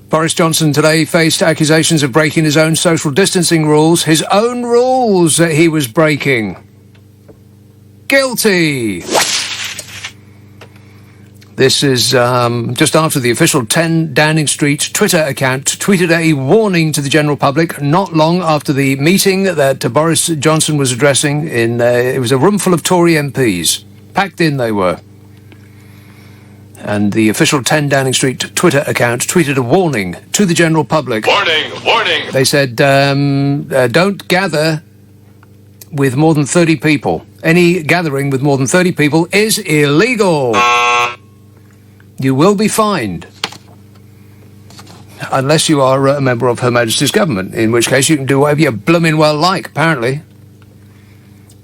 Boris Johnson today faced accusations of breaking his own social distancing rules. His own rules that he was breaking. Guilty. This is just after the official 10 Downing Street Twitter account tweeted a warning to the general public not long after the meeting that Boris Johnson was addressing. It was a room full of Tory MPs. Packed in they were. And the official 10 Downing Street Twitter account tweeted a warning to the general public. Warning, warning. They said, don't gather with more than 30 people. Any gathering with more than 30 people is illegal. You will be fined. Unless you are a member of Her Majesty's government, in which case you can do whatever you blooming well like, apparently.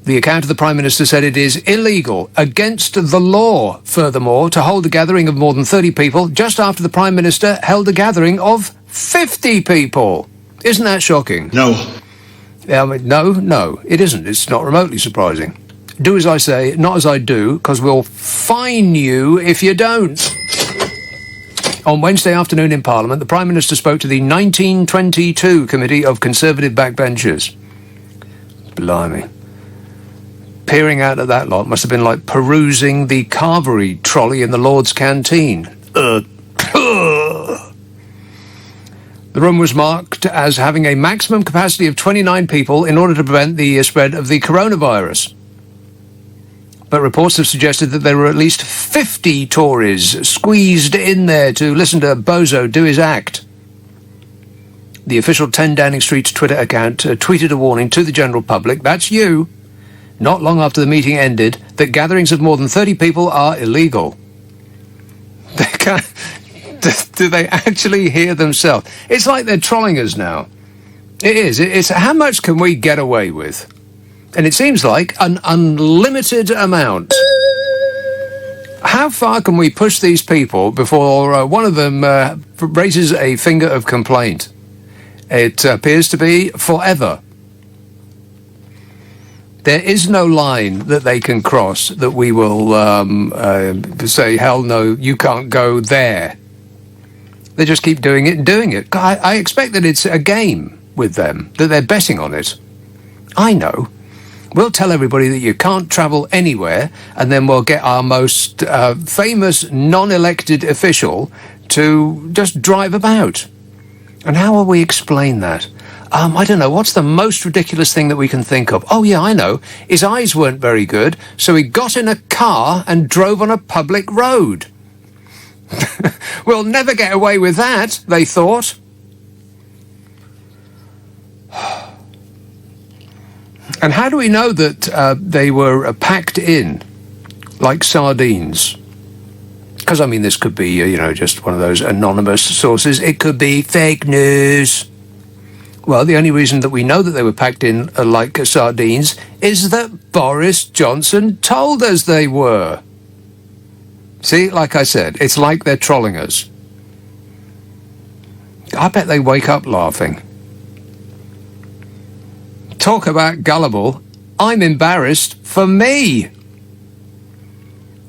The account of the Prime Minister said it is illegal, against the law, furthermore, to hold a gathering of more than 30 people just after the Prime Minister held a gathering of 50 people. Isn't that shocking? No. No, it isn't. It's not remotely surprising. Do as I say, not as I do, because we'll fine you if you don't. On Wednesday afternoon in Parliament, the Prime Minister spoke to the 1922 Committee of Conservative Backbenchers. Blimey. Peering out at that lot must have been like perusing the Carvery trolley in the Lord's canteen. The room was marked as having a maximum capacity of 29 people in order to prevent the spread of the coronavirus. But reports have suggested that there were at least 50 Tories squeezed in there to listen to Bozo do his act. The official 10 Downing Street Twitter account tweeted a warning to the general public, that's you, not long after the meeting ended, that gatherings of more than 30 people are illegal. Do they actually hear themselves? It's like they're trolling us now. It is. It's how much can we get away with? And it seems like an unlimited amount. How far can we push these people before one of them raises a finger of complaint? It appears to be forever. There is no line that they can cross that we will say, hell no, you can't go there. They just keep doing it and doing it. I expect that it's a game with them, that they're betting on it. I know. We'll tell everybody that you can't travel anywhere, and then we'll get our most famous non-elected official to just drive about. And how will we explain that? I don't know. What's the most ridiculous thing that we can think of? Oh, yeah, I know. His eyes weren't very good, so he got in a car and drove on a public road. We'll never get away with that, they thought. And how do we know that they were packed in like sardines? Because, I mean, this could be, just one of those anonymous sources. It could be fake news. Well, the only reason that we know that they were packed in like sardines is that Boris Johnson told us they were. See, like I said, it's like they're trolling us. I bet they wake up laughing. Talk about gullible. I'm embarrassed for me.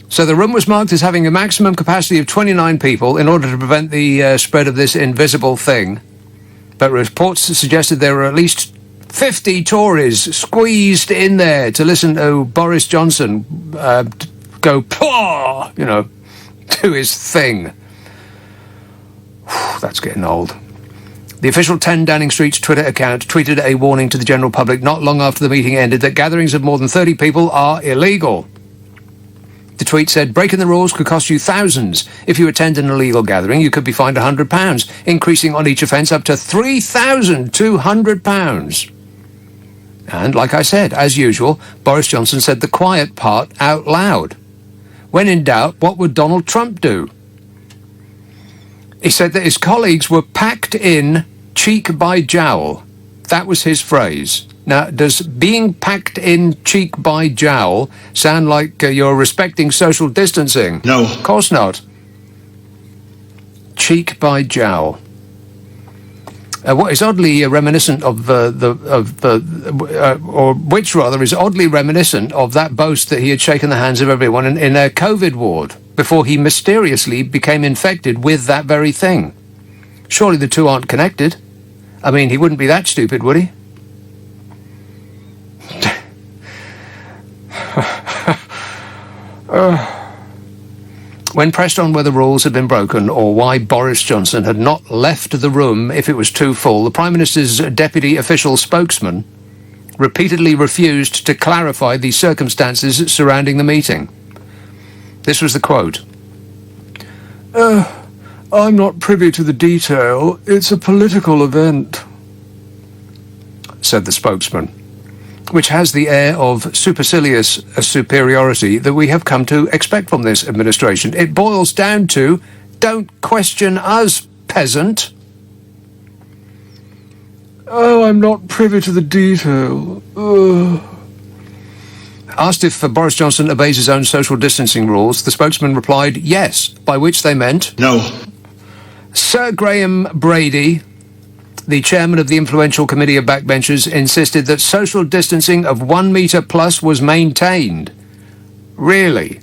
So the room was marked as having a maximum capacity of 29 people in order to prevent the spread of this invisible thing. But reports suggested there were at least 50 Tories squeezed in there to listen to Boris Johnson go, paw, do his thing. Whew, that's getting old. The official 10 Downing Street Twitter account tweeted a warning to the general public not long after the meeting ended that gatherings of more than 30 people are illegal. The tweet said, breaking the rules could cost you thousands. If you attend an illegal gathering, you could be fined £100, increasing on each offence up to £3,200. And, like I said, as usual, Boris Johnson said the quiet part out loud. When in doubt, what would Donald Trump do? He said that his colleagues were packed in cheek by jowl. That was his phrase. Now, does being packed in cheek by jowl sound like you're respecting social distancing? No. Of course not. Cheek by jowl. What is oddly reminiscent of which is oddly reminiscent of that boast that he had shaken the hands of everyone in a COVID ward before he mysteriously became infected with that very thing. Surely the two aren't connected. I mean, he wouldn't be that stupid, would he? When pressed on whether rules had been broken or why Boris Johnson had not left the room if it was too full, the Prime Minister's deputy official spokesman repeatedly refused to clarify the circumstances surrounding the meeting. This was the quote. I'm not privy to the detail. It's a political event, said the spokesman, which has the air of supercilious superiority that we have come to expect from this administration. It boils down to, don't question us, peasant. Oh, I'm not privy to the detail. Asked if Boris Johnson obeys his own social distancing rules, the spokesman replied yes, by which they meant no. Sir Graham Brady, the chairman of the influential committee of backbenchers, insisted that social distancing of 1 metre plus was maintained. Really?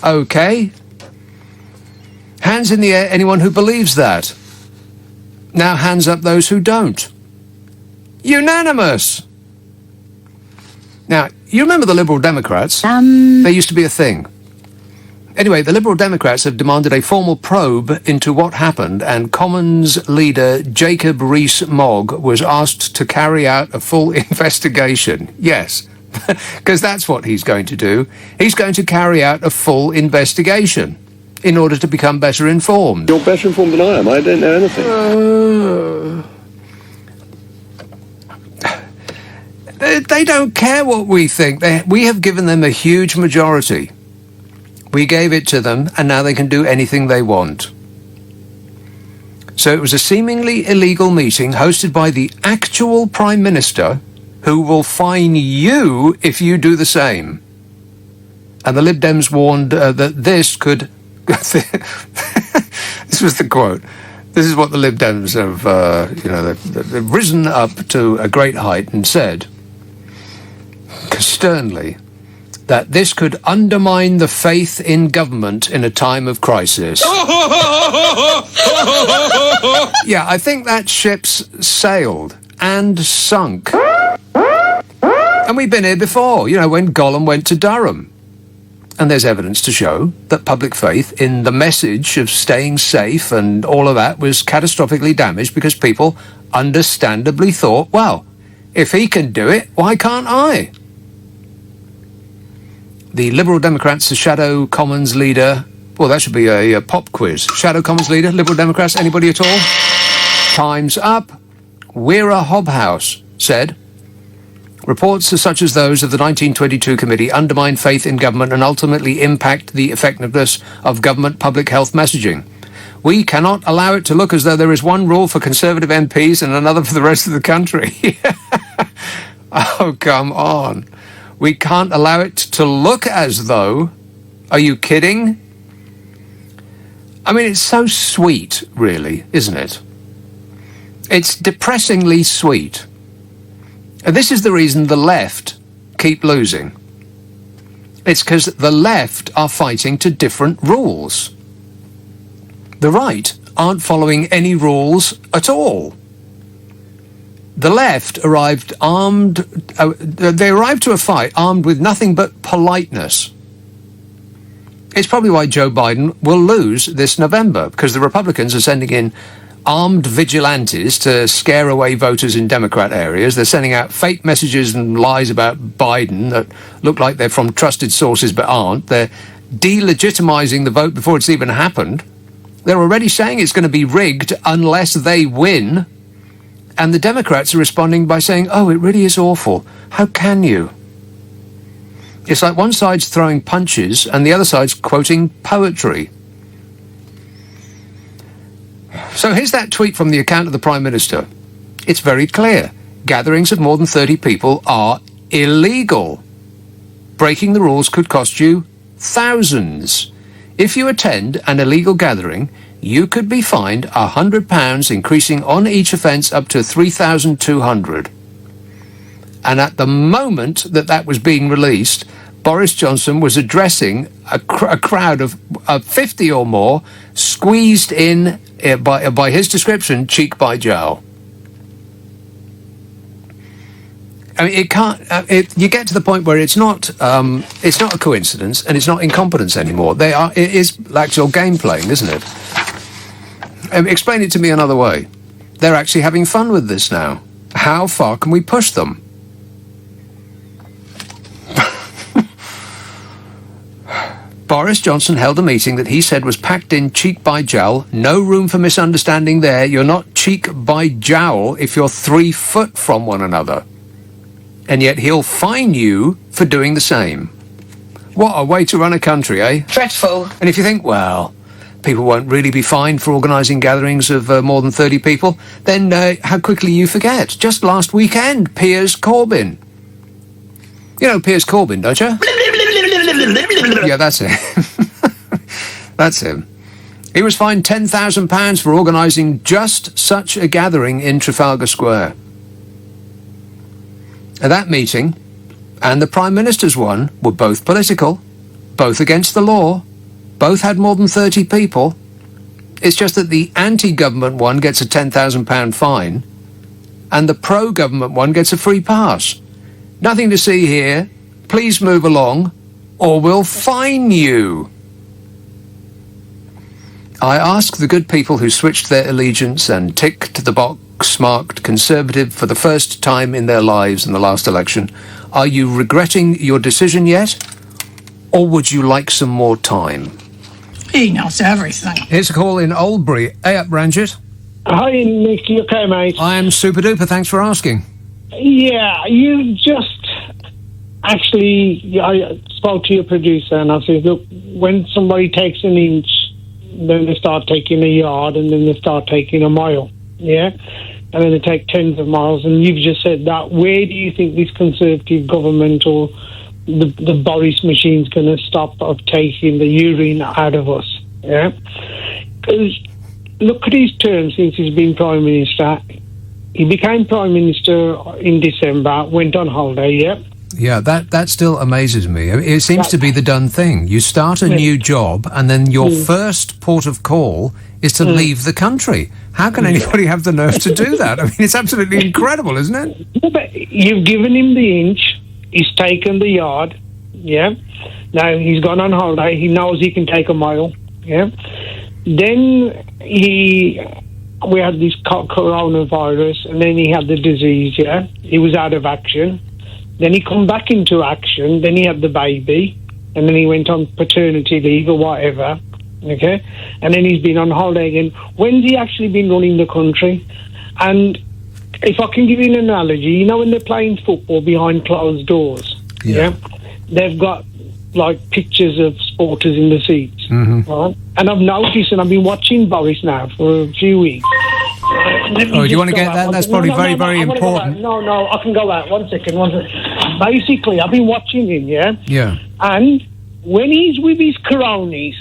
OK. Hands in the air, anyone who believes that. Now hands up those who don't. Unanimous! Now, you remember the Liberal Democrats? They used to be a thing. Anyway, the Liberal Democrats have demanded a formal probe into what happened, and Commons leader Jacob Rees-Mogg was asked to carry out a full investigation. Yes, because that's what he's going to do. He's going to carry out a full investigation in order to become better informed. You're better informed than I am. I don't know anything. They don't care what we think. We have given them a huge majority. We gave it to them, and now they can do anything they want. So it was a seemingly illegal meeting hosted by the actual Prime Minister, who will fine you if you do the same. And the Lib Dems warned that this could... This was the quote. This is what the Lib Dems have, they've risen up to a great height and said, sternly, that this could undermine the faith in government in a time of crisis. Yeah, I think that ship's sailed and sunk. And we've been here before, when Gollum went to Durham. And there's evidence to show that public faith in the message of staying safe and all of that was catastrophically damaged because people understandably thought, well, if he can do it, why can't I? The Liberal Democrats, the Shadow Commons leader... Well, that should be a pop quiz. Shadow Commons leader, Liberal Democrats, anybody at all? Time's up. Weira Hobhouse said, reports such as those of the 1922 committee undermine faith in government and ultimately impact the effectiveness of government public health messaging. We cannot allow it to look as though there is one rule for Conservative MPs and another for the rest of the country. Oh, come on. We can't allow it to look as though... Are you kidding? I mean, it's so sweet, really, isn't it? It's depressingly sweet. And this is the reason the left keep losing. It's because the left are fighting to different rules. The right aren't following any rules at all. The left arrived armed... they arrived to a fight armed with nothing but politeness. It's probably why Joe Biden will lose this November, because the Republicans are sending in armed vigilantes to scare away voters in Democrat areas. They're sending out fake messages and lies about Biden that look like they're from trusted sources but aren't. They're delegitimizing the vote before it's even happened. They're already saying it's going to be rigged unless they win. And the Democrats are responding by saying, oh, it really is awful. How can you? It's like one side's throwing punches and the other side's quoting poetry. So here's that tweet from the account of the Prime Minister. It's very clear. Gatherings of more than 30 people are illegal. Breaking the rules could cost you thousands. If you attend an illegal gathering, you could be fined £100, increasing on each offence up to £3,200. And at the moment that was being released, Boris Johnson was addressing a crowd of 50 or more, squeezed in by his description, cheek by jowl. I mean, it can't. You get to the point where it's not a coincidence, and it's not incompetence anymore. It is actual game playing, isn't it? Explain it to me another way. They're actually having fun with this now. How far can we push them? Boris Johnson held a meeting that he said was packed in cheek by jowl. No room for misunderstanding there. You're not cheek by jowl if you're 3 foot from one another. And yet he'll fine you for doing the same. What a way to run a country, eh? Dreadful. And if you think, well, people won't really be fined for organising gatherings of more than 30 people, then how quickly you forget. Just last weekend, Piers Corbyn. You know Piers Corbyn, don't you? Yeah, that's him. That's him. He was fined £10,000 for organising just such a gathering in Trafalgar Square. At that meeting, and the Prime Minister's one, were both political, both against the law, both had more than 30 people. It's just that the anti-government one gets a £10,000 fine, and the pro-government one gets a free pass. Nothing to see here. Please move along, or we'll fine you. I ask the good people who switched their allegiance and ticked the box marked Conservative for the first time in their lives in the last election, are you regretting your decision yet, or would you like some more time? He knows everything. Here's a call in Oldbury. Hey up, Ranjit. Hi, Nick. You okay, mate? I am super duper. Thanks for asking. Yeah, you just... Actually, I spoke to your producer and I said, look, when somebody takes an inch, then they start taking a yard and then they start taking a mile, yeah? And then they take tens of miles. And you've just said that. Where do you think this Conservative government or the Boris machine's going to stop of taking the urine out of us, yeah? Because look at his term since he's been Prime Minister. He became Prime Minister in December, went on holiday, yeah? Yeah, that still amazes me. It seems to be the done thing. You start a new job, and then your first port of call is to leave the country. How can anybody have the nerve to do that? I mean, it's absolutely incredible, isn't it? Yeah, but you've given him the inch. He's taken the yard. Yeah. Now he's gone on holiday. He knows he can take a mile. Yeah. Then we had this coronavirus, and then he had the disease. Yeah. He was out of action. Then he come back into action. Then he had the baby, and then he went on paternity leave or whatever. Okay, and then he's been on holiday again. When's he actually been running the country? And if I can give you an analogy, you know when they're playing football behind closed doors, yeah, they've got like pictures of supporters in the seats, right? And I've noticed, and I've been watching Boris now for a few weeks. Oh, do you want to get that? That's probably very important. No, I can go out. One second. Basically, I've been watching him, yeah? Yeah. And when he's with his cronies,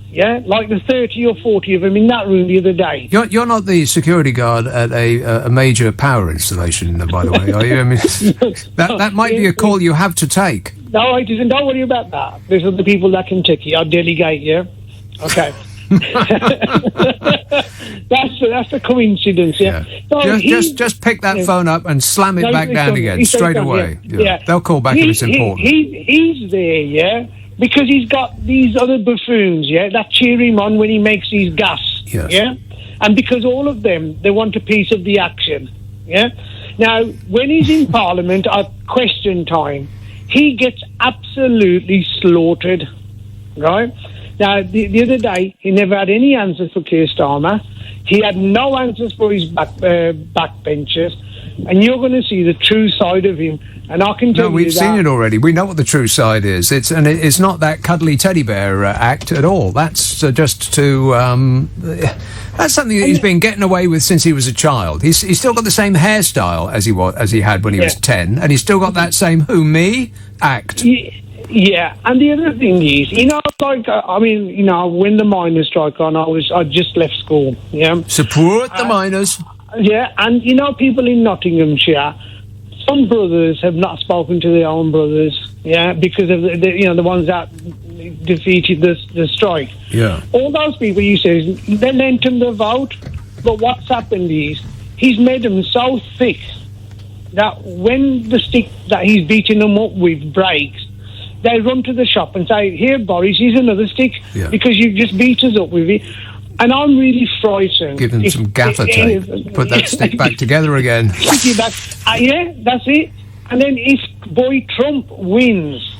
yeah, like the 30 or 40 of them in that room the other day. You're not the security guard at a major power installation, by the way, are you? I mean, that might be a call you have to take. No, it isn't. Don't worry about that. There's other people that can take it. I'll delegate, yeah? Okay. That's a coincidence, yeah. So just pick that phone up and slam it back down again straight away. Yeah. They'll call back if it's important. He's there, yeah, because he's got these other buffoons, yeah, that cheer him on when he makes his gas, yeah, and because all of them they want a piece of the action, yeah. Now when he's in Parliament at question time, he gets absolutely slaughtered, right? Now, the other day, he never had any answers for Keir Starmer. He had no answers for his backbenchers. And you're going to see the true side of him. And I can tell you that... No, we've seen it already. We know what the true side is. It's not that cuddly teddy bear act at all. That's just to... that's something that he's been getting away with since he was a child. He's still got the same hairstyle as he had when he was 10. And he's still got that same who, me act. Yeah, and the other thing is, like, I mean, when the miners' strike on, I just left school, yeah. Support the miners. Yeah, and, people in Nottinghamshire, some brothers have not spoken to their own brothers, yeah, because of the ones that defeated the strike. Yeah. All those people, you says, they lent him the vote, but what's happened is he's made them so thick that when the stick that he's beating them up with breaks, they run to the shop and say, "Here, Boris, here's another stick," because you've just beat us up with it. And I'm really frightened. Give them some gaffer tape. Put that stick back together again. Yeah, that's it. And then if boy Trump wins,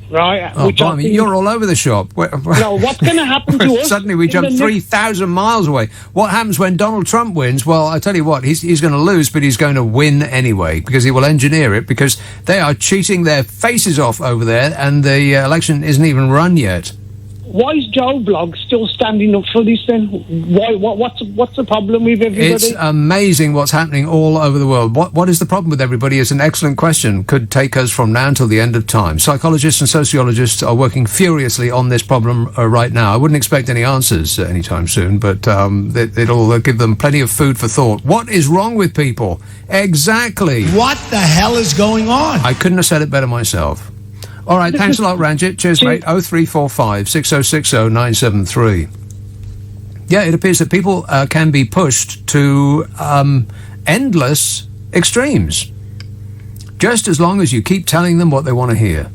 right? Oh, blimey, you're all over the shop. No, what's going to happen to us? Suddenly we jump 3,000 miles away. What happens when Donald Trump wins? Well, I tell you what, he's going to lose, but he's going to win anyway, because he will engineer it, because they are cheating their faces off over there, and the election isn't even run yet. Why is Joe Blogg still standing up for this then? Why? What's the problem with everybody? It's amazing what's happening all over the world. What is the problem with everybody? It's an excellent question. Could take us from now until the end of time. Psychologists and sociologists are working furiously on this problem right now. I wouldn't expect any answers anytime soon, but it'll give them plenty of food for thought. What is wrong with people? Exactly. What the hell is going on? I couldn't have said it better myself. All right, thanks a lot, Ranjit. Cheers, mate. 0345 6060 973. Yeah, it appears that people can be pushed to endless extremes, just as long as you keep telling them what they want to hear.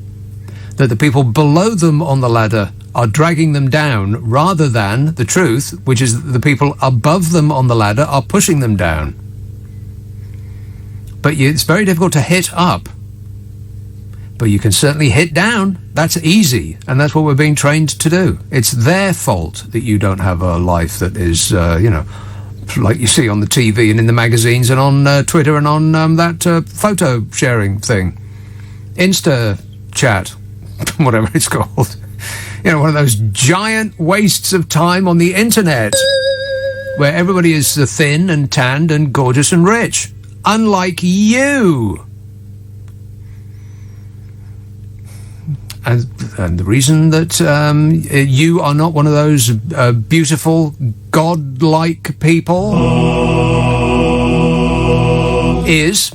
That the people below them on the ladder are dragging them down, rather than the truth, which is that the people above them on the ladder are pushing them down. But it's very difficult to hit up. But you can certainly hit down. That's easy, and that's what we're being trained to do. It's their fault that you don't have a life that is, like you see on the TV and in the magazines and on Twitter and on that photo sharing thing. Insta chat, whatever it's called. You know, one of those giant wastes of time on the internet where everybody is thin and tanned and gorgeous and rich. Unlike you. And the reason that you are not one of those beautiful, godlike people is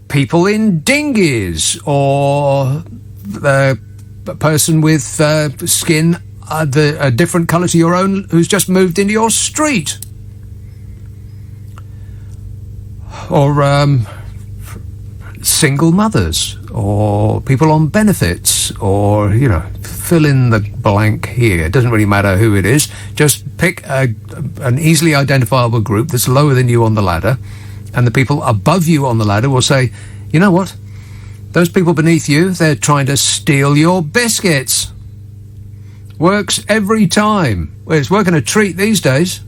people in dinghies, or a person with skin a different colour to your own who's just moved into your street. Or single mothers, or people on benefits, or, fill in the blank here. It doesn't really matter who it is. Just pick an easily identifiable group that's lower than you on the ladder, and the people above you on the ladder will say, you know what? Those people beneath you, they're trying to steal your biscuits. Works every time. Well, it's working a treat these days.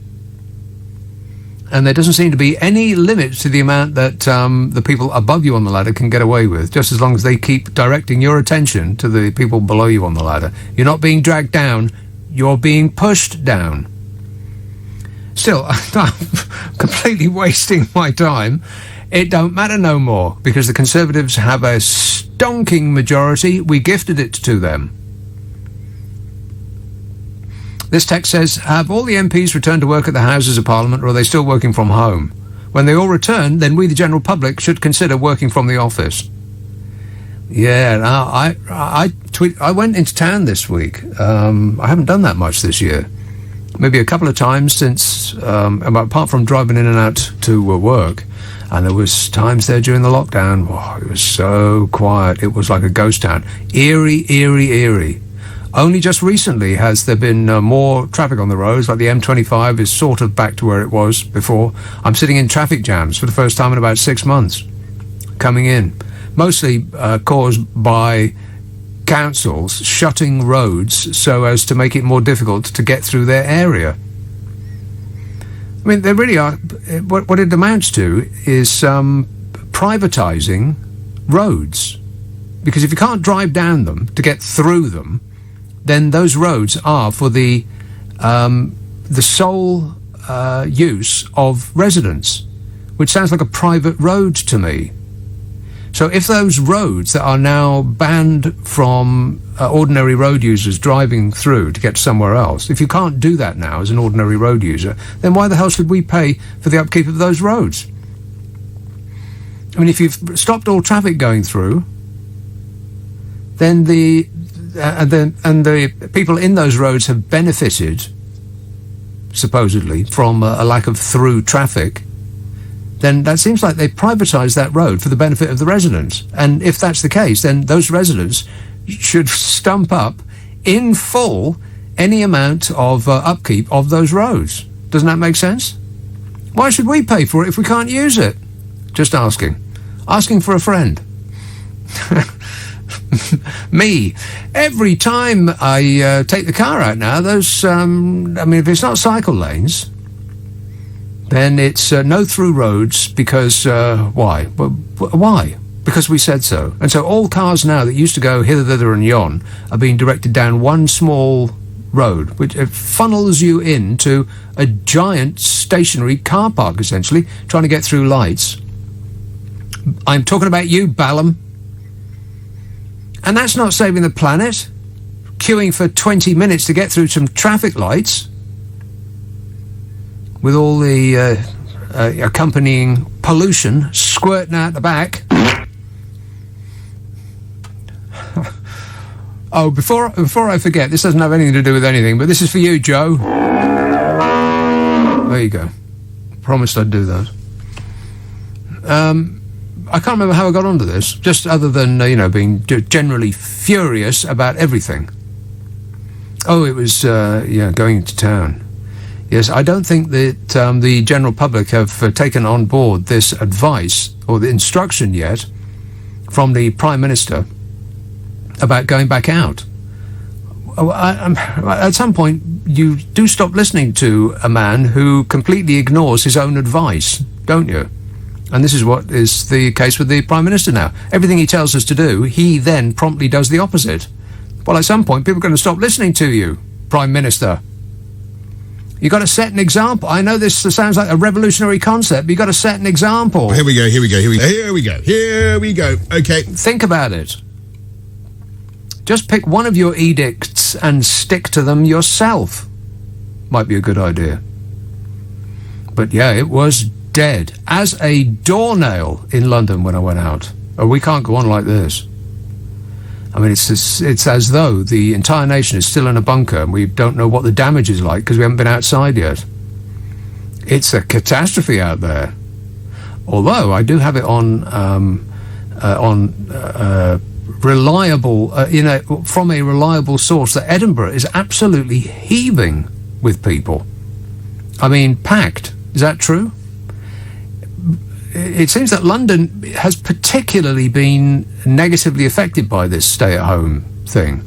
And there doesn't seem to be any limit to the amount that the people above you on the ladder can get away with, just as long as they keep directing your attention to the people below you on the ladder. You're not being dragged down, you're being pushed down. Still, I'm completely wasting my time. It don't matter no more, because the Conservatives have a stonking majority. We gifted it to them. This text says, have all the MPs returned to work at the Houses of Parliament, or are they still working from home? When they all return, then we, the general public, should consider working from the office. Yeah, now, I went into town this week. I haven't done that much this year. Maybe a couple of times since, apart from driving in and out to work. And there was times there during the lockdown. Oh, it was so quiet. It was like a ghost town. Eerie, eerie, eerie. Only just recently has there been more traffic on the roads, like the M25 is sort of back to where it was before. I'm sitting in traffic jams for the first time in about 6 months, coming in. Mostly caused by councils shutting roads so as to make it more difficult to get through their area. I mean, they really are. What it amounts to is privatising roads. Because if you can't drive down them to get through them, then those roads are for the sole use of residents, which sounds like a private road to me. So if those roads that are now banned from ordinary road users driving through to get somewhere else, if you can't do that now as an ordinary road user, then why the hell should we pay for the upkeep of those roads? I mean, if you've stopped all traffic going through, then the people in those roads have benefited, supposedly, from a lack of through traffic, then that seems like they privatised that road for the benefit of the residents. And if that's the case, then those residents should stump up in full any amount of upkeep of those roads. Doesn't that make sense? Why should we pay for it if we can't use it? Just asking. Asking for a friend. Me. Every time I take the car out now, those, if it's not cycle lanes, then it's no through roads because, why? Well, why? Because we said so. And so all cars now that used to go hither, thither and yon are being directed down one small road, which funnels you into a giant stationary car park, essentially, trying to get through lights. I'm talking about you, Ballum. And that's not saving the planet. Queuing for 20 minutes to get through some traffic lights with all the accompanying pollution squirting out the back. Oh, before I forget, this doesn't have anything to do with anything, but this is for you, Joe. There you go. Promised I'd do that. I can't remember how I got onto this, just other than, being generally furious about everything. Oh, it was, going into town. Yes, I don't think that the general public have taken on board this advice or the instruction yet from the Prime Minister about going back out. At some point, you do stop listening to a man who completely ignores his own advice, don't you? And this is what is the case with the Prime Minister now. Everything he tells us to do, he then promptly does the opposite. Well, at some point, people are going to stop listening to you, Prime Minister. You've got to set an example. I know this sounds like a revolutionary concept, but you've got to set an example. Here we go. Okay. Think about it. Just pick one of your edicts and stick to them yourself. Might be a good idea. But yeah, it was dead as a doornail in London when I went out. Oh, we can't go on like this. I mean, it's as though the entire nation is still in a bunker and we don't know what the damage is like because we haven't been outside yet. It's a catastrophe out there. Although I do have it on reliable, from a reliable source that Edinburgh is absolutely heaving with people. I mean, packed. Is that true? It seems that London has particularly been negatively affected by this stay-at-home thing.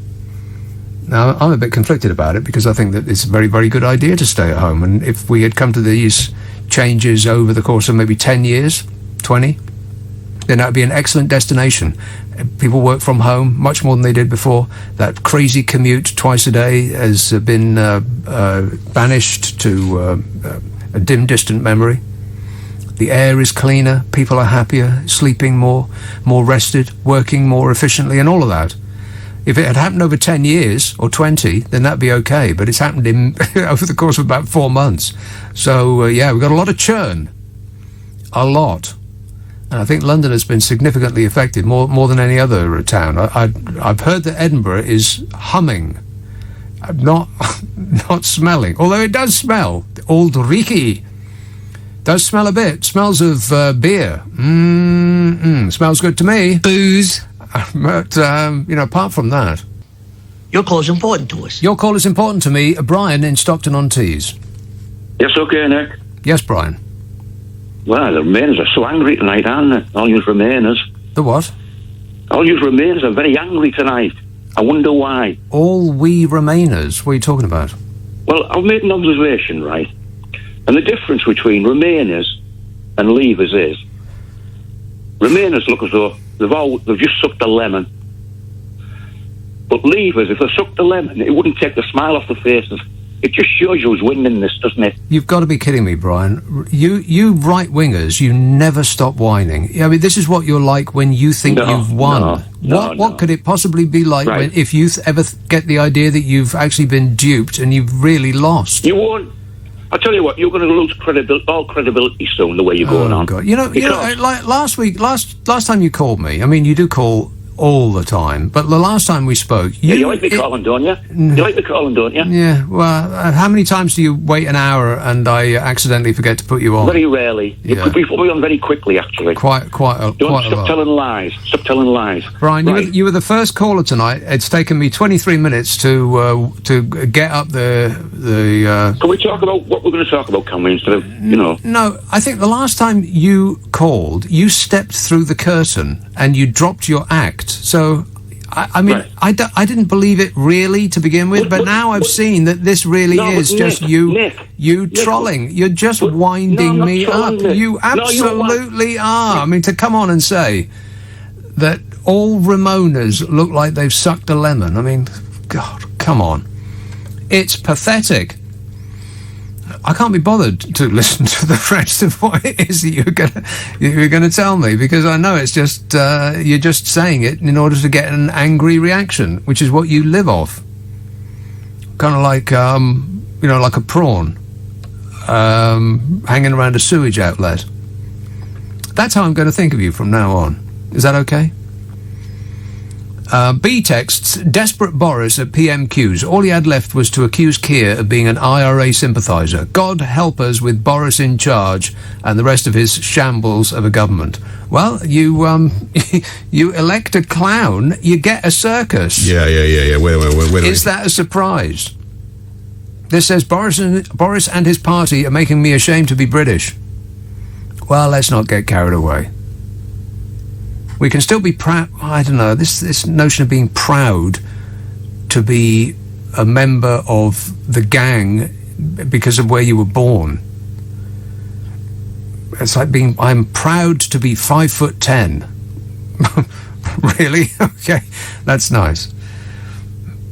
Now, I'm a bit conflicted about it because I think that it's a very, very good idea to stay at home. And if we had come to these changes over the course of maybe 10 years, 20, then that would be an excellent destination. People work from home much more than they did before. That crazy commute twice a day has been banished to a dim, distant memory. The air is cleaner, people are happier, sleeping more rested, working more efficiently, and all of that. If it had happened over 10 years or 20, then that'd be okay. But it's happened over the course of about 4 months. So, we've got a lot of churn. A lot. And I think London has been significantly affected, more than any other town. I've heard that Edinburgh is humming, not smelling. Although it does smell. Old Riki does smell a bit. Smells of beer. Smells good to me. Booze. But, apart from that... Your call is important to us. Your call is important to me. Brian in Stockton-on-Tees. Yes, okay, Nick. Yes, Brian. Well, the Remainers are so angry tonight, aren't they? All you Remainers. The what? All you Remainers are very angry tonight. I wonder why. All we Remainers? What are you talking about? Well, I've made an observation, right? And the difference between Remainers and Leavers is Remainers look as though they've just sucked a lemon. But Leavers, if they sucked a lemon, it wouldn't take the smile off the faces. It just shows you who's winning this, doesn't it? You've got to be kidding me, Brian. You right-wingers, you never stop whining. I mean, this is what you're like when you think you've won. What could it possibly be like if you ever get the idea that you've actually been duped and you've really lost? You won't. I'll tell you what, you're going to lose all credibility soon, the way you're going on. God. Like last time you called me, I mean, you do call all the time, but the last time we spoke... You like me calling, don't you? You like me calling, don't you? Yeah, well, how many times do you wait an hour and I accidentally forget to put you on? Very rarely. Yeah. You put me on very quickly, actually. Quite a Stop lot. telling lies. Stop telling lies. Brian, Right. you were the first caller tonight. It's taken me 23 minutes to get up the. Can we talk about what we're going to talk about, can we, instead of, No, I think the last time you called, you stepped through the curtain and you dropped your act. So, I mean, Right. I didn't believe it really to begin with, but now I've seen that this really No, is but just Nick, you Nick, trolling. You're just but- winding no, I'm not me up. trolling, Nick. You No, you're absolutely are. I mean, to come on and say that all Ramonas look like they've sucked a lemon. I mean, God, come on. It's pathetic. I can't be bothered to listen to the rest of what it is that you're gonna tell me, because I know it's just you're just saying it in order to get an angry reaction, which is what you live off. Kind of like like a prawn hanging around a sewage outlet. That's how I'm going to think of you from now on. Is that okay? B texts, desperate Boris at PMQs. All he had left was to accuse Keir of being an IRA sympathiser. God help us with Boris in charge and the rest of his shambles of a government. Well, you you elect a clown, you get a circus. Yeah. Wait. Is that a surprise? This says Boris and his party are making me ashamed to be British. Well, let's not get carried away. We can still be proud. I don't know, this notion of being proud to be a member of the gang because of where you were born. It's like I'm proud to be 5'10". Really? Okay, that's nice.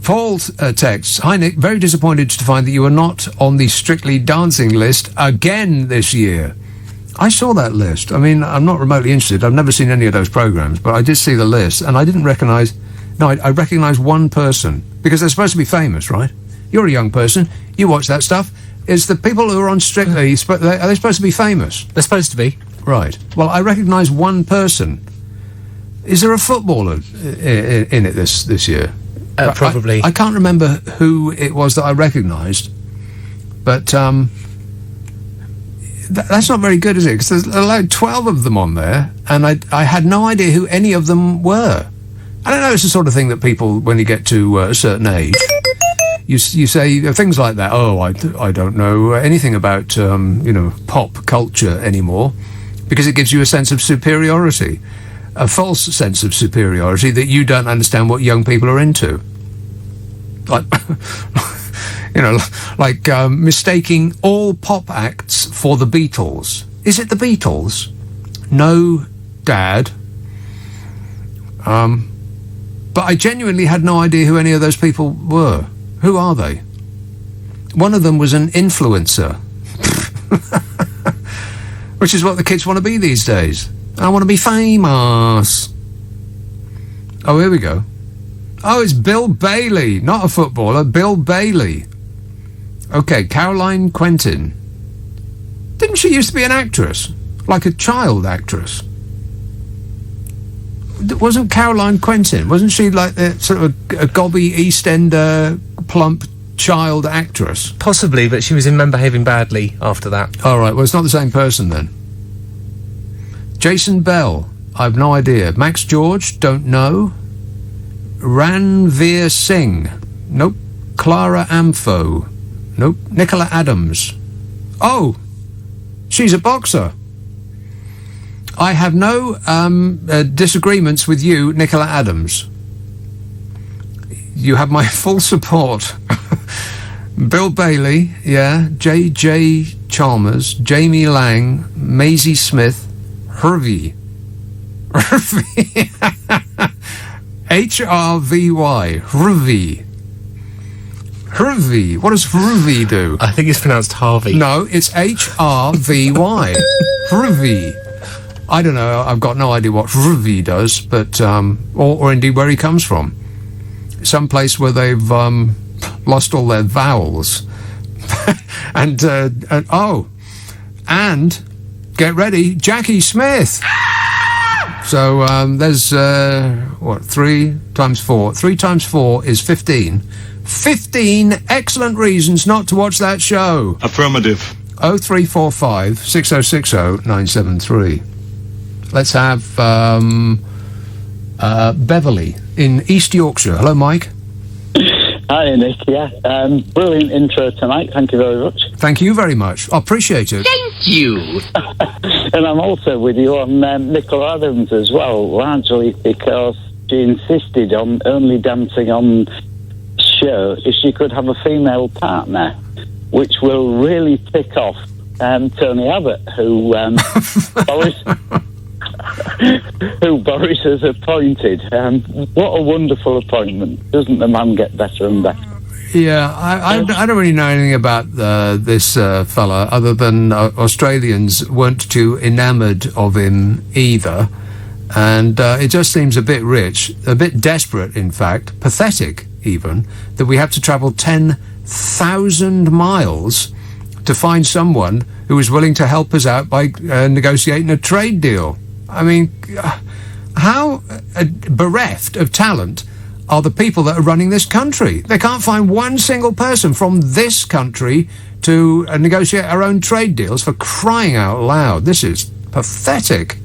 Paul texts, hi Nick, very disappointed to find that you are not on the Strictly Dancing list again this year. I saw that list. I mean, I'm not remotely interested. I've never seen any of those programs, but I did see the list, and I didn't recognise... No, I recognised one person, because they're supposed to be famous, right? You're a young person. You watch that stuff. Is the people who are on Strictly, are they supposed to be famous? They're supposed to be. Right. Well, I recognise one person. Is there a footballer in it this year? Probably. I can't remember who it was that I recognised, but... that's not very good, is it? Because there's like 12 of them on there, and I had no idea who any of them were. I don't know, it's the sort of thing that people, when you get to a certain age, you say things like that. Oh, I don't know anything about, pop culture anymore, because it gives you a sense of superiority, a false sense of superiority that you don't understand what young people are into. Like, mistaking all pop acts for the Beatles. Is it the Beatles? No, Dad. But I genuinely had no idea who any of those people were. Who are they? One of them was an influencer. Which is what the kids want to be these days. I want to be famous. Oh, here we go. Oh, it's Bill Bailey, not a footballer, Bill Bailey. Okay, Caroline Quentin. Didn't she used to be an actress? Like a child actress? Wasn't Caroline Quentin, wasn't she like the sort of a gobby East Ender plump child actress? Possibly, but she was in Men Behaving Badly after that. All right, well, it's not the same person then. Jason Bell, I've no idea. Max George, don't know. Ranveer Singh, nope. Clara Amfo, nope. Nicola Adams, oh, she's a boxer. I have no disagreements with you, Nicola Adams. You have my full support. Bill Bailey, yeah. J.J. Chalmers, Jamie Lang, Maisie Smith, Hervey. H-R-V-Y. Hervey. Hervey. What does Hervey do? I think it's pronounced Harvey. No, it's H-R-V-Y. Hervey. I don't know. I've got no idea what Hervey does, but or indeed where he comes from. Some place where they've lost all their vowels. and get ready, Jackie Smith. So there's, 3 times 4? 3 times 4 is 15. 15 excellent reasons not to watch that show. Affirmative. 0345 6060 973. Let's have Beverly in East Yorkshire. Hello, Mike. Hi, Nick. Yeah, brilliant intro tonight. Thank you very much. Thank you very much. I appreciate it. Thank you. And I'm also with you on Nicola Adams as well, largely because she insisted on only dancing on show if she could have a female partner, which will really tick off Tony Abbott, who Boris has appointed. What a wonderful appointment. Doesn't the man get better and better? Yeah, I don't really know anything about this fella, other than Australians weren't too enamoured of him either. And it just seems a bit rich, a bit desperate, in fact, pathetic even, that we have to travel 10,000 miles to find someone who is willing to help us out by negotiating a trade deal. I mean, how bereft of talent are the people that are running this country? They can't find one single person from this country to negotiate our own trade deals, for crying out loud. This is pathetic.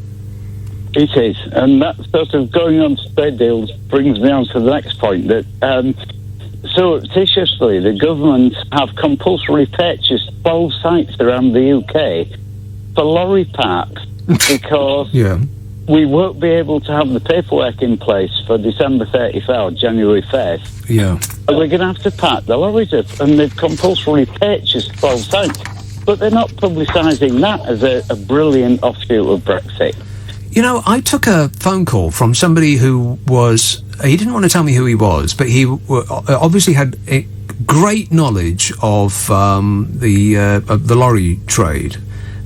It is, and that sort of going on to trade deals brings me on to the next point, that surreptitiously the government have compulsory purchased 12 sites around the UK for lorry parks because we won't be able to have the paperwork in place for December 31st, January 1st. Yeah. And we're going to have to park the lorries up, and they've compulsorily purchased 12 sites. But they're not publicising that as a brilliant offshoot of Brexit. You know, I took a phone call from somebody who was... He didn't want to tell me who he was, but he obviously had a great knowledge of the lorry trade.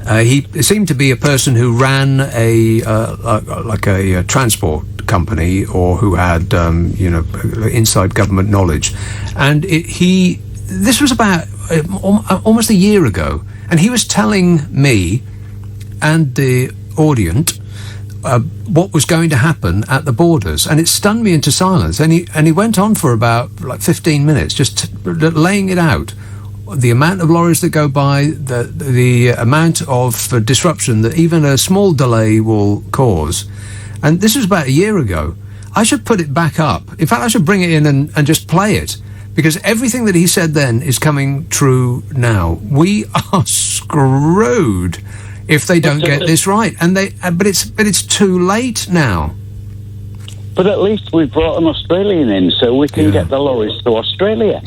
He seemed to be a person who ran a transport company, or who had inside government knowledge, and this was about almost a year ago, and he was telling me and the audience what was going to happen at the borders, and it stunned me into silence. And he went on for about 15 minutes, just laying it out. The amount of lorries that go by, the amount of disruption that even a small delay will cause. And this was about a year ago. I should put it back up. In fact, I should bring it in and just play it, because everything that he said then is coming true now. We are screwed if they don't get this right, but it's too late now. But at least we've brought an Australian in, so we can get the lorries to Australia.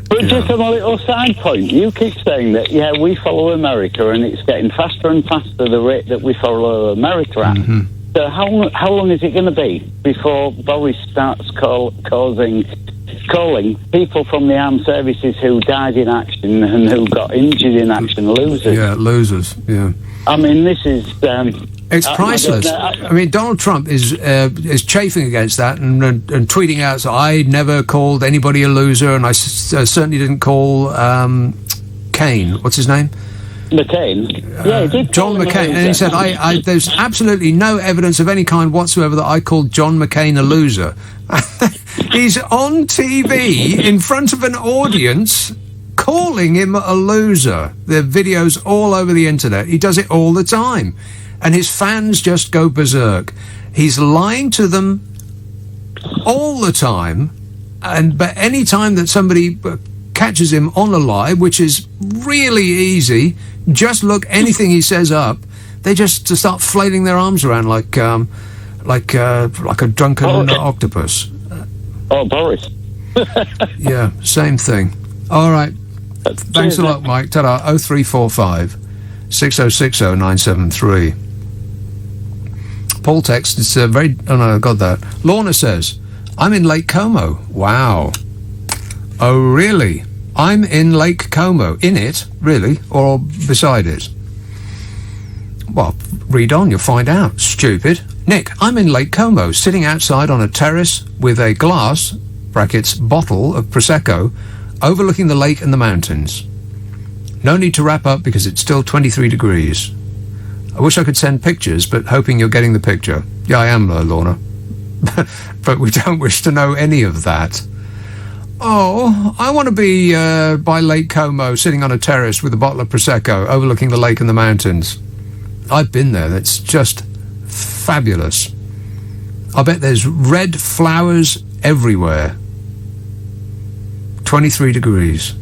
But just on a little side point, you keep saying that, we follow America, and it's getting faster and faster the rate that we follow America at. Mm-hmm. So how long is it going to be before Boris starts calling people from the armed services who died in action and who got injured in action losers? Yeah, losers, yeah. I mean, this is... it's priceless. I mean, Donald Trump is chafing against that and tweeting out, so I never called anybody a loser, and I certainly didn't call Kane. What's his name? McCain. Yeah, he did. John McCain. And he said, there's absolutely no evidence of any kind whatsoever that I called John McCain a loser. He's on TV in front of an audience calling him a loser. There are videos all over the internet. He does it all the time. And his fans just go berserk. He's lying to them all the time. But any time that somebody catches him on a lie, which is really easy, just look anything he says up, they just start flailing their arms around like a drunken octopus. Oh, Boris. Yeah, same thing. All right. Thanks a lot, Mike. Ta-da. 0345 6060 973. Paul text, it's very... Oh, no, I got that. Lorna says, I'm in Lake Como. Wow. Oh, really? I'm in Lake Como. In it, really? Or beside it? Well, read on, you'll find out. Stupid. Nick, I'm in Lake Como, sitting outside on a terrace with a glass, brackets, bottle of Prosecco, overlooking the lake and the mountains. No need to wrap up because it's still 23 degrees. I wish I could send pictures, but hoping you're getting the picture. Yeah, I am, Lorna. But we don't wish to know any of that. Oh, I want to be by Lake Como, sitting on a terrace with a bottle of Prosecco, overlooking the lake and the mountains. I've been there. That's just fabulous. I bet there's red flowers everywhere. 23 degrees.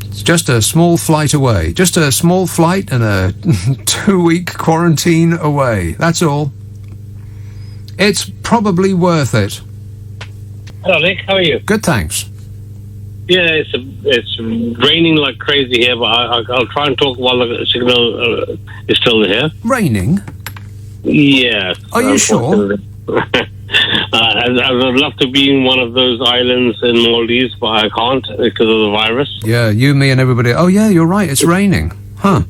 It's just a small flight away. Just a small flight and a 2-week quarantine away. That's all. It's probably worth it. Hello, Nick. How are you? Good, thanks. Yeah, it's raining like crazy here, but I'll try and talk while the signal is still here. Raining? Yeah. Are you sure? I'd love to be in one of those islands in Maldives, but I can't because of the virus. Yeah, you, me, and everybody. Oh, yeah, you're right. It's raining. Huh.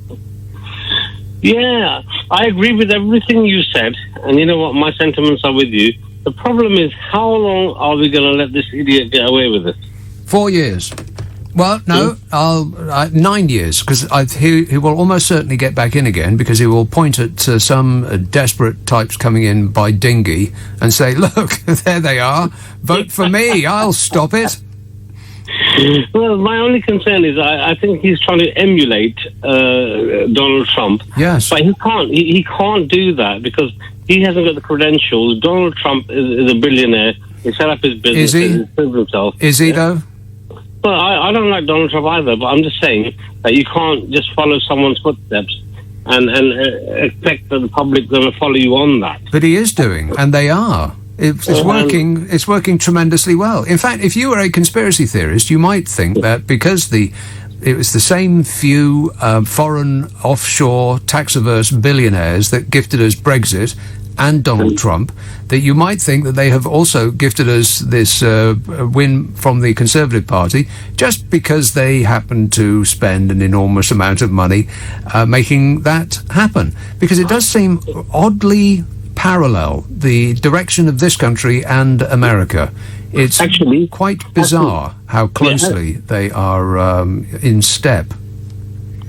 Yeah, I agree with everything you said, and you know what? My sentiments are with you. The problem is, how long are we going to let this idiot get away with it? 4 years. Well, no, 9 years, because he will almost certainly get back in again, because he will point at some desperate types coming in by dinghy and say, look, there they are, vote for me, I'll stop it. Well, my only concern is I think he's trying to emulate Donald Trump. Yes. But he can't do that because he hasn't got the credentials. Donald Trump is a billionaire. He set up his business. Is he? He's proved himself. Is he, though? Well, I don't like Donald Trump either, but I'm just saying that you can't just follow someone's footsteps and expect that the public's going to follow you on that. But he is doing, and they are. It's working. It's working tremendously well. In fact, if you were a conspiracy theorist, you might think that because it was the same few foreign, offshore, tax-averse billionaires that gifted us Brexit and Donald Trump, that you might think that they have also gifted us this win from the Conservative Party just because they happen to spend an enormous amount of money making that happen. Because it does seem oddly parallel, the direction of this country and America. It's actually quite bizarre how closely they are in step.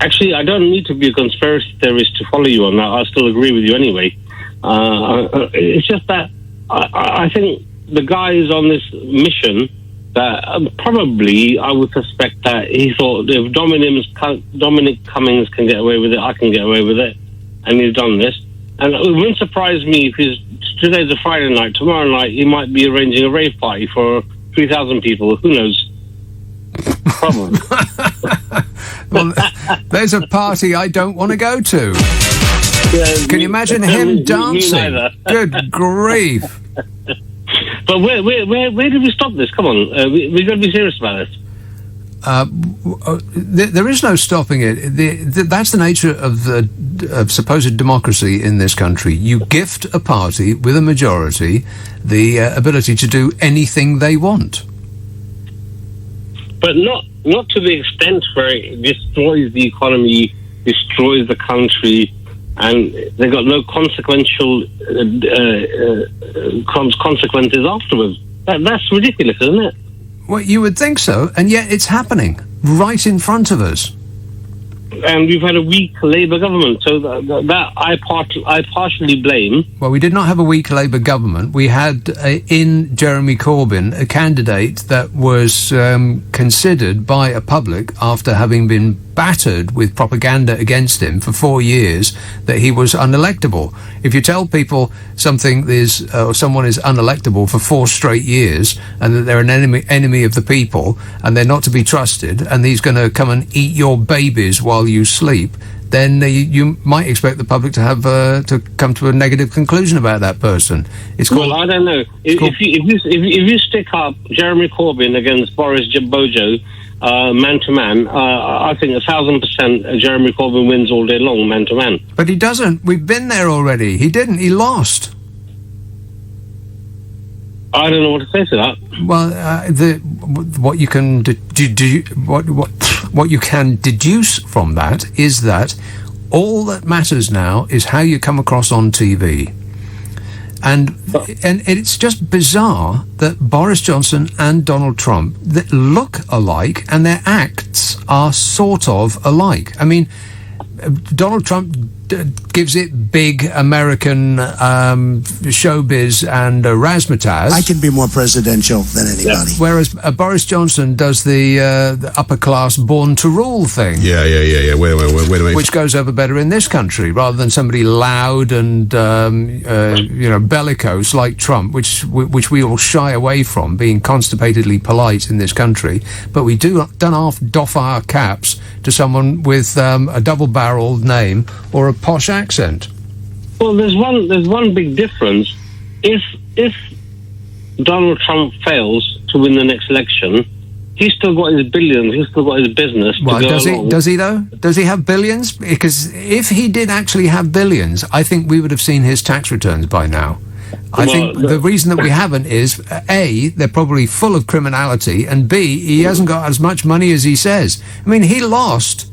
Actually, I don't need to be a conspiracy theorist to follow you on that. I still agree with you anyway. It's just that I think the guy is on this mission that probably I would suspect that he thought if Dominic Cummings can get away with it, I can get away with it. And he's done this. And it wouldn't surprise me if today's a Friday night, tomorrow night he might be arranging a rave party for 3,000 people. Who knows? Probably. Well, there's a party I don't want to go to. Can you imagine him dancing? Good grief. But where did we stop this? Come on, we've got to be serious about this. There is no stopping it. That's the nature of supposed democracy in this country. You gift a party with a majority the ability to do anything they want. But not to the extent where it destroys the economy, destroys the country, and they got no consequential consequences afterwards. That's ridiculous, isn't it? Well, you would think so, and yet it's happening right in front of us. And we've had a weak Labour government, so that I partially blame. Well, we did not have a weak Labour government. We had, in Jeremy Corbyn, a candidate that was considered by a public, after having been battered with propaganda against him for 4 years, that he was unelectable. If you tell people something is or someone is unelectable for 4 straight years, and that they're an enemy of the people, and they're not to be trusted, and he's going to come and eat your babies while you sleep, then you might expect the public to have to come to a negative conclusion about that person. Well, I don't know. If you stick up Jeremy Corbyn against Boris Bojo, man to man, I think 1,000% Jeremy Corbyn wins all day long, man to man. But he doesn't. We've been there already. He didn't. He lost. I don't know what to say to that. Well, what you can what you can deduce from that is that all that matters now is how you come across on TV. And it's just bizarre that Boris Johnson and Donald Trump that look alike and their acts are sort of alike. I mean, Donald Trump gives it big American showbiz and razzmatazz. I can be more presidential than anybody. Whereas Boris Johnson does the upper class born to rule thing. Yeah. Wait a minute. Which goes over better in this country rather than somebody loud and bellicose like Trump, which we all shy away from, being constipatedly polite in this country. But we don't doff our caps to someone with a double-barreled name or a posh accent. Well, there's one big difference. If Donald Trump fails to win the next election, he's still got his billions. He's still got his business. Well, does he though? Does he have billions? Because if he did actually have billions, I think we would have seen his tax returns by now. I think the reason that we haven't is A, they're probably full of criminality, and B, he hasn't got as much money as he says. I mean, he lost.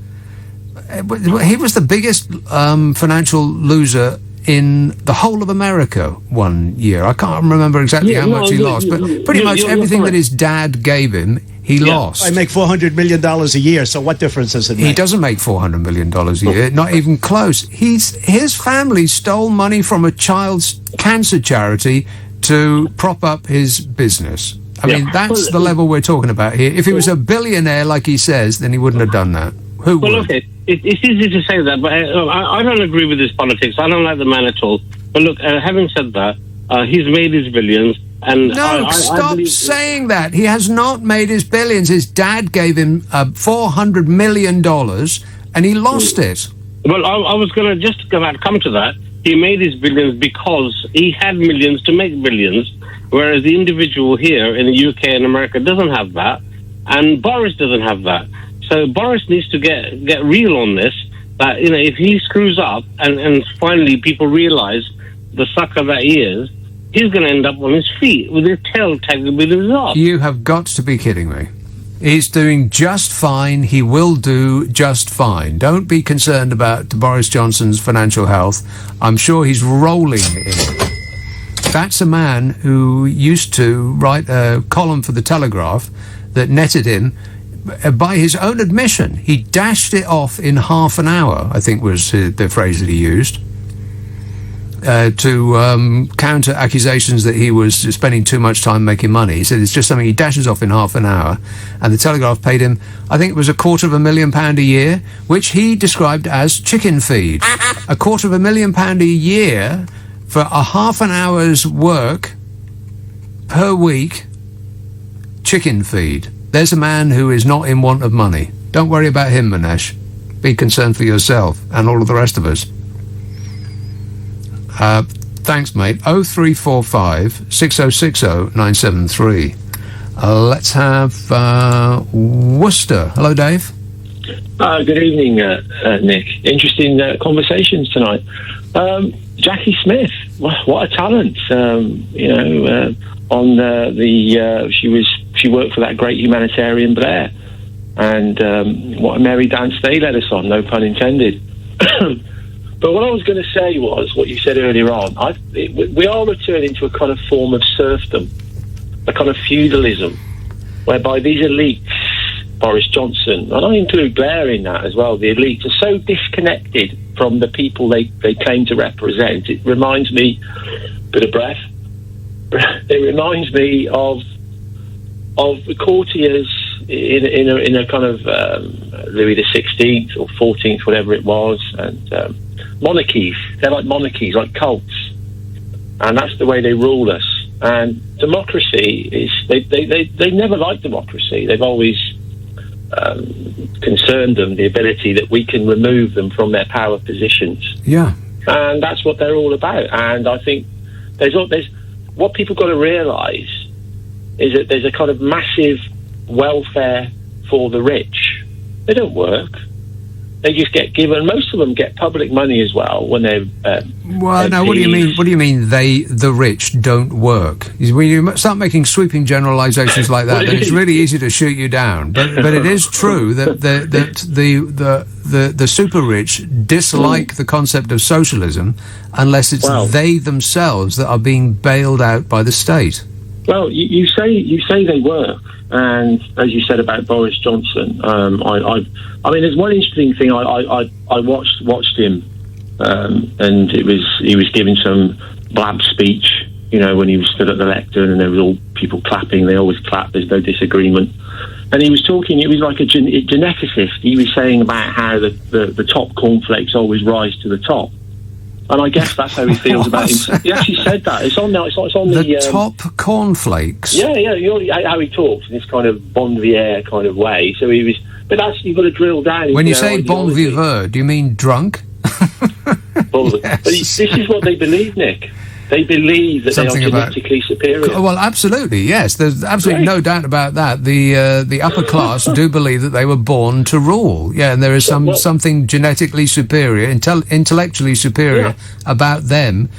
He was the biggest financial loser in the whole of America one year. I can't remember exactly how much he lost, but pretty much everything that his dad gave him, he lost. I make $400 million a year, so what difference does it make? He doesn't make $400 million a year, not even close. His family stole money from a child's cancer charity to prop up his business. I mean, that's the level we're talking about here. If he was a billionaire, like he says, then he wouldn't have done that. Who would? Okay, it's easy to say that, but I don't agree with his politics. I don't like the man at all. But look, having said that, he's made his billions. And stop saying that. He has not made his billions. His dad gave him $400 million, and he lost it. Well, I was going to just come to that. He made his billions because he had millions to make billions, whereas the individual here in the UK and America doesn't have that, and Boris doesn't have that. So Boris needs to get real on this, that, if he screws up and finally people realise the sucker that he is, he's going to end up on his feet with his tail tagged with his arse. You have got to be kidding me. He's doing just fine. He will do just fine. Don't be concerned about Boris Johnson's financial health. I'm sure he's rolling in it. That's a man who used to write a column for the Telegraph that netted him, by his own admission, he dashed it off in half an hour, I think was the phrase that he used, to counter accusations that he was spending too much time making money. He said it's just something he dashes off in half an hour, and the Telegraph paid him, I think it was £250,000 a year, which he described as chicken feed. £250,000 a year for a half an hour's work per week, chicken feed. There's a man who is not in want of money. Don't worry about him, Manesh. Be concerned for yourself and all of the rest of us. Thanks, mate. 0345 6060 973. Let's have Worcester. Hello, Dave. Good evening, Nick. Interesting conversations tonight. Jackie Smith, what a talent! She worked for that great humanitarian Blair, and what a merry dance they led us on. No pun intended. But what I was going to say was what you said earlier on. We are returning to a kind of form of serfdom, a kind of feudalism, whereby these elites, Boris Johnson, and I include Blair in that as well, the elites are so disconnected from the people they claim to represent. It reminds me, bit of breath, it reminds me of the courtiers in a kind of Louis the 16th or 14th, whatever it was, and monarchies. They're like monarchies, like cults, and that's the way they rule us. And democracy is they never liked democracy. They've always concerned them the ability that we can remove them from their power positions. Yeah, and that's what they're all about. And I think there's what people got to realise is that there's a kind of massive welfare for the rich. They don't work. They just get given. Most of them get public money as well when they're. Well, now, what do you mean? What do you mean? The rich, don't work? When you start making sweeping generalisations like that, then it's really easy to shoot you down. But it is true that the super rich dislike the concept of socialism unless it's they themselves that are being bailed out by the state. Well, you say they work, And as you said about Boris Johnson, I mean, there's one interesting thing. I watched him, and he was giving some blab speech, you know, when he was stood at the lectern, and there was all people clapping. They always clap. There's no disagreement. And he was talking. It was like a geneticist. He was saying about how the top cornflakes always rise to the top. And I guess that's how he feels about himself. He actually said that. It's on now. It's on the top cornflakes. Yeah. You know how he talks in this kind of bon vivant kind of way. So he was, but that's, you've got to drill down. When you say bon vivant, do you mean drunk? Yes. But this is what they believe, Nick. They believe that Something they are genetically superior. Well, absolutely, yes. There's absolutely no doubt about that. The upper class do believe that they were born to rule. Yeah, and there is something genetically superior, intellectually superior about them,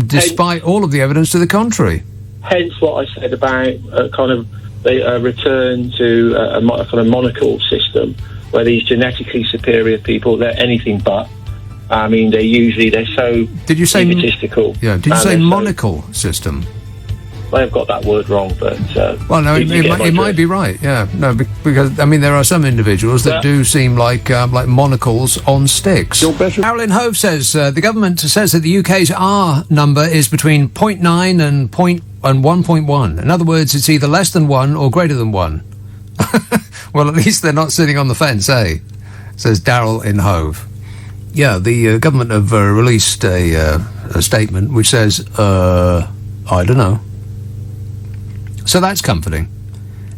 despite all of the evidence to the contrary. Hence what I said about kind of the return to a kind of monocle system, where these genetically superior people, they're anything but. I mean, they're so egotistical. Yeah. Did you say monocle system? I have got that word wrong, but well, no, it might be right. Yeah, no, because I mean, there are some individuals that do seem like monocles on sticks. Carolyn Hove says the government says that the UK's R number is between 0.9 and 1.1. In other words, it's either less than 1 or greater than 1. Well, at least they're not sitting on the fence, eh? Says Daryl in Hove. Yeah, the government have released a statement which says, I don't know. So that's comforting.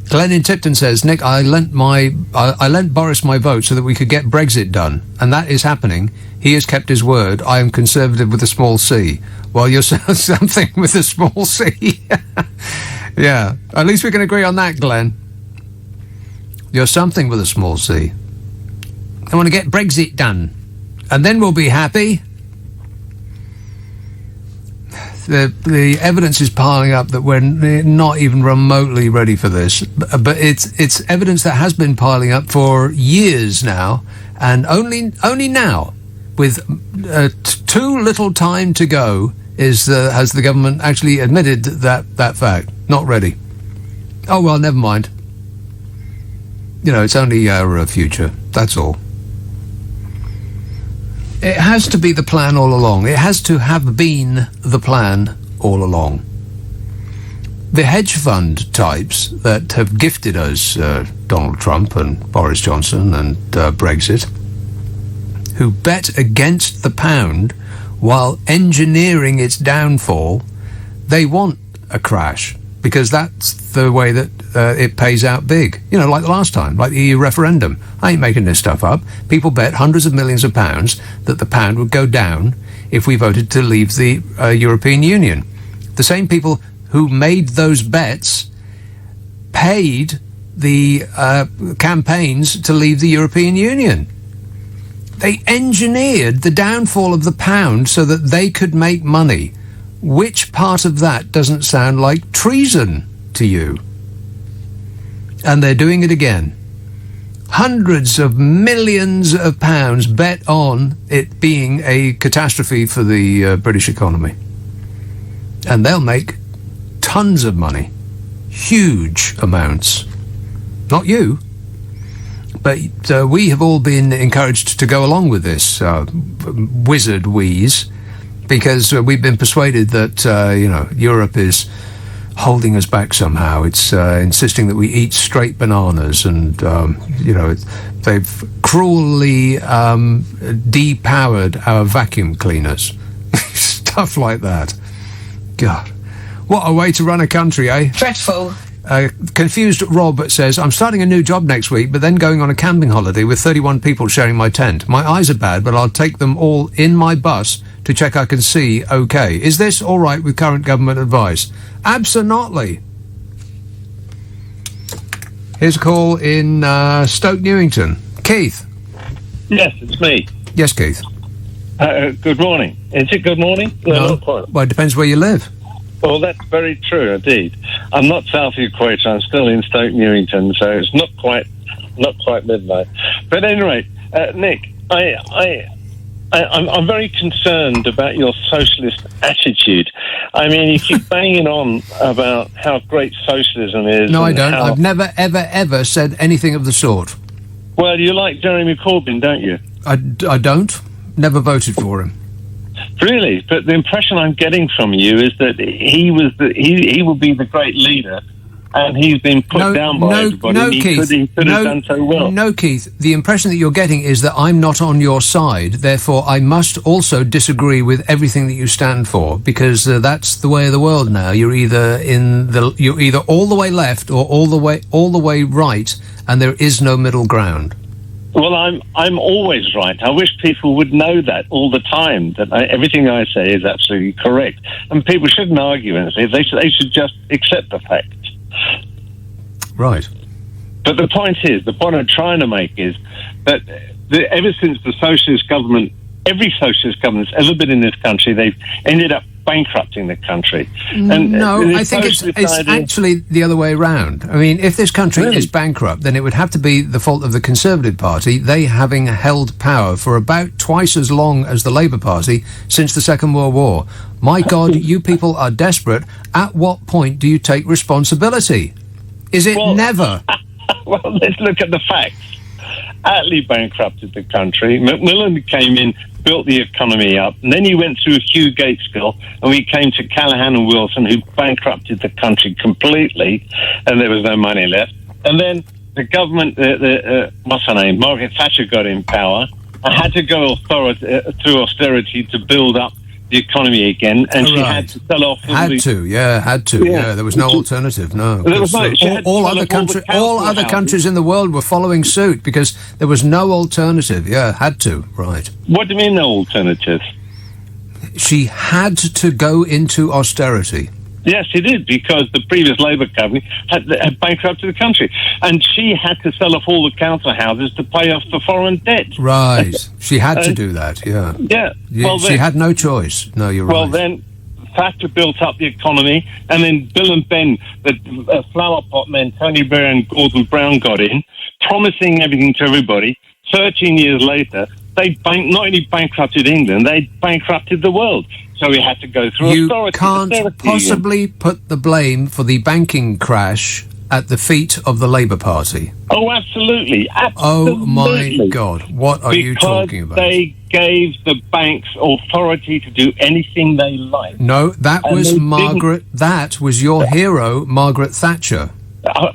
Glenn in Tipton says, Nick, I lent Boris my vote so that we could get Brexit done, and that is happening. He has kept his word. I am Conservative with a small c. Well, you're something with a small c. Yeah, at least we can agree on that, Glenn. You're something with a small c. I want to get Brexit done. And then we'll be happy. The evidence is piling up that we're not even remotely ready for this. But it's evidence that has been piling up for years now, and only now, with too little time to go, has the government actually admitted that fact. Not ready. Oh well, never mind. You know, it's only our future. That's all. It has to be the plan all along. It has to have been the plan all along. The hedge fund types that have gifted us Donald Trump and Boris Johnson and Brexit, who bet against the pound while engineering its downfall, they want a crash because that's the way that it pays out big. You know, like the last time, like the EU referendum. I ain't making this stuff up. People bet hundreds of millions of pounds that the pound would go down if we voted to leave the European Union. The same people who made those bets paid the campaigns to leave the European Union. They engineered the downfall of the pound so that they could make money. Which part of that doesn't sound like treason to you? And they're doing it again. Hundreds of millions of pounds bet on it being a catastrophe for the British economy. And they'll make tons of money. Huge amounts. Not you. But we have all been encouraged to go along with this wizard wheeze, because we've been persuaded that, Europe is holding us back somehow. It's insisting that we eat straight bananas, and, they've cruelly depowered our vacuum cleaners. Stuff like that. God. What a way to run a country, eh? Dreadful. Confused Rob says, I'm starting a new job next week, but then going on a camping holiday with 31 people sharing my tent. My eyes are bad, but I'll take them all in my bus to check I can see okay. Is this all right with current government advice? Absolutely. Here's a call in Stoke Newington. Keith. Yes, it's me. Yes, Keith. Good morning. Is it good morning? No. Well, it depends where you live. Well, that's very true indeed. I'm not south of the equator. I'm still in Stoke Newington, so it's not quite midnight. But anyway, Nick, I I'm very concerned about your socialist attitude. I mean, you keep banging on about how great socialism is. No, I don't. I've never, ever, ever said anything of the sort. Well, you like Jeremy Corbyn, don't you? I don't. Never voted for him. Really? But the impression I'm getting from you is that he will be the great leader, and he's been put down by everybody. No, and Keith. He could have done so well. No, Keith. The impression that you're getting is that I'm not on your side. Therefore, I must also disagree with everything that you stand for, because that's the way of the world now. You're either all the way left or all the way right, and there is no middle ground. Well, I'm always right. I wish people would know that all the time, that everything I say is absolutely correct. And people shouldn't argue anything. They should just accept the fact. Right. But the point I'm trying to make is that ever since the socialist government, every socialist government that's ever been in this country, they've ended up bankrupting the country. And I think it's actually the other way around. I mean, if this country is bankrupt, then it would have to be the fault of the Conservative Party, they having held power for about twice as long as the Labour Party since the Second World War. My God, you people are desperate. At what point do you take responsibility? Is it never? Well, let's look at the facts. Attlee bankrupted the country. Macmillan came in, built the economy up, and then you went through Hugh Gaitskell, and we came to Callaghan and Wilson, who bankrupted the country completely, and there was no money left. And then the government, what's her name, Margaret Thatcher, got in power. I had to go through austerity to build up the economy again, and she had to sell off. Had to. Yeah, there was no alternative. No, there was no. All other countries in the world were following suit because there was no alternative. Yeah, had to. Right. What do you mean no alternative? She had to go into austerity. Yes, she did, because the previous Labour government had bankrupted the country, and she had to sell off all the council houses to pay off the foreign debt. Right, she had to do that. Yeah. Yeah. Well, she had no choice. No, you're right. Well, then Thatcher built up the economy, and then Bill and Ben, the flower pot men, Tony Blair and Gordon Brown, got in, promising everything to everybody. 13 years later, they not only bankrupted England, they bankrupted the world. So we had to go through austerity. You can't possibly put the blame for the banking crash at the feet of the Labour Party. Oh, absolutely. Oh, my God. What are you talking about? They gave the banks authority to do anything they liked. No, that was Margaret. That was your hero, Margaret Thatcher.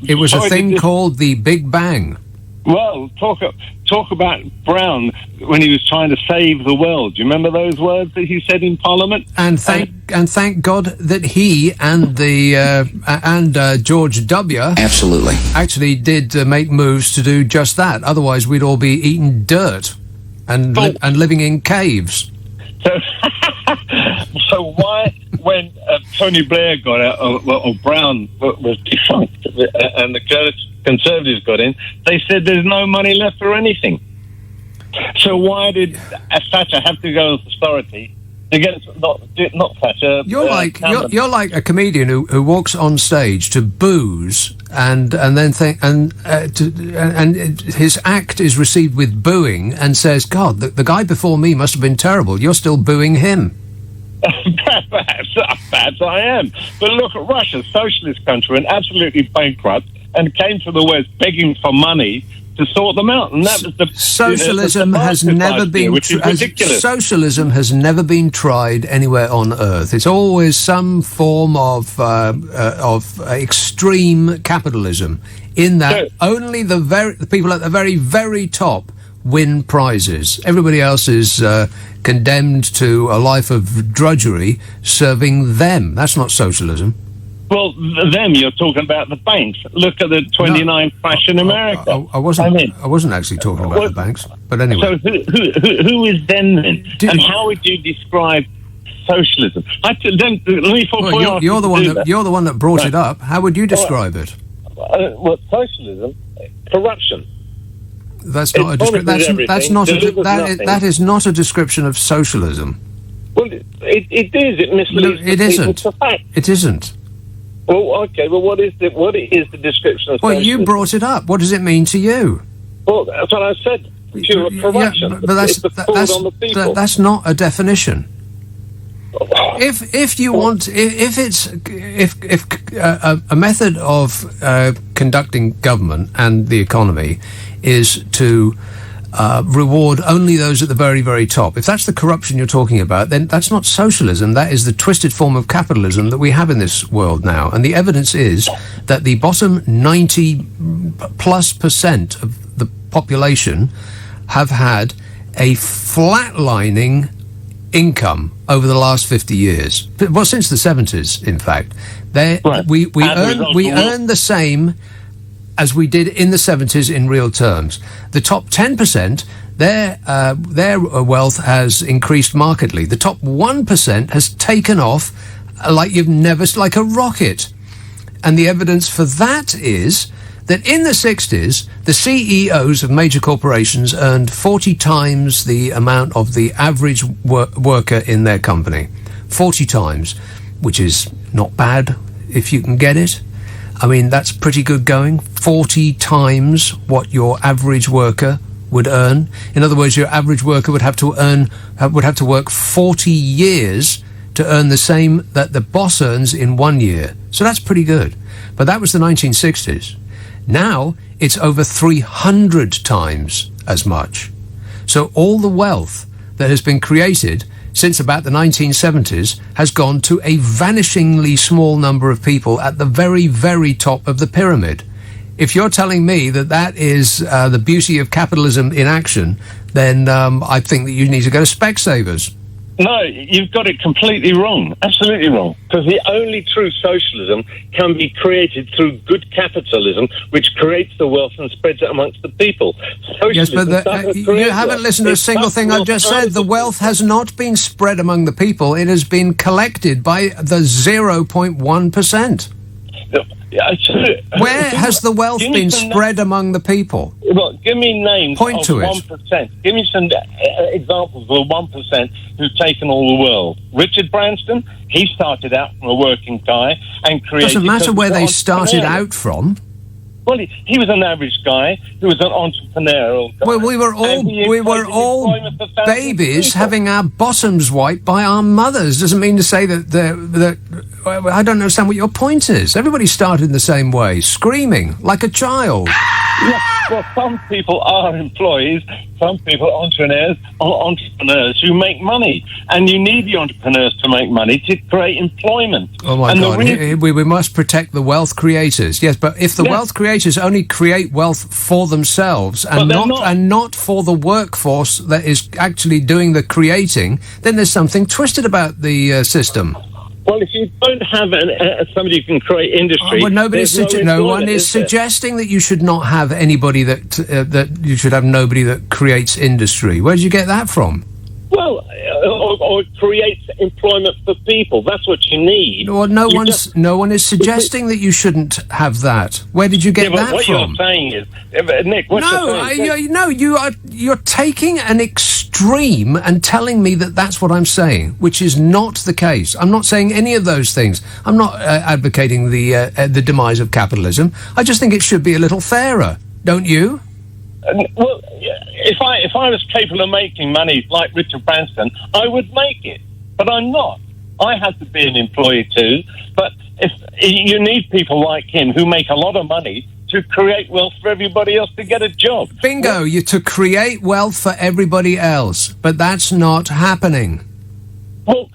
It was a thing called the Big Bang. Well, talk about Brown when he was trying to save the world. Do you remember those words that he said in Parliament? And thank God that he and George W. actually did make moves to do just that. Otherwise, we'd all be eating dirt and living in caves. So why, when Tony Blair got out, or Brown was defunct, and the Conservatives got in, they said there's no money left for anything. So why did Thatcher have to go with austerity against not Thatcher? You're like a comedian who walks on stage to booze and then think and his act is received with booing and says, "God, the guy before me must have been terrible. You're still booing him." Perhaps I am. But look at Russia, socialist country, and absolutely bankrupt, and came to the West begging for money to sort them out, and that was the socialism has never been socialism has never been tried anywhere on earth. It's always some form of extreme capitalism. In that, only the people at the very, very top win prizes. Everybody else is condemned to a life of drudgery serving them. That's not socialism. Well, them, you're talking about the banks. Look at the 29 crash in America. I wasn't actually talking about the banks, but anyway. So who is them then? And how would you describe socialism? You're the one that brought it up. How would you describe it? Well, socialism, corruption. That's not a description. That is not a description of socialism. Well, it is. It misleads. It isn't. It isn't. Well, okay. Well, what is the description of socialism? Well, you brought it up. What does it mean to you? Well, that's what I said. pure corruption. but that's, it's the fraud on the people. That's not a definition. If you want, if a method of conducting government and the economy is to reward only those at the very, very top, if that's the corruption you're talking about, then that's not socialism. That is the twisted form of capitalism that we have in this world now. And the evidence is that the bottom 90+% of the population have had a flatlining income over the last 50 years. Well, since the 70s, in fact. We earn the same as we did in the 70s in real terms. The top 10%, their wealth has increased markedly. The top 1% has taken off like like a rocket. And the evidence for that is that in the 60s, the CEOs of major corporations earned 40 times the amount of the average worker in their company. 40 times, which is not bad if you can get it. I mean, that's pretty good going. 40 times what your average worker would earn. In other words, your average worker would have to work 40 years to earn the same that the boss earns in 1 year. So that's pretty good. But that was the 1960s. Now it's over 300 times as much. So all the wealth that has been created since about the 1970s has gone to a vanishingly small number of people at the very, very top of the pyramid. If you're telling me that that is the beauty of capitalism in action, then I think that you need to go to Specsavers. No, you've got it completely wrong. Absolutely wrong. Because the only true socialism can be created through good capitalism, which creates the wealth and spreads it amongst the people. Yes, but you haven't listened to a single thing I've just said. The wealth has not been spread among the people. It has been collected by the 0.1%. Where has the wealth been spread among the people? Well, give me names Point of to it. 1%. Give me some examples of the 1% who've taken all the world. Richard Branson, he started out from a working guy and created... Doesn't matter where they started out from. Well, he was an average guy who was an entrepreneurial guy. Well, we were all babies having our bottoms wiped by our mothers. Doesn't mean to say that I don't understand what your point is. Everybody started in the same way, screaming like a child. Yeah, well, some people are employees, some people are entrepreneurs who make money. And you need the entrepreneurs to make money to create employment. Oh, my God. We must protect the wealth creators. Yes, but if the wealth creators only create wealth for themselves and not for the workforce that is actually doing the creating, then there's something twisted about the system. Well, if you don't have somebody who can create industry... no one is suggesting that you should not have anybody that you should have nobody that creates industry. Where did you get that from? Well, or creates employment for people. That's what you need. Well, no one is suggesting that you shouldn't have that. Where did you get that what from? You're saying is, Nick, you're taking an extreme and telling me that that's what I'm saying, which is not the case. I'm not saying any of those things. I'm not advocating the demise of capitalism. I just think it should be a little fairer, don't you? Well, if I was capable of making money like Richard Branson, I would make it. But I'm not. I have to be an employee too. But if you need people like him who make a lot of money to create wealth for everybody else to get a job. Bingo, you're to create wealth for everybody else. But that's not happening. Well,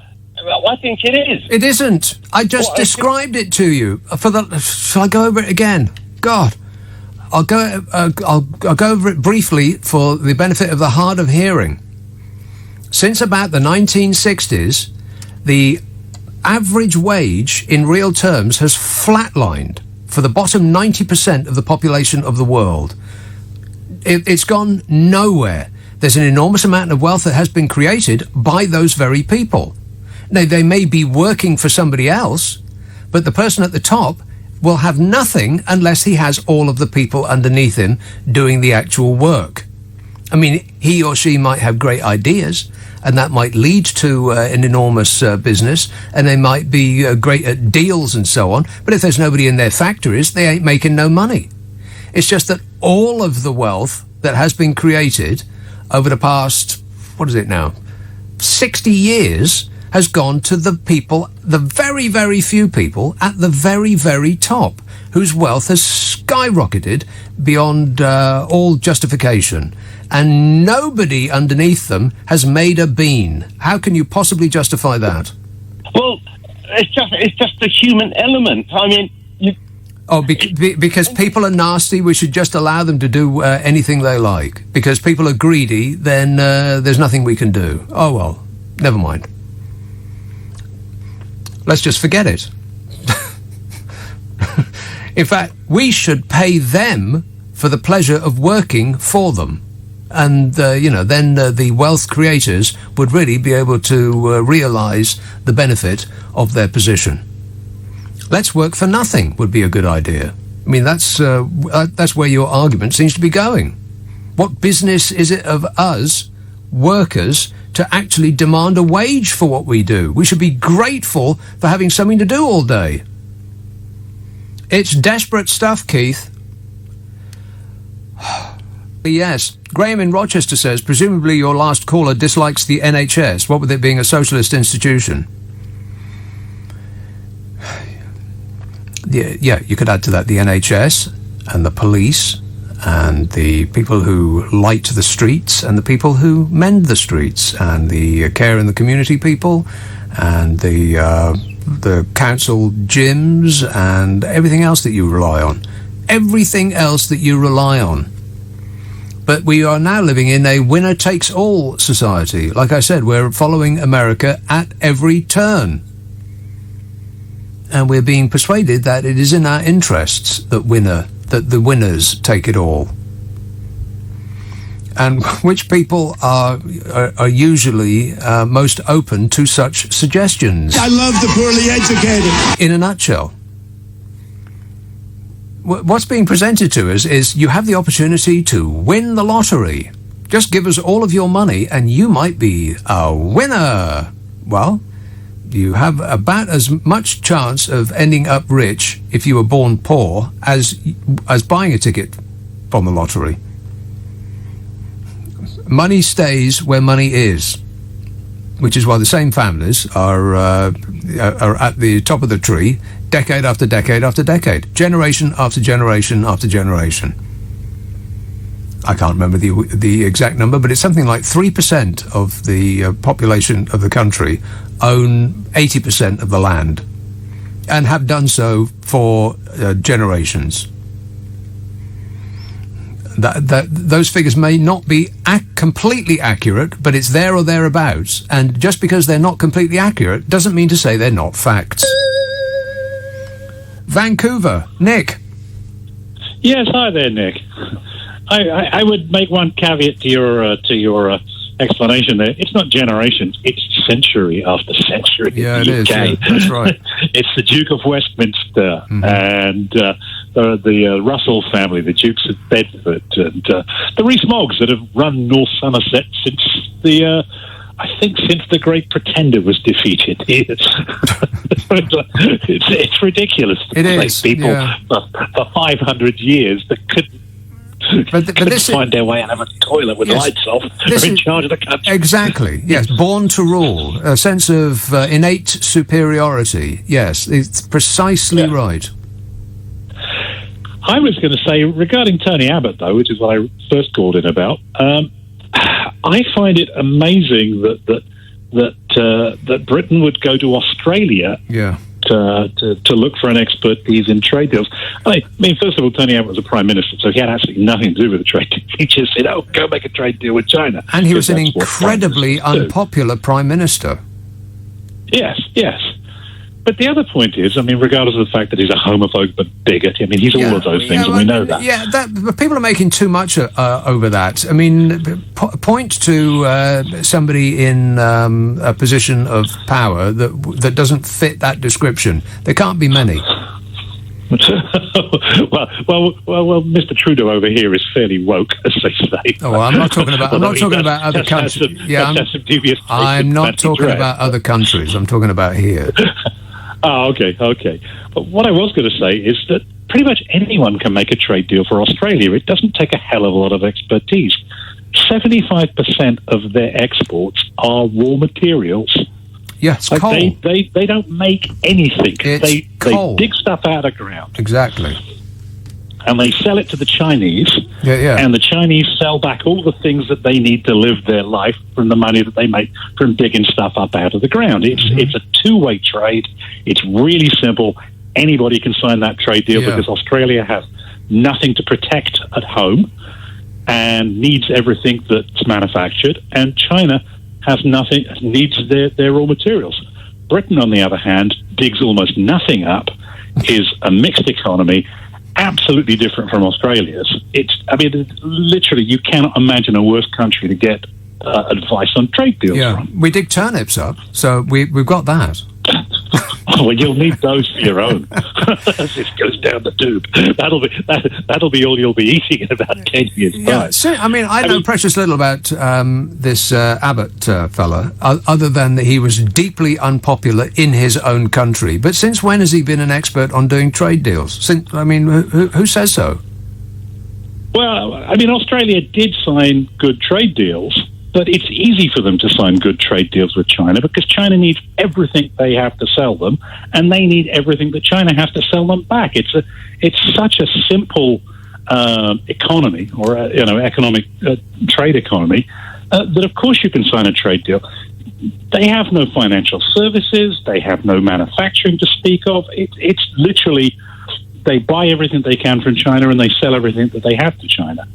I think it is. It isn't. I just described it to you. Shall I go over it again? God. I'll go over it briefly for the benefit of the hard of hearing. Since about the 1960s, the average wage in real terms has flatlined for the bottom 90% of the population of the world. It's gone nowhere. There's an enormous amount of wealth that has been created by those very people. Now, they may be working for somebody else, but the person at the top will have nothing unless he has all of the people underneath him doing the actual work. I mean, he or she might have great ideas, and that might lead to an enormous business, and they might be great at deals and so on, but if there's nobody in their factories, they ain't making no money. It's just that all of the wealth that has been created over the past, what is it now, 60 years has gone to the people, the very, very few people at the very, very top, whose wealth has skyrocketed beyond all justification. And nobody underneath them has made a bean. How can you possibly justify that? Well, it's just the human element. I mean, because people are nasty, we should just allow them to do anything they like. Because people are greedy, then there's nothing we can do. Oh, well, never mind. Let's just forget it. In fact, we should pay them for the pleasure of working for them. And, then the wealth creators would really be able to realise the benefit of their position. Let's work for nothing would be a good idea. I mean, that's where your argument seems to be going. What business is it of us, workers, to actually demand a wage for what we do? We should be grateful for having something to do all day. It's desperate stuff, Keith. Yes. Graham in Rochester says, presumably your last caller dislikes the NHS, what with it being a socialist institution. Yeah, you could add to that the NHS and the police and the people who light the streets and the people who mend the streets and the care in the community people and the council gyms and everything else that you rely on. Everything else that you rely on. But we are now living in a winner-takes-all society. Like I said, we're following America at every turn. And we're being persuaded that it is in our interests that the winners take it all. And which people are usually most open to such suggestions? I love the poorly educated. In a nutshell, what's being presented to us is you have the opportunity to win the lottery. Just give us all of your money and you might be a winner. Well, you have about as much chance of ending up rich if you were born poor as buying a ticket from the lottery. Money stays where money is, which is why the same families are at the top of the tree, decade after decade after decade, generation after generation after generation. I can't remember the exact number, but it's something like 3% of the population of the country own 80% of the land, and have done so for generations. Those figures may not be completely accurate, but it's there or thereabouts. And just because they're not completely accurate doesn't mean to say they're not facts. Vancouver, Nick. Yes, hi there, Nick. I would make one caveat to your explanation there. It's not generations; it's century after century. Yeah, in the it UK. is. Yeah, that's right. It's the Duke of Westminster and the Russell family, the Dukes of Bedford, and the Rees-Moggs that have run North Somerset since the Great Pretender was defeated. It's ridiculous to place people for 500 years that couldn't find their way out of a toilet with lights off. They're in charge of the country. Exactly. Yes, born to rule, a sense of innate superiority. Yes, it's precisely right. I was going to say, regarding Tony Abbott, though, which is what I first called in about, I find it amazing that Britain would go to Australia to look for an expertise in trade deals. I mean, first of all, Tony Abbott was a prime minister, so he had absolutely nothing to do with the trade deal. He just said, go make a trade deal with China. And he was an incredibly unpopular prime minister. Yes. But the other point is, I mean, regardless of the fact that he's a homophobe but bigot, I mean, he's all of those things, and we know that. Yeah, but people are making too much over that. I mean, point to somebody in a position of power that doesn't fit that description. There can't be many. well, Mr. Trudeau over here is fairly woke, as they say. Oh, I'm not talking about other countries. I'm not talking about other countries. I'm talking about here. Oh, okay. But what I was going to say is that pretty much anyone can make a trade deal for Australia. It doesn't take a hell of a lot of expertise. 75% of their exports are raw materials. Yeah, it's coal. They don't make anything. It's coal. They dig stuff out of the ground. Exactly. And they sell it to the Chinese. Yeah. And the Chinese sell back all the things that they need to live their life from the money that they make from digging stuff up out of the ground. It's a two-way trade. It's really simple. Anybody can sign that trade deal because Australia has nothing to protect at home and needs everything that's manufactured, and China has nothing, needs their raw materials. Britain, on the other hand, digs almost nothing up, is a mixed economy, absolutely different from Australia's. Literally, you cannot imagine a worse country to get advice on trade deals from. We dig turnips up, so we've got that. Well, you'll need those for your own as this goes down the tube. That'll be all you'll be eating in about 10 years' time. So, I know precious little about this Abbott fella, other than that he was deeply unpopular in his own country. But since when has he been an expert on doing trade deals? Who says so? Well, Australia did sign good trade deals, but it's easy for them to sign good trade deals with China because China needs everything they have to sell them, and they need everything that China has to sell them back. It's such a simple economy, or economic trade economy, that of course you can sign a trade deal. They have no financial services. They have no manufacturing to speak of. It's literally they buy everything they can from China and they sell everything that they have to China.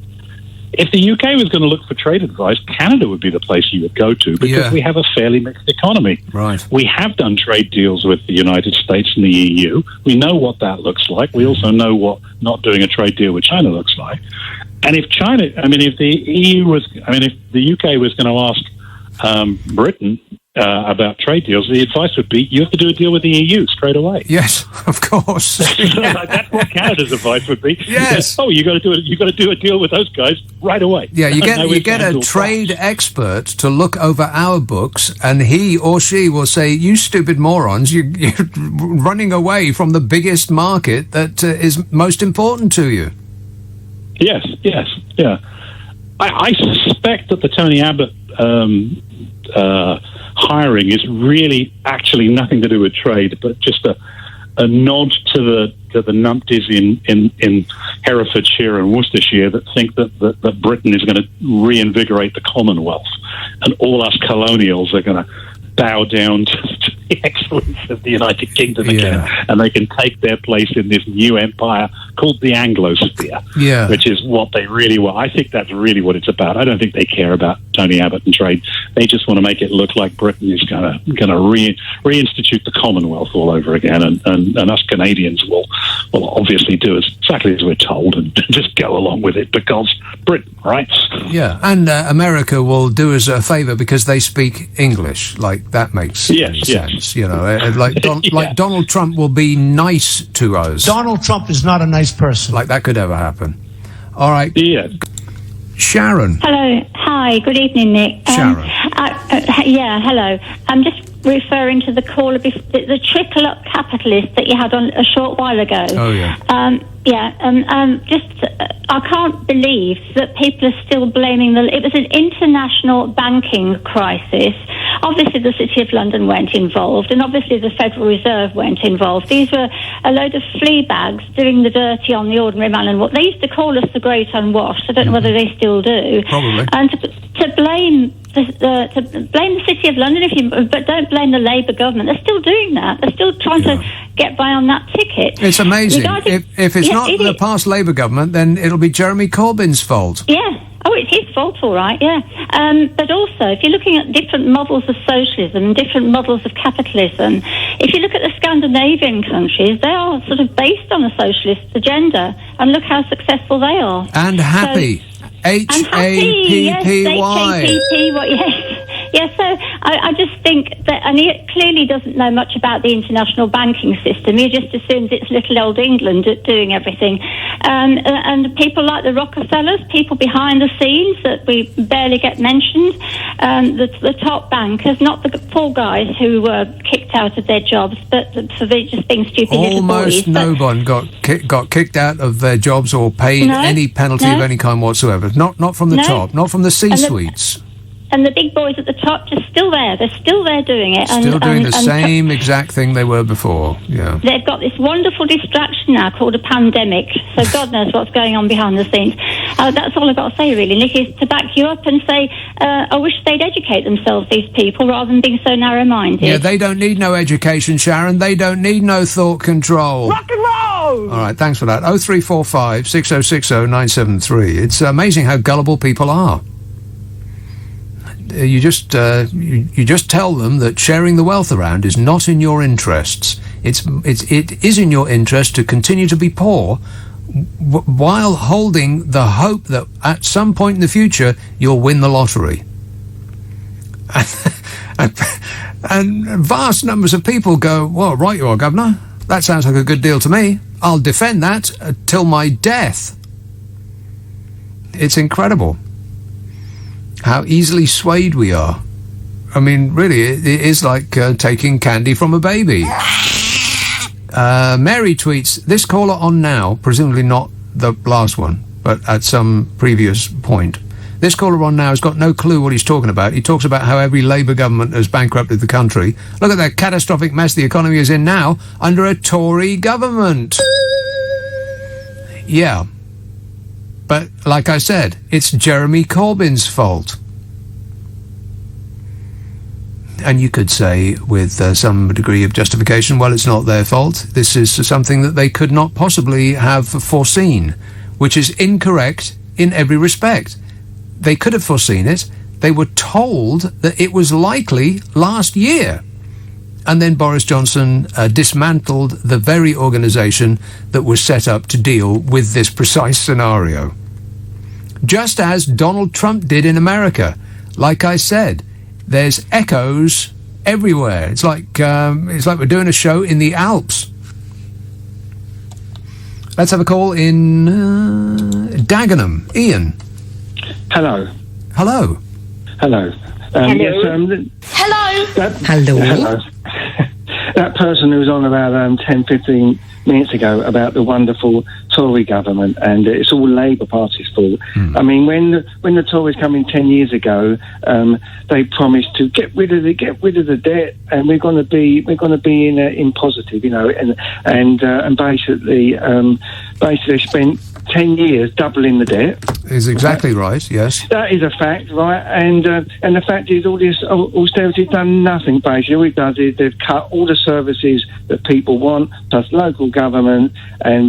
If the UK was going to look for trade advice, Canada would be the place you would go to because we have a fairly mixed economy. Right. We have done trade deals with the United States and the EU. We know what that looks like. We also know what not doing a trade deal with China looks like. And if if the UK was going to ask Britain about trade deals, the advice would be you have to do a deal with the EU straight away. Yes, of course. That's what Canada's advice would be. Yes. Oh, you got to do a deal with those guys right away. Yeah, you get a trade expert to look over our books, and he or she will say, "You stupid morons! You're running away from the biggest market that is most important to you." Yes, yeah. I suspect that the Tony Abbott hiring is really actually nothing to do with trade, but just a nod to the numpties in Herefordshire and Worcestershire that think that Britain is going to reinvigorate the Commonwealth, and all us colonials are going to bow down to the excellence of the United Kingdom again, and they can take their place in this new empire called the Anglosphere, which is what they really want. I think that's really what it's about. I don't think they care about Tony Abbott and trade. They just want to make it look like Britain is going to reinstitute the Commonwealth all over again, and us Canadians will obviously do exactly as we're told and just go along with it because Britain, right? Yeah, and America will do us a favour because they speak English. Like, that makes sense. You know, like Donald Trump will be nice to us. Donald Trump is not a nice person. Like that could ever happen. All right. Yeah. Sharon. Hello. Hi. Good evening, Nick. Sharon. Hello. I'm just referring to the caller, the trickle-up capitalist that you had on a short while ago. Oh, yeah. I can't believe that people are still blaming it was an international banking crisis. Obviously, the City of London weren't involved, and obviously the Federal Reserve weren't involved. These were a load of flea bags doing the dirty on the ordinary man. And what they used to call us the Great Unwashed. I don't know whether they still do. Probably. And to blame the City of London, but don't blame the Labour government. They're still doing that. They're still trying to get by on that ticket. It's amazing. If it's not the past Labour government, then it'll be Jeremy Corbyn's fault. Yeah. Oh, it's his fault, all right, yeah. But also, if you're looking at different models of socialism and different models of capitalism, if you look at the Scandinavian countries, they are sort of based on a socialist agenda, and look how successful they are. And happy. Happy. Yes. Yes, so I just think that, and he clearly doesn't know much about the international banking system. He just assumes it's little old England doing everything. And people like the Rockefellers, people behind the scenes that we barely get mentioned, the top bankers, not the poor guys who were kicked out of their jobs, but for just being stupid little boys. Almost no one got kicked out of their jobs or paid any penalty of any kind whatsoever. Not from the top, not from the C-suites. And the big boys at the top just still there. They're still there doing it. Still doing the same exact thing they were before, yeah. They've got this wonderful distraction now called a pandemic, so God knows what's going on behind the scenes. That's all I've got to say, really, Nick, is to back you up and say I wish they'd educate themselves, these people, rather than being so narrow-minded. Yeah, they don't need no education, Sharon. They don't need no thought control. Rock and roll! All right, thanks for that. 0345 6060 973. It's amazing how gullible people are. You just tell them that sharing the wealth around is not in your interests. It is in your interest to continue to be poor, while holding the hope that at some point in the future you'll win the lottery. And vast numbers of people go, well, right you are, Governor. That sounds like a good deal to me. I'll defend that till my death. It's incredible how easily swayed we are. I mean, really, it is like taking candy from a baby. Mary tweets, this caller on now, presumably not the last one, but at some previous point. This caller on now has got no clue what he's talking about. He talks about how every Labour government has bankrupted the country. Look at that catastrophic mess the economy is in now under a Tory government. Yeah. But, like I said, it's Jeremy Corbyn's fault. And you could say, with some degree of justification, well, it's not their fault. This is something that they could not possibly have foreseen, which is incorrect in every respect. They could have foreseen it. They were told that it was likely last year. And then Boris Johnson dismantled the very organisation that was set up to deal with this precise scenario. Just as Donald Trump did in America. Like I said, there's echoes everywhere. It's like we're doing a show in the Alps. Let's have a call in Dagenham. Ian. Hello. Hello. Hello. Hello. Yes, Hello. That person who was on about 10, 15 minutes ago about the wonderful Tory government, and it's all Labour Party's fault. I mean, when the Tories come in 10 years ago, they promised to get rid of the debt, and we're going to be in positive, you know, and basically spent 10 years doubling the debt. Is exactly right, yes. That is a fact, right? And the fact is, all this austerity has done nothing, basically. All it does is they've cut all the services that people want, plus local government, and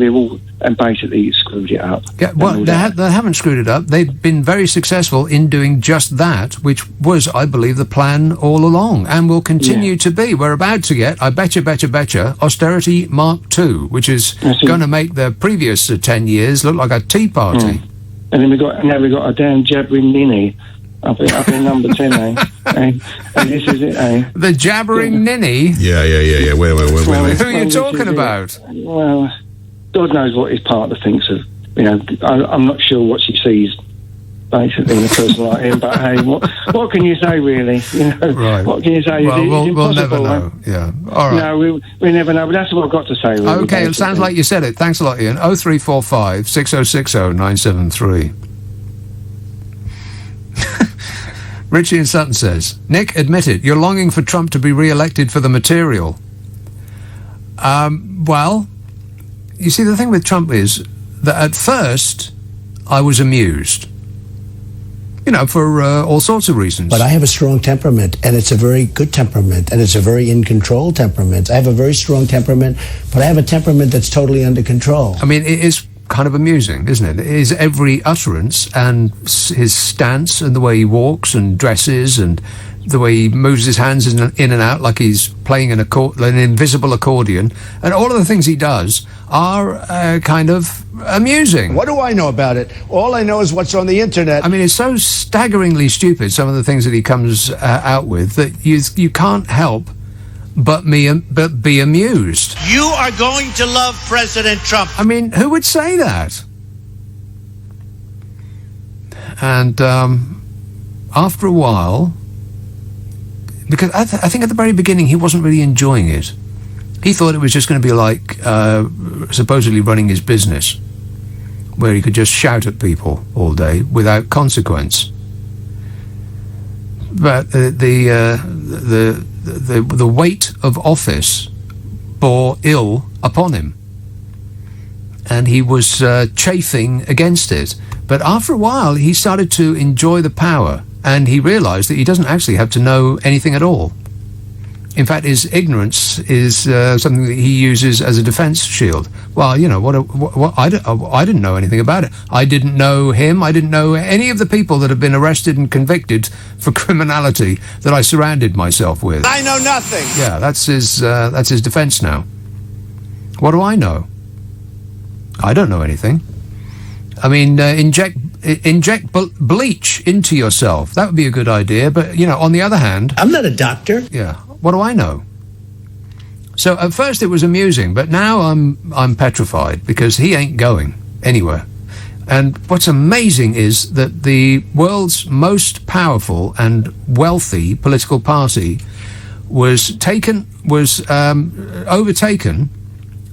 basically screwed it up. Yeah, well, they haven't screwed it up. They've been very successful in doing just that, which was, I believe, the plan all along, and will continue to be. We're about to get, I betcha, austerity Mark II, which is going to make the previous 10 years look like a tea party. And then we got a damn jabbering ninny up in number 10, and this is it, The jabbering ninny? Yeah. Wait. Who are you talking about? Well, God knows what his partner thinks of. You know, I'm not sure what she sees, basically, in a person like him. But hey, what can you say, really? You know, right. What can you say? Well, we'll never know. Yeah. All right. No, we never know. But that's what I've got to say. Really, okay, basically. It sounds like you said it. Thanks a lot, Ian. 0345 6060 973. Richie in Sutton says, Nick, admit it, you're longing for Trump to be re-elected for the material. Well, you see, the thing with Trump is that at first I was amused. You know, for all sorts of reasons. But I have a strong temperament, and it's a very good temperament, and it's a very in-control temperament. I have a very strong temperament, but I have a temperament that's totally under control. I mean, it is kind of amusing, isn't it? It is every utterance and his stance and the way he walks and dresses and the way he moves his hands in and out like he's playing an invisible accordion, and all of the things he does are kind of amusing. What do I know about it? All I know is what's on the internet. I mean, it's so staggeringly stupid, some of the things that he comes out with, that you can't help but be amused. You are going to love President Trump. I mean, who would say that? And after a while, because I think at the very beginning he wasn't really enjoying it. He thought it was just going to be like supposedly running his business, where he could just shout at people all day without consequence. But the weight of office bore ill upon him, and he was chafing against it. But after a while, he started to enjoy the power, and he realized that he doesn't actually have to know anything at all. In fact, his ignorance is something that he uses as a defense shield. Well, you know, I didn't know anything about it. I didn't know him. I didn't know any of the people that have been arrested and convicted for criminality that I surrounded myself with. I know nothing. Yeah, that's his defense now. What do I know? I don't know anything. I mean, inject bleach into yourself. That would be a good idea. But, you know, on the other hand... I'm not a doctor. Yeah. What do I know? So at first it was amusing, but now I'm petrified because he ain't going anywhere. And what's amazing is that the world's most powerful and wealthy political party was overtaken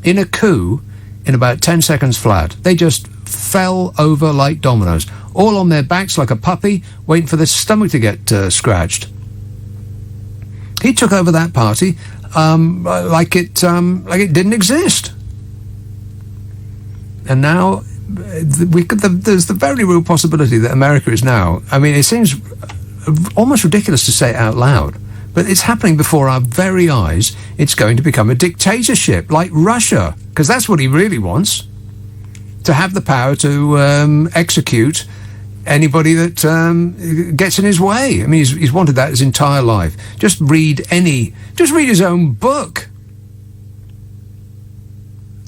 in a coup in about 10 seconds flat. They just fell over like dominoes, all on their backs like a puppy, waiting for their stomach to get scratched. He took over that party like it didn't exist, and now there's the very real possibility that America is now. I mean, it seems almost ridiculous to say it out loud, but it's happening before our very eyes. It's going to become a dictatorship like Russia, because that's what he really wants. To have the power to execute anybody that gets in his way. I mean, he's wanted that his entire life. Just read his own book.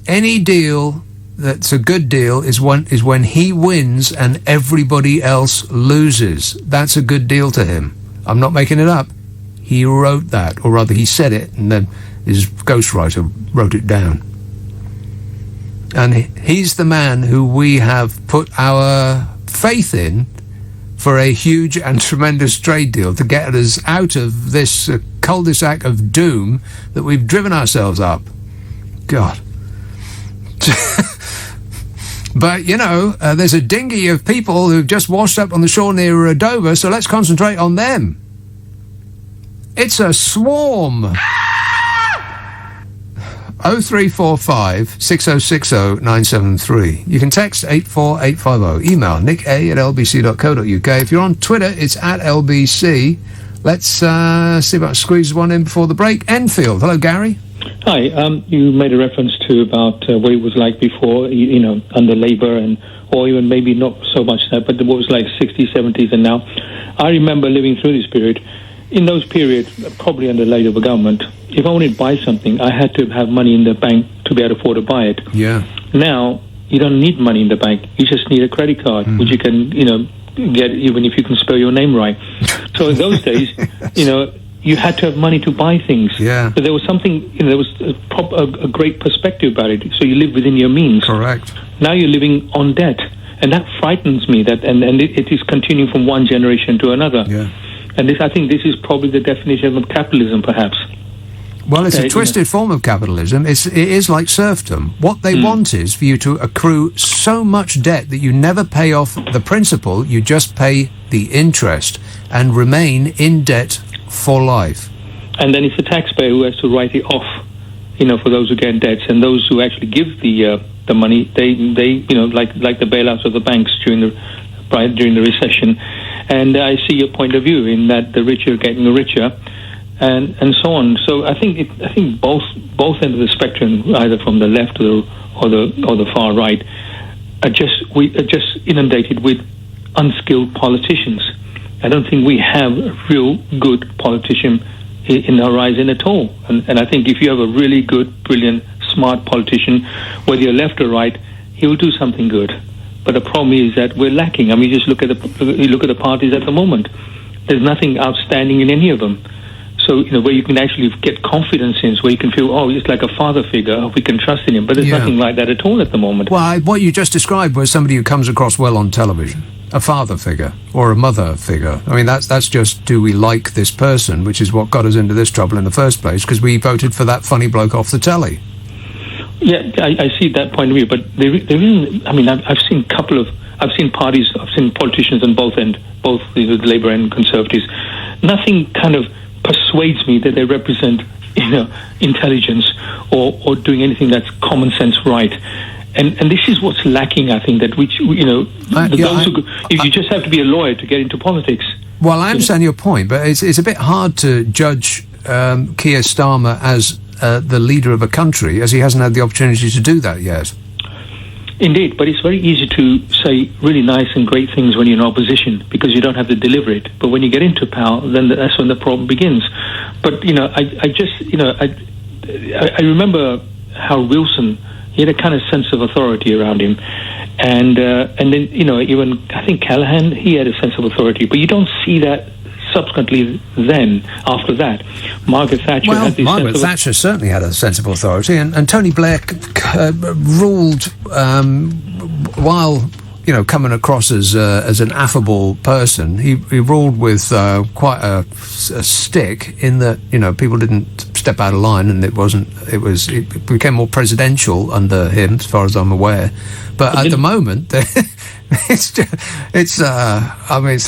Any deal that's a good deal is when he wins and everybody else loses. That's a good deal to him. I'm not making it up. He wrote that, or rather he said it, and then his ghostwriter wrote it down. And he's the man who we have put our faith in for a huge and tremendous trade deal to get us out of this cul-de-sac of doom that we've driven ourselves up. God. But, you know, there's a dinghy of people who've just washed up on the shore near Dover, so let's concentrate on them. It's a swarm. 0345 6060 973. You can text 84850. Email nick@lbc.co.uk. If you're on Twitter, it's @LBC. Let's see about squeeze one in before the break. Enfield. Hello, Gary. Hi. You made a reference to about what it was like before, you know, under Labour, or even maybe not so much that, but what was like 60s, 70s, and now. I remember living through this period. In those periods, probably under Labour government, if I wanted to buy something, I had to have money in the bank to be able to afford to buy it. Yeah. Now, you don't need money in the bank. You just need a credit card, which you can, you know, get even if you can spell your name right. So in those days, you know, you had to have money to buy things. Yeah. So there was something, you know, there was a great perspective about it. So you live within your means. Correct. Now you're living on debt. And that frightens me, that, and it is continuing from one generation to another. Yeah. And I think this is probably the definition of capitalism, perhaps. Well, it's a twisted form of capitalism. It is like serfdom. What they want is for you to accrue so much debt that you never pay off the principal, you just pay the interest and remain in debt for life. And then it's the taxpayer who has to write it off, you know, for those who get debts, and those who actually give the money, they you know, like the bailouts of the banks during the recession. And I see your point of view in that the rich are getting richer, and so on. So I think both ends of the spectrum, either from the left or the far right, we are just inundated with unskilled politicians I don't think we have a real good politician in the horizon at all. And I think if you have a really good, brilliant, smart politician, whether you're left or right, he will do something good. But the problem is that we're lacking. I mean, just look at the parties at the moment. There's nothing outstanding in any of them. So, where you can actually get confidence in, where you can feel, oh, it's like a father figure, we can trust in him. But there's nothing like that at all at the moment. Well, what you just described was somebody who comes across well on television. A father figure or a mother figure. I mean, that's just, do we like this person, which is what got us into this trouble in the first place, because we voted for that funny bloke off the telly. Yeah, I see that point of view, but there isn't. I mean, I've seen I've seen politicians on both ends, both the Labour and Conservatives. Nothing kind of persuades me that they represent, intelligence or doing anything that's common sense right. And this is what's lacking, I think, that you just have to be a lawyer to get into politics. Well, I understand your point, but it's a bit hard to judge Keir Starmer as the leader of a country, as he hasn't had the opportunity to do that yet. Indeed, but it's very easy to say really nice and great things when you're in opposition, because you don't have to deliver it. But when you get into power, then that's when the problem begins. But, I remember Harold Wilson. He had a kind of sense of authority around him. And then, even, I think Callaghan, he had a sense of authority. But you don't see that subsequently then, after that. Margaret Thatcher had this Margaret Thatcher certainly had a sense of authority. And Tony Blair ruled while, coming across as an affable person. He ruled with quite a stick, in that, people didn't step out of line, and it became more presidential under him, as far as I'm aware. But at the moment, it's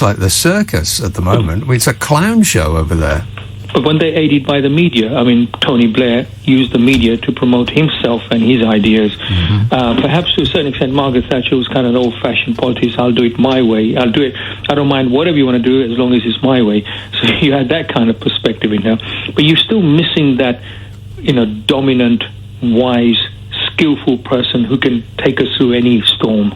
like the circus at the moment. It's a clown show over there. But when they're aided by the media, Tony Blair used the media to promote himself and his ideas. Mm-hmm. Perhaps to a certain extent, Margaret Thatcher was kind of an old-fashioned politics. I'll do it my way. I'll do it. I don't mind whatever you want to do, as long as it's my way. So you had that kind of perspective in her. But you're still missing that, dominant, wise, skillful person who can take us through any storm.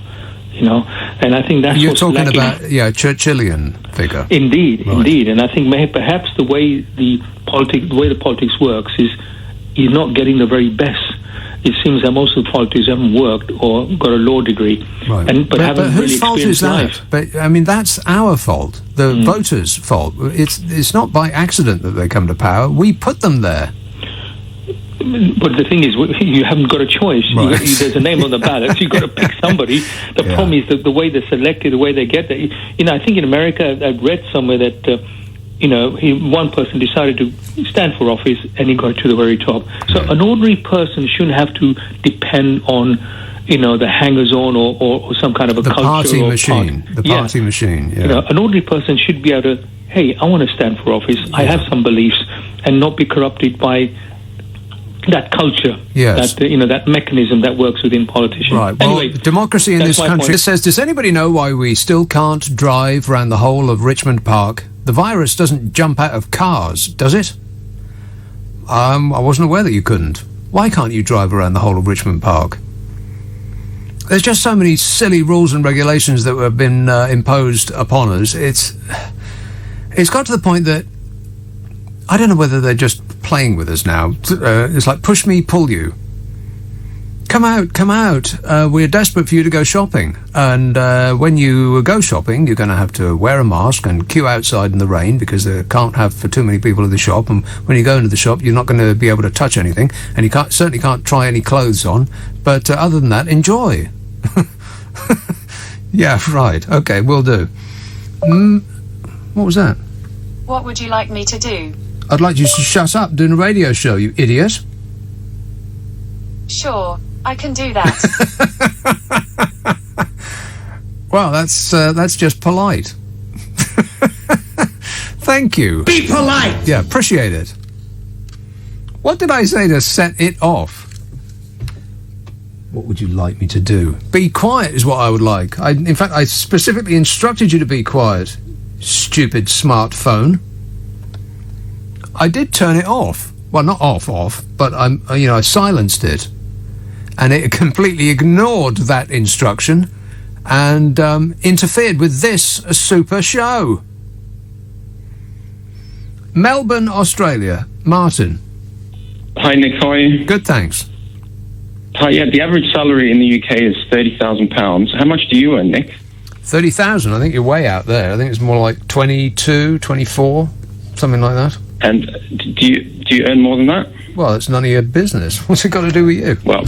And I think that's you're what's talking lacking. about, Churchillian figure. Indeed, Right. indeed, and I think perhaps the way the politics works is you're not getting the very best. It seems that most of the politics haven't worked or got a law degree, Right. but haven't whose really fault is experienced that? life. But that's our fault, the voters' fault. It's not by accident that they come to power. We put them there. But the thing is, you haven't got a choice. Right. There's a name on the ballot, so you've got to pick somebody. The problem is the way they're selected, the way they get there. I think in America, I've read somewhere that, one person decided to stand for office and he got to the very top. So an ordinary person shouldn't have to depend on, the hangers-on or some kind of a The culture party or machine. The party machine, yeah. An ordinary person should be able to, hey, I want to stand for office. I have some beliefs, and not be corrupted by that culture, Yes. that mechanism that works within politicians. Right. Well, Anyway, democracy in that's this my country. point. It says, does anybody know why we still can't drive around the whole of Richmond Park? The virus doesn't jump out of cars, does it? I wasn't aware that you couldn't. Why can't you drive around the whole of Richmond Park? There's just so many silly rules and regulations that have been imposed upon us. It's got to the point that I don't know whether they're just playing with us now. It's like, push me, pull you. Come out. We're desperate for you to go shopping. And when you go shopping, you're going to have to wear a mask and queue outside in the rain, because they can't have for too many people in the shop. And when you go into the shop, you're not going to be able to touch anything. And you certainly can't try any clothes on. But other than that, enjoy. Yeah, right. Okay, will do. What was that? What would you like me to do? I'd like you to shut up doing a radio show, you idiot. Sure, I can do that. Well, that's just polite. Thank you. Be polite. Yeah, appreciate it. What did I say to set it off? What would you like me to do? Be quiet is what I would like. In fact, I specifically instructed you to be quiet, stupid smartphone. I did turn it off. Well, not off, but I silenced it, and it completely ignored that instruction and interfered with this super show. Melbourne, Australia. Martin. Hi, Nick. How are you? Good, thanks. Hi, yeah, the average salary in the UK is £30,000. How much do you earn, Nick? 30,000. I think you're way out there. I think it's more like 22, 24, something like that. And do you earn more than that? Well, it's none of your business. What's it got to do with you? Well,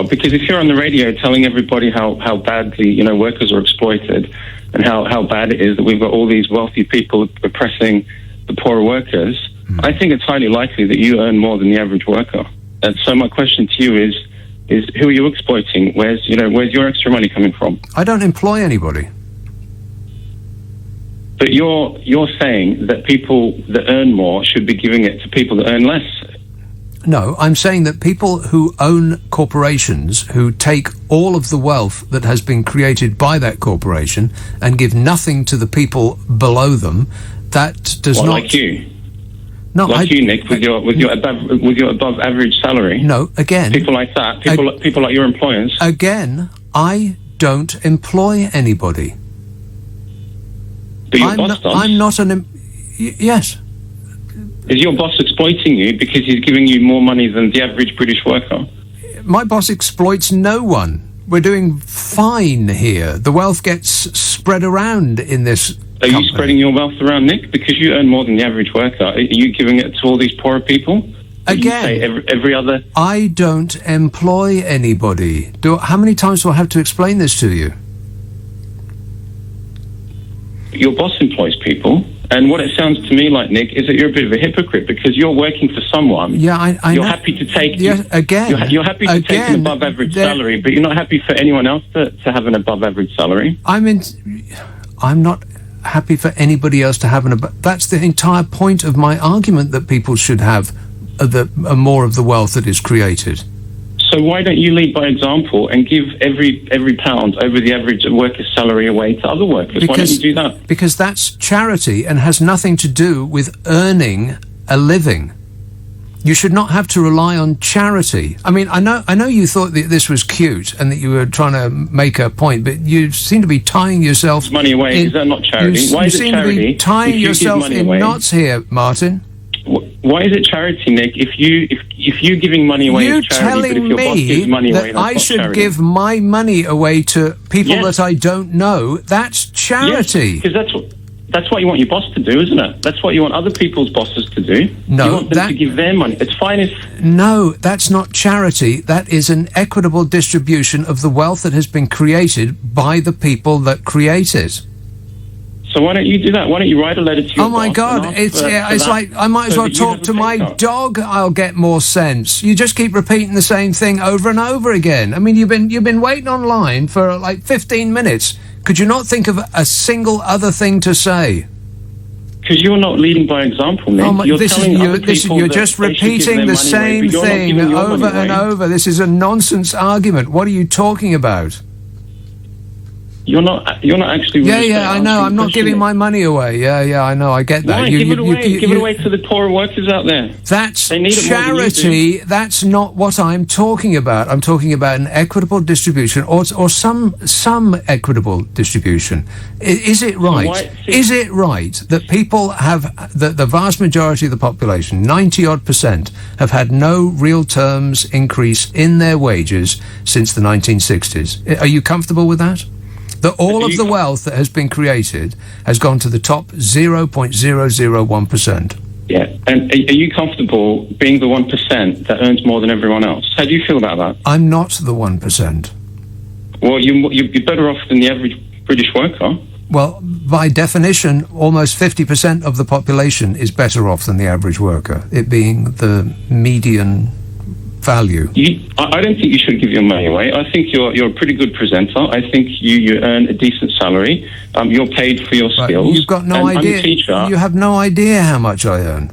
because if you're on the radio telling everybody how badly, workers are exploited and how bad it is that we've got all these wealthy people oppressing the poorer workers, I think it's highly likely that you earn more than the average worker. And so my question to you is who are you exploiting? Where's your extra money coming from? I don't employ anybody. But you're saying that people that earn more should be giving it to people that earn less. No, I'm saying that people who own corporations, who take all of the wealth that has been created by that corporation and give nothing to the people below them, that does not... Like you? No, like you, Nick, with your above average salary. No, again, people like that, people like your employers. Again, I don't employ anybody. But your boss does. I'm not yes. Is your boss exploiting you because he's giving you more money than the average British worker? My boss exploits no one. We're doing fine here. The wealth gets spread around in this. Are you spreading your wealth around, Nick? Because you earn more than the average worker. Are you giving it to all these poorer people? Again, every other... I don't employ anybody. How many times do I have to explain this to you? Your boss employs people. And what it sounds to me like, Nick, is that you're a bit of a hypocrite because you're working for someone. Yeah, you're happy to take... Yeah, again. You're happy to take an above-average salary, but you're not happy for anyone else to have an above-average salary. I'm not happy for anybody else to have that's the entire point of my argument, that people should have more of the wealth that is created. So why don't you lead by example and give every pound over the average worker's salary away to other workers? Why don't you do that? Because that's charity and has nothing to do with earning a living. You should not have to rely on charity. I mean, I know you thought that this was cute and that you were trying to make a point, but you seem to be tying yourself... Money away, is that not charity? Why is it charity? You seem to be tying yourself in knots here, Martin. Why is it charity, Nick? If you giving money away is charity, but if your boss gives money away, that's not charity. I should give my money away to people that I don't know, that's charity. Yes, because that's what you want your boss to do, isn't it? That's what you want other people's bosses to do. No, you want them to give their money. It's fine if... No, that's not charity. That is an equitable distribution of the wealth that has been created by the people that create it. So why don't you do that? Why don't you write a letter to your boss? Oh my God, it's like I might as well talk to my dog. I'll get more sense. You just keep repeating the same thing over and over again. I mean, you've been waiting online for like 15 minutes. Could you not think of a single other thing to say? Because you're not leading by example, Nick. You're just repeating the same thing over and over. This is a nonsense argument. What are you talking about? You're not actually... Yeah, I know. I'm not giving my money away. Yeah, I know. I get that. Why? Give it away. Give it away to the poorer workers out there. That's charity. That's not what I'm talking about. I'm talking about an equitable distribution or some equitable distribution. Is it right? Is it right that people have... the vast majority of the population, 90-odd%, have had no real terms increase in their wages since the 1960s? Are you comfortable with that? That all of the wealth that has been created has gone to the top 0.001%. Yeah, and are you comfortable being the 1% that earns more than everyone else? How do you feel about that? I'm not the 1%. Well, you're better off than the average British worker. Well, by definition, almost 50% of the population is better off than the average worker, it being the median value. I don't think you should give your money away. I think you're a pretty good presenter. I think you earn a decent salary. You're paid for your skills. You've got no idea. I'm a teacher. You have no idea how much I earn.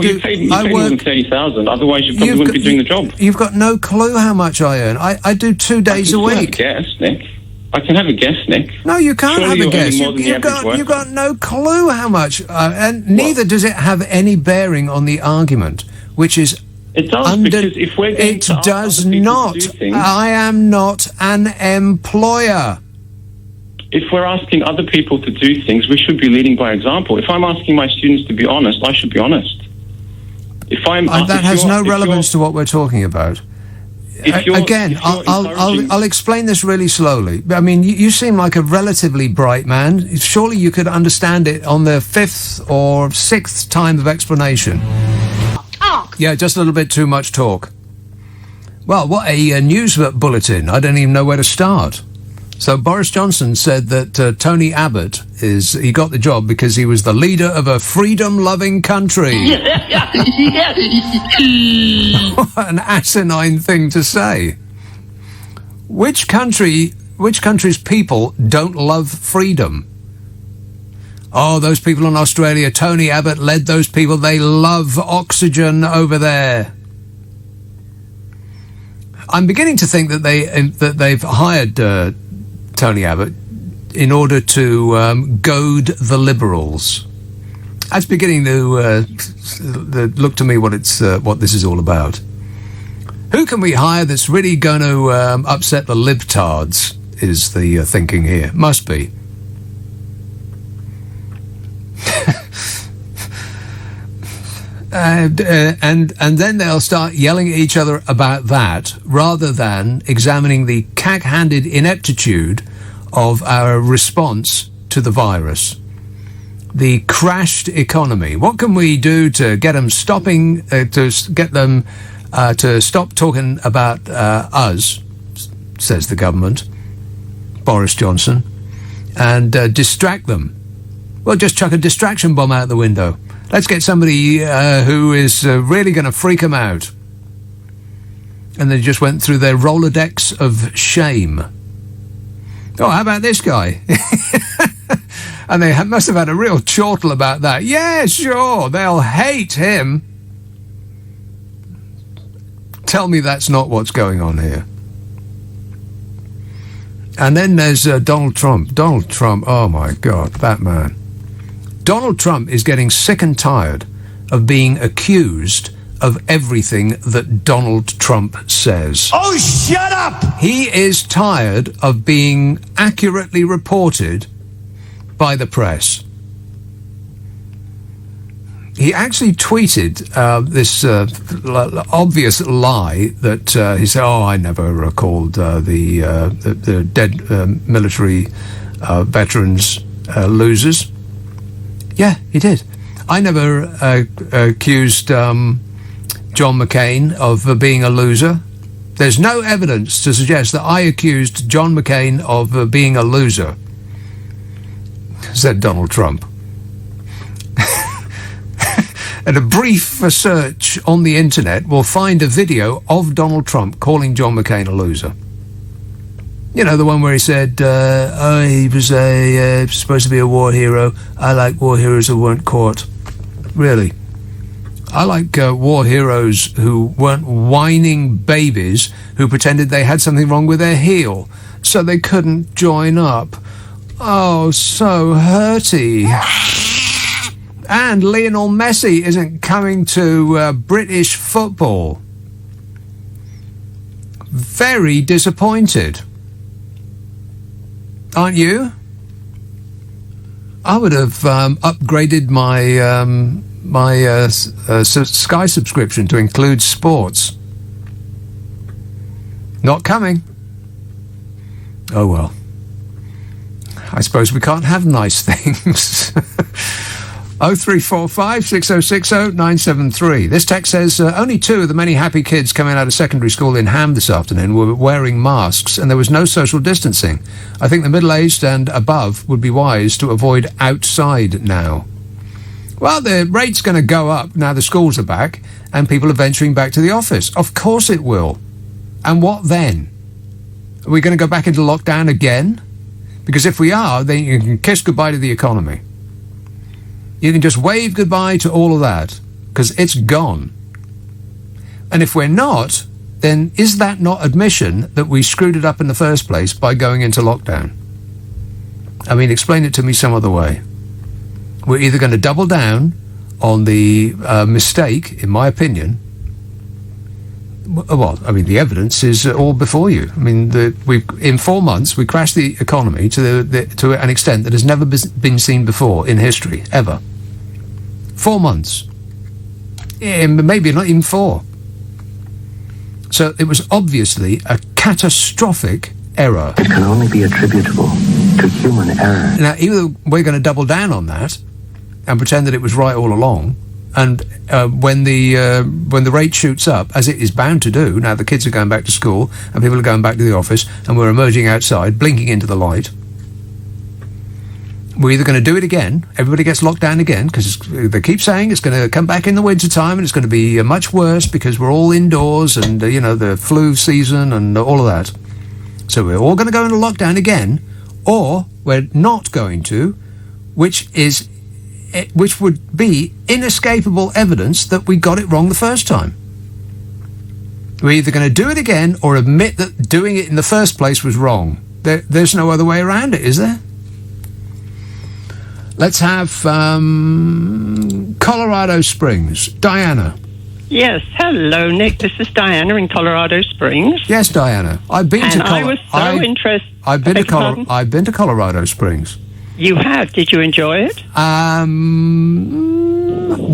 You pay more than 30,000. Otherwise, you probably wouldn't be doing the job. You've got no clue how much I earn. I do 2 days a week. Guess, Nick. I can have a guess, Nick. No, you can't have a guess. You've got no clue how much, and neither does it have any bearing on the argument, which is. It does, because if we're going to does not. I am not an employer. if we're asking other people to do things, we should be leading by example. If I'm asking my students to be honest, I should be honest. If I'm that has no relevance to what we're talking about. Again, I'll explain this really slowly. I mean, you seem like a relatively bright man. Surely you could understand it on the 5th or 6th time of explanation. Talk. Yeah, just a little bit too much talk. Well, what a news bulletin. I don't even know where to start. So Boris Johnson said that Tony Abbott he got the job because he was the leader of a freedom-loving country. What an asinine thing to say. Which country's people don't love freedom? Oh, those people in Australia. Tony Abbott led those people. They love oxygen over there. I'm beginning to think that they've hired Tony Abbott in order to goad the Liberals. That's beginning to look to me what this is all about. Who can we hire that's really going to upset the libtards, is the thinking here. Must be. And then they'll start yelling at each other about that, rather than examining the cack-handed ineptitude of our response to the virus. The crashed economy. What can we do to get them to stop talking about us, says the government, Boris Johnson, and distract them? Well, just chuck a distraction bomb out the window. Let's get somebody who is really going to freak them out. And they just went through their Rolodex of shame. Oh, how about this guy? And they must have had a real chortle about that. Yeah, sure, they'll hate him. Tell me that's not what's going on here. And then there's Donald Trump. Donald Trump, oh my God, that man. Donald Trump is getting sick and tired of being accused of everything that Donald Trump says. Oh, shut up! He is tired of being accurately reported by the press. He actually tweeted this obvious lie that he said, "Oh, I never called the dead military veterans losers." Yeah, he did. I never accused John McCain of being a loser. There's no evidence to suggest that I accused John McCain of being a loser, said Donald Trump. And a brief search on the internet will find a video of Donald Trump calling John McCain a loser. You know, the one where he said, he was supposed to be a war hero. I like war heroes who weren't caught. Really. I like war heroes who weren't whining babies who pretended they had something wrong with their heel, so they couldn't join up. Oh, so hurty. And Lionel Messi isn't coming to British football. Very disappointed. Aren't you? I would have upgraded my Sky subscription to include sports. Not coming. Oh well. I suppose we can't have nice things. 0345 6060 973. This text says, only 2 of the many happy kids coming out of secondary school in Ham this afternoon were wearing masks and there was no social distancing. I think the middle-aged and above would be wise to avoid outside now. Well, the rate's going to go up now the schools are back and people are venturing back to the office. Of course it will. And what then? Are we going to go back into lockdown again? Because if we are, then you can kiss goodbye to the economy. You can just wave goodbye to all of that, because it's gone. And if we're not, then is that not admission that we screwed it up in the first place by going into lockdown? I mean, explain it to me some other way. We're either going to double down on the mistake, in my opinion, Well, I mean, the evidence is all before you. I mean, in 4 months we crashed the economy to an extent that has never been seen before in history, ever. 4 months. Maybe not even 4. So it was obviously a catastrophic error. It can only be attributable to human error. Now, either we're going to double down on that and pretend that it was right all along, and when the rate shoots up, as it is bound to do, now the kids are going back to school and people are going back to the office and we're emerging outside, blinking into the light, we're either going to do it again, everybody gets locked down again, because they keep saying it's going to come back in the winter time and it's going to be much worse because we're all indoors and, the flu season and all of that. So we're all going to go into lockdown again, or we're not going to, which would be inescapable evidence that we got it wrong the first time. We're either going to do it again or admit that doing it in the first place was wrong. There's no other way around it, is there? Let's have Colorado Springs. Diana. Yes, hello, Nick. This is Diana in Colorado Springs. Yes, Diana. I've been to I was so interested. I've been to Colorado Springs. You have? Did you enjoy it?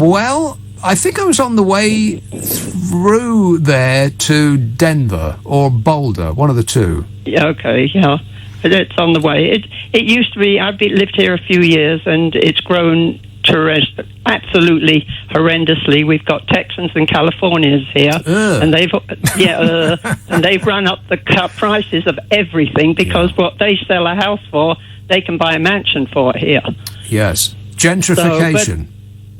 Well, I think I was on the way through there to Denver or Boulder, one of the two. Yeah, okay, yeah. It's on the way. It used to be, lived here a few years, and it's grown absolutely horrendously. We've got Texans and Californians here, and they've and they've run up the prices of everything because what they sell a house for, they can buy a mansion for here. Yes, gentrification.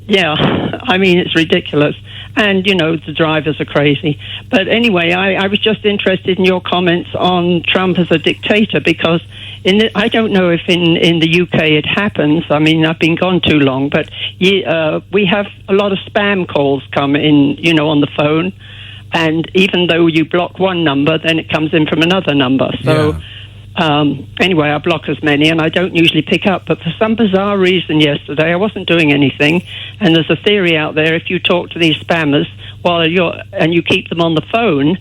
I mean, it's ridiculous. And, the drivers are crazy. But anyway, I was just interested in your comments on Trump as a dictator, because I don't know if in the UK it happens. I mean, I've been gone too long, but we have a lot of spam calls come in, on the phone. And even though you block one number, then it comes in from another number. So... Yeah. Anyway, I block as many, and I don't usually pick up. But for some bizarre reason yesterday, I wasn't doing anything. And there's a theory out there: if you talk to these spammers and you keep them on the phone,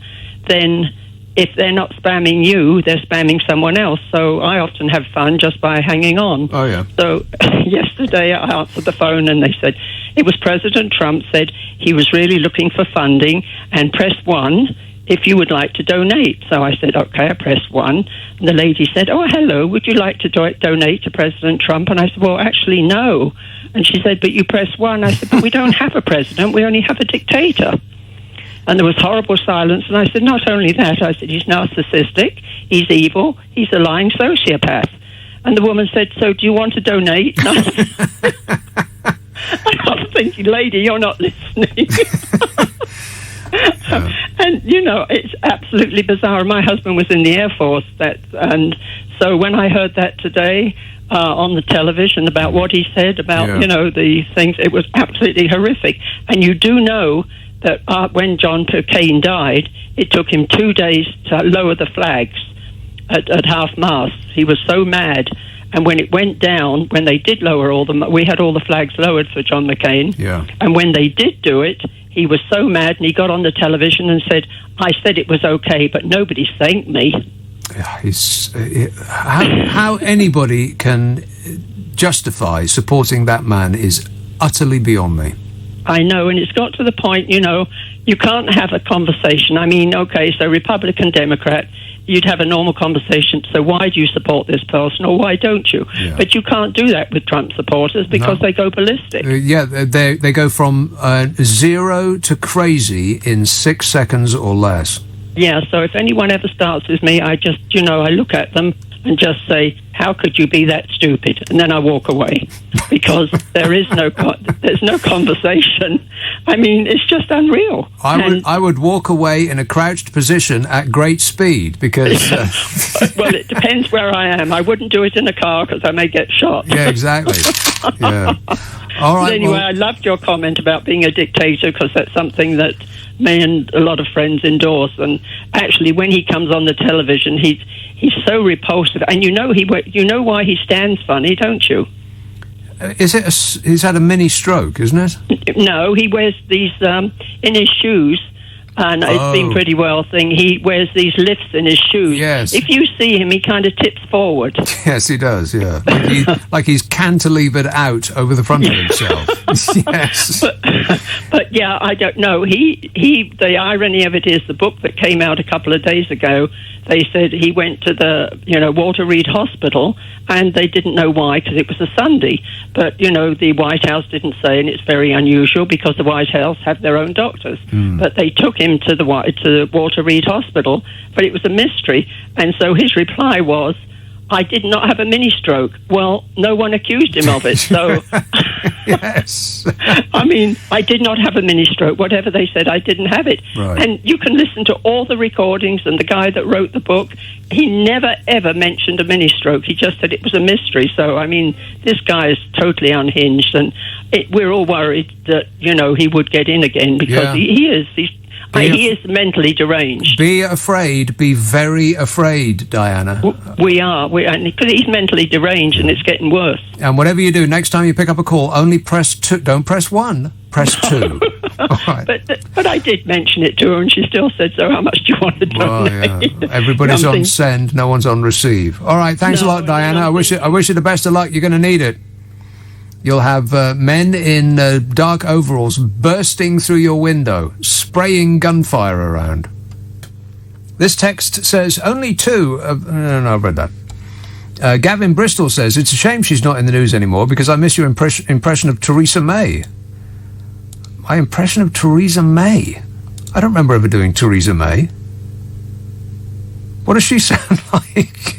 then if they're not spamming you, they're spamming someone else. So I often have fun just by hanging on. Oh yeah. So yesterday I answered the phone, and they said it was President Trump. Said he was really looking for funding, and press 1 if you would like to donate. So I said, okay, I pressed 1. And the lady said, oh, hello, would you like to donate to President Trump? And I said, well, actually, no. And she said, but you pressed 1. I said, but we don't have a president, we only have a dictator. And there was horrible silence. And I said, not only that, I said, he's narcissistic, he's evil, he's a lying sociopath. And the woman said, so do you want to donate? And I was thinking, lady, you're not listening. And it's absolutely bizarre. My husband was in the Air Force, and so when I heard that today on the television about what he said about the things, it was absolutely horrific. And you do know that when John McCain died, it took him 2 days to lower the flags at half-mast. He was so mad. And when it went down, when they did lower we had all the flags lowered for John McCain. Yeah. And when they did do it, he was so mad, and he got on the television and said, I said it was okay, but nobody thanked me. How anybody can justify supporting that man is utterly beyond me. I know, and it's got to the point, you can't have a conversation. I mean, okay, so Republican, Democrat, you'd have a normal conversation. So why do you support this person, or why don't you? Yeah. But you can't do that with Trump supporters because they go ballistic. They go from 0 to crazy in 6 seconds or less. Yeah, so if anyone ever starts with me, I just, I look at them and just say, how could you be that stupid? And then I walk away because there's no conversation. I mean, it's just unreal. I would walk away in a crouched position at great speed because... well, it depends where I am. I wouldn't do it in a car because I may get shot. Yeah, exactly. Yeah. All right. But anyway, I loved your comment about being a dictator because that's something that me and a lot of friends endorse. And actually, when he comes on the television, he's so repulsive. And you know why he stands funny, don't you? He's had a mini stroke, isn't it? No, he wears these in his shoes. And it's been pretty well thing. He wears these lifts in his shoes. Yes. If you see him, he kind of tips forward. Yes, he does, yeah. Like he's cantilevered out over the front of himself. Yes. But yeah, I don't know. The irony of it is the book that came out a couple of days ago, they said he went to the, Walter Reed Hospital, and they didn't know why, because it was a Sunday. But, the White House didn't say, and it's very unusual because the White House have their own doctors. But they took him to the Walter Reed Hospital, but it was a mystery. And so his reply was, I did not have a mini stroke. Well, no one accused him of it. So, yes. I mean, I did not have a mini stroke. Whatever they said, I didn't have it. Right. And you can listen to all the recordings, and the guy that wrote the book, he never, ever mentioned a mini stroke. He just said it was a mystery. So, I mean, this guy is totally unhinged, and we're all worried that, he would get in again because he is. He is mentally deranged. Be afraid. Be very afraid, Diana. We are. Because he's mentally deranged, and it's getting worse. And whatever you do, next time you pick up a call, only press 2. Don't press 1. Press 2. All right. But I did mention it to her, and she still said, so how much do you want to donate? Yeah. Everybody's on send, no one's on receive. All right, thanks a lot, Diana. I wish you the best of luck. You're going to need it. You'll have men in dark overalls bursting through your window, spraying gunfire around. This text says, only 2... no, I've read that. Gavin Bristol says, it's a shame she's not in the news anymore because I miss your impression of Theresa May. My impression of Theresa May? I don't remember ever doing Theresa May. What does she sound like?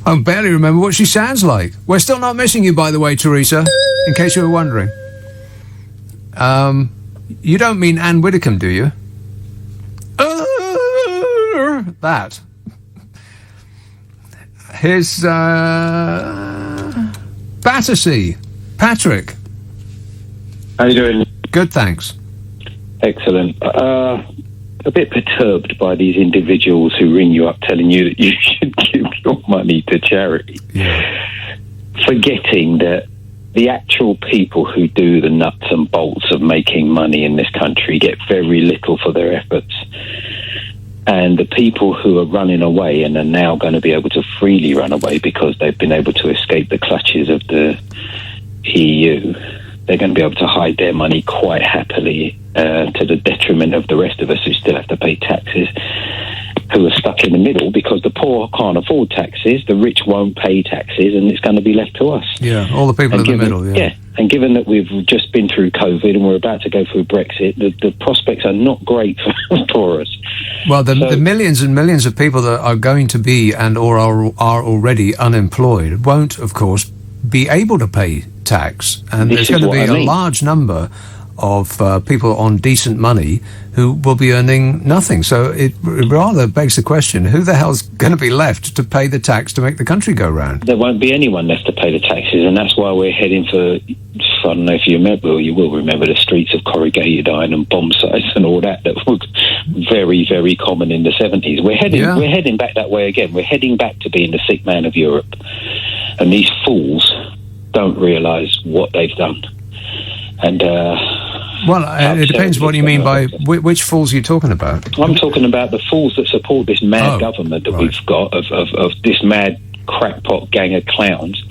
I barely remember what she sounds like. We're still not missing you, by the way, Teresa, in case you were wondering. You don't mean Anne Widdecombe, do you? That. Here's Battersea. Patrick. How you doing? Good, thanks. Excellent. A bit perturbed by these individuals who ring you up telling you that you should give your money to charity. Yeah. Forgetting that the actual people who do the nuts and bolts of making money in this country get very little for their efforts. And the people who are running away and are now going to be able to freely run away because they've been able to escape the clutches of the EU, they're going to be able to hide their money quite happily to the detriment of the rest of us who still have to pay taxes, who are stuck in the middle because the poor can't afford taxes, the rich won't pay taxes, and it's going to be left to us. Yeah, all the people in the middle, Yeah, and given that we've just been through COVID and we're about to go through Brexit, the prospects are not great for us. Well, the millions and millions of people that are going to be and or are already unemployed won't, of course, be able to pay tax. And there's going to be a large number of people on decent money who will be earning nothing. So it rather begs the question, who the hell's going to be left to pay the tax to make the country go round? There won't be anyone left to pay the taxes, and that's why we're heading for, I don't know if you remember, or you will remember the streets of corrugated iron and bomb sites and all that was very, very common in the 70s. We're heading back that way again. We're heading back to being the sick man of Europe. And these fools don't realise what they've done. And well, it depends what you mean by which fools you're talking about. I'm talking about the fools that support this mad government that we've got of this mad crackpot gang of clowns.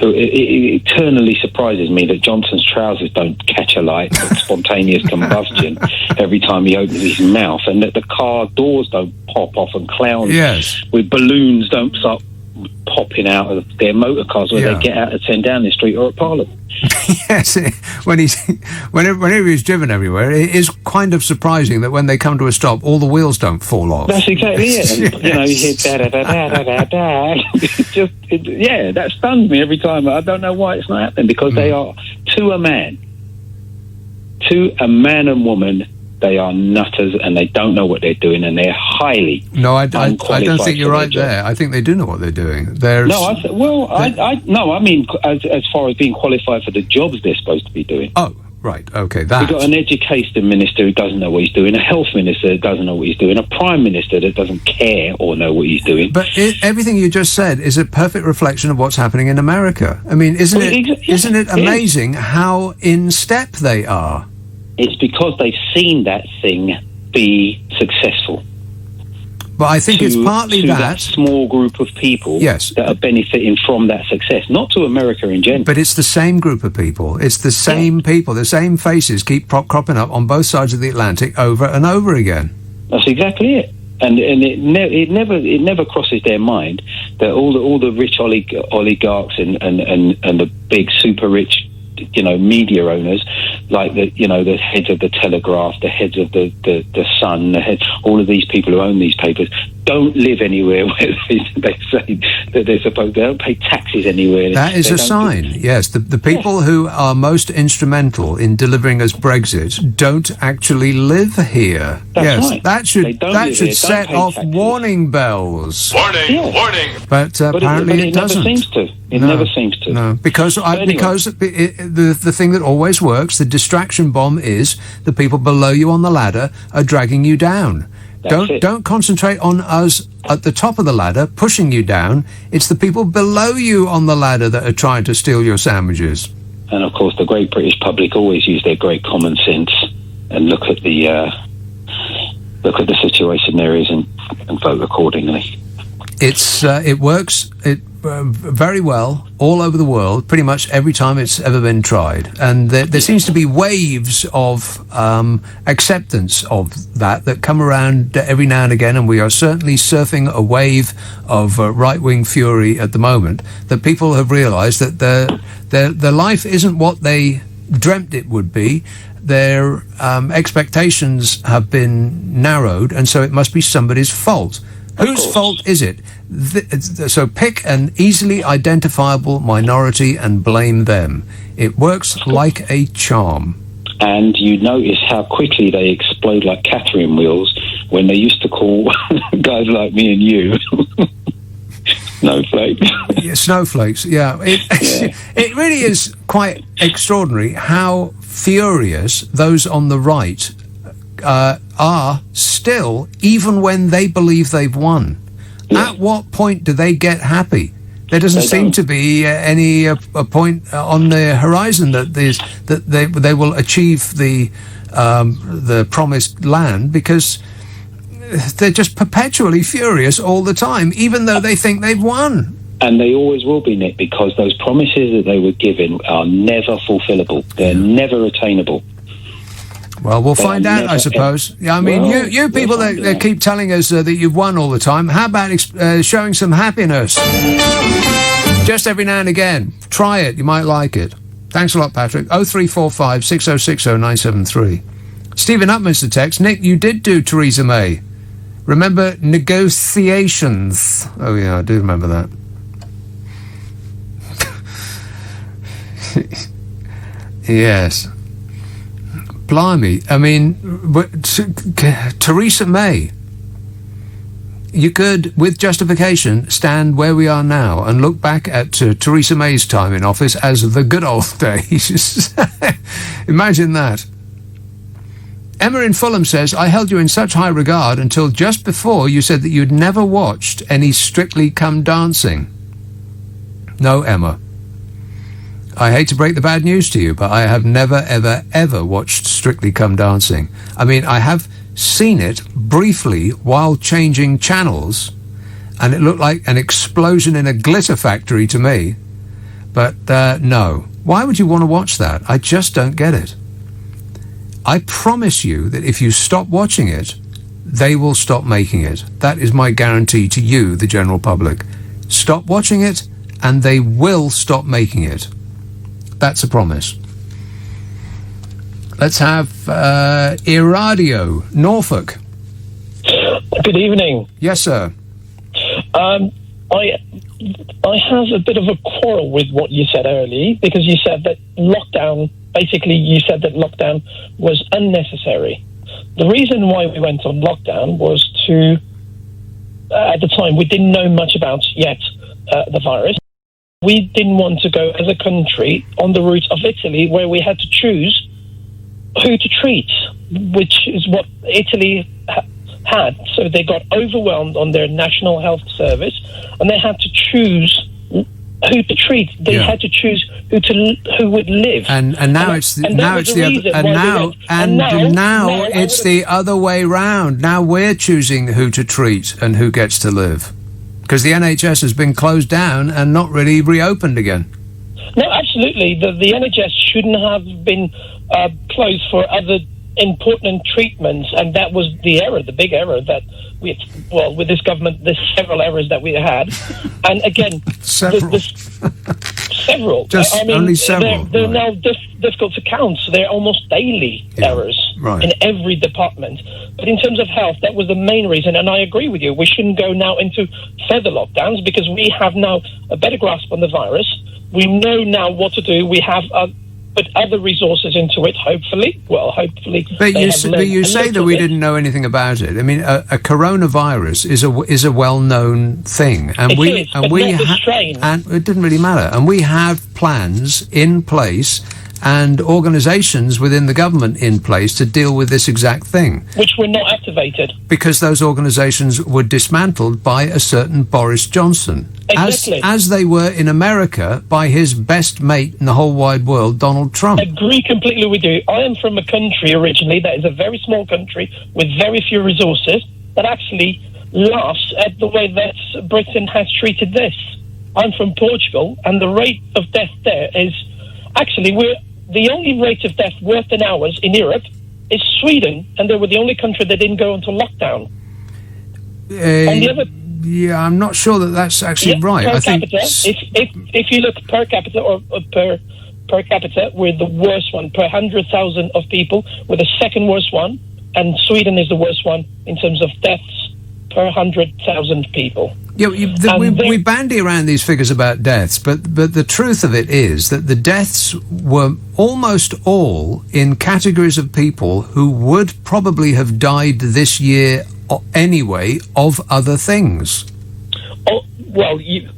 Who it eternally surprises me that Johnson's trousers don't catch alight with spontaneous combustion every time he opens his mouth, and that the car doors don't pop off and clowns with balloons don't start popping out of their motor cars when they get out at 10 Downing Street or at Parliament. Yes, whenever he's driven everywhere, it is kind of surprising that when they come to a stop, all the wheels don't fall off. That's exactly it. And, you know, you hear da-da-da-da-da-da-da. That stuns me every time. I don't know why it's not happening, because they are, to a man and woman, they are nutters and they don't know what they're doing, and they're highly I don't think you're right there. I think they do know what they're doing. I mean, as far as being qualified for the jobs they're supposed to be doing. Oh, right, okay, We've got an education minister who doesn't know what he's doing, a health minister that doesn't know what he's doing, a prime minister that doesn't care or know what he's doing. But everything you just said is a perfect reflection of what's happening in America. I mean, isn't it amazing how in step they are? It's because they've seen that thing be successful. But I think it's partly that small group of people that are benefiting from that success, not to America in general. But it's the same group of people. It's the same people. The same faces keep cropping up on both sides of the Atlantic over and over again. That's exactly it. And it never crosses their mind that all the rich oligarchs and the big super rich, media owners, like the heads of the Telegraph, the heads of the Sun, all of these people who own these papers, don't live anywhere where they say that they're supposed. They don't pay taxes anywhere. That is a sign. Yes, the people who are most instrumental in delivering us Brexit don't actually live here. That's right. That should set off warning bells. Warning! But apparently it doesn't. It never seems to. No, because the thing that always works, the distraction bomb, is the people below you on the ladder are dragging you down. Don't concentrate on us at the top of the ladder pushing you down. It's the people below you on the ladder that are trying to steal your sandwiches. And of course, the great British public always use their great common sense and look at the situation there is and vote accordingly. It works very well all over the world, pretty much every time it's ever been tried. And there seems to be waves of acceptance of that come around every now and again, and we are certainly surfing a wave of right-wing fury at the moment, that people have realised that their life isn't what they dreamt it would be. Their expectations have been narrowed, and so it must be somebody's fault. Whose fault is it? So pick an easily identifiable minority and blame them. It works like a charm. And you notice how quickly they explode like Catherine wheels when they used to call guys like me and you snowflakes. Yeah, snowflakes, yeah. It really is quite extraordinary how furious those on the right are still, even when they believe they've won. At what point do they get happy? There doesn't seem to be any a point on the horizon that they will achieve the promised land, because they're just perpetually furious all the time, even though they think they've won. And they always will be, Nick, because those promises that they were given are never fulfillable. They're never attainable. Well, we'll find out, I suppose. Yeah, I mean, you people that keep telling us that you've won all the time, how about showing some happiness? Just every now and again. Try it. You might like it. Thanks a lot, Patrick. 0345 6060 973. Stephen Upman's the text. Nick, you did do Theresa May. Remember negotiations? Oh, yeah, I do remember that. Yes. Blimey, I mean, Theresa May, you could, with justification, stand where we are now and look back at Theresa May's time in office as the good old days. Imagine that. Emma in Fulham says, I held you in such high regard until just before you said that you'd never watched any Strictly Come Dancing. No, Emma. I hate to break the bad news to you, but I have never, ever, ever watched Strictly Come Dancing. I mean, I have seen it briefly while changing channels, and it looked like an explosion in a glitter factory to me. But no. Why would you want to watch that? I just don't get it. I promise you that if you stop watching it, they will stop making it. That is my guarantee to you, the general public. Stop watching it, and they will stop making it. That's a promise. Let's have Iradio, Norfolk. Good evening. Yes, sir. I have a bit of a quarrel with what you said earlier, because you said that lockdown was unnecessary. The reason why we went on lockdown was to, at the time, we didn't know much about yet the virus. We didn't want to go as a country on the route of Italy, where we had to choose who to treat, which is what Italy had. So they got overwhelmed on their national health service, and they had to choose who to treat. They had to choose who would live. And now it's the other way round. Now we're choosing who to treat and who gets to live, because the NHS has been closed down and not really reopened again. No, absolutely. The NHS shouldn't have been closed for other important treatments, and that was the error, the big error that with this government, there's several errors that we had, and again, several. Only several. They're now difficult to count. So they're almost daily errors in every department. But in terms of health, that was the main reason, and I agree with you. We shouldn't go now into further lockdowns because we have now a better grasp on the virus. We know now what to do. We have put other resources into it, hopefully. Well, hopefully. But you say that we didn't know anything about it. I mean, a coronavirus is a well-known thing, and and it didn't really matter. And we have plans in place and organisations within the government in place to deal with this exact thing, which were not activated because those organisations were dismantled by a certain Boris Johnson. Exactly. As they were in America by his best mate in the whole wide world, Donald Trump. I agree completely with you. I am from a country originally that is a very small country with very few resources that actually laughs at the way that Britain has treated this. I'm from Portugal, and the rate of death there is actually the only rate of death worse than ours in Europe is Sweden, and they were the only country that didn't go into lockdown. On the other. Yeah, I'm not sure that that's actually right. Per capita, if you look per capita or per capita, we're the worst one. Per 100,000 of people, we're the second worst one, and Sweden is the worst one in terms of deaths per 100,000 people. Yeah, we bandy around these figures about deaths, but the truth of it is that the deaths were almost all in categories of people who would probably have died this year anyway of other things. Oh, well, you're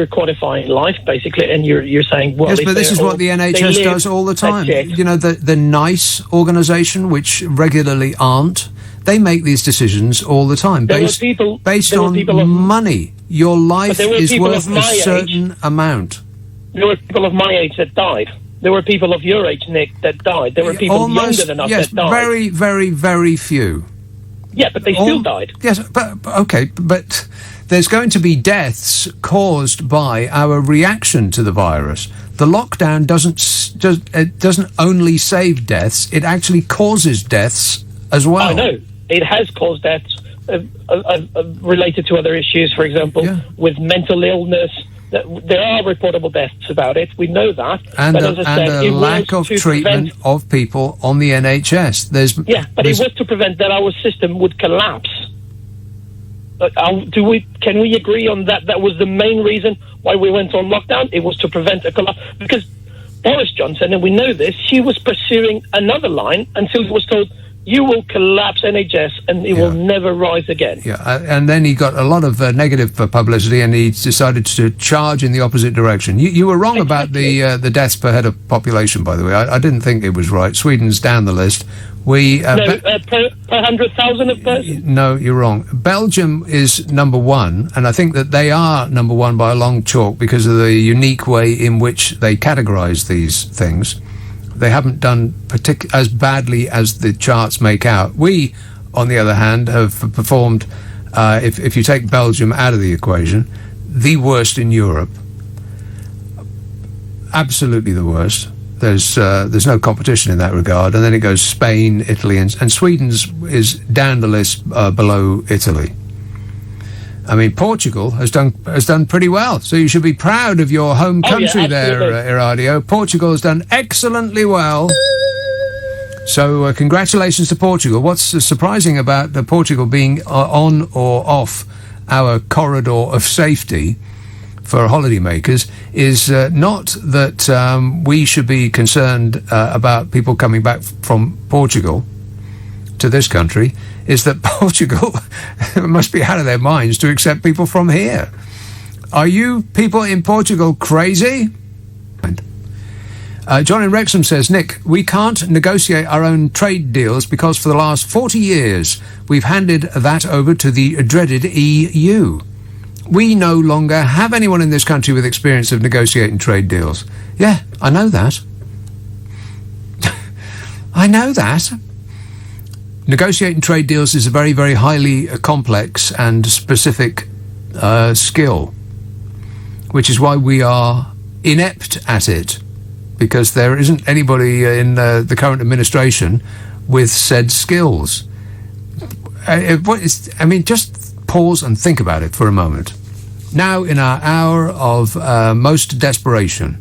quantifying life, basically, and you're saying, well... Yes, but this is what the NHS does all the time. You know, the NICE organisation, which regularly aren't, they make these decisions all the time based on money. Your life is worth a certain amount. There were people of my age that died. There were people of your age, Nick, that died. There were people younger than us that died. Very, very, very few. Yeah, but they still died. Yes, but there's going to be deaths caused by our reaction to the virus. The lockdown doesn't only save deaths; it actually causes deaths as well. I know it has caused deaths related to other issues. For example, with mental illness, there are reportable deaths about it. We know that, and a lack of treatment of people on the NHS. It was to prevent that our system would collapse. Can we agree on that? That was the main reason why we went on lockdown. It was to prevent a collapse, because Boris Johnson, and we know this, he was pursuing another line until he was told, you will collapse NHS and it will never rise again. Yeah, and then he got a lot of negative publicity, and he decided to charge in the opposite direction. You were wrong about the deaths per head of population, by the way. I didn't think it was right. Sweden's down the list. Per 100,000 of persons? No, you're wrong. Belgium is number one, and I think that they are number one by a long chalk because of the unique way in which they categorise these things. They haven't done as badly as the charts make out. We, on the other hand, have performed, if you take Belgium out of the equation, the worst in Europe. Absolutely the worst. There's no competition in that regard. And then it goes Spain, Italy, and Sweden's is down the list below Italy. I mean, Portugal has done pretty well, so you should be proud of your home country there, Iradio. Portugal has done excellently well. So congratulations to Portugal. What's surprising about Portugal being on or off our corridor of safety for holidaymakers is not that we should be concerned about people coming back from Portugal to this country, is that Portugal must be out of their minds to accept people from here. Are you people in Portugal crazy? John in Wrexham says, Nick, we can't negotiate our own trade deals because for the last 40 years we've handed that over to the dreaded EU. We no longer have anyone in this country with experience of negotiating trade deals. Yeah, I know that. I know that. Negotiating trade deals is a very, very highly complex and specific skill, which is why we are inept at it, because there isn't anybody in the current administration with said skills. Just pause and think about it for a moment. Now, in our hour of most desperation,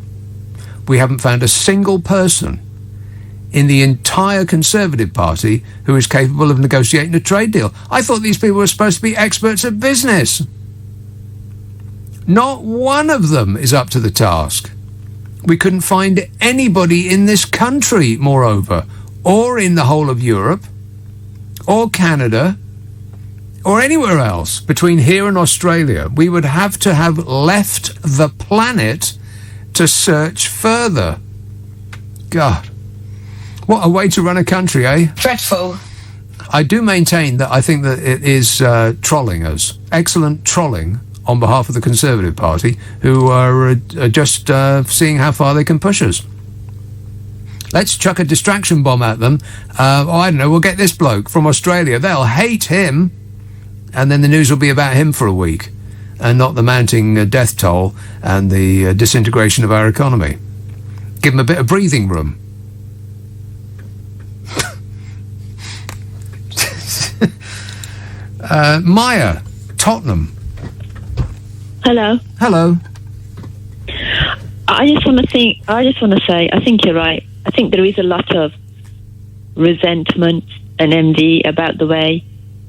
we haven't found a single person in the entire Conservative Party who is capable of negotiating a trade deal. I thought these people were supposed to be experts at business. Not one of them is up to the task. We couldn't find anybody in this country, moreover, or in the whole of Europe, or Canada, or anywhere else between here and Australia. We would have to have left the planet to search further. God. What a way to run a country, eh? Dreadful. I do maintain that I think that it is trolling us. Excellent trolling on behalf of the Conservative Party, who are just seeing how far they can push us. Let's chuck a distraction bomb at them. I don't know, we'll get this bloke from Australia. They'll hate him. And then the news will be about him for a week, and not the mounting death toll and the disintegration of our economy. Give him a bit of breathing room. Maya, Tottenham. Hello. Hello. I just want to say, I think you're right. I think there is a lot of resentment and envy about the way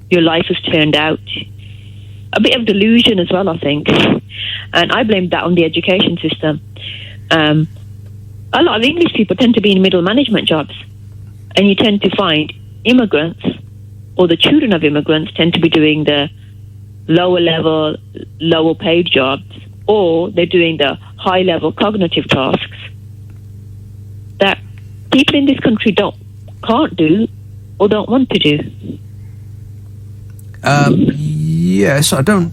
your life has turned out. A bit of delusion as well, I think. And I blame that on the education system. A lot of English people tend to be in middle management jobs. And you tend to find immigrants, or the children of immigrants, tend to be doing the lower level, lower paid jobs, or they're doing the high level cognitive tasks that people in this country can't do or don't want to do. Yes, I don't.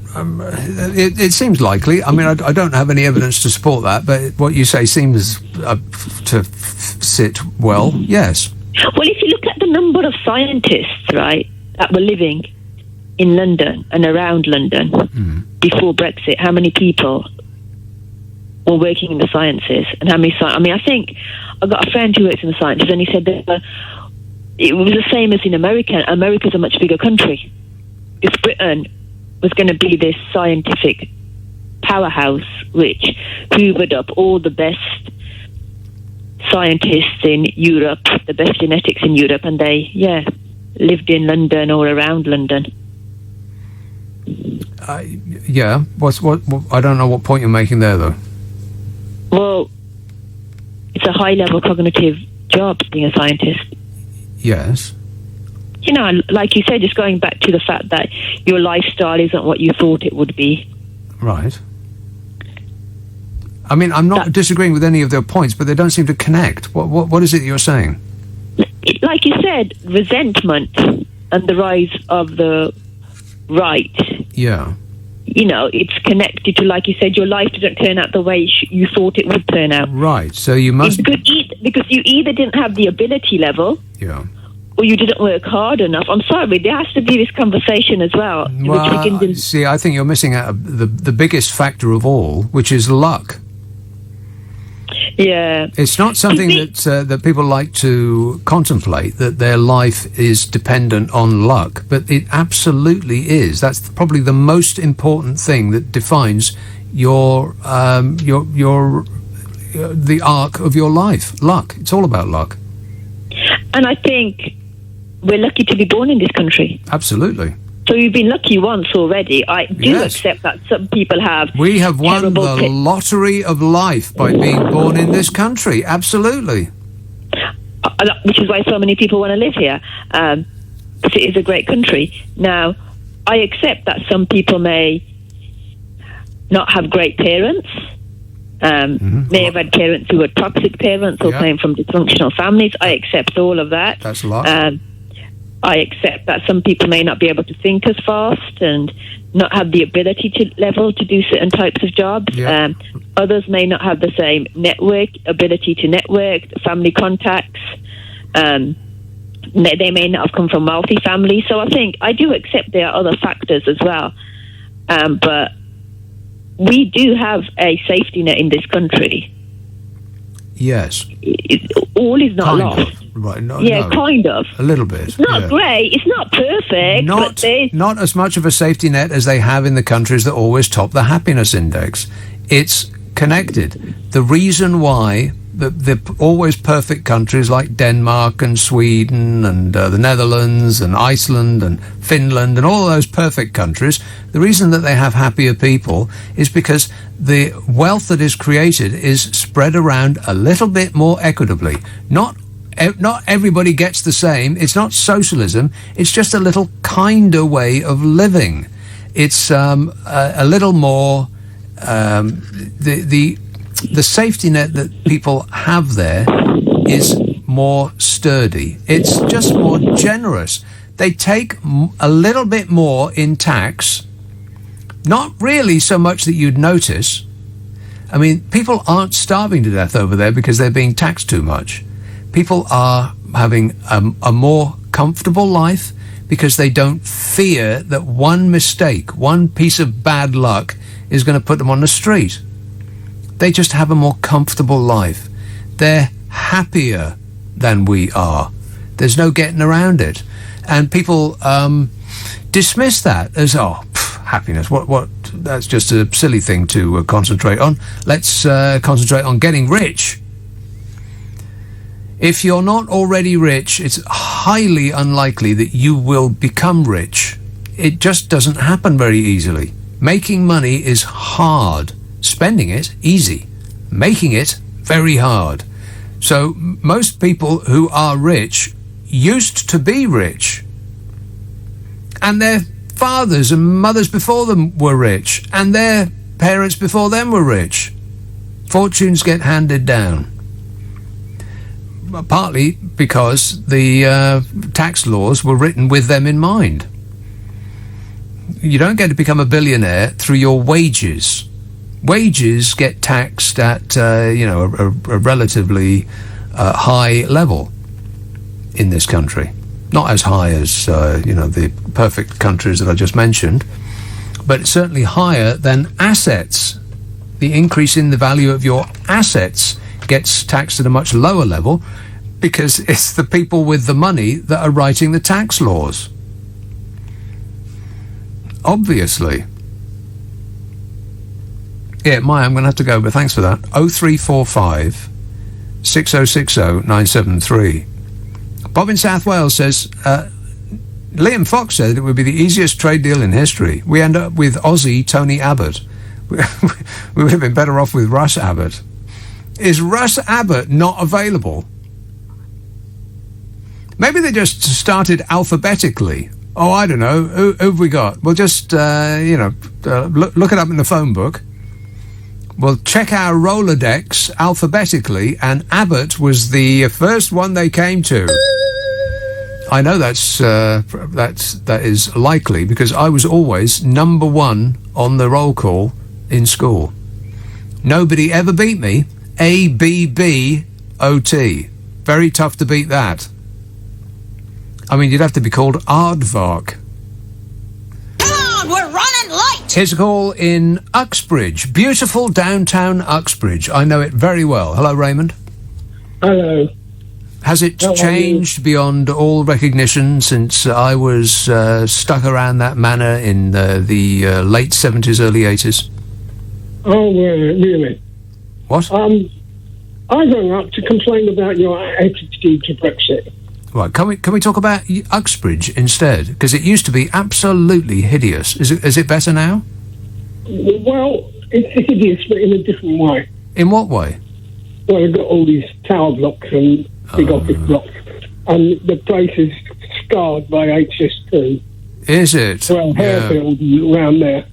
It seems likely. I mean, I don't have any evidence to support that, but what you say seems to sit well. Yes. Well, if you look at the number of scientists, right, that were living in London and around London before Brexit, how many people were working in the sciences, and how many? I think I got a friend who works in the sciences, and he said that it was the same as in America. America's a much bigger country. If Britain was going to be this scientific powerhouse which hoovered up all the best scientists in Europe, the best genetics in Europe, and they, lived in London or around London. Yeah. What? I don't know what point you're making there, though. Well, it's a high-level cognitive job being a scientist. Yes. You know, like you said, just going back to the fact that your lifestyle isn't what you thought it would be. Right. I mean, I'm not disagreeing with any of their points, but they don't seem to connect. What is it you're saying? Like you said, resentment and the rise of the right. Yeah. You know, it's connected to, like you said, your life didn't turn out the way you thought it would turn out. Right. So you must... Because you either didn't have the ability level... Yeah. Or you didn't work hard enough. I'm sorry, there has to be this conversation as well. Well, see, I think you're missing out the biggest factor of all, which is luck. Yeah. It's not something that people like to contemplate, that their life is dependent on luck, but it absolutely is. That's probably the most important thing that defines the arc of your life. Luck. It's all about luck. And I think we're lucky to be born in this country. Absolutely. So you've been lucky once already. I do accept that some people have. We have won the lottery of life by being born in this country. Absolutely. Which is why so many people want to live here. It is a great country. Now, I accept that some people may not have great parents. May have had parents who were toxic parents or came from dysfunctional families. I accept all of that. That's a lot. I accept that some people may not be able to think as fast and not have the ability to do certain types of jobs. Yeah. Others may not have the same ability to network, family contacts. They may not have come from wealthy families. So I do accept there are other factors as well. But we do have a safety net in this country. Yes. All is not lost. Right. No, kind of. A little bit. It's not great. It's not perfect. Not as much of a safety net as they have in the countries that always top the happiness index. It's connected. The reason why the always perfect countries like Denmark and Sweden and the Netherlands and Iceland and Finland and all those perfect countries, the reason that they have happier people is because the wealth that is created is spread around a little bit more equitably. Not everybody gets the same. It's not socialism. It's just a little kinder way of living. It's a little more the safety net that people have there is more sturdy. It's just more generous. They take a little bit more in tax, not really so much that you'd notice. I mean, people aren't starving to death over there because they're being taxed too much. People are having a more comfortable life because they don't fear that one mistake, one piece of bad luck is going to put them on the street. They just have a more comfortable life. They're happier than we are. There's no getting around it. And people dismiss that as, happiness. What? That's just a silly thing to concentrate on. Let's concentrate on getting rich. If you're not already rich, it's highly unlikely that you will become rich. It just doesn't happen very easily. Making money is hard. Spending it, easy. Making it, very hard. So most people who are rich used to be rich. And their fathers and mothers before them were rich. And their parents before them were rich. Fortunes get handed down. Partly because the tax laws were written with them in mind. You don't get to become a billionaire through your wages. Wages get taxed at a relatively high level in this country. Not as high as the perfect countries that I just mentioned, but certainly higher than assets. The increase in the value of your assets gets taxed at a much lower level because it's the people with the money that are writing the tax laws. Obviously. Yeah, Maya, I'm going to have to go, but thanks for that. 0345 6060 973. Bob in South Wales says, Liam Fox said it would be the easiest trade deal in history. We end up with Aussie Tony Abbott. We would have been better off with Russ Abbott. Is Russ Abbott not available? Maybe they just started alphabetically. Oh, I don't know. Who have we got? We'll just, look it up in the phone book. We'll check our Rolodex alphabetically, and Abbott was the first one they came to. I know that is likely because I was always number one on the roll call in school. Nobody ever beat me. ABBOT. Very tough to beat that. I mean, you'd have to be called Aardvark. Come on, we're running late. Here's a call in Uxbridge. Beautiful downtown Uxbridge. I know it very well. Hello, Raymond. Hello. Has it changed beyond all recognition since I was stuck around that manor in the late 70s, early 80s? Oh, really? What? I rang up to complain about your attitude to Brexit. Right, can we talk about Uxbridge instead? Because it used to be absolutely hideous. Is it better now? Well, it's hideous, but in a different way. In what way? Well, they've got all these tower blocks and big office blocks, and the place is scarred by HS2. Is it? Well, Harefield around there.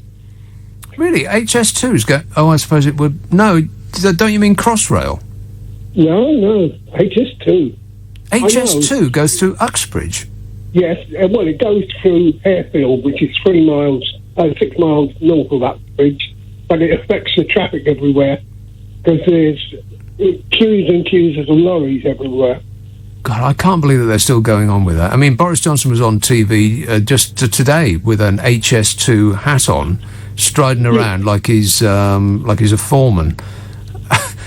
Really? HS2's got... Oh, I suppose it would... No, don't you mean Crossrail? No, HS2. HS2 goes through Uxbridge? Yes, well, it goes through Harefield, which is 3 miles 6 miles north of that bridge, but it affects the traffic everywhere because there's queues and queues of lorries everywhere. God, I can't believe that they're still going on with that. I mean, Boris Johnson was on TV just today with an HS2 hat on, striding around like he's a foreman.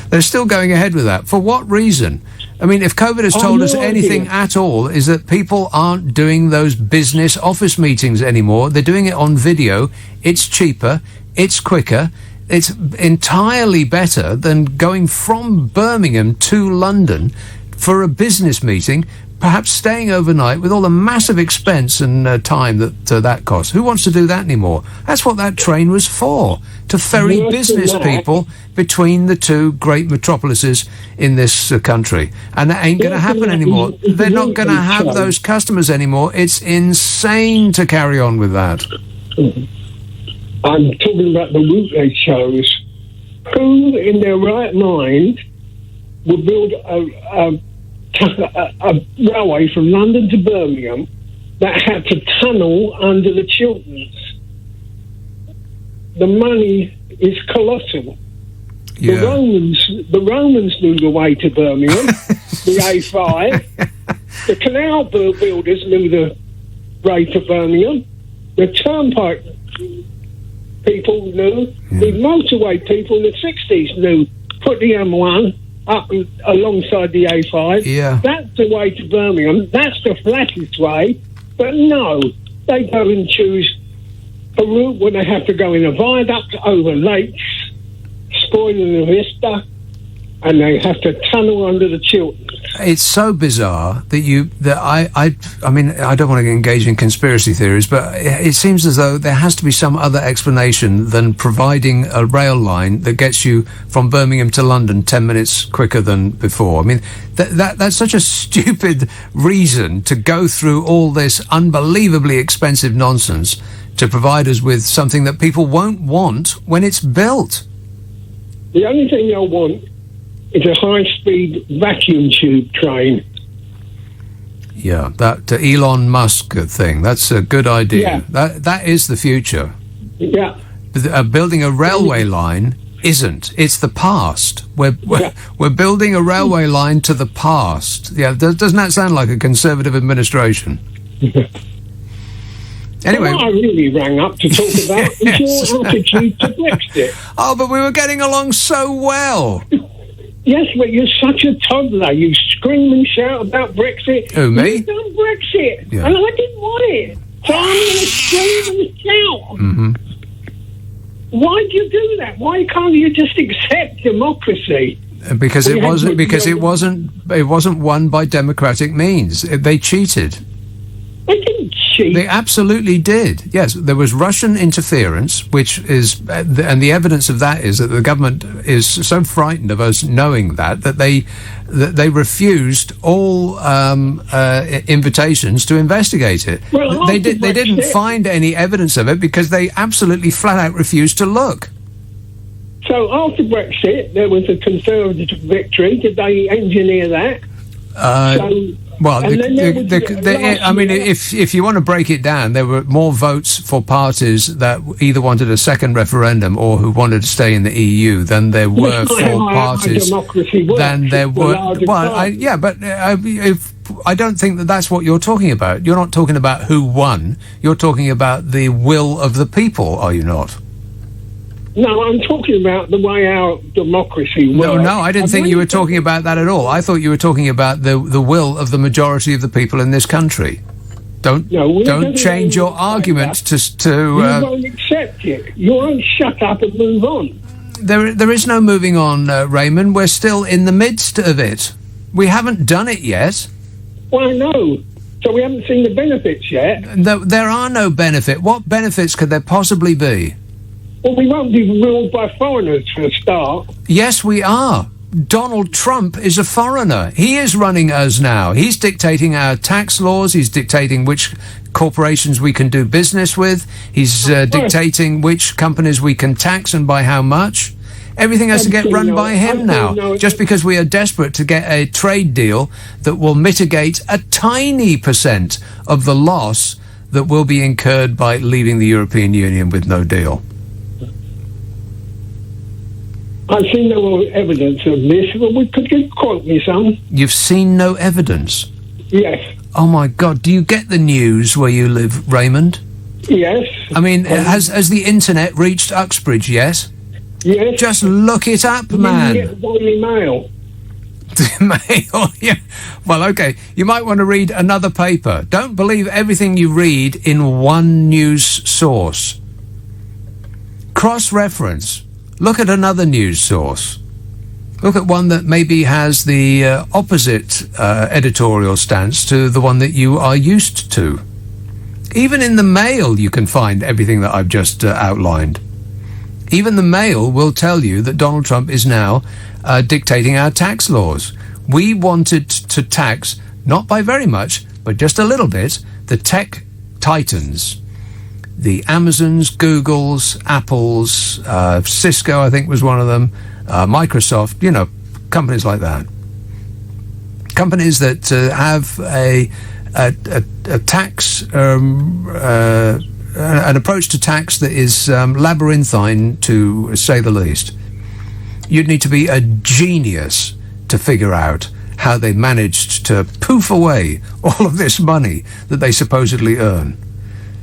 They're still going ahead with that. For what reason? I mean, if COVID has told us anything at all, is that people aren't doing those business office meetings anymore. They're doing it on video. It's cheaper. It's quicker. It's entirely better than going from Birmingham to London for a business meeting, perhaps staying overnight with all the massive expense and time that costs. Who wants to do that anymore? That's what that train was for, to ferry business people between the two great metropolises in this country. And that ain't going to happen anymore. They're not going to have those customers anymore. It's insane to carry on with that. I'm talking about the route they chose. Who in their right mind would build a railway from London to Birmingham that had to tunnel under the Chilterns? The money is colossal. Yeah. The Romans knew the way to Birmingham, the A5. The canal builders knew the way to Birmingham. The turnpike people knew. The motorway people in the 60s knew. Put the M1 up alongside the A5. Yeah. That's the way to Birmingham. That's the flattest way. But no, they go and choose a route where they have to go in a viaduct over lakes, spoiling the vista, and they have to tunnel under the Chilterns. It's so bizarre that I mean, I don't want to engage in conspiracy theories, but it seems as though there has to be some other explanation than providing a rail line that gets you from Birmingham to London 10 minutes quicker than before. I mean, that's such a stupid reason to go through all this unbelievably expensive nonsense to provide us with something that people won't want when it's built. The only thing they'll want is a high-speed vacuum tube train. Yeah, that Elon Musk thing, that's a good idea. Yeah. That is the future. Yeah. Building a railway line isn't. It's the past. We're building a railway line to the past. Yeah, doesn't that sound like a Conservative administration? Anyway, what I really rang up to talk about is your attitude to Brexit. Oh, but we were getting along so well. Yes, but you're such a toddler. You scream and shout about Brexit. Who, me? You've done Brexit, yeah. and I didn't want it. So I'm going to scream and shout. Mm-hmm. Why do you do that? Why can't you just accept democracy? Because it wasn't won by democratic means. They cheated. They didn't cheat. They absolutely did. Yes, there was Russian interference, which is, and the evidence of that is that the government is so frightened of us knowing that they refused all invitations to investigate it. Well, they didn't find any evidence of it because they absolutely flat out refused to look. So after Brexit, there was a Conservative victory. Did they engineer that? Well, I mean, if you want to break it down, there were more votes for parties that either wanted a second referendum or who wanted to stay in the EU than there were for parties than there were. Well, I don't think that's what you're talking about. You're not talking about who won. You're talking about the will of the people, are you not? No, I'm talking about the way our democracy works. No, I didn't think you were talking about that at all. I thought you were talking about the will of the majority of the people in this country. Don't change your argument to. You won't accept it. You won't shut up and move on. There is no moving on, Raymond. We're still in the midst of it. We haven't done it yet. Well, I know. So we haven't seen the benefits yet. There are no benefits. What benefits could there possibly be? Well, we won't be ruled by foreigners for a start. Yes, we are. Donald Trump is a foreigner. He is running us now. He's dictating our tax laws. He's dictating which corporations we can do business with. He's dictating which companies we can tax and by how much. Everything has to get run by him now, just because we are desperate to get a trade deal that will mitigate a tiny percent of the loss that will be incurred by leaving the European Union with no deal? I've seen no evidence of this, but could you quote me some? You've seen no evidence? Yes. Oh my God, do you get the news where you live, Raymond? Yes. I mean, has the internet reached Uxbridge, yes? Yes. Just look it up, man. You get the Daily Mail. Mail, yeah. Well, okay, you might want to read another paper. Don't believe everything you read in one news source. Cross-reference. Look at another news source. Look at one that maybe has the opposite editorial stance to the one that you are used to. Even in the Mail you can find everything that I've just outlined. Even the Mail will tell you that Donald Trump is now dictating our tax laws. We wanted to tax, not by very much, but just a little bit, the tech titans. The Amazons, Googles, Apples, Cisco, I think was one of them, Microsoft, you know, companies like that. Companies that have a tax, an approach to tax that is labyrinthine, to say the least. You'd need to be a genius to figure out how they managed to poof away all of this money that they supposedly earn,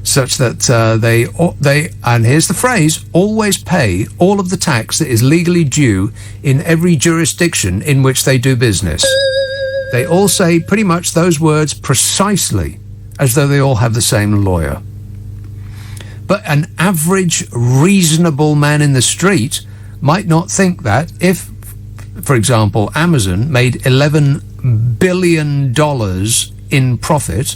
such that they, and here's the phrase, always pay all of the tax that is legally due in every jurisdiction in which they do business. They all say pretty much those words precisely as though they all have the same lawyer. But an average, reasonable man in the street might not think that if, for example, Amazon made $11 billion in profit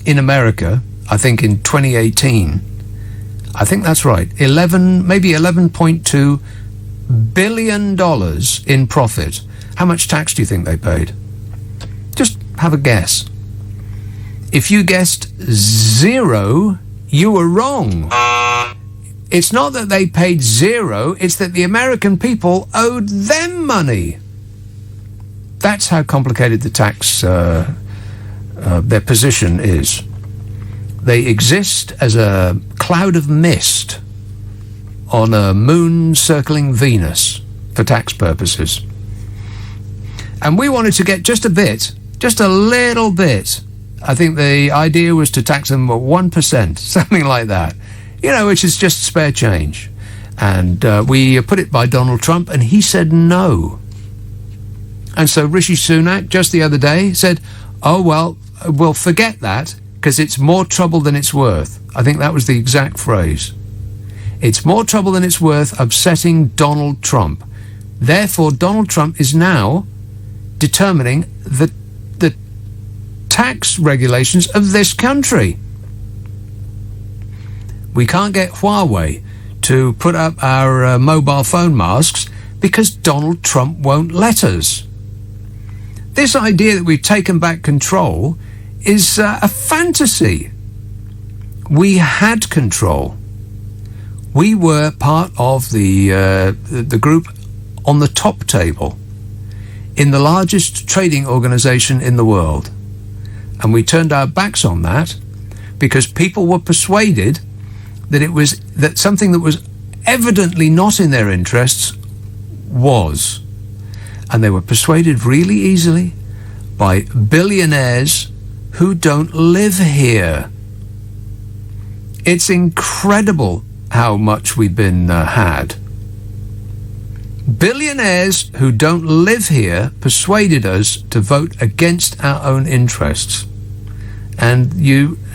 in America, I think in 2018. I think that's right. Maybe $11.2 billion in profit. How much tax do you think they paid? Just have a guess. If you guessed 0, you were wrong. It's not that they paid 0, it's that the American people owed them money. That's how complicated the tax, their position is. They exist as a cloud of mist on a moon circling Venus for tax purposes. And we wanted to get just a bit, just a little bit. I think the idea was to tax them at 1%, something like that, you know, which is just spare change. And we put it by Donald Trump, and he said no. And so Rishi Sunak, just the other day, said, oh, well, we'll forget that, because it's more trouble than it's worth. I think that was the exact phrase. It's more trouble than it's worth upsetting Donald Trump. Therefore, Donald Trump is now determining the tax regulations of this country. We can't get Huawei to put up our mobile phone masks because Donald Trump won't let us. This idea that we've taken back control is a fantasy. We had control. We were part of the group on the top table in the largest trading organization in the world. And we turned our backs on that because people were persuaded that something that was evidently not in their interests was. And they were persuaded really easily by billionaires who don't live here. It's incredible how much we've been had. Billionaires who don't live here persuaded us to vote against our own interests. And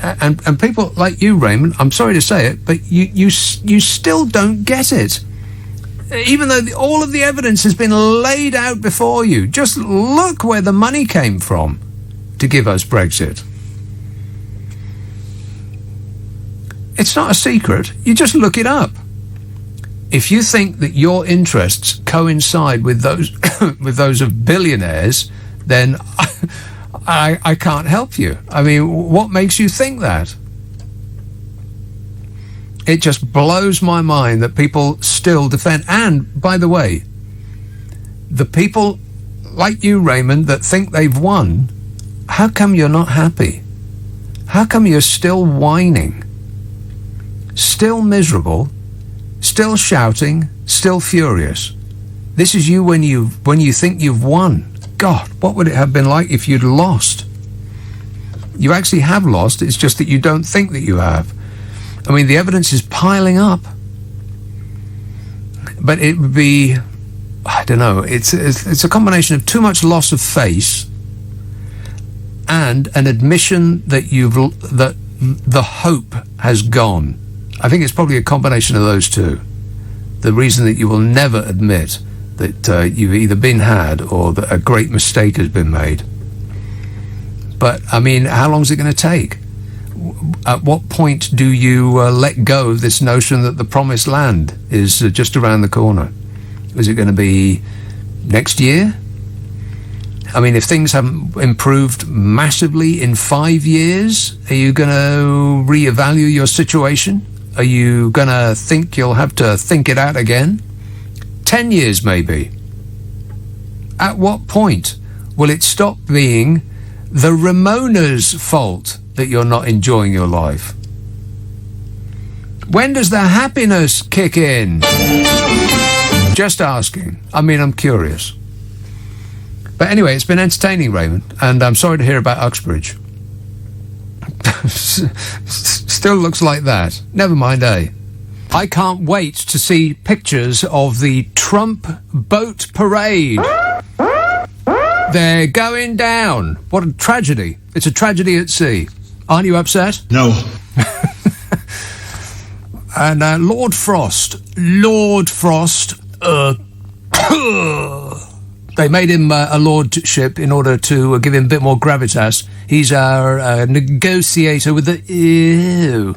and people like you, Raymond, I'm sorry to say it, but you still don't get it. Even though all of the evidence has been laid out before you. Just look where the money came from to give us Brexit. It's not a secret. You just look it up. If you think that your interests coincide with those with those of billionaires, then I can't help you. I mean, what makes you think that? It just blows my mind that people still defend. And, by the way, the people like you, Raymond, that think they've won, how come you're not happy? How come you're still whining? Still miserable? Still shouting? Still furious? This is you when you think you've won. God, what would it have been like if you'd lost? You actually have lost, it's just that you don't think that you have. I mean, the evidence is piling up. But it would be, I don't know, it's a combination of too much loss of face and an admission that that the hope has gone. I think it's probably a combination of those two. The reason that you will never admit that you've either been had or that a great mistake has been made. But, I mean, how long is it going to take? At what point do you let go of this notion that the promised land is just around the corner? Is it going to be next year? I mean, if things haven't improved massively in 5 years, are you going to reevaluate your situation? Are you going to think you'll have to think it out again? 10 years, maybe. At what point will it stop being the Ramona's fault that you're not enjoying your life? When does the happiness kick in? Just asking. I mean, I'm curious. But anyway, it's been entertaining, Raymond, and I'm sorry to hear about Uxbridge. Still looks like that. Never mind, eh? I can't wait to see pictures of the Trump boat parade. They're going down. What a tragedy. It's a tragedy at sea. Aren't you upset? No. And Lord Frost, they made him a lordship in order to give him a bit more gravitas. He's our negotiator with the... Ew.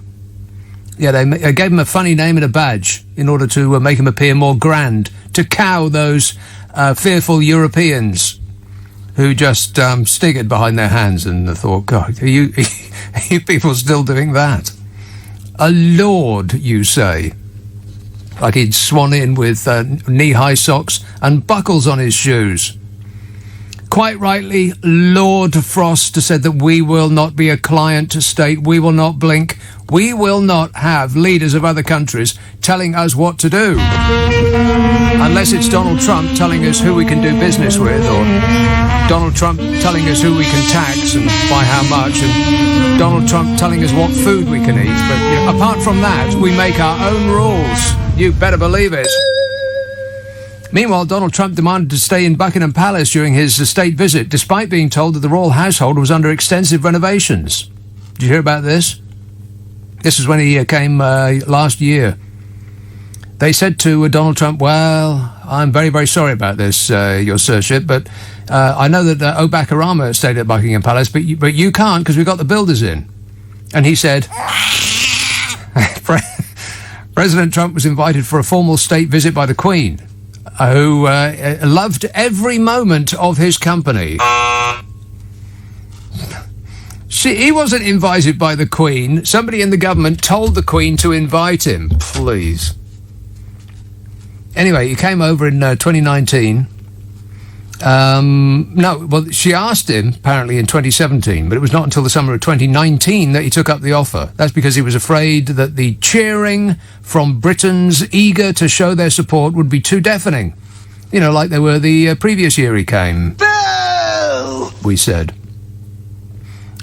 Yeah, they gave him a funny name and a badge in order to make him appear more grand, to cow those fearful Europeans who just staggered behind their hands and thought, God, are you people still doing that? A lord, you say? Like he'd swan in with knee-high socks and buckles on his shoes. Quite rightly, Lord Frost said that we will not be a client state, we will not blink, we will not have leaders of other countries telling us what to do. Unless it's Donald Trump telling us who we can do business with, or Donald Trump telling us who we can tax and by how much, and Donald Trump telling us what food we can eat. But you know, apart from that, we make our own rules. You better believe it. Meanwhile, Donald Trump demanded to stay in Buckingham Palace during his state visit, despite being told that the royal household was under extensive renovations. Did you hear about this? This is when he came last year. They said to Donald Trump, well, I'm very, very sorry about this, your sirship, but I know that Obak Arama stayed at Buckingham Palace, but you can't because we've got the builders in. And he said... President Trump was invited for a formal state visit by the Queen, who loved every moment of his company. He wasn't invited by the Queen. Somebody in the government told the Queen to invite him. Please. Anyway, he came over in 2019. She asked him, apparently, in 2017, but it was not until the summer of 2019 that he took up the offer. That's because he was afraid that the cheering from Britons eager to show their support would be too deafening. You know, like they were the previous year he came. Boo! We said.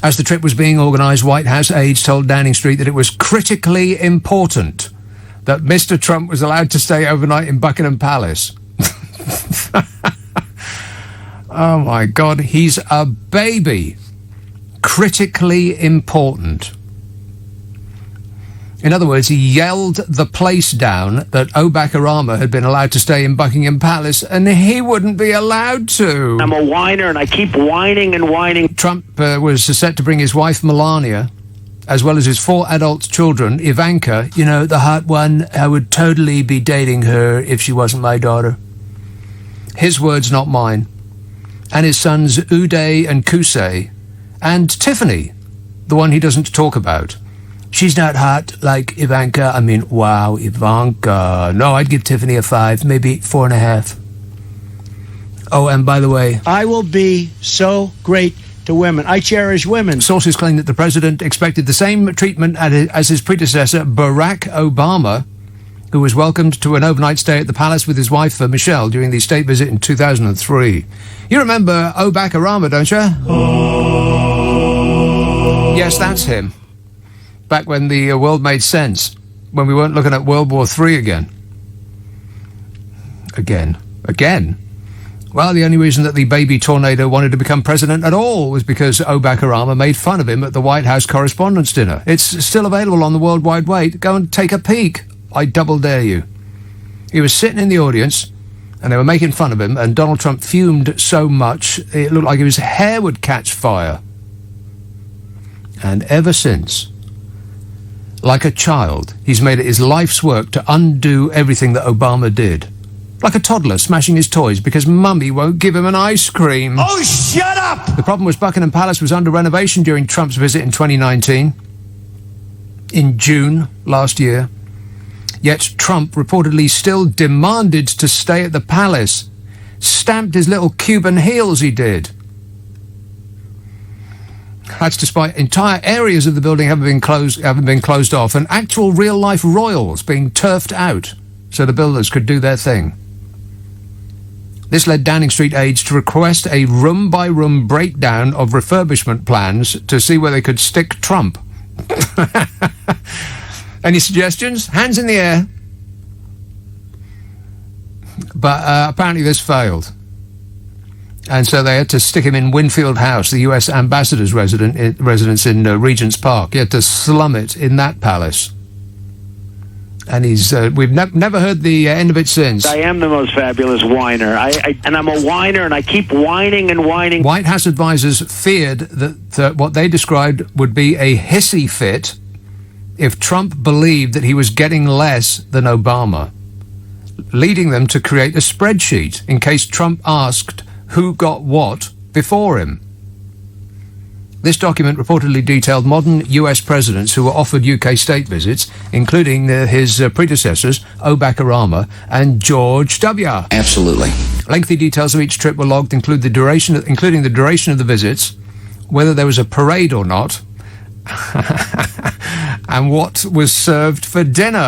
As the trip was being organised, White House aides told Downing Street that it was critically important that Mr. Trump was allowed to stay overnight in Buckingham Palace. Oh, my God, he's a baby. Critically important. In other words, he yelled the place down that Obak Arama had been allowed to stay in Buckingham Palace, and he wouldn't be allowed to. I'm a whiner, and I keep whining and whining. Trump was set to bring his wife, Melania, as well as his 4 adult children, Ivanka, you know, the hot one. I would totally be dating her if she wasn't my daughter. His words, not mine. And his sons Uday and Kusei, and Tiffany, the one he doesn't talk about. She's not hot like Ivanka. I mean, wow, Ivanka. No, I'd give Tiffany a 5, maybe 4.5. Oh, and by the way, I will be so great to women. I cherish women. Sources claim that the president expected the same treatment as his predecessor, Barack Obama, who was welcomed to an overnight stay at the palace with his wife, Michelle, during the state visit in 2003. You remember Barack Obama, don't you? Yes, that's him. Back when the world made sense, when we weren't looking at World War III again. Again? Well, the only reason that the baby tornado wanted to become president at all was because Barack Obama made fun of him at the White House Correspondents' Dinner. It's still available on the World Wide Web. Go and take a peek. I double dare you. He was sitting in the audience, and they were making fun of him, and Donald Trump fumed so much, it looked like his hair would catch fire. And ever since, like a child, he's made it his life's work to undo everything that Obama did. Like a toddler smashing his toys because Mummy won't give him an ice cream. Oh, shut up! The problem was Buckingham Palace was under renovation during Trump's visit in 2019, in June last year. Yet Trump reportedly still demanded to stay at the palace. Stamped his little Cuban heels, he did. That's despite entire areas of the building having been closed off and actual real-life royals being turfed out so the builders could do their thing. This led Downing Street aides to request a room-by-room breakdown of refurbishment plans to see where they could stick Trump. Any suggestions? Hands in the air. But apparently this failed. And so they had to stick him in Winfield House, the US ambassador's residence in Regent's Park. He had to slum it in that palace. And we've never heard the end of it since. I am the most fabulous whiner. And I'm a whiner, and I keep whining and whining. White House advisors feared that what they described would be a hissy fit if Trump believed that he was getting less than Obama, leading them to create a spreadsheet in case Trump asked who got what before him. This document reportedly detailed modern US presidents who were offered UK state visits, including his predecessors, Barack Obama and George W. Absolutely. Lengthy details of each trip were logged, including the duration of the visits, whether there was a parade or not, and what was served for dinner.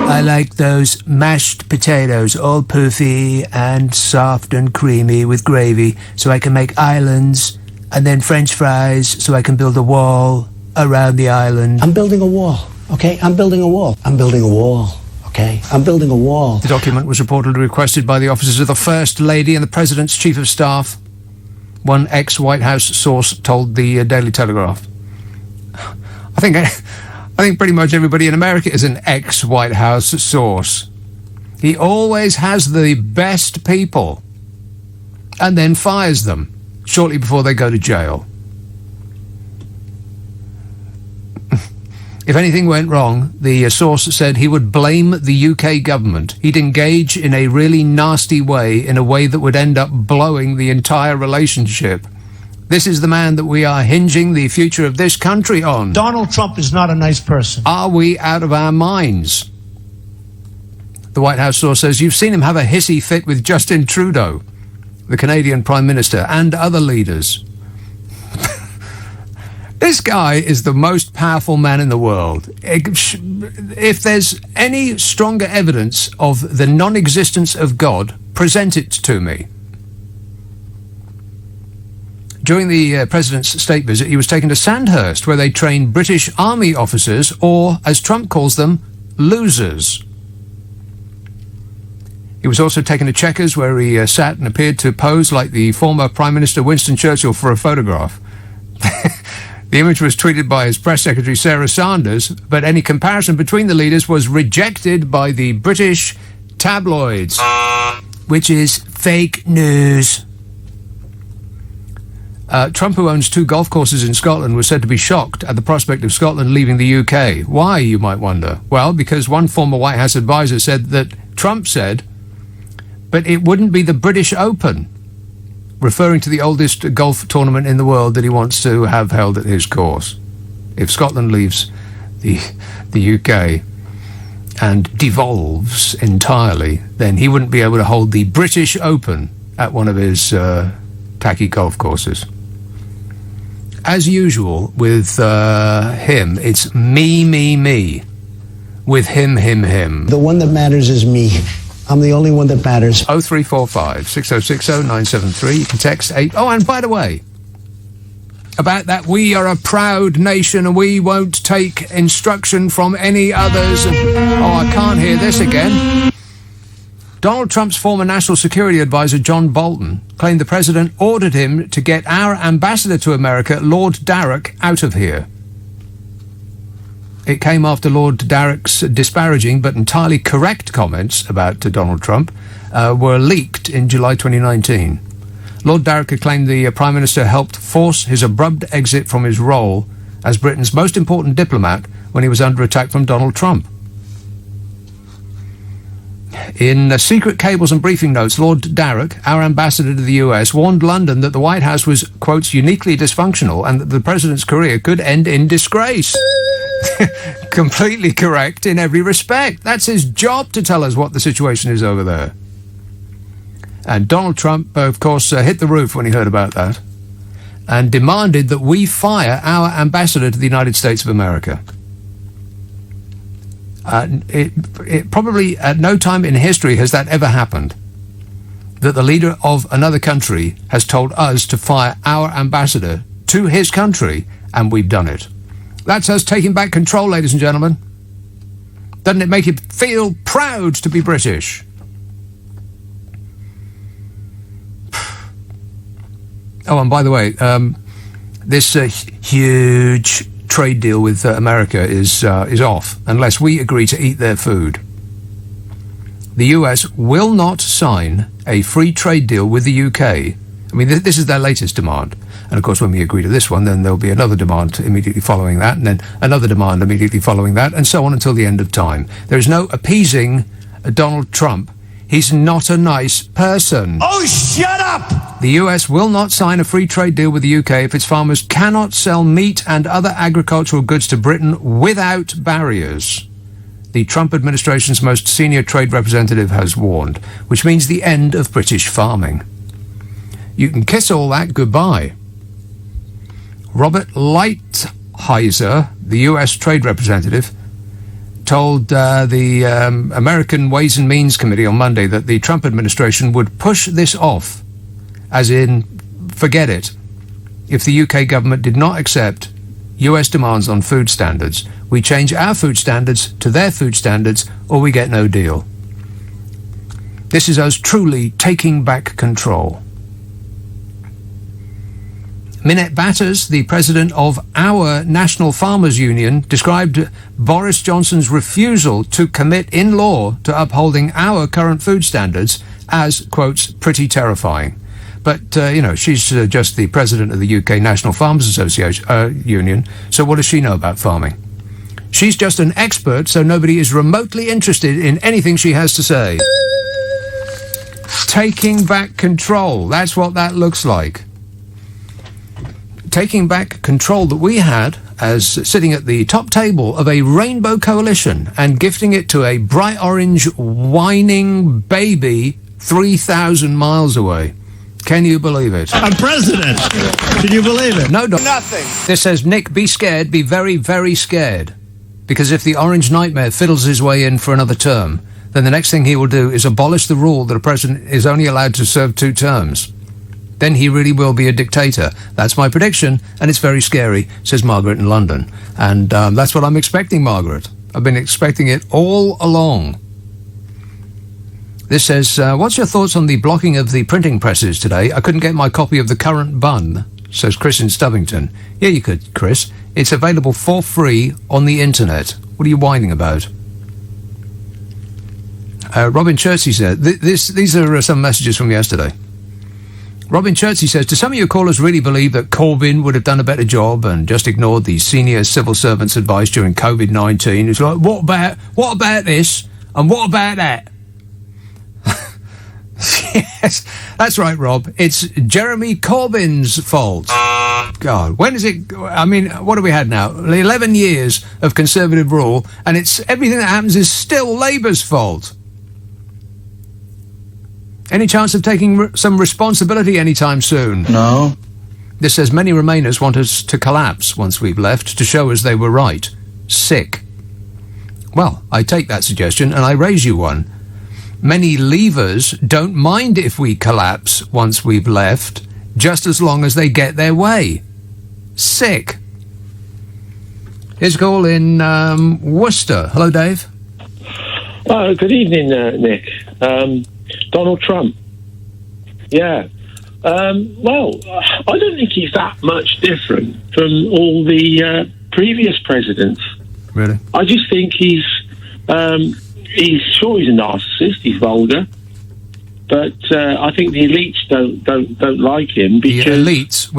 I like those mashed potatoes, all poofy and soft and creamy with gravy, so I can make islands, and then French fries, so I can build a wall around the island. I'm building a wall, okay? I'm building a wall. I'm building a wall, okay? I'm building a wall. The document was reportedly requested by the officers of the First Lady and the President's Chief of Staff. One ex-White House source told the Daily Telegraph. I think pretty much everybody in America is an ex-White House source. He always has the best people and then fires them shortly before they go to jail. If anything went wrong, the source said he would blame the UK government. He'd engage in a really nasty way, in a way that would end up blowing the entire relationship. This is the man that we are hinging the future of this country on. Donald Trump is not a nice person. Are we out of our minds? The White House source says you've seen him have a hissy fit with Justin Trudeau, the Canadian Prime Minister, and other leaders. This guy is the most powerful man in the world. If there's any stronger evidence of the non-existence of God, present it to me. During the president's state visit, he was taken to Sandhurst, where they train British Army officers, or, as Trump calls them, losers. He was also taken to Chequers, where he sat and appeared to pose like the former Prime Minister Winston Churchill for a photograph. The image was tweeted by his press secretary, Sarah Sanders, but any comparison between the leaders was rejected by the British tabloids, which is fake news. Trump, who owns 2 golf courses in Scotland, was said to be shocked at the prospect of Scotland leaving the UK. Why, you might wonder? Well, because one former White House advisor said that Trump said, but it wouldn't be the British Open, referring to the oldest golf tournament in the world that he wants to have held at his course. If Scotland leaves the UK and devolves entirely, then he wouldn't be able to hold the British Open at one of his tacky golf courses. As usual with him, it's me. With him. The one that matters is me. I'm the only one that matters. 0345 6060 973. You can text 8. Oh, and by the way, about that, we are a proud nation and we won't take instruction from any others. And, I can't hear this again. Donald Trump's former national security advisor, John Bolton, claimed the president ordered him to get our ambassador to America, Lord Darroch, out of here. It came after Lord Darroch's disparaging but entirely correct comments about Donald Trump were leaked in July 2019. Lord Darroch had claimed the Prime Minister helped force his abrupt exit from his role as Britain's most important diplomat when he was under attack from Donald Trump. In secret cables and briefing notes, Lord Darroch, our ambassador to the US, warned London that the White House was, quotes, uniquely dysfunctional and that the president's career could end in disgrace. Completely correct in every respect. That's his job to tell us what the situation is over there. And Donald Trump, of course, hit the roof when he heard about that and demanded that we fire our ambassador to the United States of America. It probably at no time in history has that ever happened, that the leader of another country has told us to fire our ambassador to his country, and we've done it. That's us taking back control, ladies and gentlemen. Doesn't it make you feel proud to be British? Oh, and by the way, this huge trade deal with America is off unless we agree to eat their food. The US will not sign a free trade deal with the UK. I mean, this is their latest demand. And of course, when we agree to this one, then there'll be another demand immediately following that, and then another demand immediately following that, and so on until the end of time. There is no appeasing Donald Trump. He's not a nice person. Oh, shut up! The US will not sign a free trade deal with the UK if its farmers cannot sell meat and other agricultural goods to Britain without barriers. The Trump administration's most senior trade representative has warned, which means the end of British farming. You can kiss all that goodbye. Robert Lighthizer, the US trade representative, told the American Ways and Means Committee on Monday that the Trump administration would push this off, as in, forget it. If the UK government did not accept US demands on food standards, we change our food standards to their food standards, or we get no deal. This is us truly taking back control. Minette Batters, the president of our National Farmers Union, described Boris Johnson's refusal to commit in law to upholding our current food standards as, quotes, pretty terrifying. But, she's just the president of the UK National Farmers Association Union, so what does she know about farming? She's just an expert, so nobody is remotely interested in anything she has to say. Taking back control, that's what that looks like. Taking back control that we had as sitting at the top table of a rainbow coalition and gifting it to a bright orange whining baby 3,000 miles away. Can you believe it? I'm president. Can you believe it? No, nothing. This says, Nick, be scared, be very, very scared. Because if the orange nightmare fiddles his way in for another term, then the next thing he will do is abolish the rule that a president is only allowed to serve 2 terms. Then he really will be a dictator. That's my prediction, and it's very scary, says Margaret in London. And that's what I'm expecting, Margaret. I've been expecting it all along. This says, what's your thoughts on the blocking of the printing presses today? I couldn't get my copy of The Current Bun, says Chris in Stubbington. Yeah, you could, Chris. It's available for free on the internet. What are you whining about? Robin Churchy said, these are some messages from yesterday. Robin Churchy says, do some of your callers really believe that Corbyn would have done a better job and just ignored the senior civil servant's advice during COVID-19? It's like, what about this and what about that? Yes, that's right, Rob. It's Jeremy Corbyn's fault. God, when is it? I mean, what have we had now? 11 years of Conservative rule, and it's everything that happens is still Labour's fault. Any chance of taking some responsibility anytime soon? No. This says many Remainers want us to collapse once we've left to show us they were right. Sick. Well, I take that suggestion and I raise you one. Many Leavers don't mind if we collapse once we've left, just as long as they get their way. Sick. Here's a call in Worcester. Hello, Dave. Oh, good evening, Nick. Donald Trump. Yeah. Well, I don't think he's that much different from all the previous presidents. Really? I just think he's a narcissist. He's vulgar, but I think the elites don't like him because the elites.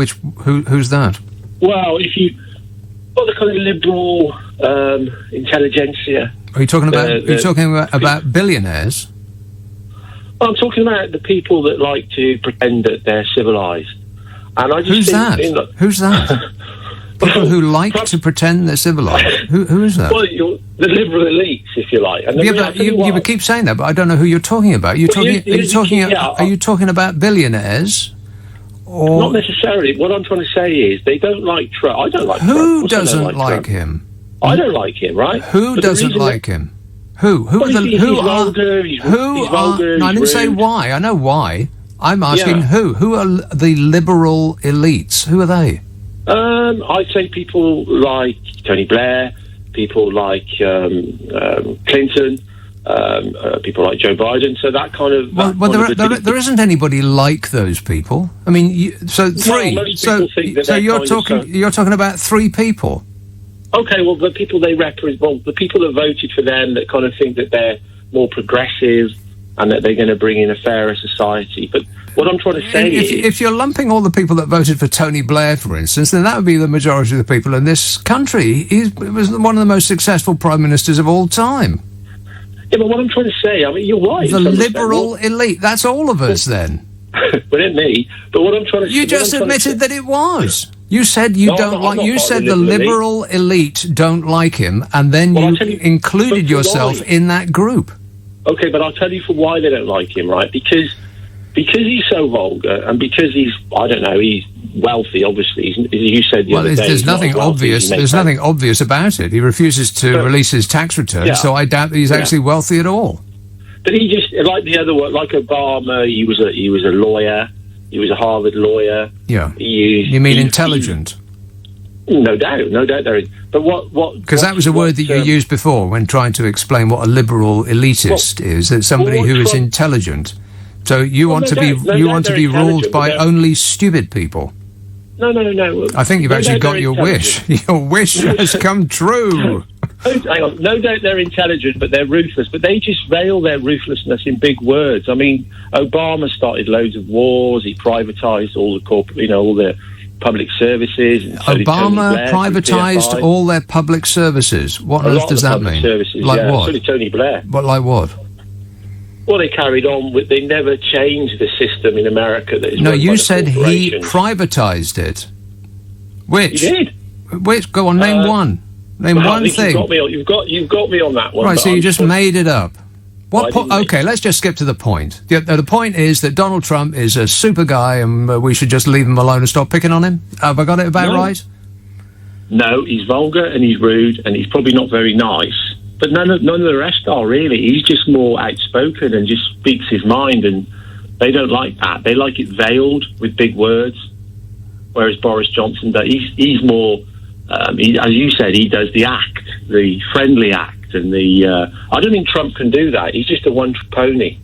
Who's that? Well, the kind of liberal intelligentsia. Are you talking about billionaires? Well, I'm talking about the people that like to pretend that they're civilized. And I just Who's that? People who like to pretend they're civilized. Who is that? Well, the liberal elites, if you like. And you keep saying that, but I don't know who you're talking about. Are you talking about billionaires? Or not necessarily. What I'm trying to say is they don't like Trump. I don't like Trump. Who doesn't like him? I don't like him, right? Who doesn't like him? Who? No, I didn't say why. I know why. I'm asking who. Who are the liberal elites? Who are they? I'd say people like Tony Blair, people like Clinton, people like Joe Biden. So that kind of. There isn't anybody like those people. I mean, three. You're talking about three people. Okay, well, the people they represent, the people that voted for them that kind of think that they're more progressive and that they're going to bring in a fairer society. But what I'm trying to say if you're lumping all the people that voted for Tony Blair, for instance, then that would be the majority of the people in this country. He was one of the most successful prime ministers of all time. Yeah, but what I'm trying to say, I mean, you're right. The liberal elite, that's all of us then. Well, not me. But what I'm trying to say... You just admitted that it was. You said you don't like... You said the liberal elite don't like him, and then you included yourself in that group. Okay, but I'll tell you for why they don't like him, right? Because he's so vulgar, and because he's, I don't know, he's wealthy, obviously. You said the other day... There's nothing obvious. There's nothing obvious about it. He refuses to release his tax return, so I doubt that he's actually wealthy at all. But he just, like the other one, like Obama, he was a lawyer. He was a Harvard lawyer. Yeah. You mean intelligent? No doubt there is. But what? Because that was a word that you used before when trying to explain what a liberal elitist is. That somebody who is intelligent. So you want to be ruled by only stupid people. No. I think you've actually got your wish. Your wish has come true. Hang on. No doubt they're intelligent, but they're ruthless. But they just veil their ruthlessness in big words. I mean, Obama started loads of wars. He privatised all the all the public services. And so Obama privatised all their public services. What on earth does that mean? Like what? So did Tony Blair. But like what? Well, they carried on with. They never changed the system in America. That is no, you said he privatised it. Which? He did. Which? Go on, name one. Name one thing. You've got me on that one. Right, so you just made it up. Okay, let's just skip to the point. The point is that Donald Trump is a super guy and we should just leave him alone and stop picking on him? Have I got it about right? No, he's vulgar and he's rude and he's probably not very nice. But none of the rest are, really. He's just more outspoken and just speaks his mind, and they don't like that. They like it veiled with big words, whereas Boris Johnson does. He's more... as you said, he does the act, the friendly act, and the. I don't think Trump can do that. He's just a one-trick pony,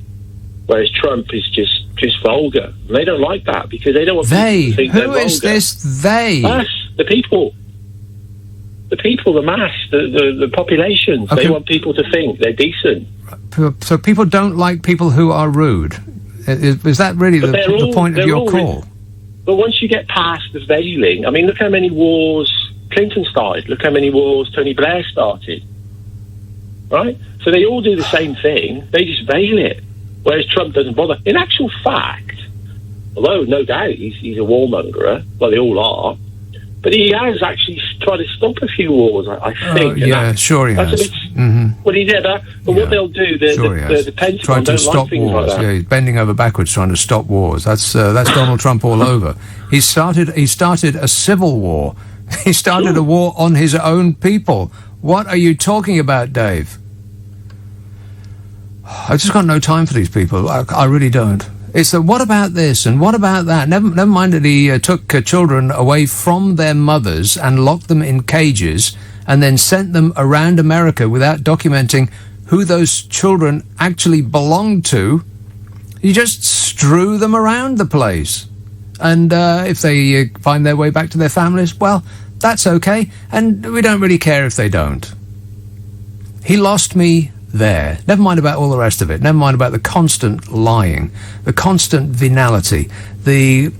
whereas Trump is just vulgar. And they don't like that because they don't want people to think they're vulgar. Who is this they? Us, the people, the mass, the population. Okay. They want people to think they're decent. So people don't like people who are rude. Is that really the point of your call? But once you get past the veiling, I mean, look how many wars Clinton started. Look how many wars Tony Blair started. Right? So they all do the same thing. They just veil it. Whereas Trump doesn't bother. In actual fact, although no doubt he's a warmonger, well, they all are, But he has actually tried to stop a few wars, I think. Sure he has. Well, he did that. But what they'll do, the Pentagon tried to don't stop like things wars. like that. Yeah, he's bending over backwards trying to stop wars. That's Donald Trump all over. He started a civil war. He started a war on his own people. What are you talking about, Dave? I've just got no time for these people. I really don't. It's the what about this and what about that? Never mind that he took children away from their mothers and locked them in cages and then sent them around America without documenting who those children actually belonged to. You just strew them around the place. And if they find their way back to their families, well, that's okay. And we don't really care if they don't. He lost me there. Never mind about all the rest of it. Never mind about the constant lying, the constant venality, the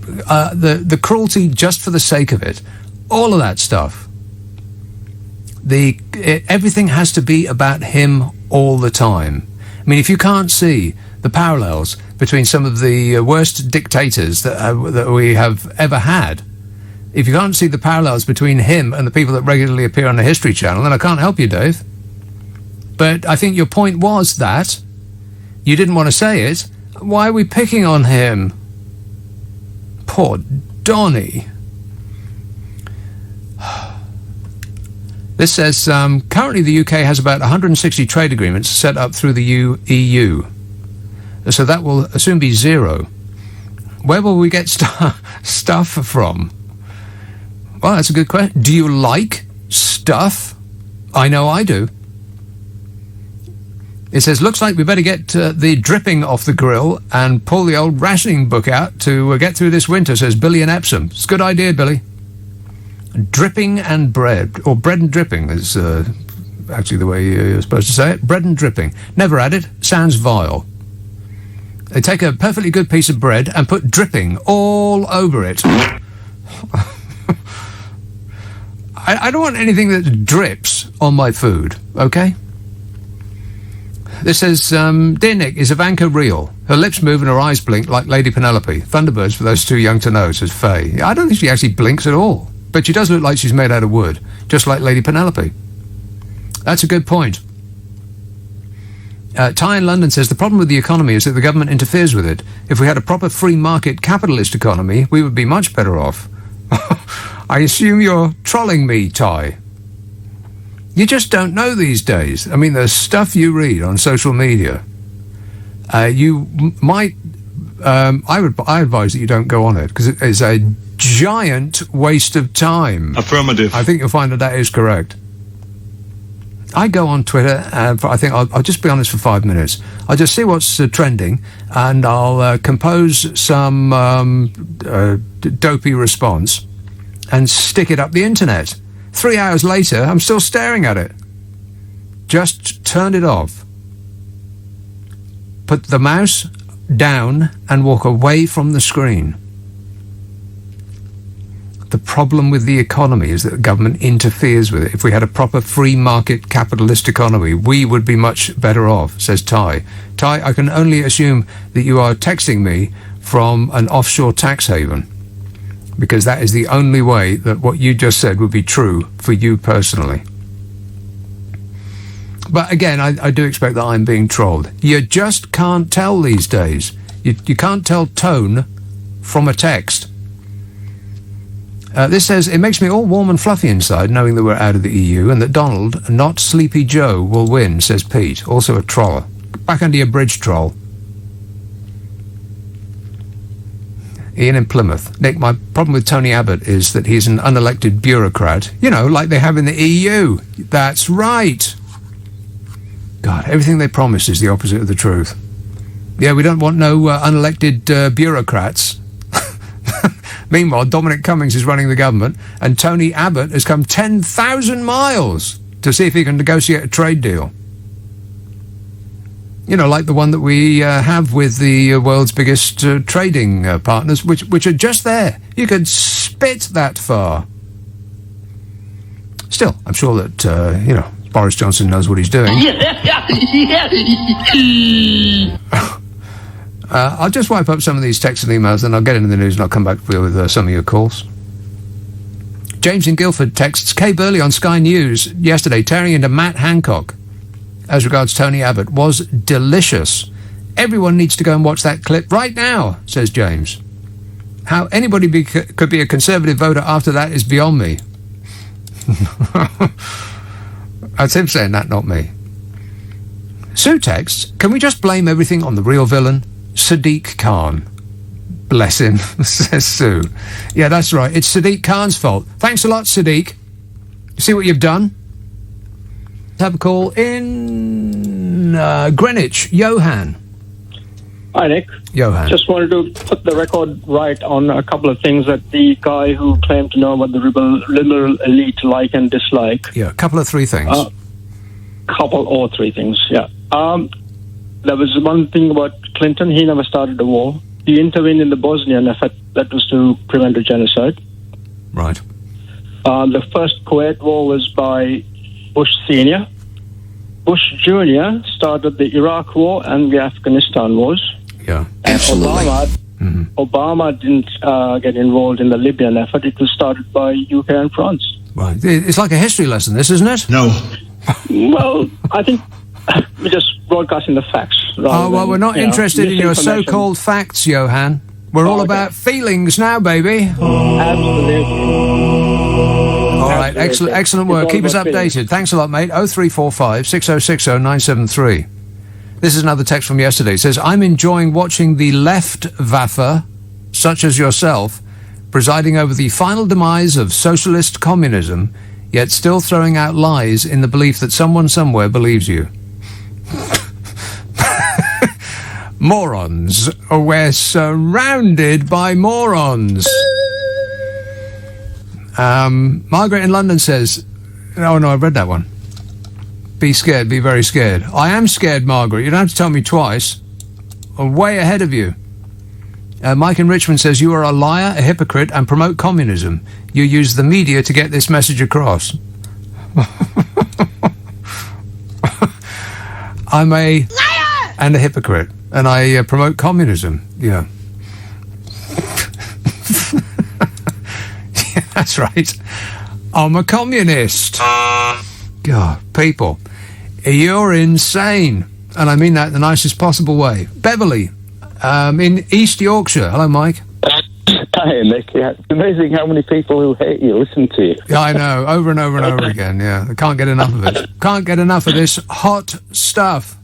cruelty just for the sake of it. All of that stuff. Everything has to be about him all the time. I mean, if you can't see the parallels between some of the worst dictators that we have ever had, if you can't see the parallels between him and the people that regularly appear on the History Channel, then I can't help you, Dave. But I think your point was that you didn't want to say it. Why are we picking on him? Poor Donny. This says, currently the UK has about 160 trade agreements set up through the EU. So that will soon be zero. Where will we get stuff from? Well, that's a good question. Do you like stuff? I know I do. It says, looks like we better get the dripping off the grill and pull the old rationing book out to get through this winter, says Billy in Epsom. It's a good idea, Billy. Dripping and bread, or bread and dripping is actually the way you're supposed to say it. Bread and dripping. Never had it. Sounds vile. They take a perfectly good piece of bread and put dripping all over it. I don't want anything that drips on my food, okay? This says, Dear Nick, is Ivanka real? Her lips move and her eyes blink like Lady Penelope. Thunderbirds for those too young to know, says Faye. I don't think she actually blinks at all. But she does look like she's made out of wood, just like Lady Penelope. That's a good point. Ty in London says, the problem with the economy is that the government interferes with it. If we had a proper free market capitalist economy, we would be much better off. I assume you're trolling me, Ty. You just don't know these days. I mean, the stuff you read on social media, you might... I advise that you don't go on it, because it is a giant waste of time. Affirmative. I think you'll find that is correct. I go on Twitter, I think I'll just be honest for 5 minutes. I'll just see what's trending, and I'll compose some dopey response and stick it up the internet. 3 hours later, I'm still staring at it. Just turn it off. Put the mouse down and walk away from the screen. The problem with the economy is that the government interferes with it. If we had a proper free market capitalist economy, we would be much better off, says Ty. Ty, I can only assume that you are texting me from an offshore tax haven, because that is the only way that what you just said would be true for you personally. But again, I do expect that I'm being trolled. You just can't tell these days. You can't tell tone from a text. This says, it makes me all warm and fluffy inside knowing that we're out of the EU and that Donald, not Sleepy Joe, will win, says Pete, also a troller. Back under your bridge, troll. Ian in Plymouth. Nick, my problem with Tony Abbott is that he's an unelected bureaucrat. You know, like they have in the EU. That's right. God, everything they promise is the opposite of the truth. Yeah, we don't want no unelected bureaucrats. Meanwhile, Dominic Cummings is running the government, and Tony Abbott has come 10,000 miles to see if he can negotiate a trade deal. You know, like the one that we have with the world's biggest trading partners, which are just there. You could spit that far. Still, I'm sure that, Boris Johnson knows what he's doing. I'll just wipe up some of these texts and emails, then I'll get into the news and I'll come back with some of your calls. James in Guildford texts, Kay Burley on Sky News yesterday tearing into Matt Hancock as regards Tony Abbott was delicious. Everyone needs to go and watch that clip right now, says James. How anybody could be a Conservative voter after that is beyond me. That's him saying that, not me. Sue texts, can we just blame everything on the real villain, Sadiq Khan? Bless him, says Sue. Yeah, that's right. It's Sadiq Khan's fault. Thanks a lot, Sadiq. You see what you've done? Have a call in Greenwich. Johan. Hi, Nick. Johan. Just wanted to put the record right on a couple of things that the guy who claimed to know what the liberal elite like and dislike. Yeah, a couple of three things. Couple or three things, yeah. There was one thing about Clinton. He never started the war. He intervened in the Bosnian effort. That was to prevent a genocide. Right. The first Kuwait war was by Bush Sr. Bush Jr. started the Iraq war and the Afghanistan wars. Yeah, absolutely. Obama didn't get involved in the Libyan effort. It was started by UK and France. Right. It's like a history lesson, this, isn't it? No. Well, I think we're just broadcasting the facts. We're not interested in your so-called facts, Johan. We're all about feelings now, baby. Absolutely. All right, excellent work. Keep us updated. Thanks a lot, mate. 0345 6060 973. This is another text from yesterday. It says, I'm enjoying watching the left-waffer, such as yourself, presiding over the final demise of socialist communism, yet still throwing out lies in the belief that someone somewhere believes you. Morons. We're surrounded by morons. Margaret in London says, oh no, I've read that one. Be scared, be very scared. I am scared, Margaret. You don't have to tell me twice. I'm way ahead of you. Mike in Richmond says, you are a liar, a hypocrite, and promote communism. You use the media to get this message across. I'm a liar and a hypocrite, and I promote communism. Yeah. Yeah, that's right. I'm a communist. God, people, you're insane. And I mean that in the nicest possible way. Beverly, in East Yorkshire. Hello, Mike. Hi, Nick. Yeah, it's amazing how many people who hate you listen to you. Yeah, I know. Over and over and over again. Yeah, I can't get enough of it. Can't get enough of this hot stuff.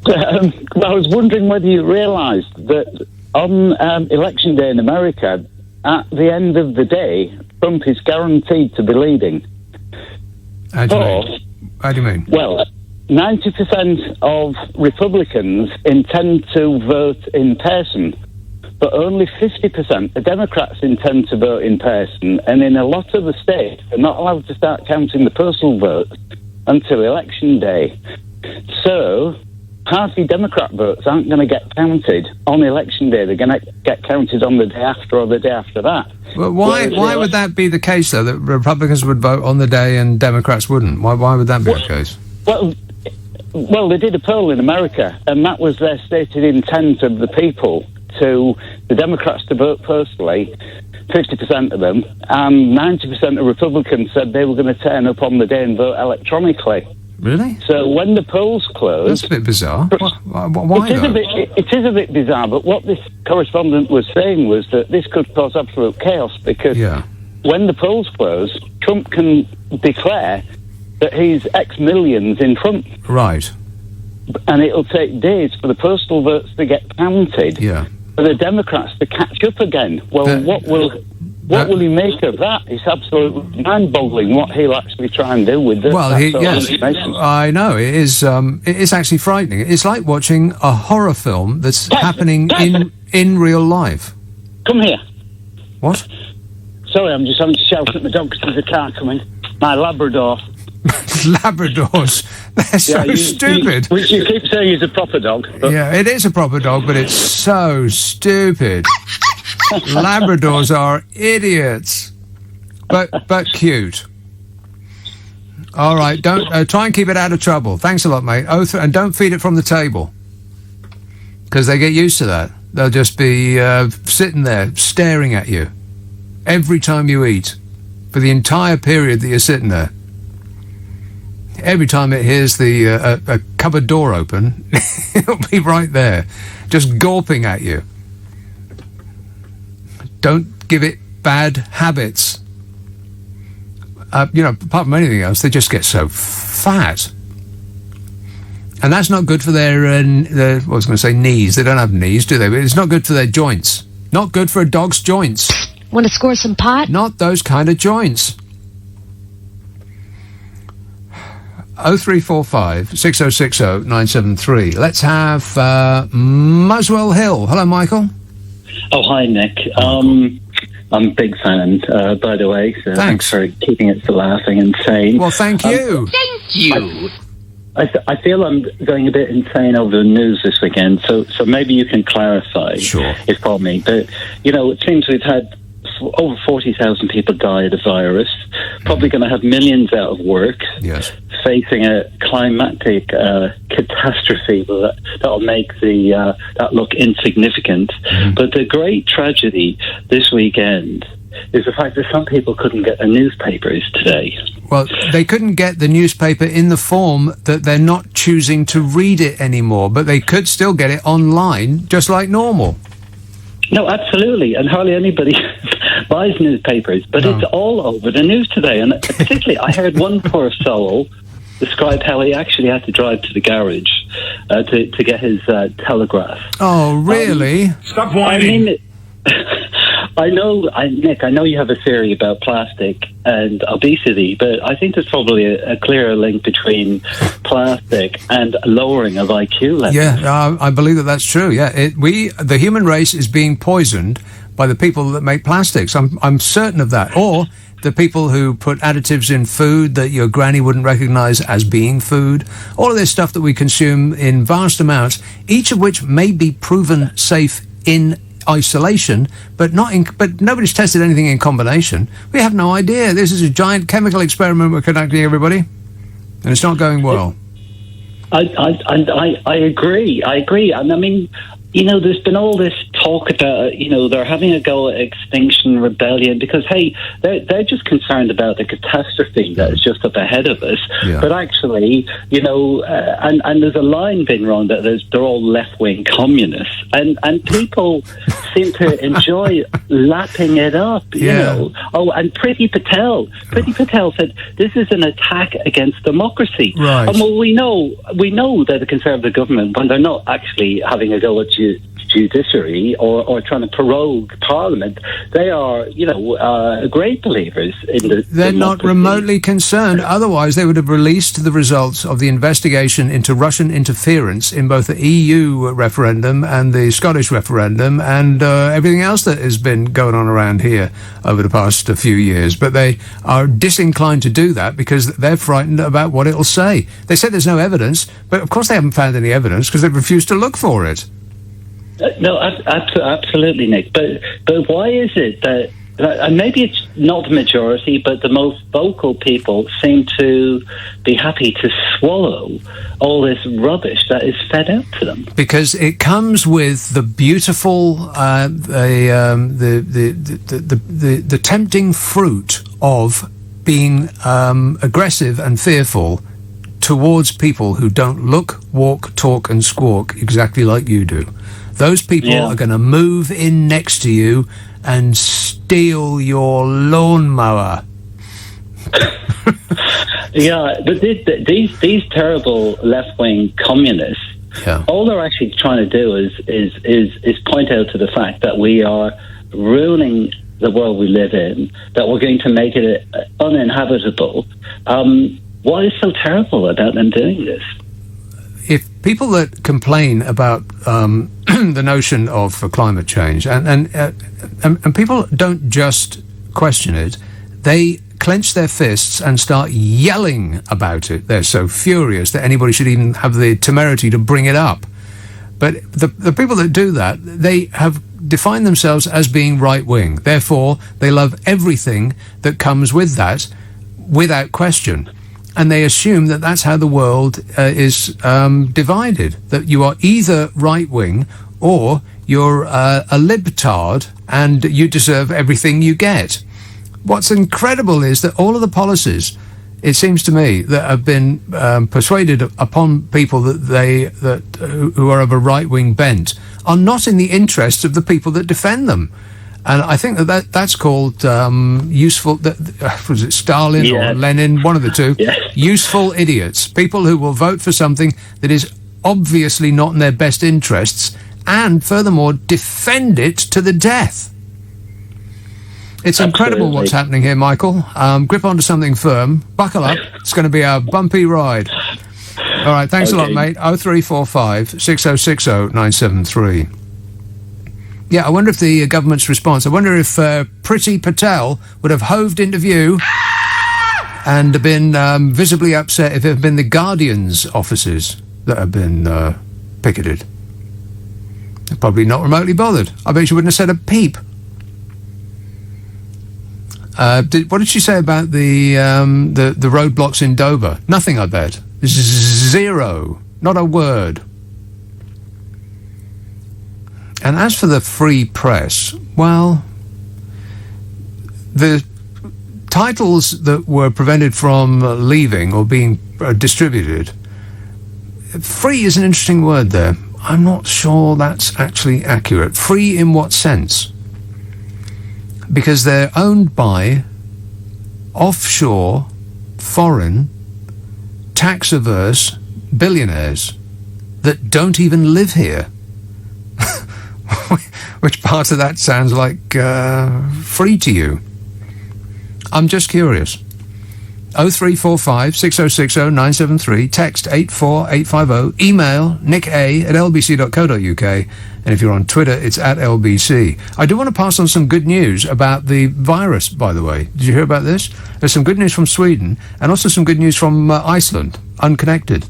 I was wondering whether you realised that on election day in America, at the end of the day, Trump is guaranteed to be leading. How do you mean? Well, 90% of Republicans intend to vote in person, but only 50% of Democrats intend to vote in person, and in a lot of the states, they're not allowed to start counting the postal votes until election day. So, party Democrat votes aren't going to get counted on election day. They're going to get counted on the day after or the day after that. Well, why would that be the case, though, that Republicans would vote on the day and Democrats wouldn't? Why would that be the case? Well, they did a poll in America, and that was their stated intent of the people, to the Democrats to vote postally, 50% of them, and 90% of Republicans said they were going to turn up on the day and vote electronically. Really? So when the polls closed... That's a bit bizarre. Why it is a bit bizarre, but what this correspondent was saying was that this could cause absolute chaos, because when the polls close, Trump can declare that he's X millions in front. Right. And it'll take days for the postal votes to get counted. Yeah. For the Democrats to catch up again. Well, what will he make of that? It's absolutely mind-boggling what he'll actually try and do with this. Well, I know it is. It's actually frightening. It's like watching a horror film that's happening in real life. Come here. What? Sorry, I'm just having to shout at my dog because there's a car coming. My Labrador. Labradors. They're so stupid. Which you keep saying is a proper dog. Yeah, it is a proper dog, but it's so stupid. Labradors are idiots, but cute. All right, don't try and keep it out of trouble. Thanks a lot, mate. And don't feed it from the table, because they get used to that. They'll just be sitting there staring at you every time you eat. for the entire period that you're sitting there. Every time it hears the a cupboard door open, it'll be right there, just gawping at you. Don't give it bad habits. Apart from anything else, they just get so fat. And that's not good for their I was going to say knees. They don't have knees, do they? But it's not good for their joints. Not good for a dog's joints. Want to score some pot? Not those kind of joints. 0345 6060 973. Let's have Muswell Hill. Hello, Michael. Oh, hi, Nick. I'm a big fan, by the way. So thanks for keeping it so laughing and sane. Well, thank you. Thank you. I feel I'm going a bit insane over the news this weekend, so maybe you can clarify if for me. But, it seems we've had over 40,000 people die of the virus, probably going to have millions out of work, facing a climatic catastrophe that'll make that look insignificant. But the great tragedy this weekend is the fact that some people couldn't get their newspapers today. Well, they couldn't get the newspaper in the form that they're not choosing to read it anymore, but they could still get it online just like normal. No, absolutely, and hardly anybody buys newspapers, but it's all over the news today. And particularly, I heard one poor soul describe how he actually had to drive to the garage to get his telegraph. Oh, really? Stop whining. Nick, I know you have a theory about plastic and obesity, but I think there's probably a clearer link between plastic and lowering of IQ levels. Yeah, I believe that's true. Yeah, the human race is being poisoned by the people that make plastics. I'm certain of that. Or the people who put additives in food that your granny wouldn't recognize as being food. All of this stuff that we consume in vast amounts, each of which may be proven safe in isolation, but nobody's tested anything in combination. We have no idea. This is a giant chemical experiment we're conducting, everybody, and it's not going well. I agree. And I mean, there's been all this talk about, they're having a go at Extinction Rebellion because, hey, they're just concerned about the catastrophe that is just up ahead of us. Yeah. But actually, and there's a line being run that they're all left-wing communists. And people seem to enjoy lapping it up, you know. Oh, and Priti Patel said, this is an attack against democracy. Right. And well, we know that the Conservative government, when they're not actually having a go at judiciary or trying to prorogue Parliament, they are, great believers in the They're not remotely concerned. Otherwise, they would have released the results of the investigation into Russian interference in both the EU referendum and the Scottish referendum and everything else that has been going on around here over the past few years. But they are disinclined to do that because they're frightened about what it'll say. They said there's no evidence, but of course they haven't found any evidence because they've refused to look for it. No, absolutely, Nick. But why is it that, and maybe it's not the majority, but the most vocal people seem to be happy to swallow all this rubbish that is fed out to them? Because it comes with the beautiful, the tempting fruit of being aggressive and fearful towards people who don't look, walk, talk, and squawk exactly like you do. Those people are going to move in next to you and steal your lawnmower. Yeah, but these terrible left-wing communists, all they're actually trying to do is point out to the fact that we are ruining the world we live in, that we're going to make it uninhabitable. What is so terrible about them doing this? If people that complain about the notion of climate change and people don't just question it, they clench their fists and start yelling about it. They're so furious that anybody should even have the temerity to bring it up. But the people that do that, they have defined themselves as being right-wing. Therefore, they love everything that comes with that without question. And they assume that that's how the world is divided, that you are either right-wing or you're a libtard and you deserve everything you get. what's incredible is that all of the policies, it seems to me, that have been persuaded upon people who are of a right-wing bent are not in the interests of the people that defend them. And I think that's called useful. Was it Stalin or Lenin? One of the two. Useful idiots. People who will vote for something that is obviously not in their best interests, and furthermore defend it to the death. It's incredible what's happening here, Michael. Grip onto something firm. Buckle up. It's going to be a bumpy ride. All right, thanks a lot, mate. 0345 6060 973. Yeah, I wonder if the government's response, I wonder if Priti Patel would have hoved into view and been visibly upset if it had been the Guardian's offices that have been picketed. They're probably not remotely bothered. I bet she wouldn't have said a peep. What did she say about the roadblocks in Dover? Nothing, I bet. Zero. Not a word. And as for the free press, well, the titles that were prevented from leaving or being distributed, free is an interesting word there. I'm not sure that's actually accurate. Free in what sense? Because they're owned by offshore, foreign, tax-averse billionaires that don't even live here. Which part of that sounds like free to you? I'm just curious. 0345 6060 973, text 84850, email nick@lbc.co.uk, and if you're on Twitter, it's @LBC. I do want to pass on some good news about the virus, by the way. Did you hear about this? There's some good news from Sweden, and also some good news from Iceland, unconnected.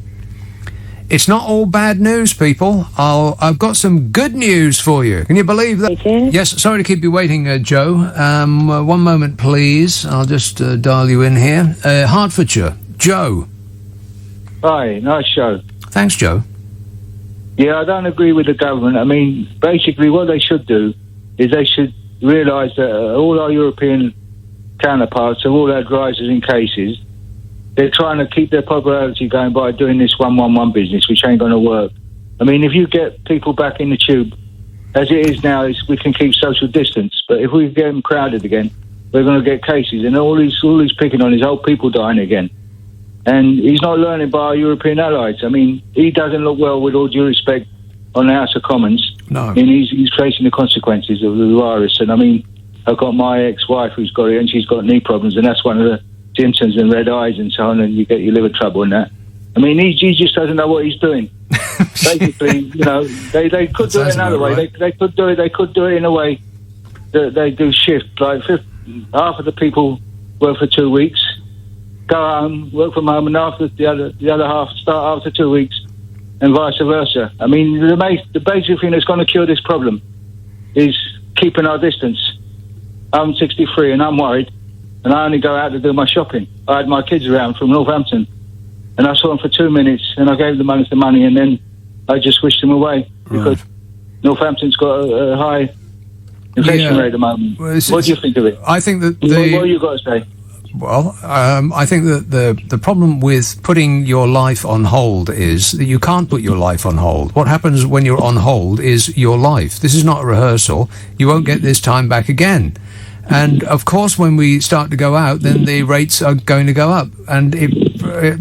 It's not all bad news, people. I've got some good news for you. Can you believe that? Yes, sorry to keep you waiting, Joe. One moment, please. I'll just dial you in here. Hertfordshire. Joe. Hi, nice show. Thanks, Joe. Yeah, I don't agree with the government. I mean, basically what they should do is they should realise that all our European counterparts have all had rises in cases. They're trying to keep their popularity going by doing this 111 business, which ain't going to work. I mean, if you get people back in the tube, as it is now, we can keep social distance. But if we get them crowded again, we're going to get cases. And all he's picking on is old people dying again. And he's not learning by our European allies. I mean, he doesn't look well, with all due respect, on the House of Commons. No. And he's facing the consequences of the virus. And I mean, I've got my ex-wife who's got it, and she's got knee problems, and that's one of the symptoms, and red eyes and so on, and you get your liver trouble and that. I mean, he just doesn't know what he's doing. Basically, you know, they could do it another way. Right. They could do it in a way that they do shift. Like half of the people work for 2 weeks, go home, work from home, and after the other half start after 2 weeks, and vice versa. I mean, the basic thing that's going to cure this problem is keeping our distance. I'm 63 and I'm worried. And I only go out to do my shopping. I had my kids around from Northampton, and I saw them for 2 minutes, and I gave them the money, and then I just wished them away because Northampton's got a high infection rate at the moment. Well, what do you think of it? I think that what have you got to say? Well, I think that the problem with putting your life on hold is that you can't put your life on hold. What happens when you're on hold is your life. This is not a rehearsal. You won't get this time back again. And, of course, when we start to go out, then the rates are going to go up. And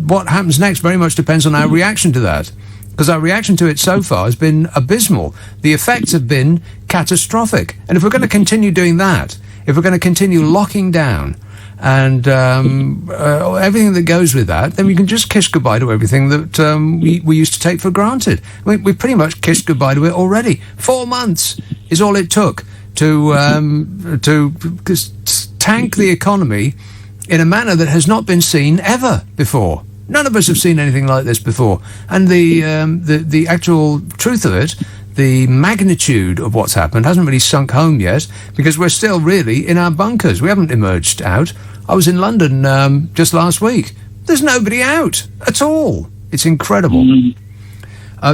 what happens next very much depends on our reaction to that. Because our reaction to it so far has been abysmal. The effects have been catastrophic. And if we're going to continue doing that, if we're going to continue locking down and everything that goes with that, then we can just kiss goodbye to everything that we used to take for granted. We pretty much kissed goodbye to it already. 4 months is all it took to tank the economy in a manner that has not been seen ever before. None of us have seen anything like this before. And the actual truth of it, the magnitude of what's happened, hasn't really sunk home yet, because we're still really in our bunkers. We haven't emerged out. I was in London just last week. There's nobody out at all. It's incredible.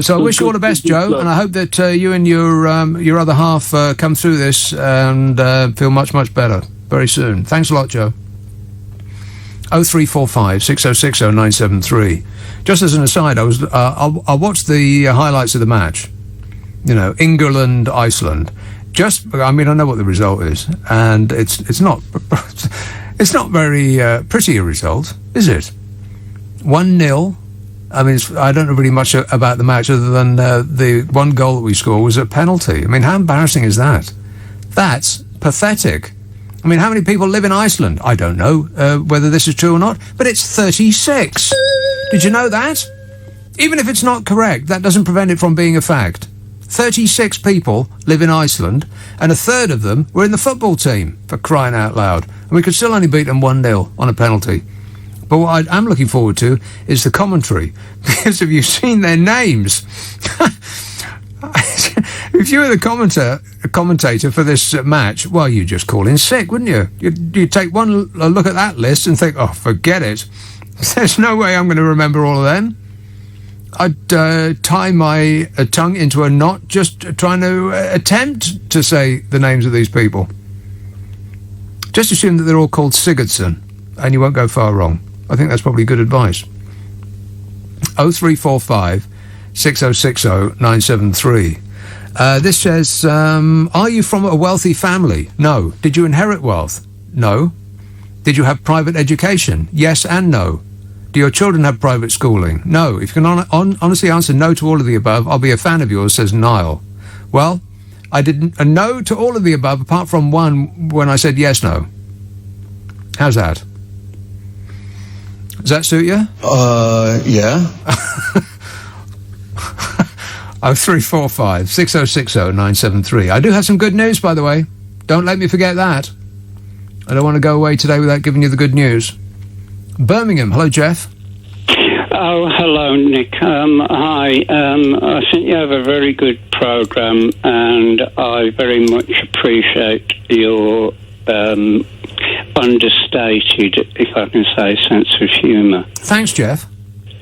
So I wish you all the best, Joe, and I hope that you and your other half come through this and feel much, much better. very soon. Thanks a lot, Joe. 0345 6060 973. Just as an aside, I watched the highlights of the match. You know, England, Iceland. I know what the result is, and it's not very pretty a result, is it? 1-0. I mean, I don't know really much about the match other than the one goal that we scored was a penalty. I mean, how embarrassing is that? That's pathetic. I mean, how many people live in Iceland? I don't know whether this is true or not, but it's 36. Did you know that? Even if it's not correct, that doesn't prevent it from being a fact. 36 people live in Iceland, and a third of them were in the football team, for crying out loud. And we could still only beat them 1-0 on a penalty. But what I'm looking forward to is the commentary, because have you seen their names? If you were the commentator for this match, well, you'd just call in sick, wouldn't you? You'd take a look at that list and think, oh, forget it. There's no way I'm going to remember all of them. I'd tie my tongue into a knot just trying to attempt to say the names of these people. Just assume that they're all called Sigurdsson, and you won't go far wrong. I think that's probably good advice. 0345 6060 973. This says, are you from a wealthy family? No. Did you inherit wealth? No. Did you have private education? Yes and no. Do your children have private schooling? No. If you can honestly answer no to all of the above, I'll be a fan of yours, says Niall. Well, I did a no to all of the above, apart from one when I said yes, no. How's that? Does that suit you? Yeah. 0345 6060 973. I do have some good news, by the way. Don't let me forget that. I don't want to go away today without giving you the good news. Birmingham. Hello, Jeff. Oh, hello, Nick. Hi. I think you have a very good programme, and I very much appreciate your understated, if I can say, sense of humour. Thanks, Jeff.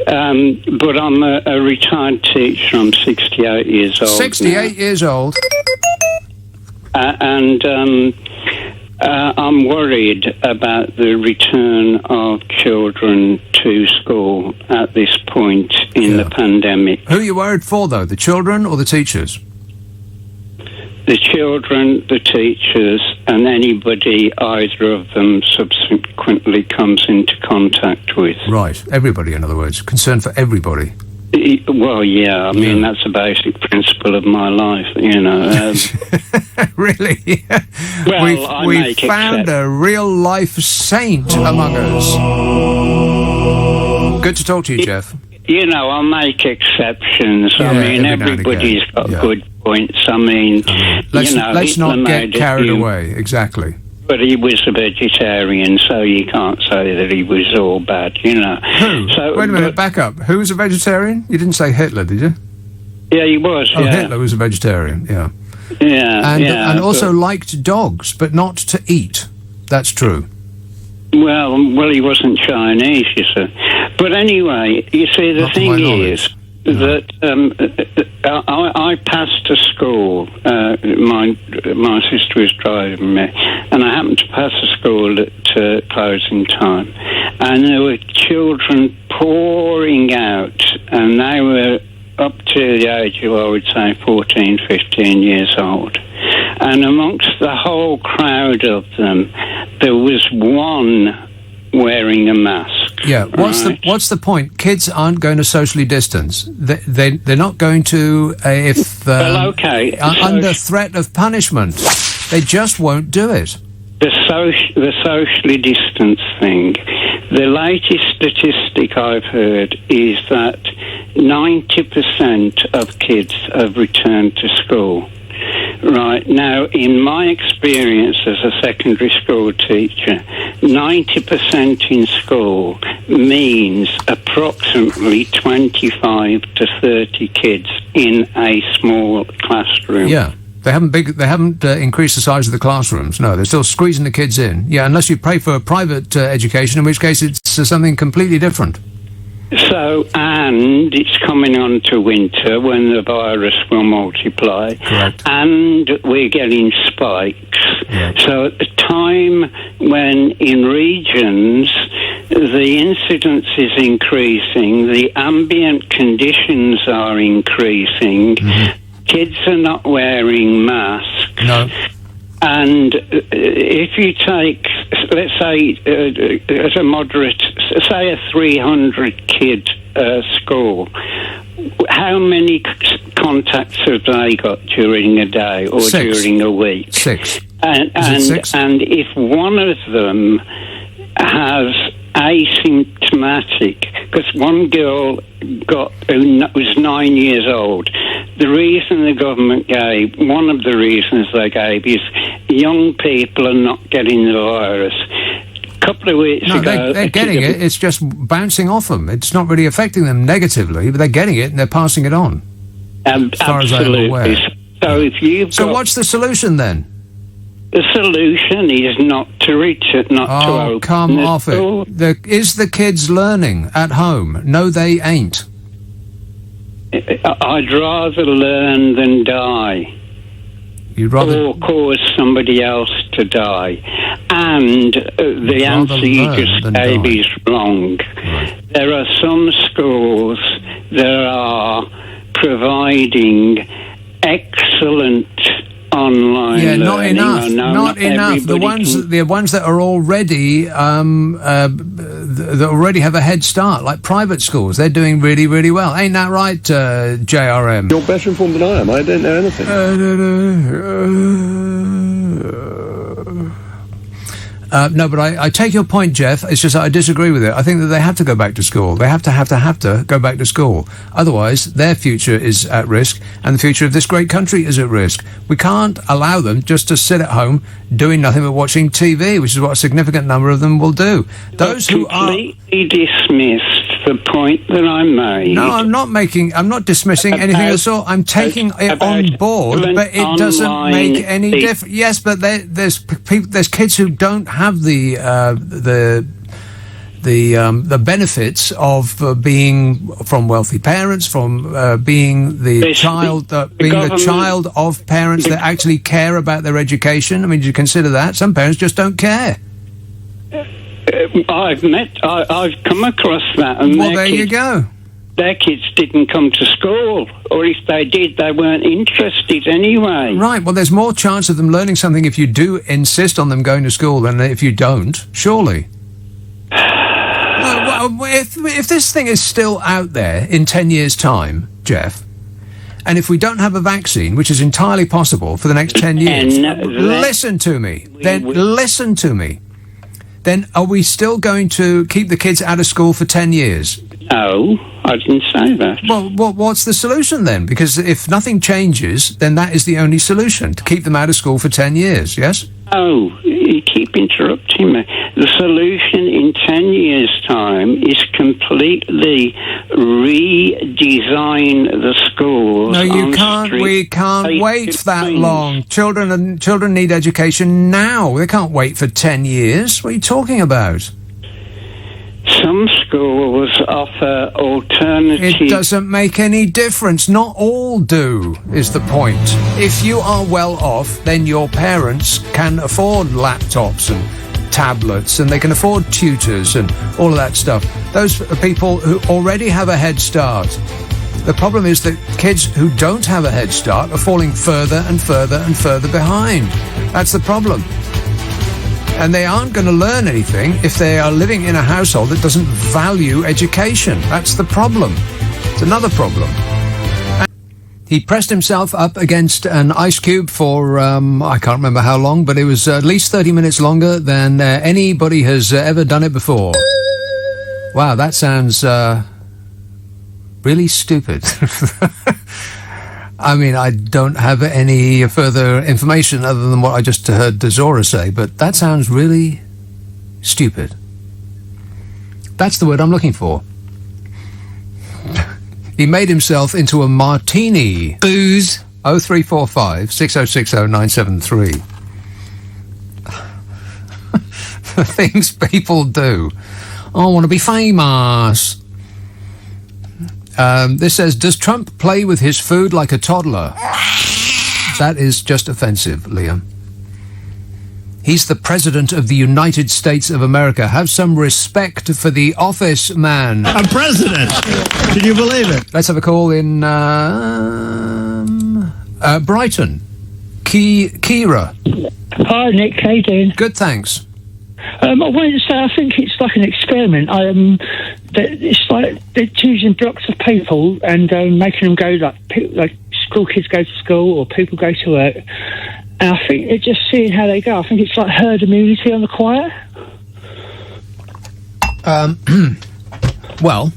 But I'm a retired teacher. I'm 68 years old. 68 years old. And I'm worried about the return of children to school at this point in the pandemic. Who are you worried for, though? The children or the teachers? The children, the teachers, and anybody either of them subsequently comes into contact with. Right. Everybody, in other words. Concern for everybody. Well, yeah. I mean, that's a basic principle of my life, you know. Really? Well, we've found a real-life saint among us. Good to talk to you, Jeff. You know, I'll make exceptions. Yeah, I mean, everybody's got good points. I mean, let's Hitler not get carried away. Exactly. But he was a vegetarian, so you can't say that he was all bad, you know. Who? So, wait a minute, back up. Who was a vegetarian? You didn't say Hitler, did you? Yeah, he was, Oh, Hitler was a vegetarian, yeah. Yeah, and also liked dogs, but not to eat. That's true. Well, he wasn't Chinese, you see. But anyway, you see, the thing is that I passed a school. My sister was driving me, and I happened to pass a school at closing time. And there were children pouring out, and they were up to the age of, I would say, 14, 15 years old. And amongst the whole crowd of them, there was one wearing a mask. Yeah, what's the point? Kids aren't going to socially distance. They're not going to under threat of punishment. They just won't do it. The socially distance thing. The latest statistic I've heard is that 90% of kids have returned to school. Right, now, in my experience as a secondary school teacher, 90% in school means approximately 25 to 30 kids in a small classroom. Yeah. They haven't increased the size of the classrooms. No, they're still squeezing the kids in. Yeah, unless you pay for private education, in which case it's something completely different. So, and it's coming on to winter when the virus will multiply. Correct. And we're getting spikes. So at the time when in regions the incidence is increasing, the ambient conditions are increasing, kids are not wearing masks. No. And if you take, let's say, as a moderate, say a 300-kid school, how many contacts have they got during a day or 6. during a week? 6. And Is it 6? and if one of them has asymptomatic, because one girl was 9 years old. The reason the government gave, one of the reasons they gave, is young people are not getting the virus. A couple of weeks ago... they're getting it. It's just bouncing off them. It's not really affecting them negatively, but they're getting it and they're passing it on. As far as I'm aware. So if you've So what's the solution then? The solution is not to to open come the off school. it. Is the kids learning at home? No, they ain't. I'd rather learn than die. You'd rather... Or cause somebody else to die. And the answer you just gave is wrong. Right. There are some schools that are providing excellent online learning. Not enough. No, not enough. The ones that are already that already have a head start, like private schools, they're doing really, really well. Ain't that right, JRM? You're better informed than I am. I don't know anything. No, but I take your point, Jeff. It's just that I disagree with it. I think that they have to go back to school. They have to go back to school. Otherwise, their future is at risk, and the future of this great country is at risk. We can't allow them just to sit at home doing nothing but watching TV, which is what a significant number of them will do. Those who are completely dismissed the point that I made. No, I'm not dismissing anything at all. I'm taking it on board, but it doesn't make any difference. Yes, but there's kids who don't have the benefits of being from wealthy parents, from being the child of parents that actually care about their education. I mean, do you consider that? Some parents just don't care. I've come across that. And well, there you go. Their kids didn't come to school, or if they did, they weren't interested anyway. Right, well, there's more chance of them learning something if you do insist on them going to school than if you don't, surely. If this thing is still out there in 10 years' time, Jeff, and if we don't have a vaccine, which is entirely possible for the next 10 years, listen to me, then are we still going to keep the kids out of school for 10 years? No, I didn't say that. Well, what's the solution then? Because if nothing changes, then that is the only solution, to keep them out of school for 10 years, yes? Oh, you keep interrupting me. The solution in 10 years' time is completely redesign the schools. No, you can't. We can't wait that long. Children need education now. They can't wait for 10 years. What are you talking about? Some schools offer alternative... It doesn't make any difference. Not all do, is the point. If you are well off, then your parents can afford laptops and tablets, and they can afford tutors and all of that stuff. Those are people who already have a head start. The problem is that kids who don't have a head start are falling further and further and further behind. That's the problem. And they aren't going to learn anything if they are living in a household that doesn't value education. That's the problem. It's another problem. He pressed himself up against an ice cube for, I can't remember how long, but it was at least 30 minutes longer than anybody has ever done it before. Wow, that sounds really stupid. I mean, I don't have any further information other than what I just heard Zora say, but that sounds really stupid. That's the word I'm looking for. He made himself into a martini. Booze. 0345 6060 973. The things people do. I want to be famous. This says, does Trump play with his food like a toddler? That is just offensive, Liam. He's the President of the United States of America. Have some respect for the office, man. I'm president. Can you believe it? Let's have a call in Brighton. Kira. Hi, Nick. How you doing? Good, thanks. I wanted to say I think it's like an experiment. It's like they're choosing blocks of people and making them go like school kids go to school or people go to work. And I think they're just seeing how they go. I think it's like herd immunity on the quiet. Well,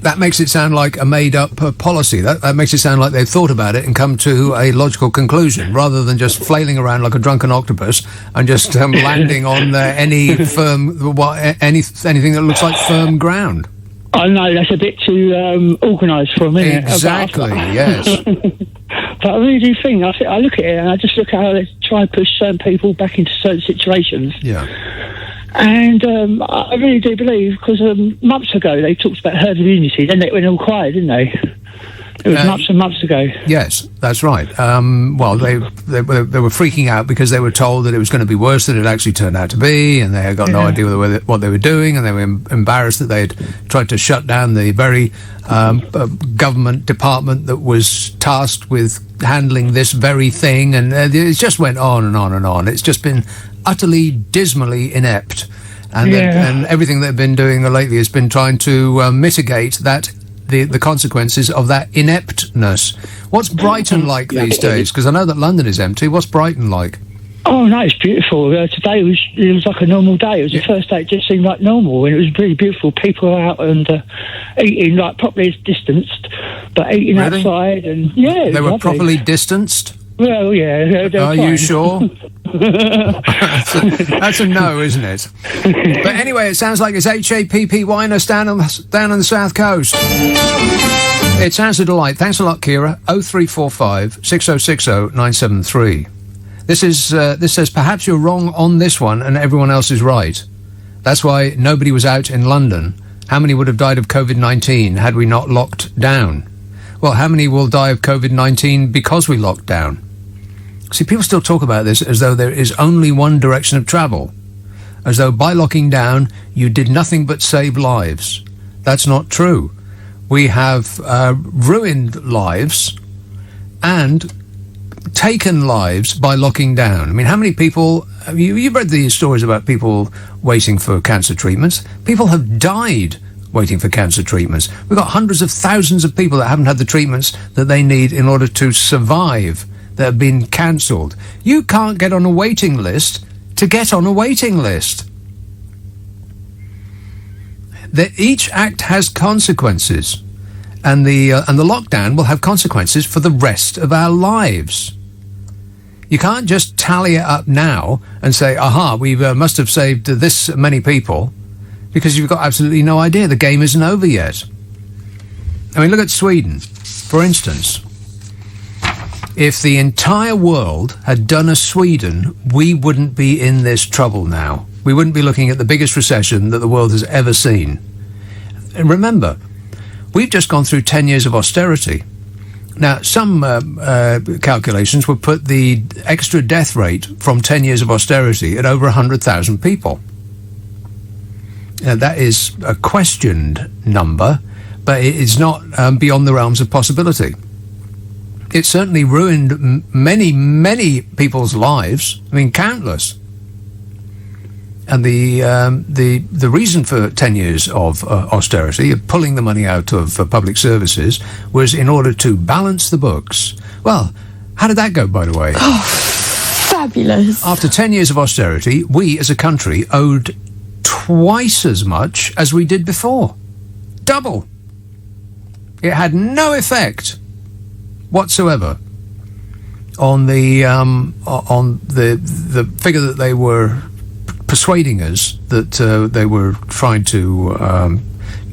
that makes it sound like a made-up policy. That makes it sound like they've thought about it and come to a logical conclusion, rather than just flailing around like a drunken octopus and just landing on any anything that looks like firm ground. I know, that's a bit too organised for a minute. Exactly, yes. But I really do think, I look at it and I just look at how they try and push certain people back into certain situations. Yeah. And I really do believe, because months ago they talked about herd immunity, then it went all quiet, didn't they? It was months and months ago. Yes, that's right. Well, they were freaking out because they were told that it was going to be worse than it actually turned out to be, and they had got no idea what they were doing, and they were embarrassed that they had tried to shut down the very government department that was tasked with handling this very thing, and it just went on and on and on. It's just been utterly, dismally inept, and everything they've been doing lately has been trying to mitigate that. The consequences of that ineptness. What's Brighton like these days? Because I know that London is empty. What's Brighton like? Oh, no, it's beautiful. Today it was like a normal day. It was the first day it just seemed like normal, and it was really beautiful. People were out and eating, like, properly distanced, but eating outside, and they were properly distanced? Well, yeah. Are you sure? That's a no, isn't it? But anyway, it sounds like it's HAPP Winers down on the south coast. It sounds a delight. Thanks a lot, Kira. 0345 6060 973. This says, perhaps you're wrong on this one and everyone else is right. That's why nobody was out in London. How many would have died of COVID-19 had we not locked down? Well, how many will die of COVID-19 because we locked down? See, people still talk about this as though there is only one direction of travel, as though by locking down you did nothing but save lives. That's not true. We have ruined lives and taken lives by locking down. I mean, how many people... You've read these stories about people waiting for cancer treatments. People have died waiting for cancer treatments. We've got hundreds of thousands of people that haven't had the treatments that they need in order to survive, that have been cancelled. You can't get on a waiting list to get on a waiting list. Each act has consequences, and the lockdown will have consequences for the rest of our lives. You can't just tally it up now and say, aha, we must have saved this many people, because you've got absolutely no idea. The game isn't over yet. I mean, look at Sweden, for instance. If the entire world had done as Sweden, we wouldn't be in this trouble now. We wouldn't be looking at the biggest recession that the world has ever seen. And remember, we've just gone through 10 years of austerity. Now, some calculations would put the extra death rate from 10 years of austerity at over 100,000 people. Now, that is a questioned number, but it is not beyond the realms of possibility. It certainly ruined many, many people's lives. I mean, countless. And the reason for 10 years of austerity, of pulling the money out of public services, was in order to balance the books. Well, how did that go, by the way? Oh, fabulous. After 10 years of austerity, we as a country owed twice as much as we did before. Double. It had no effect whatsoever on the figure that they were persuading us that they were trying to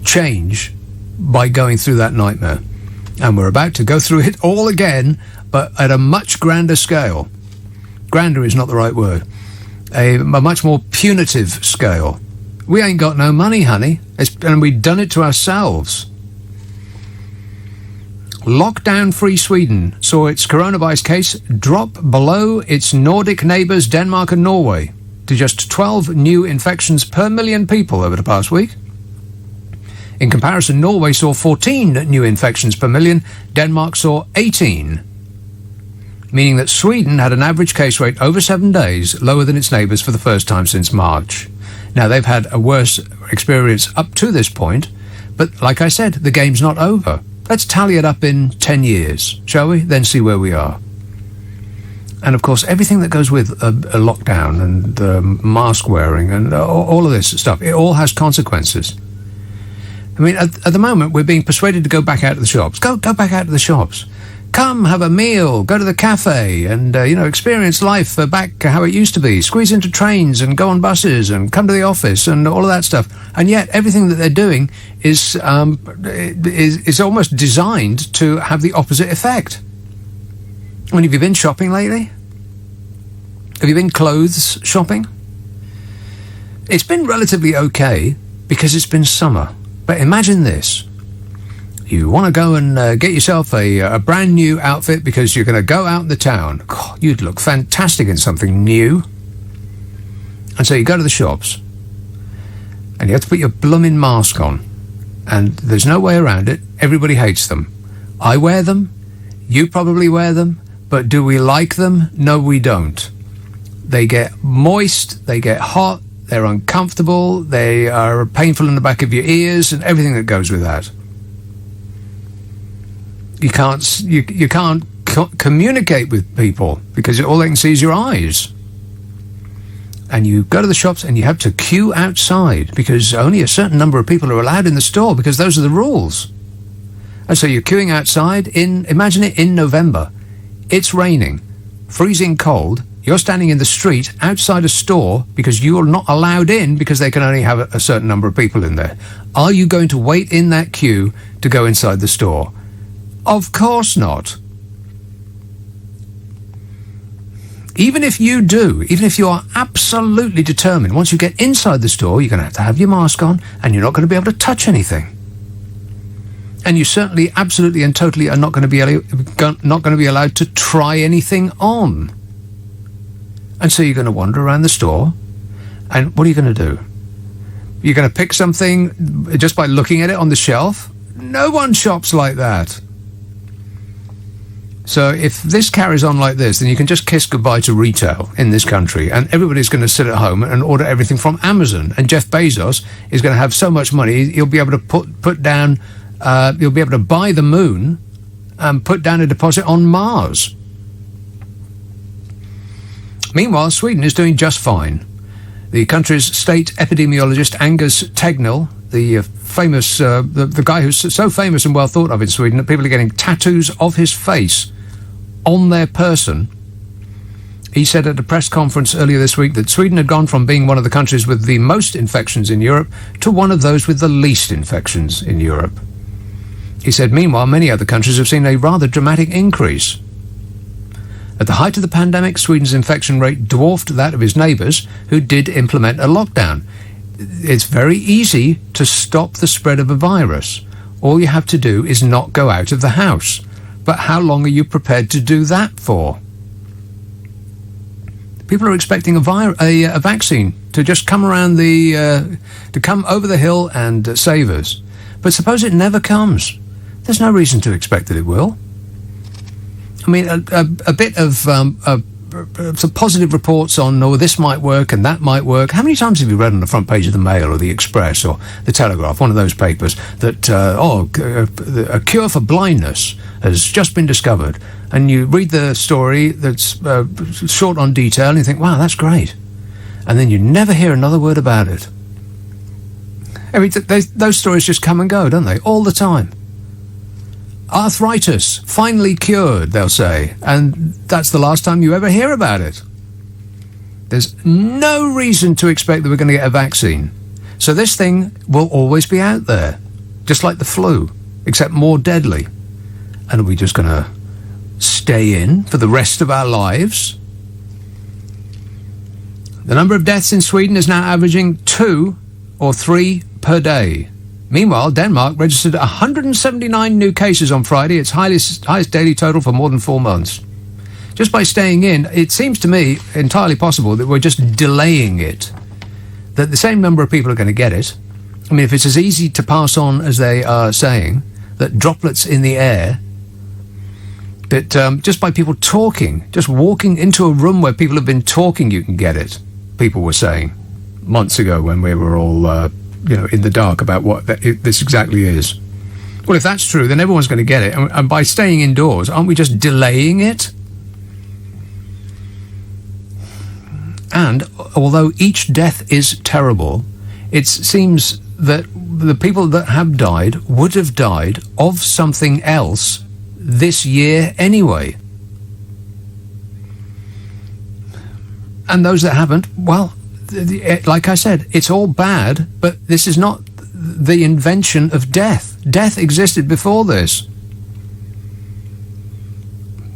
change by going through that nightmare. And we're about to go through it all again, but at a much grander scale. Grander is not the right word. A much more punitive scale. We ain't got no money, honey, and we've done it to ourselves. Lockdown-free Sweden saw its coronavirus case drop below its Nordic neighbours Denmark and Norway to just 12 new infections per million people over the past week. In comparison, Norway saw 14 new infections per million, Denmark saw 18, meaning that Sweden had an average case rate over 7 days lower than its neighbours for the first time since March. Now, they've had a worse experience up to this point, but like I said, the game's not over. Let's tally it up in 10 years, shall we? Then see where we are. And, of course, everything that goes with a lockdown and mask wearing and all of this stuff, it all has consequences. I mean, at the moment, we're being persuaded to go back out to the shops. Go back out to the shops. Come, have a meal, go to the cafe and, experience life back how it used to be. Squeeze into trains and go on buses and come to the office and all of that stuff. And yet everything that they're doing is almost designed to have the opposite effect. I mean, have you been shopping lately? Have you been clothes shopping? It's been relatively okay because it's been summer. But imagine this. You want to go and get yourself a brand new outfit because you're going to go out in the town. God, you'd look fantastic in something new. And so you go to the shops and you have to put your blooming mask on. And there's no way around it. Everybody hates them. I wear them. You probably wear them. But do we like them? No, we don't. They get moist. They get hot. They're uncomfortable. They are painful in the back of your ears and everything that goes with that. You can't communicate with people because all they can see is your eyes. And you go to the shops and you have to queue outside because only a certain number of people are allowed in the store because those are the rules. And so you're queuing outside imagine it in November. It's raining, freezing cold. You're standing in the street outside a store because you're not allowed in because they can only have a certain number of people in there. Are you going to wait in that queue to go inside the store? Of course not. Even if you do, even if you are absolutely determined, once you get inside the store, you're going to have your mask on and you're not going to be able to touch anything. And you certainly, absolutely and totally are not going to be allowed to try anything on. And so you're going to wander around the store, and what are you going to do? You're going to pick something just by looking at it on the shelf? No one shops like that. So if this carries on like this, then you can just kiss goodbye to retail in this country, and everybody's going to sit at home and order everything from Amazon. And Jeff Bezos is going to have so much money, he'll be able to put down, he'll be able to buy the moon and put down a deposit on Mars. Meanwhile, Sweden is doing just fine. The country's state epidemiologist Angus Tegnell, the famous, the guy who's so famous and well thought of in Sweden that people are getting tattoos of his face on their person. He said at a press conference earlier this week that Sweden had gone from being one of the countries with the most infections in Europe to one of those with the least infections in Europe. He said, meanwhile, many other countries have seen a rather dramatic increase. At the height of the pandemic, Sweden's infection rate dwarfed that of his neighbours, who did implement a lockdown. It's very easy to stop the spread of a virus. All you have to do is not go out of the house. But how long are you prepared to do that for? People are expecting a vaccine to just come around to come over the hill and save us. But suppose it never comes. There's no reason to expect that it will. I mean, a bit of some positive reports on, this might work and that might work. How many times have you read on the front page of the Mail or the Express or the Telegraph, one of those papers, that, a cure for blindness has just been discovered? And you read the story that's short on detail and you think, wow, that's great. And then you never hear another word about it. I mean, those stories just come and go, don't they? All the time. Arthritis, finally cured, they'll say, and that's the last time you ever hear about it. There's no reason to expect that we're going to get a vaccine. So this thing will always be out there, just like the flu, except more deadly. And are we just going to stay in for the rest of our lives? The number of deaths in Sweden is now averaging 2 or 3 per day. Meanwhile, Denmark registered 179 new cases on Friday, its highest daily total for more than 4 months. Just by staying in, it seems to me entirely possible that we're just delaying it, that the same number of people are going to get it. I mean, if it's as easy to pass on as they are saying, that droplets in the air, that just by people talking, just walking into a room where people have been talking, you can get it, people were saying months ago when we were all, in the dark about what this exactly is. Well, if that's true, then everyone's going to get it. And by staying indoors, aren't we just delaying it? And although each death is terrible, it seems that the people that have died would have died of something else this year anyway. And those that haven't, well, like I said, it's all bad, but this is not the invention of death. Death existed before this.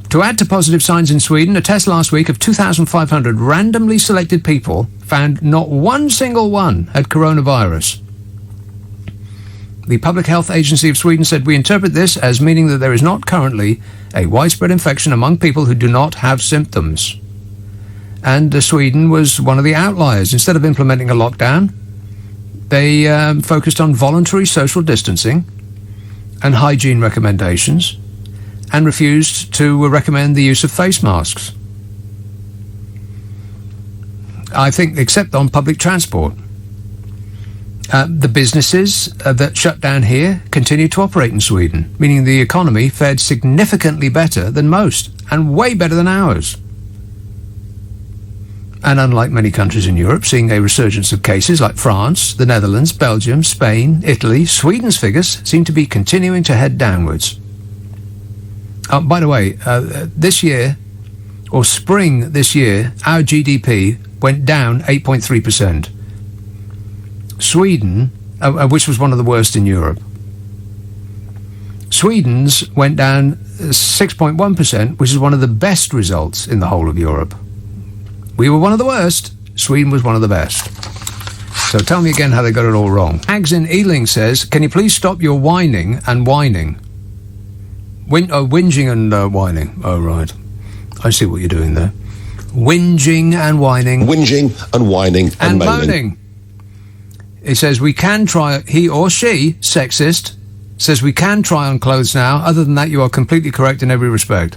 To add to positive signs in Sweden, a test last week of 2,500 randomly selected people found not one single one had coronavirus. The Public Health Agency of Sweden said, "We interpret this as meaning that there is not currently a widespread infection among people who do not have symptoms." And Sweden was one of the outliers. Instead of implementing a lockdown, they focused on voluntary social distancing and hygiene recommendations and refused to recommend the use of face masks. I think, except on public transport. The businesses that shut down here continue to operate in Sweden, meaning the economy fared significantly better than most, and way better than ours. And unlike many countries in Europe, seeing a resurgence of cases like France, the Netherlands, Belgium, Spain, Italy, Sweden's figures seem to be continuing to head downwards. By the way, this year, or spring this year, our GDP went down 8.3%. Sweden, which was one of the worst in Europe, Sweden's went down 6.1%, which is one of the best results in the whole of Europe. We were one of the worst. Sweden was one of the best. So tell me again how they got it all wrong. Ags in Ealing says, "Can you please stop your whining and whining?" Whinging and whining. Oh, right. I see what you're doing there. Whinging and whining. Whinging and whining and moaning. It says, "We can try," he or she, sexist, says, "we can try on clothes now. Other than that, you are completely correct in every respect."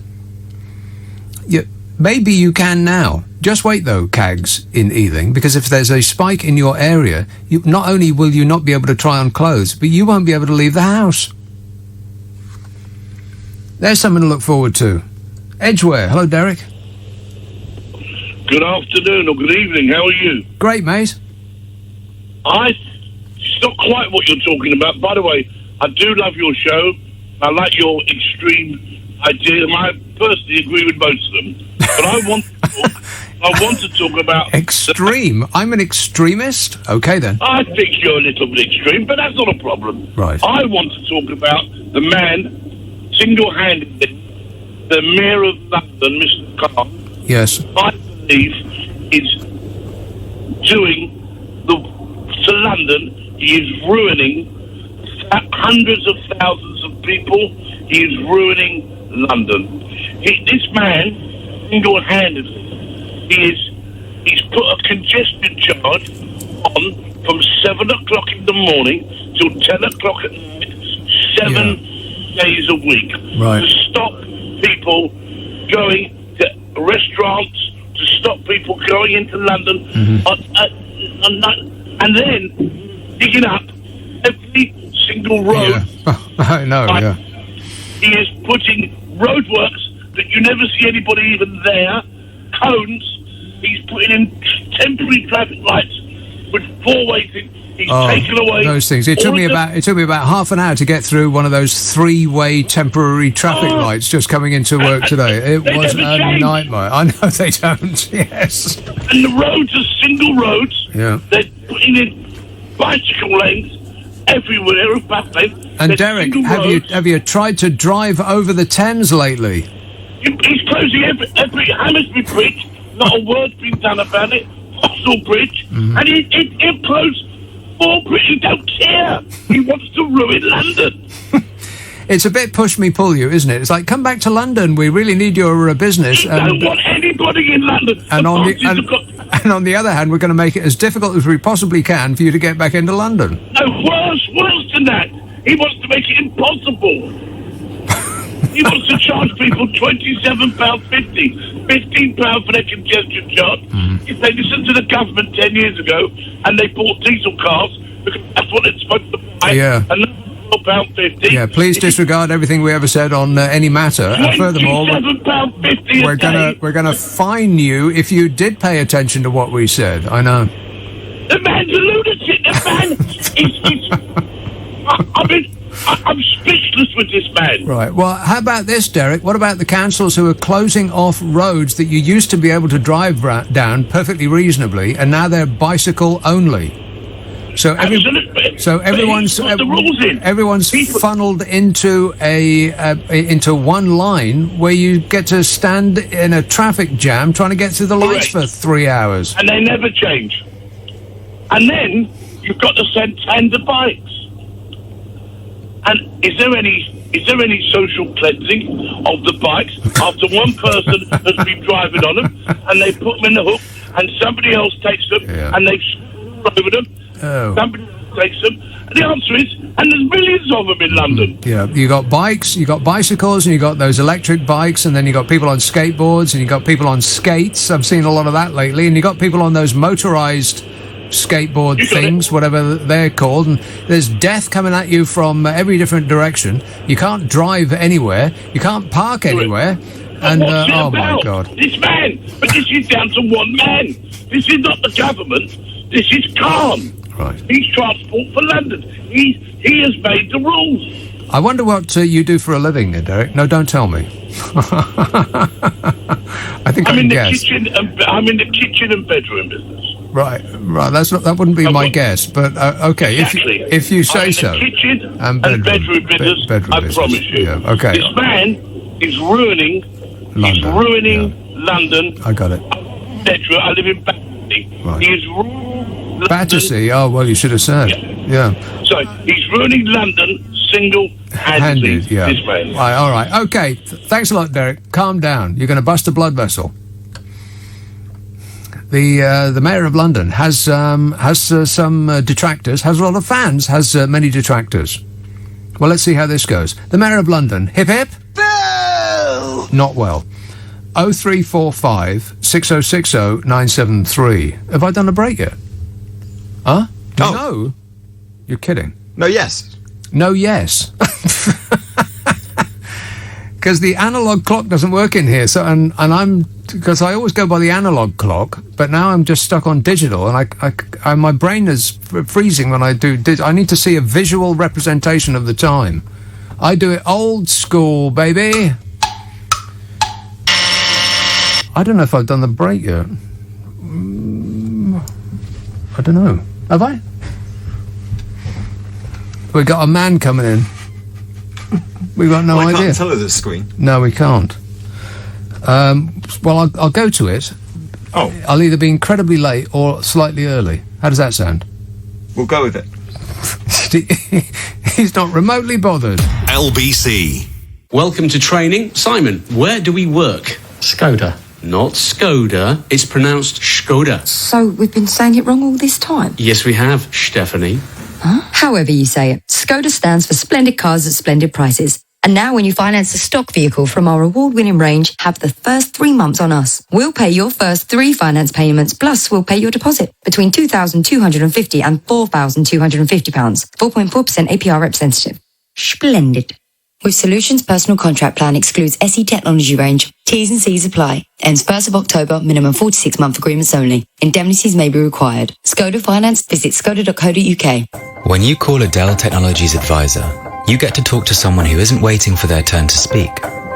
Maybe you can now. Just wait, though, Cags in Ealing, because if there's a spike in your area, not only will you not be able to try on clothes, but you won't be able to leave the house. There's something to look forward to. Edgware. Hello, Derek. Good afternoon or good evening. How are you? Great, mate. It's not quite what you're talking about. By the way, I do love your show. I like your extreme ideas. I personally agree with most of them. But I want to talk about... Extreme? I'm an extremist? Okay, then. I think you're a little bit extreme, but that's not a problem. Right. I want to talk about the man, single-handedly, the Mayor of London, Mr. Carr. Yes. I believe is doing to London. He is ruining hundreds of thousands of people. He is ruining London. This man, single-handedly, he's put a congestion charge on from 7 o'clock in the morning till 10 o'clock at night, 7 days a week. Right. To stop people going to restaurants, to stop people going into London, and then digging up every single road. Yeah. I know, yeah. He is putting roadworks that you never see anybody even there, cones. He's putting in temporary traffic lights with four-way things. He's taken away those things. It took me about half an hour to get through one of those three-way temporary traffic lights just coming into work today. It was a nightmare. I know they don't. Yes. And the roads are single roads. Yeah. They're putting in bicycle lanes everywhere. And Derek, have you tried to drive over the Thames lately? He's closing every Hammersmith Bridge. Not a word's been done about it. Vauxhall Bridge, and it closed more British don't care. He wants to ruin London. It's a bit push me, pull you, isn't it? It's like, come back to London. We really need your business. He don't want anybody in London. And on the other hand, we're going to make it as difficult as we possibly can for you to get back into London. No, worse than that. He wants to make it impossible. He wants to charge people £27.50, £15 for their congestion charge. If they listened to the government 10 years ago and they bought diesel cars, because that's what it's supposed to buy. Yeah. And £12.50. Yeah, please disregard everything we ever said on any matter. And furthermore, we're gonna fine you if you did pay attention to what we said. I know. The man's a lunatic. The man I'm speechless with this man. Right. Well, how about this, Derek? What about the councils who are closing off roads that you used to be able to drive down perfectly reasonably, and now they're bicycle only? So everyone's funneled into into one line where you get to stand in a traffic jam trying to get through the lights for 3 hours. And they never change. And then you've got to send tender bikes. And is there any social cleansing of the bikes after one person has been driving on them and they put them in the hook and somebody else takes them and they over them? Somebody takes them. And the answer is, and there's millions of them in London. Yeah, you got bikes, you got bicycles, and you got those electric bikes, and then you got people on skateboards, and you got people on skates. I've seen a lot of that lately, and you got people on those motorized skateboard things, whatever they're called, and there's death coming at you from every different direction. You can't drive anywhere, you can't park anywhere, and oh my God, this man! But this is down to one man. This is not the government. This is Khan. Right. He's Transport for London. He has made the rules. I wonder what you do for a living, Derek. No, don't tell me. I think I can guess. I'm in the kitchen and bedroom business. Right. That wouldn't be my guess, but okay. Exactly. If you say so. I'm in the kitchen and bedroom business. I promise you. Yeah. Okay. This man is ruining London. He's ruining London. I got it. I live in Battersea. Right. He is ruining Battersea. Oh well, you should have said. Yeah. So he's ruining London single-handedly. Yeah. This man. Right, all right. Okay. Thanks a lot, Derek. Calm down. You're going to bust a blood vessel. The mayor of London has some detractors, has a lot of fans, has many detractors. Well, let's see how this goes. The mayor of London, hip hip. Boo! Not well. 0345 6060 973. Have I done a break yet? Huh? Oh. No. You're kidding. No, yes. No, yes. Because the analog clock doesn't work in here, so and because I always go by the analog clock, but now I'm just stuck on digital, and I my brain is freezing when I do. I need to see a visual representation of the time. I do it old school, baby. I don't know if I've done the break yet. I don't know. Have I? We got a man coming in. We've got no idea. I can't tell her the screen. No, we can't. Well, I'll go to it. Oh. I'll either be incredibly late or slightly early. How does that sound? We'll go with it. He's not remotely bothered. LBC. Welcome to training. Simon, where do we work? Skoda. Not Skoda. It's pronounced Skoda. So we've been saying it wrong all this time? Yes, we have, Stephanie. Huh? However you say it, Skoda stands for Splendid Cars at Splendid Prices. And now when you finance a stock vehicle from our award-winning range, have the first 3 months on us. We'll pay your first 3 finance payments, plus we'll pay your deposit between £2,250 and £4,250. 4.4% APR representative. Splendid. With Solutions Personal Contract Plan excludes SE Technology range. T's and C's apply. Ends 1st of October. Minimum 46-month agreements only. Indemnities may be required. Skoda Finance. Visit skoda.co.uk. When you call a Dell Technologies advisor, you get to talk to someone who isn't waiting for their turn to speak,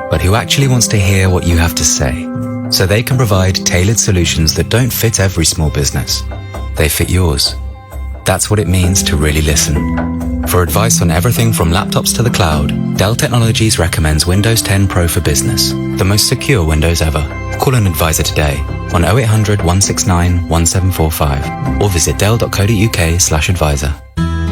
but who actually wants to hear what you have to say, so they can provide tailored solutions that don't fit every small business. They fit yours. That's what it means to really listen. For advice on everything from laptops to the cloud, Dell Technologies recommends Windows 10 Pro for Business, the most secure Windows ever. Call an advisor today. on 0800 169 1745 or visit dell.co.uk/advisor.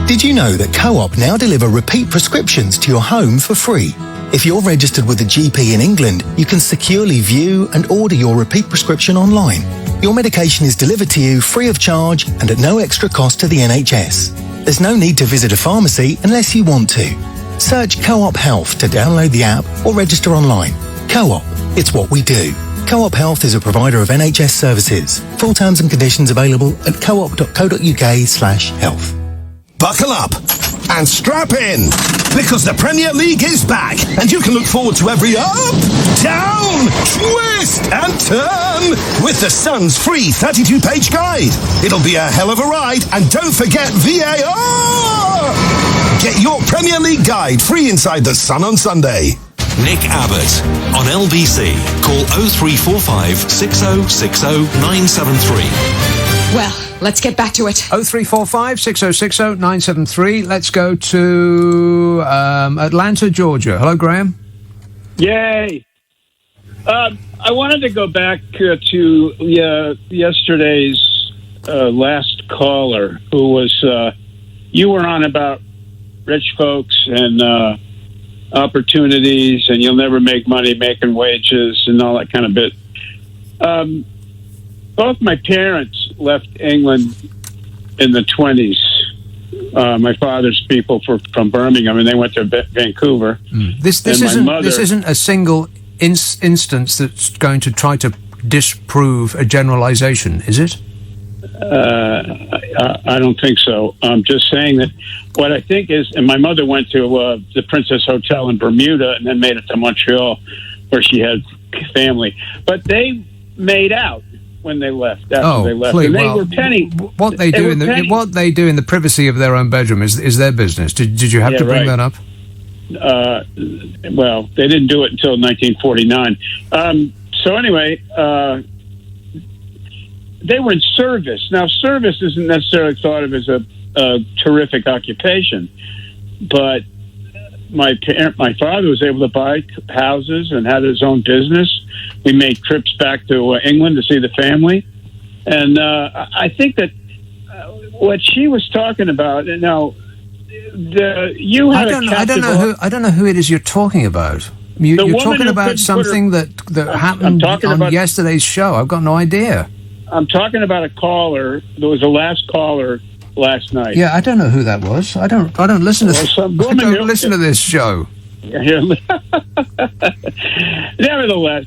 Did you know that Co-op now deliver repeat prescriptions to your home for free? If you're registered with a GP in England, you can securely view and order your repeat prescription online. Your medication is delivered to you free of charge and at no extra cost to the NHS. There's no need to visit a pharmacy unless you want to. Search Co-op Health to download the app or register online. Co-op, it's what we do. Co-op Health is a provider of NHS services. Full terms and conditions available at coop.co.uk/health. Buckle up and strap in, because the Premier League is back and you can look forward to every up, down, twist and turn with the Sun's free 32-page guide. It'll be a hell of a ride, and don't forget VAR! Get your Premier League guide free inside the Sun on Sunday. Nick Abbott on LBC. Call 0345 6060 973. Well, let's get back to it. 0345 6060 973. Let's go to Atlanta, Georgia. Hello, Graham. Yay. I wanted to go back to yesterday's last caller, who was, you were on about rich folks and opportunities, and you'll never make money making wages and all that kind of bit. Both my parents left England in the 20s. My father's people from Birmingham, and they went to Vancouver. This isn't a single instance that's going to try to disprove a generalization, is it? I don't think so. I'm just saying that what I think is, and my mother went to the Princess Hotel in Bermuda and then made it to Montreal, where she had family. But they made out when they left. After they left, please, and they were penny. What they do in the privacy of their own bedroom is their business. Did you have to bring that up? Well, they didn't do it until 1949. So anyway, they were in service. Now, service isn't necessarily thought of as a terrific occupation, but my father was able to buy houses and had his own business. We made trips back to England to see the family, and I think that what she was talking about. Now, I don't know who it is you're talking about. You're talking about something that happened on yesterday's show. I've got no idea. I'm talking about a caller. There was a last caller last night. Yeah, I don't know who that was. I don't listen to listen to this show. Nevertheless,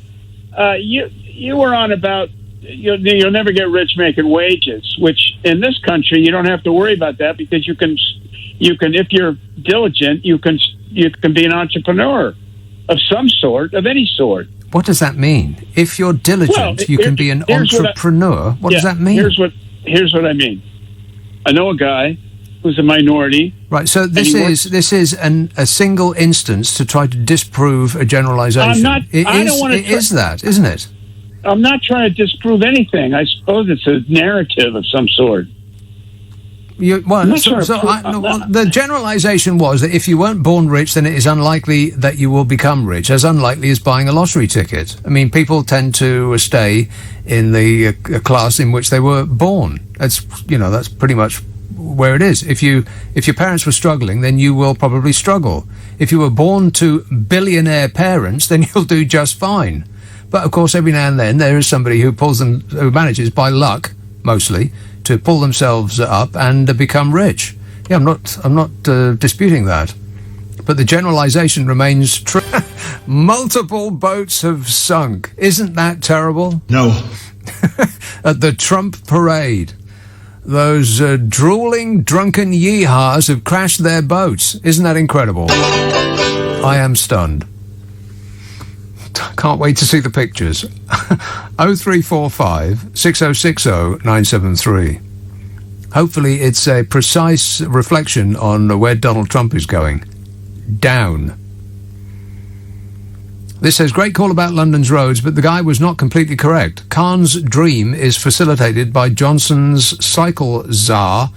you were on about you'll never get rich making wages, which in this country you don't have to worry about that, because you can if you're diligent you can be an entrepreneur of some sort, of any sort. What does that mean? If you're diligent, you can be an entrepreneur. What does that mean? Here's what I mean. I know a guy who's a minority. Right. So this is a single instance to try to disprove a generalization. It is that, isn't it? I'm not trying to disprove anything. I suppose it's a narrative of some sort. The generalization was that if you weren't born rich, then it is unlikely that you will become rich, as unlikely as buying a lottery ticket. I mean, people tend to stay in the class in which they were born. That's pretty much where it is. If your parents were struggling, then you will probably struggle. If you were born to billionaire parents, then you'll do just fine. But of course, every now and then there is somebody who manages by luck, mostly, to pull themselves up and become rich. Yeah, I'm not disputing that, but the generalization remains true. Multiple boats have sunk. Isn't that terrible? No. At the Trump parade, those drooling, drunken yeehaws have crashed their boats. Isn't that incredible? I am stunned. Can't wait to see the pictures. 0345 6060 973. Hopefully it's a precise reflection on where Donald Trump is going. Down. This says, great call about London's roads, but the guy was not completely correct. Khan's dream is facilitated by Johnson's cycle czar,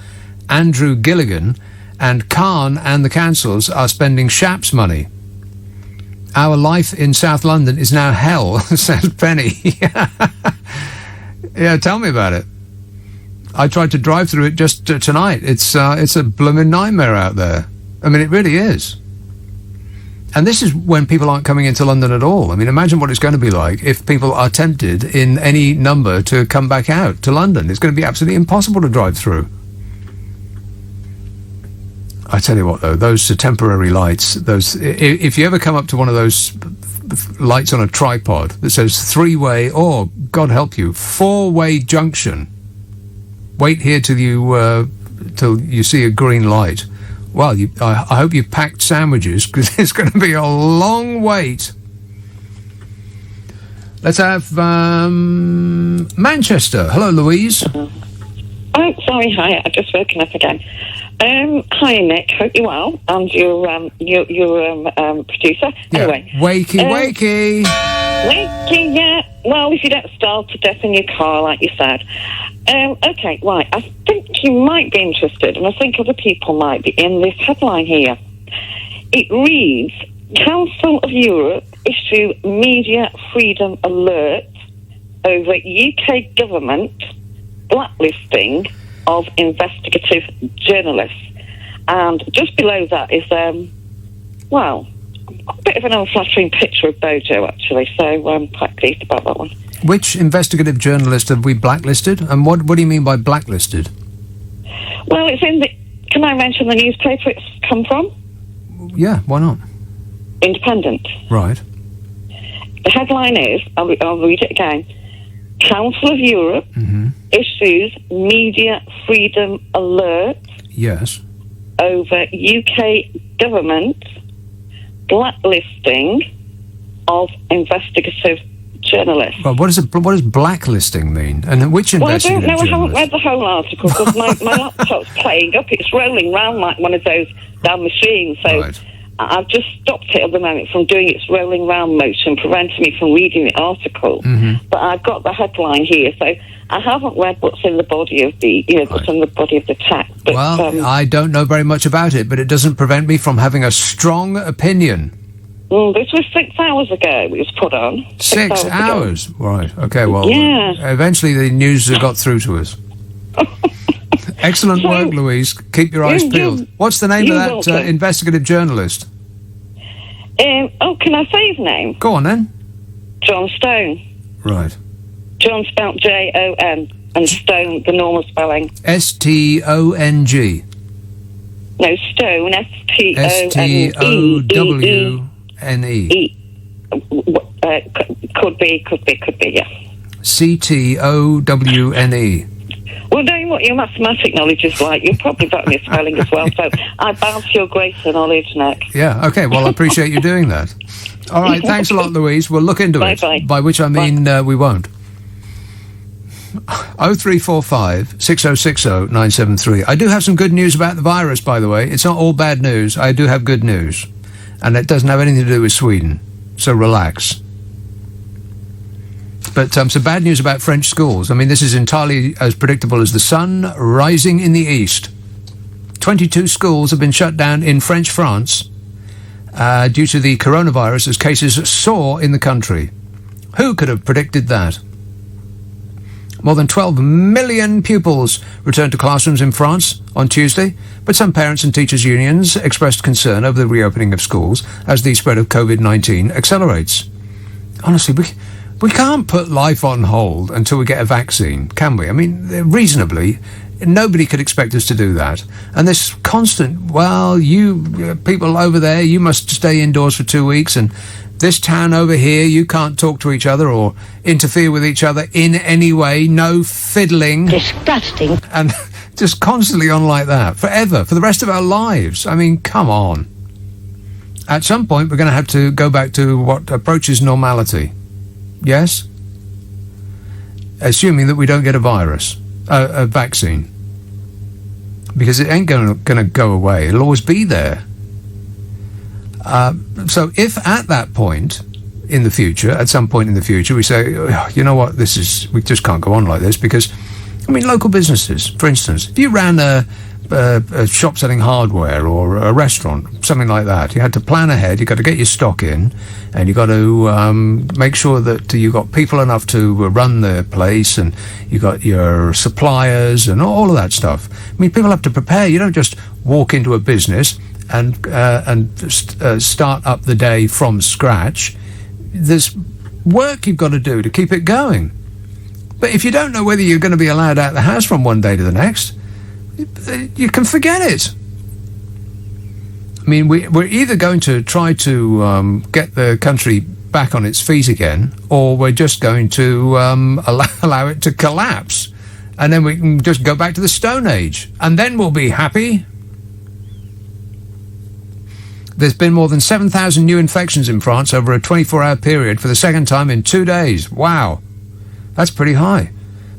Andrew Gilligan, and Khan and the councils are spending Shap's money. Our life in South London is now hell, says Penny. Yeah, tell me about it. I tried to drive through it just tonight. It's a blooming nightmare out there. I mean, it really is. And this is when people aren't coming into London at all. I mean, imagine what it's going to be like if people are tempted in any number to come back out to London. It's going to be absolutely impossible to drive through. I tell you what, though, those temporary lights, if you ever come up to one of those lights on a tripod that says three-way, or, God help you, four-way junction, wait here till you see a green light. Well, I hope you've packed sandwiches, because it's going to be a long wait. Let's have Manchester. Hello, Louise. Oh, sorry. Hi, I've just woken up again. Hi, Nick. Hope you're well. And your producer. Yeah. Anyway. Wakey. Wakey, yeah. Well, if you don't starve to death in your car, like you said. Okay, right. I think you might be interested, and I think other people might be, in this headline here. It reads, Council of Europe issue media freedom alert over UK government blacklisting of investigative journalists. And just below that is, a bit of an unflattering picture of Bojo, actually, so I'm quite pleased about that one. Which investigative journalist have we blacklisted? And what do you mean by blacklisted? Well, it's in the... Can I mention the newspaper it's come from? Yeah, why not? Independent. Right. The headline is, I'll read it again, Council of Europe issues media freedom alert yes. over UK government blacklisting of investigative journalists. Well, what does blacklisting mean? And which investigative I haven't read the whole article because my laptop's playing up. It's rolling round like one of those damn machines. So right. I've just stopped it at the moment from doing its rolling round motion, preventing me from reading the article. But I've got the headline here, so I haven't read what's in the body of the, what's in the body of the text. But, well, I don't know very much about it, but it doesn't prevent me from having a strong opinion. This was 6 hours ago it was put on. 6 hours? Right, okay, well, yeah. Eventually the news got through to us. Excellent work, Louise. Keep your eyes peeled. What's the name of that investigative journalist? Can I say his name? Go on, then. John Stone. Right. John spelled Jon, and Stone, the normal spelling. S-T-O-N-G. No, Stone, S-T-O-N-E. Could be, yeah. C-T-O-W-N-E. Well, knowing what your mathematic knowledge is like, you're probably better at spelling as well, so I bow to your greater knowledge, Nick. Yeah, okay, well, I appreciate you doing that. All right, thanks a lot, Louise. We'll look into it. By which I mean we won't. 0345 6060 973. I do have some good news about the virus, by the way. It's not all bad news. I do have good news. And it doesn't have anything to do with Sweden. So relax. But some bad news about French schools. I mean, this is entirely as predictable as the sun rising in the east. 22 schools have been shut down in French France due to the coronavirus as cases soar in the country. Who could have predicted that? More than 12 million pupils returned to classrooms in France on Tuesday, but some parents and teachers' unions expressed concern over the reopening of schools as the spread of COVID-19 accelerates. Honestly, we can't put life on hold until we get a vaccine, can we? I mean, reasonably, nobody could expect us to do that. And this constant, well, you people over there, you must stay indoors for 2 weeks, and this town over here, you can't talk to each other or interfere with each other in any way. No fiddling. Disgusting. And just constantly on like that, forever, for the rest of our lives. I mean, come on. At some point, we're going to have to go back to what approaches normality. Yes? Assuming that we don't get a vaccine. Because it ain't going to go away. It'll always be there. So if at that point in the future, at some point in the future, we say, oh, you know what, we just can't go on like this because, I mean, local businesses, for instance, if you ran a a shop selling hardware or a restaurant, something like that. You had to plan ahead. You got to get your stock in, and you got to make sure that you got people enough to run the place, and you got your suppliers and all of that stuff. I mean, people have to prepare. You don't just walk into a business and start up the day from scratch. There's work you've got to do to keep it going. But if you don't know whether you're going to be allowed out of the house from one day to the next, you can forget it. I mean, we're either going to try to get the country back on its feet again, or we're just going to allow it to collapse, and then we can just go back to the Stone Age, and then we'll be happy. There's been more than 7,000 new infections in France over a 24-hour period for the second time in 2 days. Wow. That's pretty high.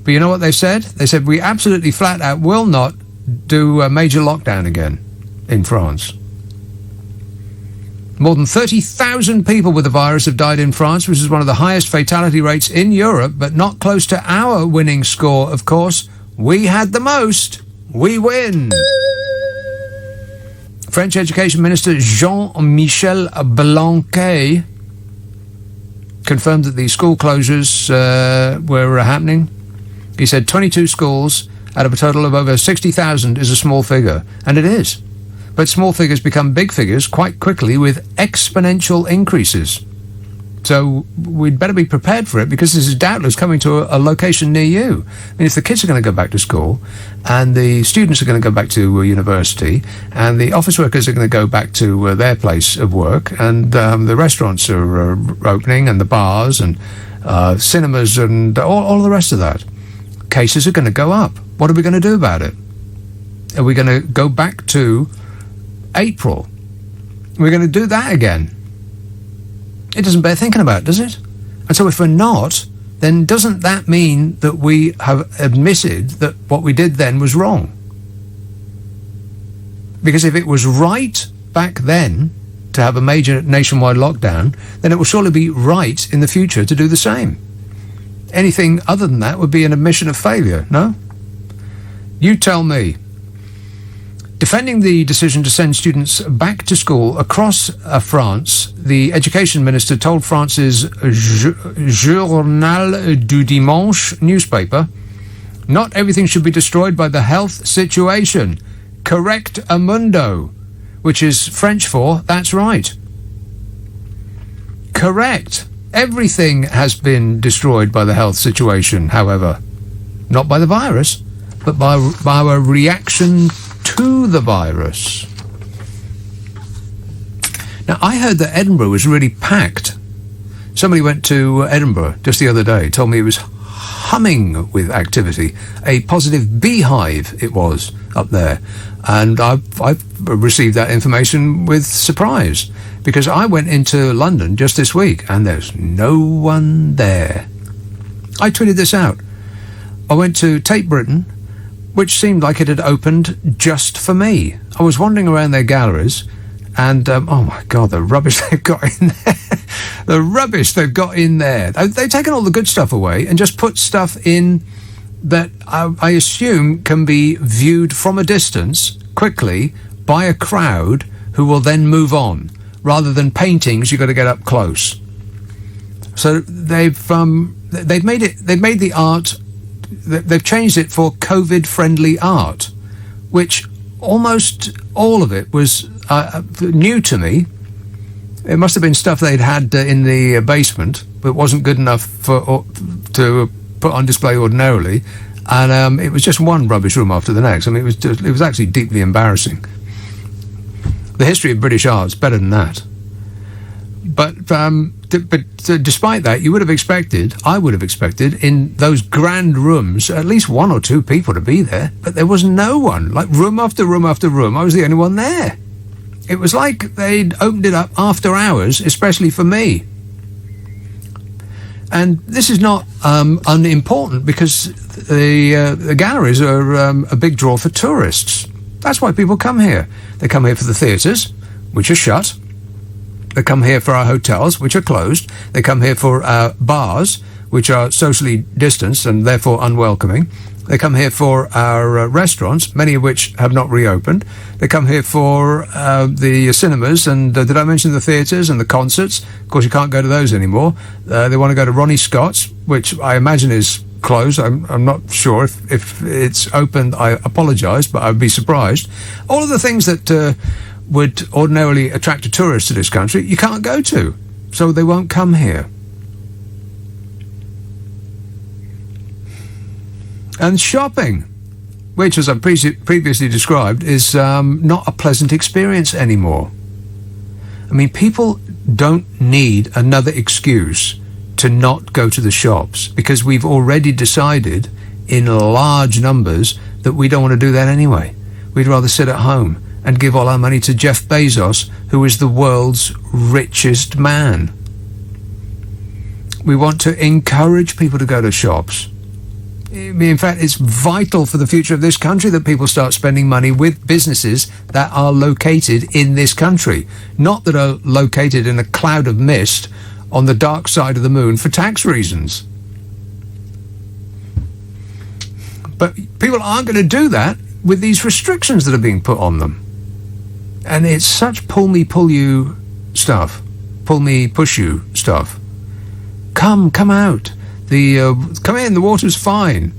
But you know what they said? They said, we absolutely flat out will not do a major lockdown again in France. More than 30,000 people with the virus have died in France, which is one of the highest fatality rates in Europe, but not close to our winning score, of course. We had the most. We win. French Education Minister Jean-Michel Blanquer confirmed that the school closures were happening. He said 22 schools out of a total of over 60,000 is a small figure, and it is. But small figures become big figures quite quickly with exponential increases. So we'd better be prepared for it, because this is doubtless coming to a location near you. I mean, if the kids are going to go back to school, and the students are going to go back to university, and the office workers are going to go back to their place of work, and the restaurants are opening, and the bars, and cinemas, and all the rest of that, cases are going to go up. What are we going to do about it? Are we going to go back to April? We're going to do that again? It doesn't bear thinking about, does it? And so if we're not, then doesn't that mean that we have admitted that what we did then was wrong? Because if it was right back then to have a major nationwide lockdown, then it will surely be right in the future to do the same. Anything other than that would be an admission of failure, no? You tell me. Defending the decision to send students back to school across France, the education minister told France's Journal du Dimanche newspaper, not everything should be destroyed by the health situation. Correct amundo, which is French for that's right. Correct. Everything has been destroyed by the health situation, however. Not by the virus, but by our reaction to the virus. Now, I heard that Edinburgh was really packed. Somebody went to Edinburgh just the other day, told me it was humming with activity. A positive beehive it was up there. And I've received that information with surprise, because I went into London just this week and there's no one there. I tweeted this out. I went to Tate Britain, which seemed like it had opened just for me. I was wandering around their galleries, and oh my God, the rubbish they've got in there. The rubbish they've got in there. They've taken all the good stuff away and just put stuff in that I assume can be viewed from a distance quickly by a crowd who will then move on, rather than paintings you've got to get up close. So they've made the art. They've changed it for COVID-friendly art, which almost all of it was new to me. It must have been stuff they'd had in the basement, but wasn't good enough to put on display ordinarily. And it was just one rubbish room after the next. I mean, it was actually deeply embarrassing. The history of British art's better than that. But despite that, I would have expected, in those grand rooms, at least one or two people to be there. But there was no one. Like, room after room after room, I was the only one there. It was like they'd opened it up after hours, especially for me. And this is not unimportant, because the galleries are a big draw for tourists. That's why people come here. They come here for the theatres, which are shut. They come here for our hotels, which are closed. They come here for our bars, which are socially distanced and therefore unwelcoming. They come here for our restaurants, many of which have not reopened. They come here for the cinemas, and did I mention the theatres and the concerts? Of course, you can't go to those anymore. They want to go to Ronnie Scott's, which I imagine is closed. I'm not sure if it's open. I apologise, but I'd be surprised. All of the things that would ordinarily attract a tourist to this country, you can't go to, so they won't come here. And shopping, which, as I've previously described, is not a pleasant experience anymore. I mean, people don't need another excuse to not go to the shops, because we've already decided in large numbers that we don't want to do that anyway. We'd rather sit at home and give all our money to Jeff Bezos, who is the world's richest man. We want to encourage people to go to shops. In fact, it's vital for the future of this country that people start spending money with businesses that are located in this country, not that are located in a cloud of mist on the dark side of the moon for tax reasons. But people aren't going to do that with these restrictions that are being put on them. And it's such pull me, pull you stuff. Pull me, push you stuff. Come out. Come in, the water's fine.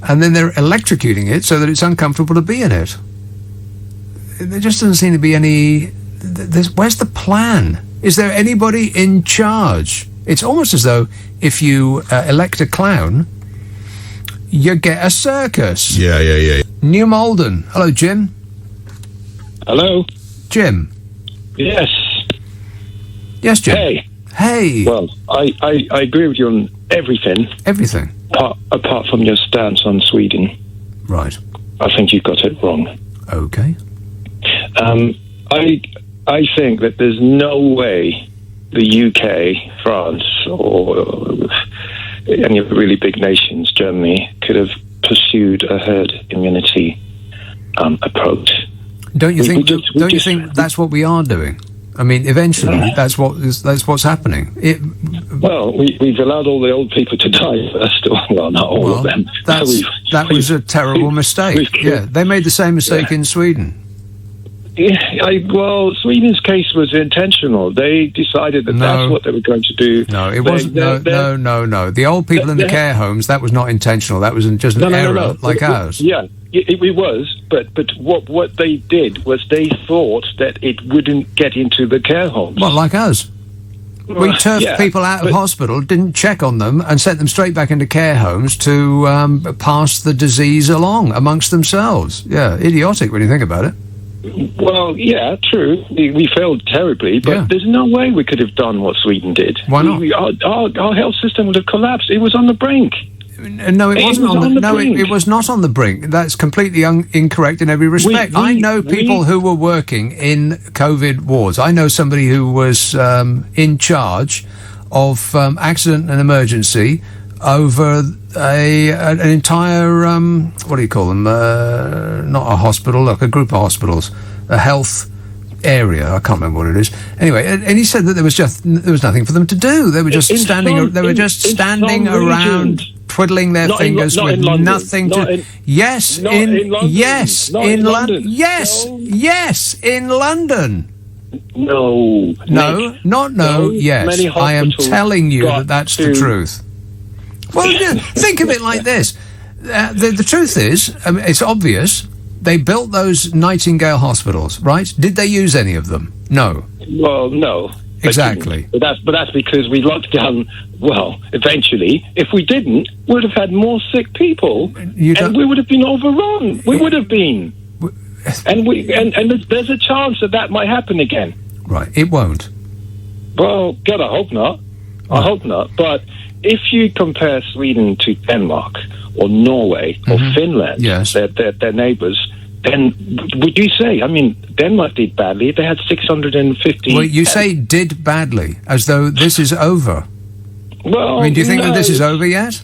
And then they're electrocuting it so that it's uncomfortable to be in it. There just doesn't seem to be any... Where's the plan? Is there anybody in charge? It's almost as though if you elect a clown, you get a circus. Yeah. New Malden. Hello, Jim. Hello. Jim. Yes. Yes, Jim. Hey. Well, I agree with you on everything. Everything? Apart from your stance on Sweden. Right. I think you've got it wrong. Okay. I think that there's no way the UK, France, or any of the really big nations, Germany, could have pursued a herd immunity approach. Don't you think that's what we are doing? I mean, eventually, that's what's happening. We've allowed all the old people to die first. Well, not all of them. That was a terrible mistake. Yeah, they made the same mistake in Sweden. Yeah, Sweden's case was intentional. They decided that that's what they were going to do. No, it wasn't. No. The old people in the care homes, that was not intentional. That was just an error, like ours. Yeah, it was. But what they did was they thought that it wouldn't get into the care homes. Well, like us. We turfed people out of hospital, didn't check on them, and sent them straight back into care homes to pass the disease along amongst themselves. Yeah, idiotic when you think about it. Well, yeah, true. We failed terribly, but there's no way we could have done what Sweden did. Why not? Our health system would have collapsed. It was on the brink. No, it wasn't on the brink. It was not on the brink. That's completely incorrect in every respect. I know people who were working in COVID wards. I know somebody who was in charge of accident and emergency over an entire, what do you call them? Not a hospital, like a group of hospitals, a health area. I can't remember what it is. Anyway, and he said that there was nothing for them to do. They were just standing around, twiddling their fingers with nothing to. Yes, in London. Yes, in London. No. Yes. I am telling you that's the truth. Well, think of it like this. The truth is, it's obvious, they built those Nightingale hospitals, right? Did they use any of them? No. Well, no. Exactly. But that's because we locked down, eventually. If we didn't, we would have had more sick people, and we would have been overrun. We would have been. And there's a chance that might happen again. Right. It won't. Well, God, I hope not. I hope not. But if you compare Sweden to Denmark or Norway or Finland, their neighbours, then would you say, Denmark did badly. They had 650... Well, you say did badly, as though this is over. Well, do you think that this is over yet?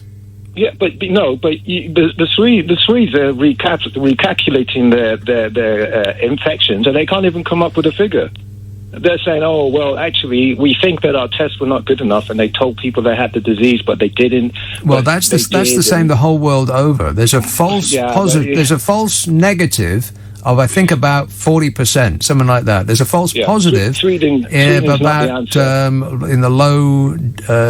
Yeah, but the Swedes are recalculating their infections, and they can't even come up with a figure. they're saying, oh, well, actually, we think that our tests were not good enough, and they told people they had the disease, but they didn't. Well, that's the same the whole world over. There's a false positive. There's a false negative of, I think, about 40%, something like that. There's a false positive about in the low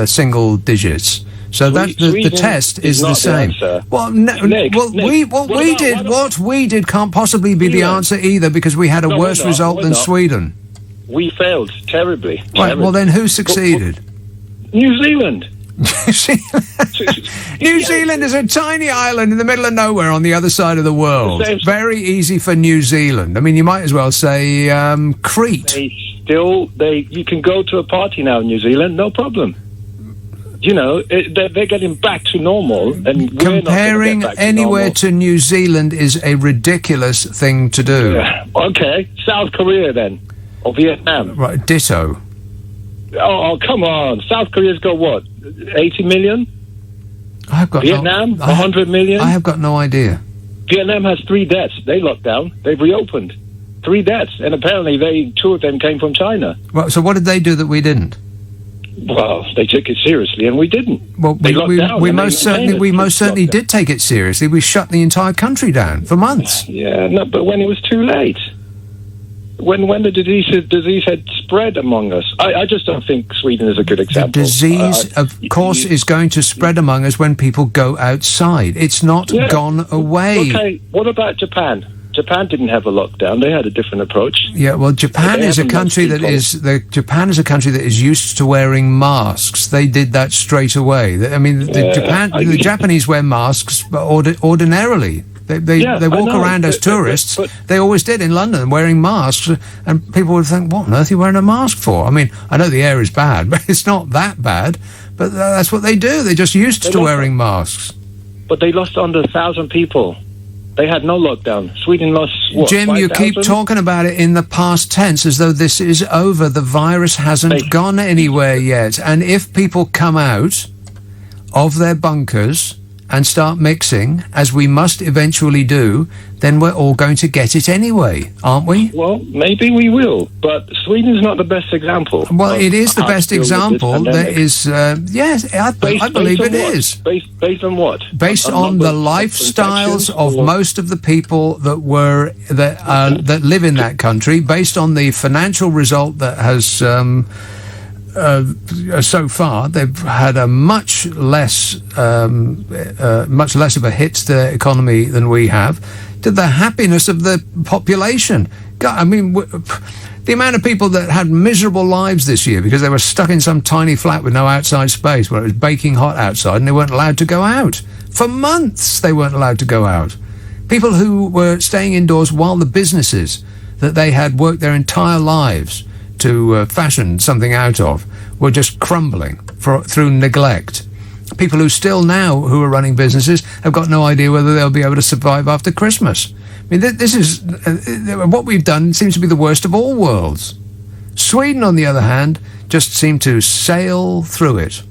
single digits. So that the test is the same. Well, what we did can't possibly be the answer either, because we had a worse result than Sweden. We failed terribly. Right. Well, then who succeeded? New Zealand. New Zealand is a tiny island in the middle of nowhere on the other side of the world. Very easy for New Zealand. I mean, you might as well say Crete. You can go to a party now in New Zealand, no problem. You know, they're getting back to normal, and comparing anywhere to New Zealand is a ridiculous thing to do. Yeah. Okay, South Korea then, or Vietnam. Right, ditto. Oh, come on! South Korea's got what, 80 million? Vietnam, 100 million. I have got no idea. Vietnam has 3 deaths. They locked down. They've reopened. 3 deaths, and apparently 2 of them came from China. Well, so what did they do that we didn't? Well, they took it seriously, and we didn't. Well, we most certainly did take it seriously. We shut the entire country down for months. Yeah, no, but when it was too late, when the disease had spread among us, I just don't think Sweden is a good example. The disease, of course, is going to spread among us when people go outside. It's not gone away. Okay, what about Japan? Japan didn't have a lockdown. They had a different approach. Yeah, well, Japan is a country that is used to wearing masks. They did that straight away. I mean, the Japanese wear masks ordinarily. They walk around as tourists. But they always did in London, wearing masks, and people would think, "What on earth are you wearing a mask for?" I mean, I know the air is bad, but it's not that bad. But that's what they do. They're just used to wearing masks. But they lost under 1,000 people. They had no lockdown. Sweden lost, what, Jim, 5,000? you keep talking about it in the past tense as though this is over. The virus hasn't gone anywhere yet. And if people come out of their bunkers and start mixing, as we must eventually do, then we're all going to get it anyway, aren't we? Well, maybe we will, but Sweden's not the best example. Well, it is the best example. There is, yes, I believe it is. Based on what? Based on the lifestyles of most of the people that live in that country, based on the financial result that has so far, they've had a much less of a hit to the economy than we have, to the happiness of the population. God, I mean, the amount of people that had miserable lives this year because they were stuck in some tiny flat with no outside space where it was baking hot outside and they weren't allowed to go out. For months they weren't allowed to go out. People who were staying indoors while the businesses that they had worked their entire lives to fashion something out of were just crumbling through neglect. People who are running businesses have got no idea whether they'll be able to survive after Christmas. I mean, this is what we've done seems to be the worst of all worlds. Sweden, on the other hand, just seemed to sail through it.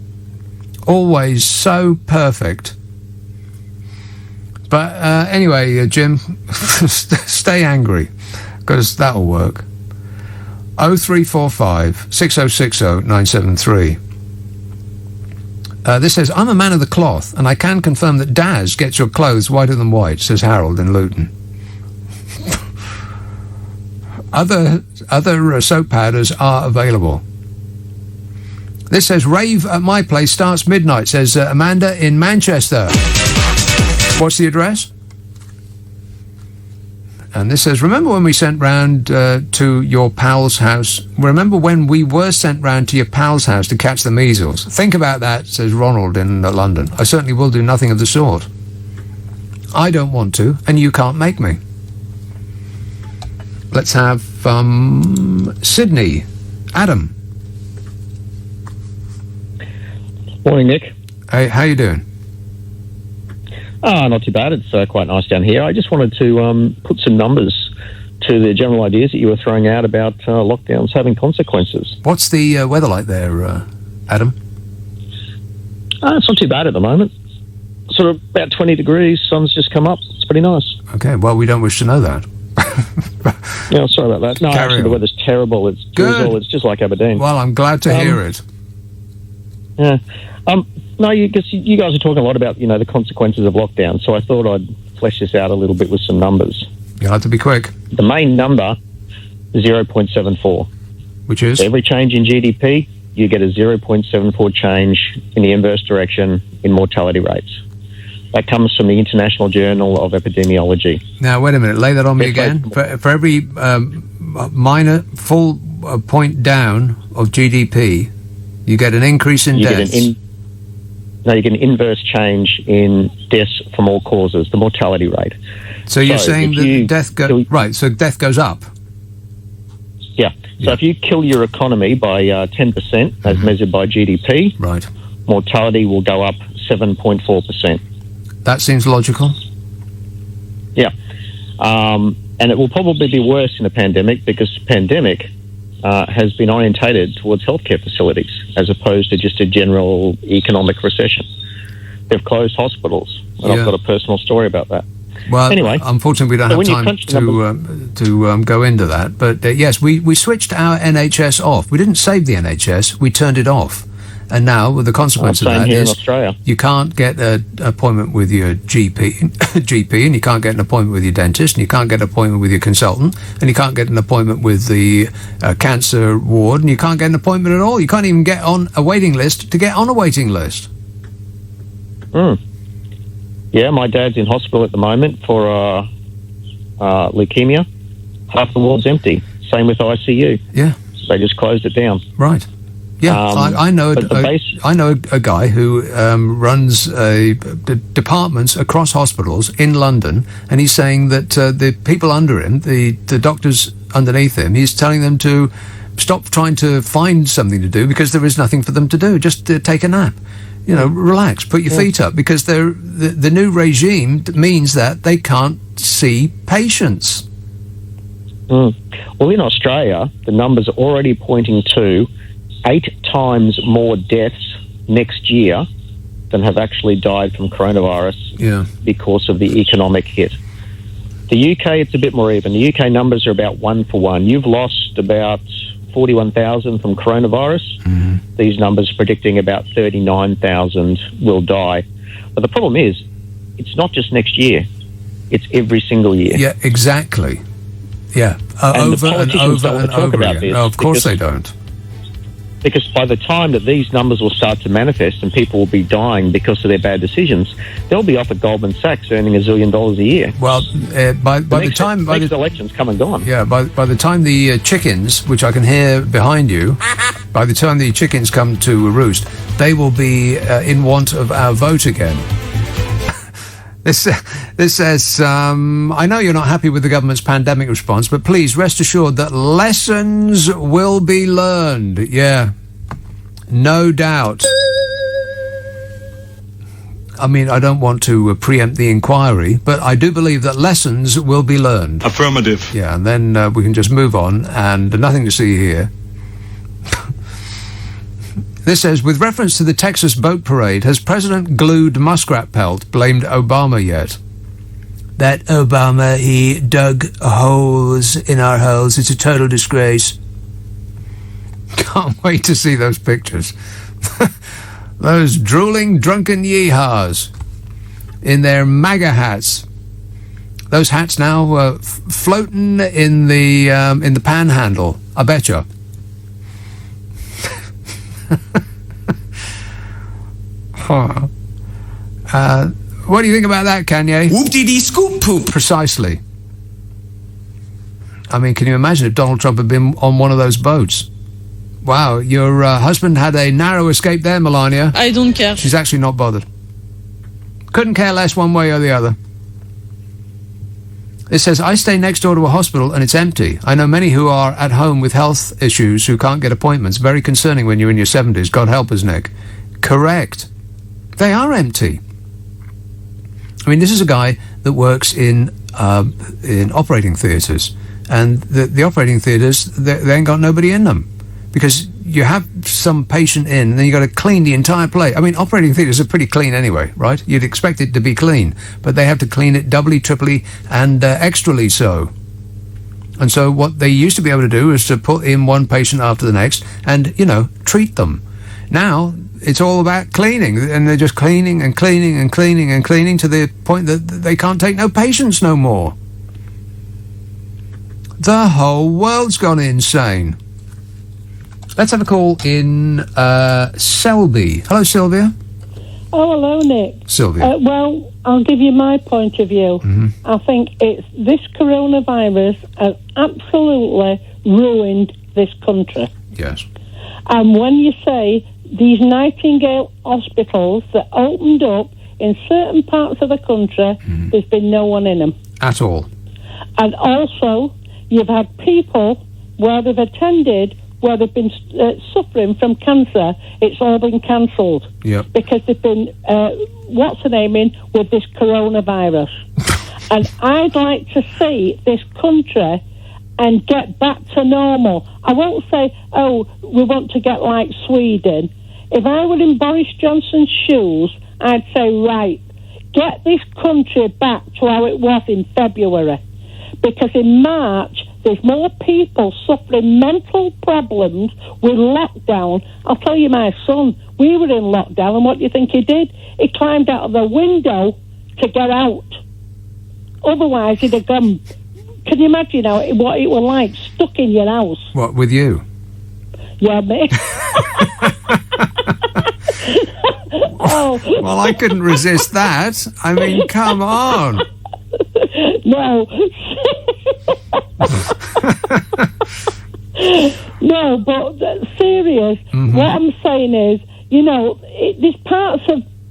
Always so perfect. But anyway, Jim, stay angry, because that'll work. 0345 6060 973. This says, I'm a man of the cloth, and I can confirm that Daz gets your clothes whiter than white, says Harold in Luton. Other soap powders are available. This says, rave at my place starts midnight, says Amanda in Manchester. What's the address? And this says, remember when we sent round to your pal's house? Remember when we were sent round to your pal's house to catch the measles? Think about that, says Ronald in London. I certainly will do nothing of the sort. I don't want to, and you can't make me. Let's have Sydney. Adam. Morning, Nick. Hey, how you doing? Not too bad. It's quite nice down here. I just wanted to put some numbers to the general ideas that you were throwing out about lockdowns having consequences. What's the weather like there, Adam? It's not too bad at the moment. Sort of about 20 degrees. Sun's just come up. It's pretty nice. Okay, well, we don't wish to know that. Yeah, sorry about that. No, Carry actually, on. the weather's terrible. It's drizzle. It's just like Aberdeen. Well, I'm glad to hear it. Yeah. No, because you guys are talking a lot about, the consequences of lockdown, so I thought I'd flesh this out a little bit with some numbers. You'll have to be quick. The main number, 0.74. Which is? So every change in GDP, you get a 0.74 change in the inverse direction in mortality rates. That comes from the International Journal of Epidemiology. Now, wait a minute. Lay that on me again. For every minor full point down of GDP, you get an increase in deaths. You get an inverse change in deaths from all causes, the mortality rate. So you're saying that death goes... Right, so death goes up. Yeah. So if you kill your economy by 10%, as measured by GDP, right, mortality will go up 7.4%. That seems logical. Yeah. And it will probably be worse in a pandemic because the pandemic has been orientated towards healthcare facilities as opposed to just a general economic recession. They've closed hospitals, and I've got a personal story about that. Well, anyway, unfortunately, we don't have time to go into that. But yes, we switched our NHS off. We didn't save the NHS; we turned it off. And now, with the consequence of that is you can't get an appointment with your GP, and you can't get an appointment with your dentist, and you can't get an appointment with your consultant, and you can't get an appointment with the cancer ward, and you can't get an appointment at all. You can't even get on a waiting list to get on a waiting list. Yeah, my dad's in hospital at the moment for leukemia. Half the ward's empty. Same with ICU. Yeah. They just closed it down. Right. Yeah, I know a guy who runs departments across hospitals in London, and he's saying that the people under him, the doctors underneath him, he's telling them to stop trying to find something to do because there is nothing for them to do. Just take a nap. Relax, put your feet up, because the new regime means that they can't see patients. Well, in Australia, the numbers are already pointing to 8 times more deaths next year than have actually died from coronavirus because of the economic hit. The UK, it's a bit more even. The UK numbers are about 1 for 1. You've lost about 41,000 from coronavirus. These numbers are predicting about 39,000 will die. But the problem is, it's not just next year. It's every single year. Yeah, exactly. Yeah, over and over and over again. No, of course they don't. Because by the time that these numbers will start to manifest and people will be dying because of their bad decisions, they'll be off at Goldman Sachs earning $1 zillion a year. Well, by the time the elections come and gone. Yeah, by the time the chickens, which I can hear behind you, by the time the chickens come to roost, they will be in want of our vote again. This says, I know you're not happy with the government's pandemic response, but please rest assured that lessons will be learned. Yeah, no doubt. I mean, I don't want to preempt the inquiry, but I do believe that lessons will be learned. Affirmative. Yeah, and then we can just move on, and nothing to see here. This says, with reference to the Texas boat parade, has President Glued Muskrat Pelt blamed Obama yet? That Obama, he dug holes in our hulls. It's a total disgrace. Can't wait to see those pictures. Those drooling, drunken yeehaws in their MAGA hats. Those hats now floating in the panhandle, I betcha. What do you think about that, Kanye? Whoop-dee-dee scoop poop. Precisely. I mean, can you imagine if Donald Trump had been on one of those boats? Wow, your husband had a narrow escape there, Melania. I don't care. She's actually not bothered. Couldn't care less one way or the other. It says, I stay next door to a hospital and it's empty. I know many who are at home with health issues who can't get appointments. Very concerning when you're in your 70s. God help us, Nick. Correct. They are empty. I mean, this is a guy that works in operating theatres. And the operating theatres, they ain't got nobody in them. Because you have some patient in, and then you got to clean the entire place. I mean, operating theatres are pretty clean anyway, right? You'd expect it to be clean, but they have to clean it doubly, triply, and extrally so. And so what they used to be able to do is to put in one patient after the next and, treat them. Now it's all about cleaning, and they're just cleaning and cleaning and cleaning and cleaning to the point that they can't take no patients no more. The whole world's gone insane. Let's have a call in Selby. Hello, Sylvia. Oh, hello, Nick. Sylvia. Well, I'll give you my point of view. I think this coronavirus has absolutely ruined this country. Yes. And when you say these Nightingale hospitals that opened up in certain parts of the country, there's been no one in them. At all. And also, you've had people where they've attended, where they've been suffering from cancer, it's all been cancelled. Yep. Because they've been, what's the name in, with this coronavirus. And I'd like to see this country and get back to normal. I won't say, we want to get like Sweden. If I were in Boris Johnson's shoes, I'd say, right, get this country back to how it was in February. Because in March, there's more people suffering mental problems with lockdown. I'll tell you, my son, we were in lockdown, and what do you think he did? He climbed out of the window to get out. Otherwise, he'd have gone... Can you imagine what it was like, stuck in your house? What, with you? Yeah, me. Well, I couldn't resist that. I mean, come on. No. No, but serious. What I'm saying is,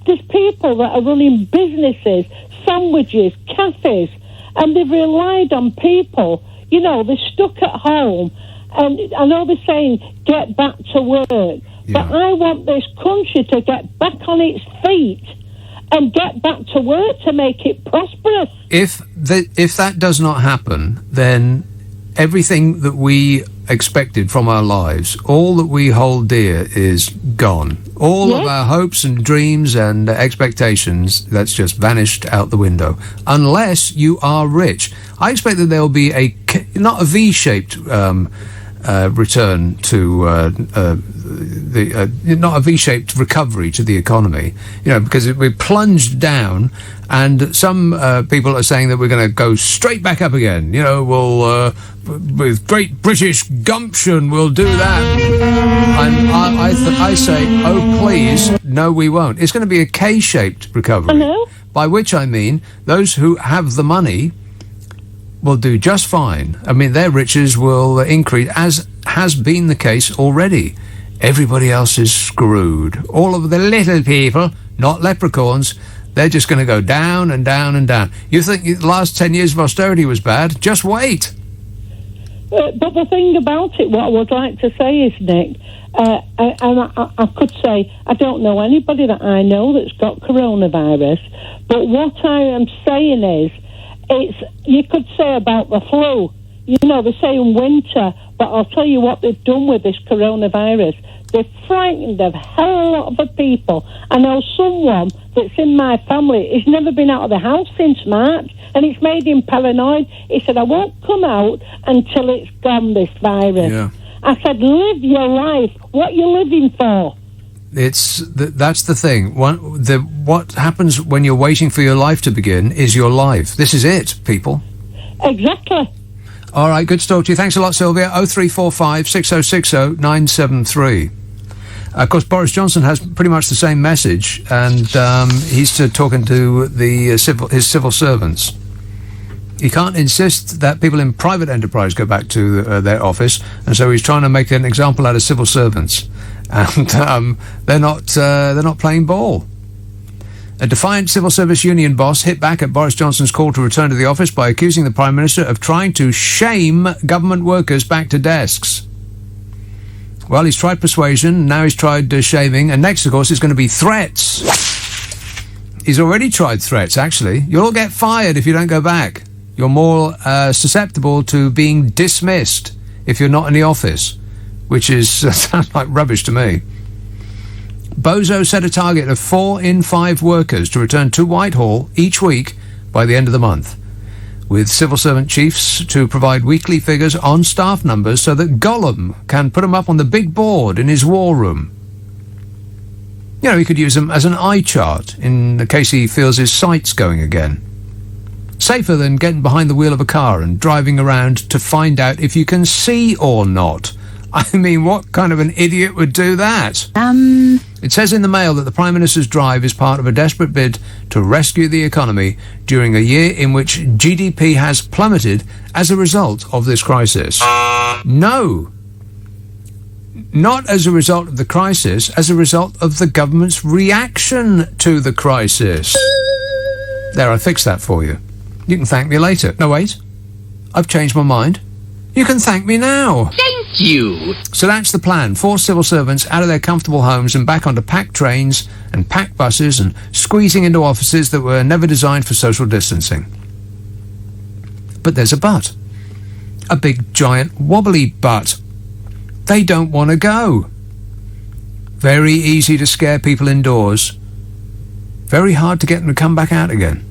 there's people that are running businesses, sandwiches, cafes, and they've relied on people. They're stuck at home, and I know they're saying get back to work, but I want this country to get back on its feet and get back to work to make it prosperous. If that does not happen, then everything that we expected from our lives, all that we hold dear, is gone. All of our hopes and dreams and expectations, that's just vanished out the window. Unless you are rich. I expect that there will be not a V-shaped return to not a V-shaped recovery to the economy, because we plunged down, and some people are saying that we're going to go straight back up again. We'll with great British gumption, we'll do that. And I say, oh please, no, we won't. It's going to be a K-shaped recovery. By which I mean those who have the money will do just fine. I mean, their riches will increase, as has been the case already. Everybody else is screwed. All of the little people, not leprechauns, they're just going to go down and down and down. You think the last 10 years of austerity was bad? Just wait. But the thing about it, what I would like to say is, Nick, I could say I don't know anybody that I know that's got coronavirus, but what I am saying is, you could say about the flu. They're saying winter, but I'll tell you what they've done with this coronavirus. They've frightened a hell of a lot of people. I know someone that's in my family, he's never been out of the house since March, and it's made him paranoid. He said, I won't come out until it's gone, this virus. Yeah. I said, live your life. What are you living for? That's the thing. What happens when you're waiting for your life to begin is your life. This is it, people. Exactly. All right, good to talk to you. Thanks a lot, Sylvia. 0345 6060 973. Of course, Boris Johnson has pretty much the same message, and he's talking to his civil servants. He can't insist that people in private enterprise go back to their office, and so he's trying to make an example out of civil servants, and they're not playing ball. A defiant civil service union boss hit back at Boris Johnson's call to return to the office by accusing the Prime Minister of trying to shame government workers back to desks. Well, he's tried persuasion, now he's tried shaming, and next, of course, is going to be threats. He's already tried threats, actually. You'll all get fired if you don't go back. You're more susceptible to being dismissed if you're not in the office, which sounds like rubbish to me. Bozo set a target of 4 in 5 workers to return to Whitehall each week by the end of the month. with civil servant chiefs to provide weekly figures on staff numbers so that Gollum can put them up on the big board in his war room. You know, he could use them as an eye chart in case he feels his sight's going again. Safer than getting behind the wheel of a car and driving around to find out if you can see or not. I mean, what kind of an idiot would do that? It says in the Mail that the Prime Minister's drive is part of a desperate bid to rescue the economy during a year in which GDP has plummeted as a result of this crisis. No. Not as a result of the crisis, as a result of the government's reaction to the crisis. There, I fixed that for you. You can thank me later. No, wait. I've changed my mind. You can thank me now. Thank you. So that's the plan. Force civil servants out of their comfortable homes and back onto packed trains and packed buses and squeezing into offices that were never designed for social distancing. But there's a but. A big, giant, wobbly but. They don't want to go. Very easy to scare people indoors. Very hard to get them to come back out again.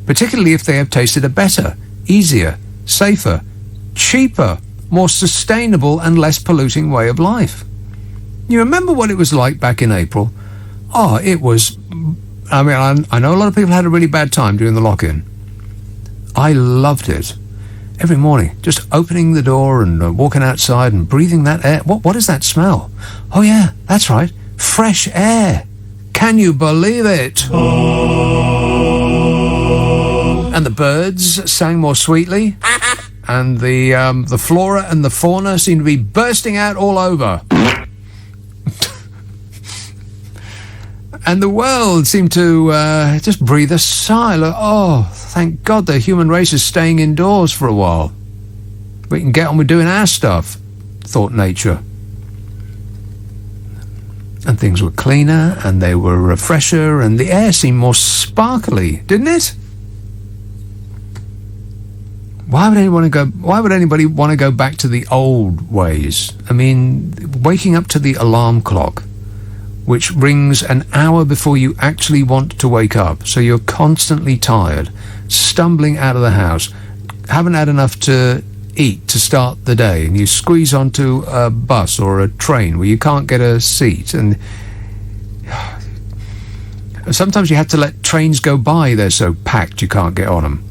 Particularly if they have tasted a better, easier, safer, cheaper, more sustainable and less polluting way of life. You remember what it was like back in April? Oh, it was... I mean, I know a lot of people had a really bad time during the lock-in. I loved it. Every morning, just opening the door and walking outside and breathing that air. What is that smell? Oh, yeah, that's right. Fresh air. Can you believe it? And the birds sang more sweetly. And the flora and the fauna seemed to be bursting out all over. And the world seemed to just breathe a sigh. Like, oh, thank God the human race is staying indoors for a while. We can get on with doing our stuff, thought nature. And things were cleaner, and they were fresher, and the air seemed more sparkly, didn't it? Why would anybody want to go back to the old ways? I mean, waking up to the alarm clock, which rings an hour before you actually want to wake up, so you're constantly tired, stumbling out of the house, haven't had enough to eat to start the day, and you squeeze onto a bus or a train where you can't get a seat, and sometimes you have to let trains go by, they're so packed you can't get on them.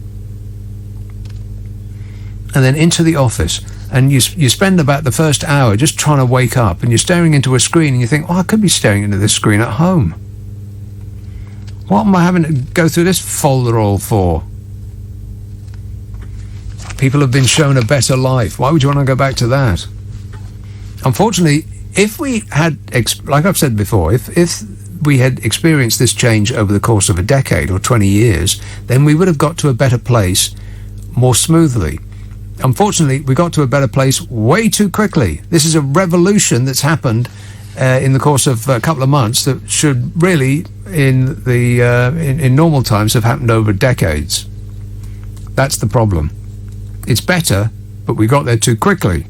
And then into the office, and you spend about the first hour just trying to wake up, and you're staring into a screen, and you think, oh, I could be staring into this screen at home. What am I having to go through this folder all for? People have been shown a better life. Why would you want to go back to that? Unfortunately, if we had, like I've said before, if we had experienced this change over the course of a decade or 20 years, then we would have got to a better place more smoothly. Unfortunately, we got to a better place way too quickly. This is a revolution that's happened in the course of a couple of months that should really, in normal times, have happened over decades. That's the problem. It's better, but we got there too quickly.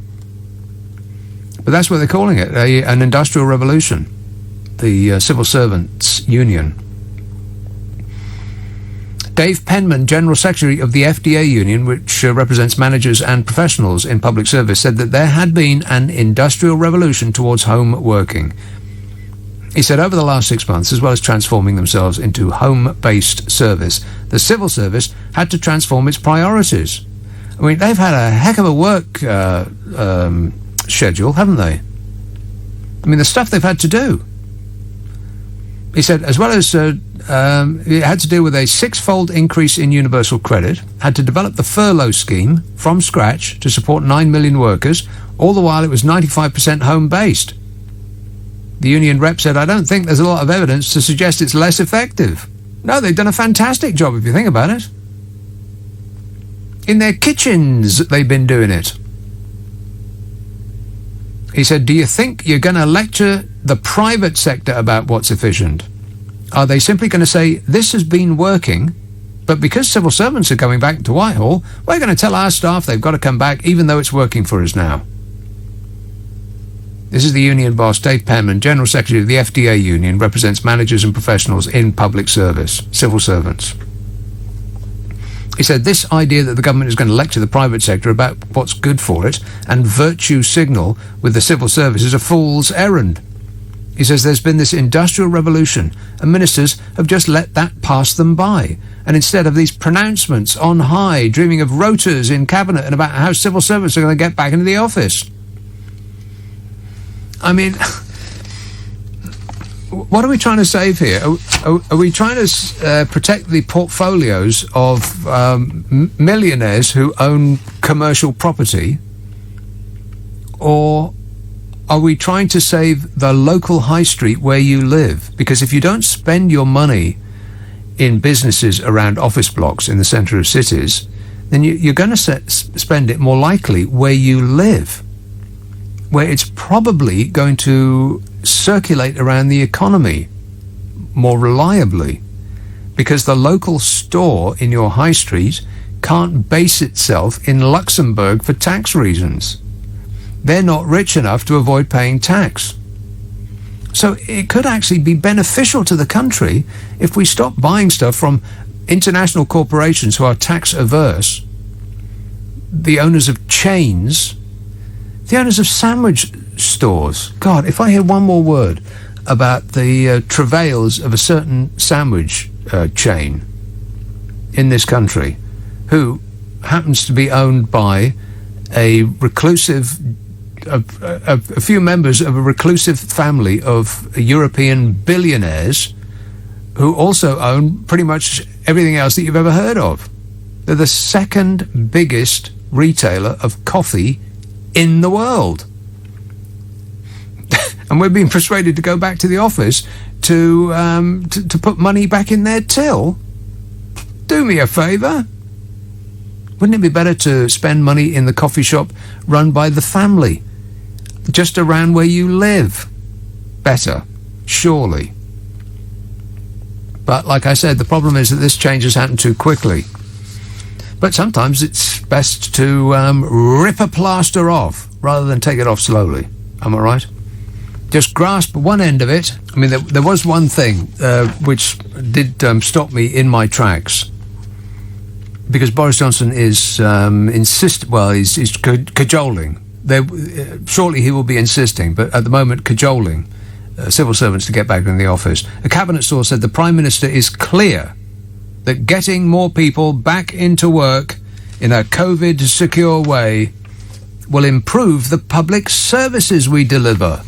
But that's what they're calling it, an industrial revolution. The Civil Servants Union. Dave Penman, General Secretary of the FDA Union, which represents managers and professionals in public service, said that there had been an industrial revolution towards home working. He said over the last 6 months, as well as transforming themselves into home-based service, the civil service had to transform its priorities. I mean, they've had a heck of a work schedule, haven't they? I mean, the stuff they've had to do. He said, as well as it had to deal with a 6-fold increase in universal credit, had to develop the furlough scheme from scratch to support 9 million workers, all the while it was 95% home-based. The union rep said, I don't think there's a lot of evidence to suggest it's less effective. No, they've done a fantastic job if you think about it. In their kitchens, they've been doing it. He said, do you think you're going to lecture the private sector about what's efficient? Are they simply going to say, this has been working, but because civil servants are coming back to Whitehall, we're going to tell our staff they've got to come back even though it's working for us now? This is the union boss, Dave Penman, General Secretary of the FDA Union, represents managers and professionals in public service, civil servants. He said this idea that the government is going to lecture the private sector about what's good for it and virtue signal with the civil service is a fool's errand. He says there's been this industrial revolution and ministers have just let that pass them by. And instead of these pronouncements on high, dreaming of rotas in cabinet and about how civil servants are going to get back into the office. I mean, what are we trying to save here? Are we trying to protect the portfolios of millionaires who own commercial property? Or are we trying to save the local high street where you live? Because if you don't spend your money in businesses around office blocks in the centre of cities, then you're going to spend it more likely where you live, where it's probably going to circulate around the economy more reliably, because the local store in your high street can't base itself in Luxembourg for tax reasons. They're not rich enough to avoid paying tax. So it could actually be beneficial to the country if we stop buying stuff from international corporations who are tax averse, the owners of chains, the owners of sandwich stores. God, if I hear one more word about the travails of a certain sandwich chain in this country, who happens to be owned by a few members of a reclusive family of European billionaires who also own pretty much everything else that you've ever heard of. They're the second biggest retailer of coffee in the world. And we're being persuaded to go back to the office to put money back in their till. Do me a favour. Wouldn't it be better to spend money in the coffee shop run by the family, just around where you live? Better, surely. But like I said, the problem is that this change has happened too quickly. But sometimes it's best to rip a plaster off rather than take it off slowly. Am I right? Just grasp one end of it. I mean, there was one thing which did stop me in my tracks. Because Boris Johnson is he's cajoling. Shortly he will be insisting, but at the moment cajoling civil servants to get back in the office. A cabinet source said the Prime Minister is clear that getting more people back into work in a COVID-secure way will improve the public services we deliver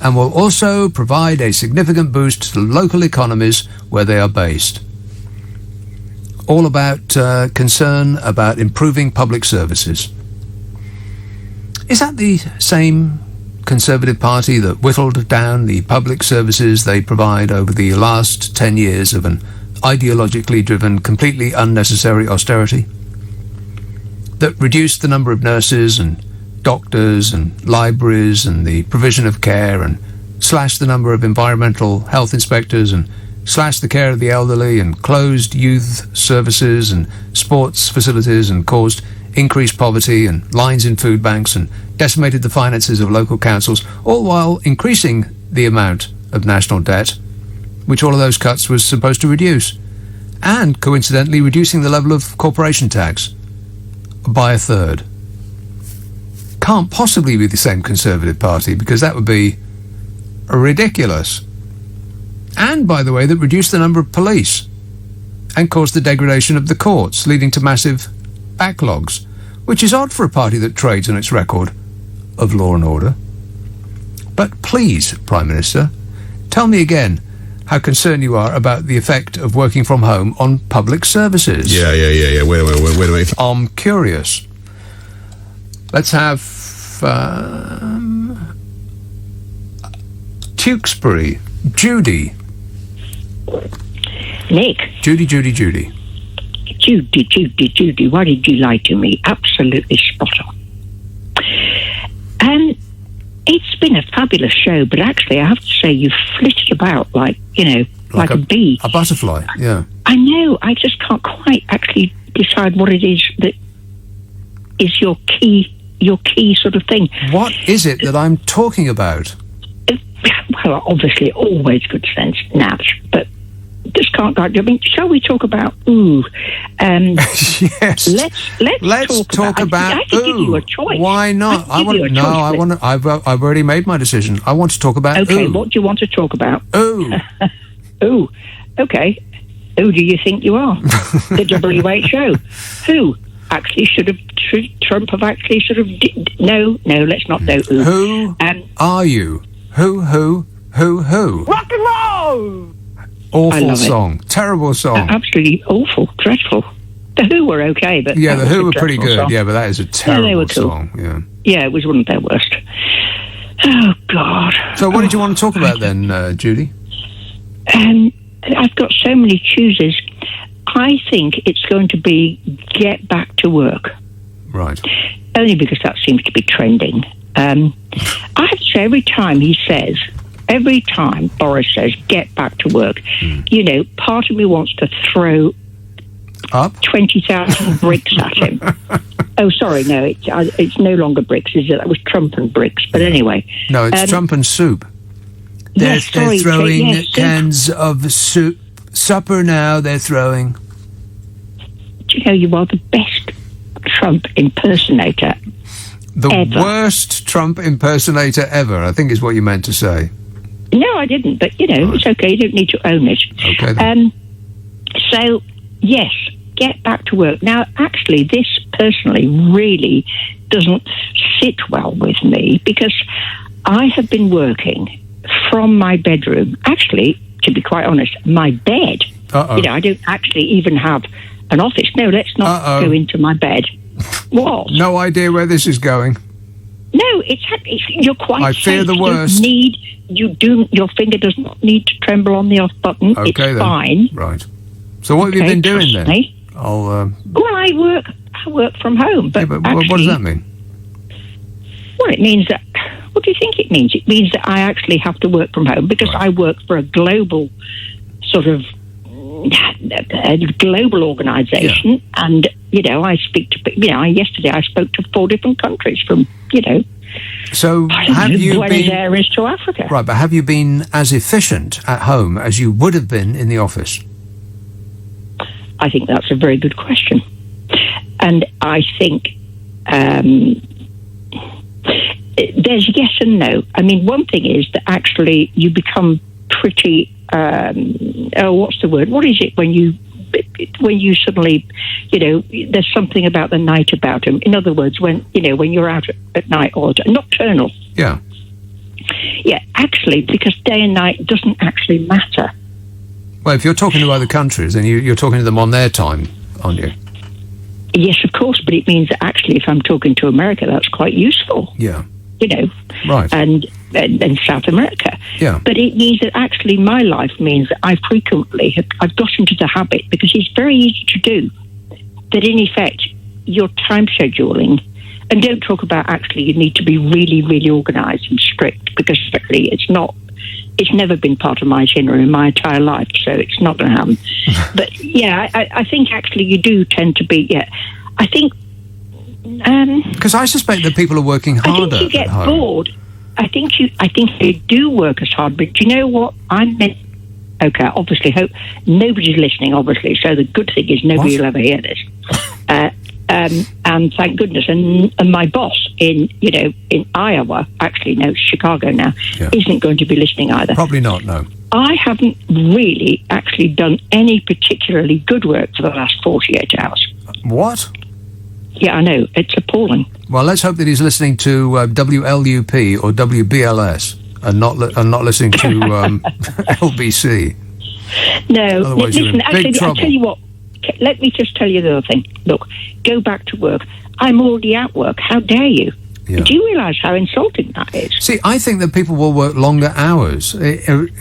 and will also provide a significant boost to local economies where they are based. All about concern about improving public services. Is that the same Conservative Party that whittled down the public services they provide over the last 10 years of an ideologically driven, completely unnecessary austerity? That reduced the number of nurses and doctors and libraries and the provision of care, and slashed the number of environmental health inspectors, and slashed the care of the elderly, and closed youth services and sports facilities, and caused increased poverty and lines in food banks, and decimated the finances of local councils, all while increasing the amount of national debt, which all of those cuts was supposed to reduce, and coincidentally reducing the level of corporation tax by a third. Can't possibly be the same Conservative Party, because that would be ridiculous. And, by the way, that reduced the number of police and caused the degradation of the courts, leading to massive backlogs, which is odd for a party that trades on its record of law and order. But please, Prime Minister, tell me again how concerned you are about the effect of working from home on public services. Yeah. Wait a minute. I'm curious. Let's have Tewkesbury. Judy. Nick. Judy. Judy, why did you lie to me? Absolutely spot on. It's been a fabulous show, but actually I have to say you've flitted about like a bee. A butterfly, yeah. I know, I just can't quite actually decide what it is that is your key sort of thing. What is it that I'm talking about? Well, obviously always good sense, Nat, but just can't go. I mean, shall we talk about ooh? Yes. Let's talk about I could give you a choice. Why not? I've already made my decision. I want to talk about Okay, ooh. what do you want to talk about? Ooh. Ooh. Okay. Who do you think you are? The WHO. Who actually should Trump have actually should have... No, let's not know who. Who are you? Who? Rock and roll! Awful song. Terrible song. Absolutely awful. Dreadful. The Who were okay, but... Yeah, the Who were pretty good. Song. Yeah, but that is a terrible song. Yeah. Yeah, it was one of their worst. Oh, God. So what did you want to talk about then, Judy? I've got so many chooses. I think it's going to be get back to work. Right. Only because that seems to be trending. I have to say, every time Boris says get back to work, part of me wants to throw up 20,000 bricks at him. Oh, sorry, no, it's no longer bricks. That was Trump and bricks. But anyway. No, it's Trump and soup. They're throwing cans of soup. Supper now, they're throwing. Do you know you are the best Trump impersonator ever. Worst Trump impersonator ever, I think is what you meant to say. No, I didn't, but, it's okay. You don't need to own it. Okay, then. So, yes, get back to work. Now, actually, this personally really doesn't sit well with me because I have been working from my bedroom. Actually, to be quite honest, my bed. Uh-oh. I don't actually even have an office. No, let's not go into my bed. What? No idea where this is going. No, you're quite I fear safe. the worst. Your finger does not need to tremble on the off button. Okay, it's then. fine. Right. So what have you been doing then? Well, I work from home. But, but actually, what does that mean? Well, it means that... What do you think it means? It means that I actually have to work from home because I work for a global sort of global organisation, and I speak to yesterday I spoke to 4 different countries from So have you Buenos Aires to Africa? Right, but have you been as efficient at home as you would have been in the office? I think that's a very good question, and I think. There's yes and no. I mean, one thing is that actually you become pretty. What's the word? What is it when you suddenly, there's something about the night about them. In other words, when you're out at night or nocturnal. Yeah. Yeah, actually, because day and night doesn't actually matter. Well, if you're talking to other countries, then you're talking to them on their time, aren't you? Yes, of course, but it means that actually, if I'm talking to America, that's quite useful. Yeah. Right, and South America. Yeah. But it means that actually my life means that I've got into the habit, because it's very easy to do, that in effect, your time scheduling, and don't talk about actually you need to be really, really organised and strict, because actually it's never been part of my itinerary in my entire life, so it's not going to happen. But yeah, I think actually you do tend to be, I think... Because I suspect that people are working harder. I think you get at home. bored. I think they do work as hard. But do you know what? Okay, obviously, hope nobody's listening. Obviously, so the good thing is nobody will ever hear this. And thank goodness. And my boss in Iowa, actually no, Chicago now, isn't going to be listening either. Probably not. No. I haven't really actually done any particularly good work for the last 48 hours. What? Yeah, I know. It's appalling. Well, let's hope that he's listening to WLUP or WBLS and not listening to LBC. No, otherwise listen, actually, I'll tell you what. Let me just tell you the other thing. Look, go back to work. I'm already at work. How dare you? Yeah. Do you realise how insulting that is? See, I think that people will work longer hours.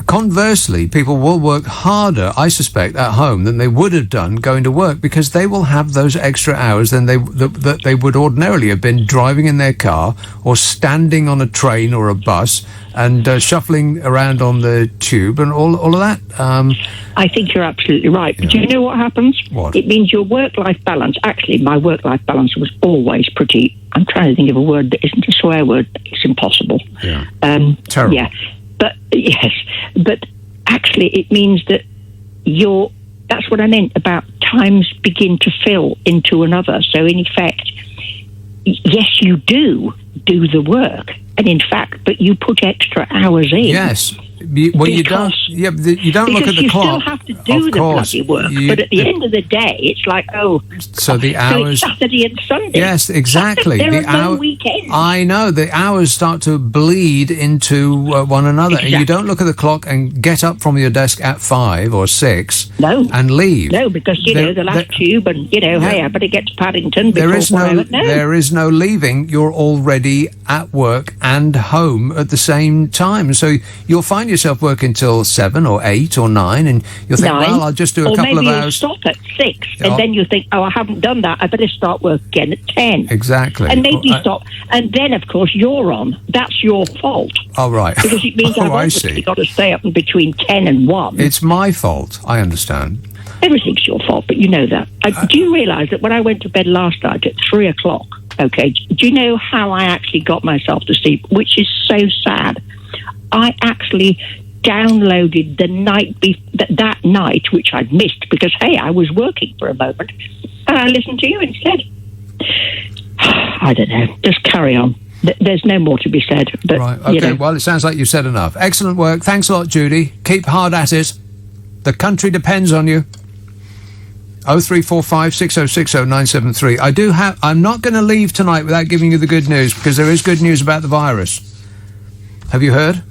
Conversely, people will work harder, I suspect, at home than they would have done going to work, because they will have those extra hours than that they would ordinarily have been driving in their car or standing on a train or a bus and shuffling around on the tube and all of that. I think you're absolutely right. But do you know what happens? What? It means your work-life balance. Actually, my work-life balance was always pretty... I'm trying to think of a word that isn't a swear word. It's impossible. Yeah. Terrible. Yeah. But, yes. But actually, it means that that's what I meant about times begin to fill into another. So in effect, yes, you do the work, and in fact, but you put extra hours in. Yes. You don't. Yeah, you don't look at the clock. You still have to do the bloody work, but at the end of the day, it's like, so the hours. So it's Saturday and Sunday. Yes, exactly. There are no weekends. I know the hours start to bleed into one another, Exactly. and you don't look at the clock and get up from your desk at 5 or 6. No. And leave. No, because the last tube, and hey, I better get to Paddington before there is no leaving. You're already at work and home at the same time, so you'll find yourself working till 7 or 8 or 9, and you'll think, 9, well, I'll just do a or couple of maybe hours. You'll stop at 6, and then you think, I haven't done that. I better start work again at 10. Exactly. And maybe stop, and then of course you're on. That's your fault. Oh, right. Because it means I've obviously got to stay up in between 10 and 1. It's my fault. I understand. Everything's your fault, but you know that. Do you realise that when I went to bed last night at 3 o'clock, okay, do you know how I actually got myself to sleep, which is so sad? I actually downloaded the night that night, which I'd missed because, hey, I was working for a moment, and I listened to you instead. I don't know. Just carry on. There's no more to be said. But, right. Okay. Well, it sounds like you've said enough. Excellent work. Thanks a lot, Judy. Keep hard at it. The country depends on you. 0345 6060 973. I'm not going to leave tonight without giving you the good news, because there is good news about the virus. Have you heard?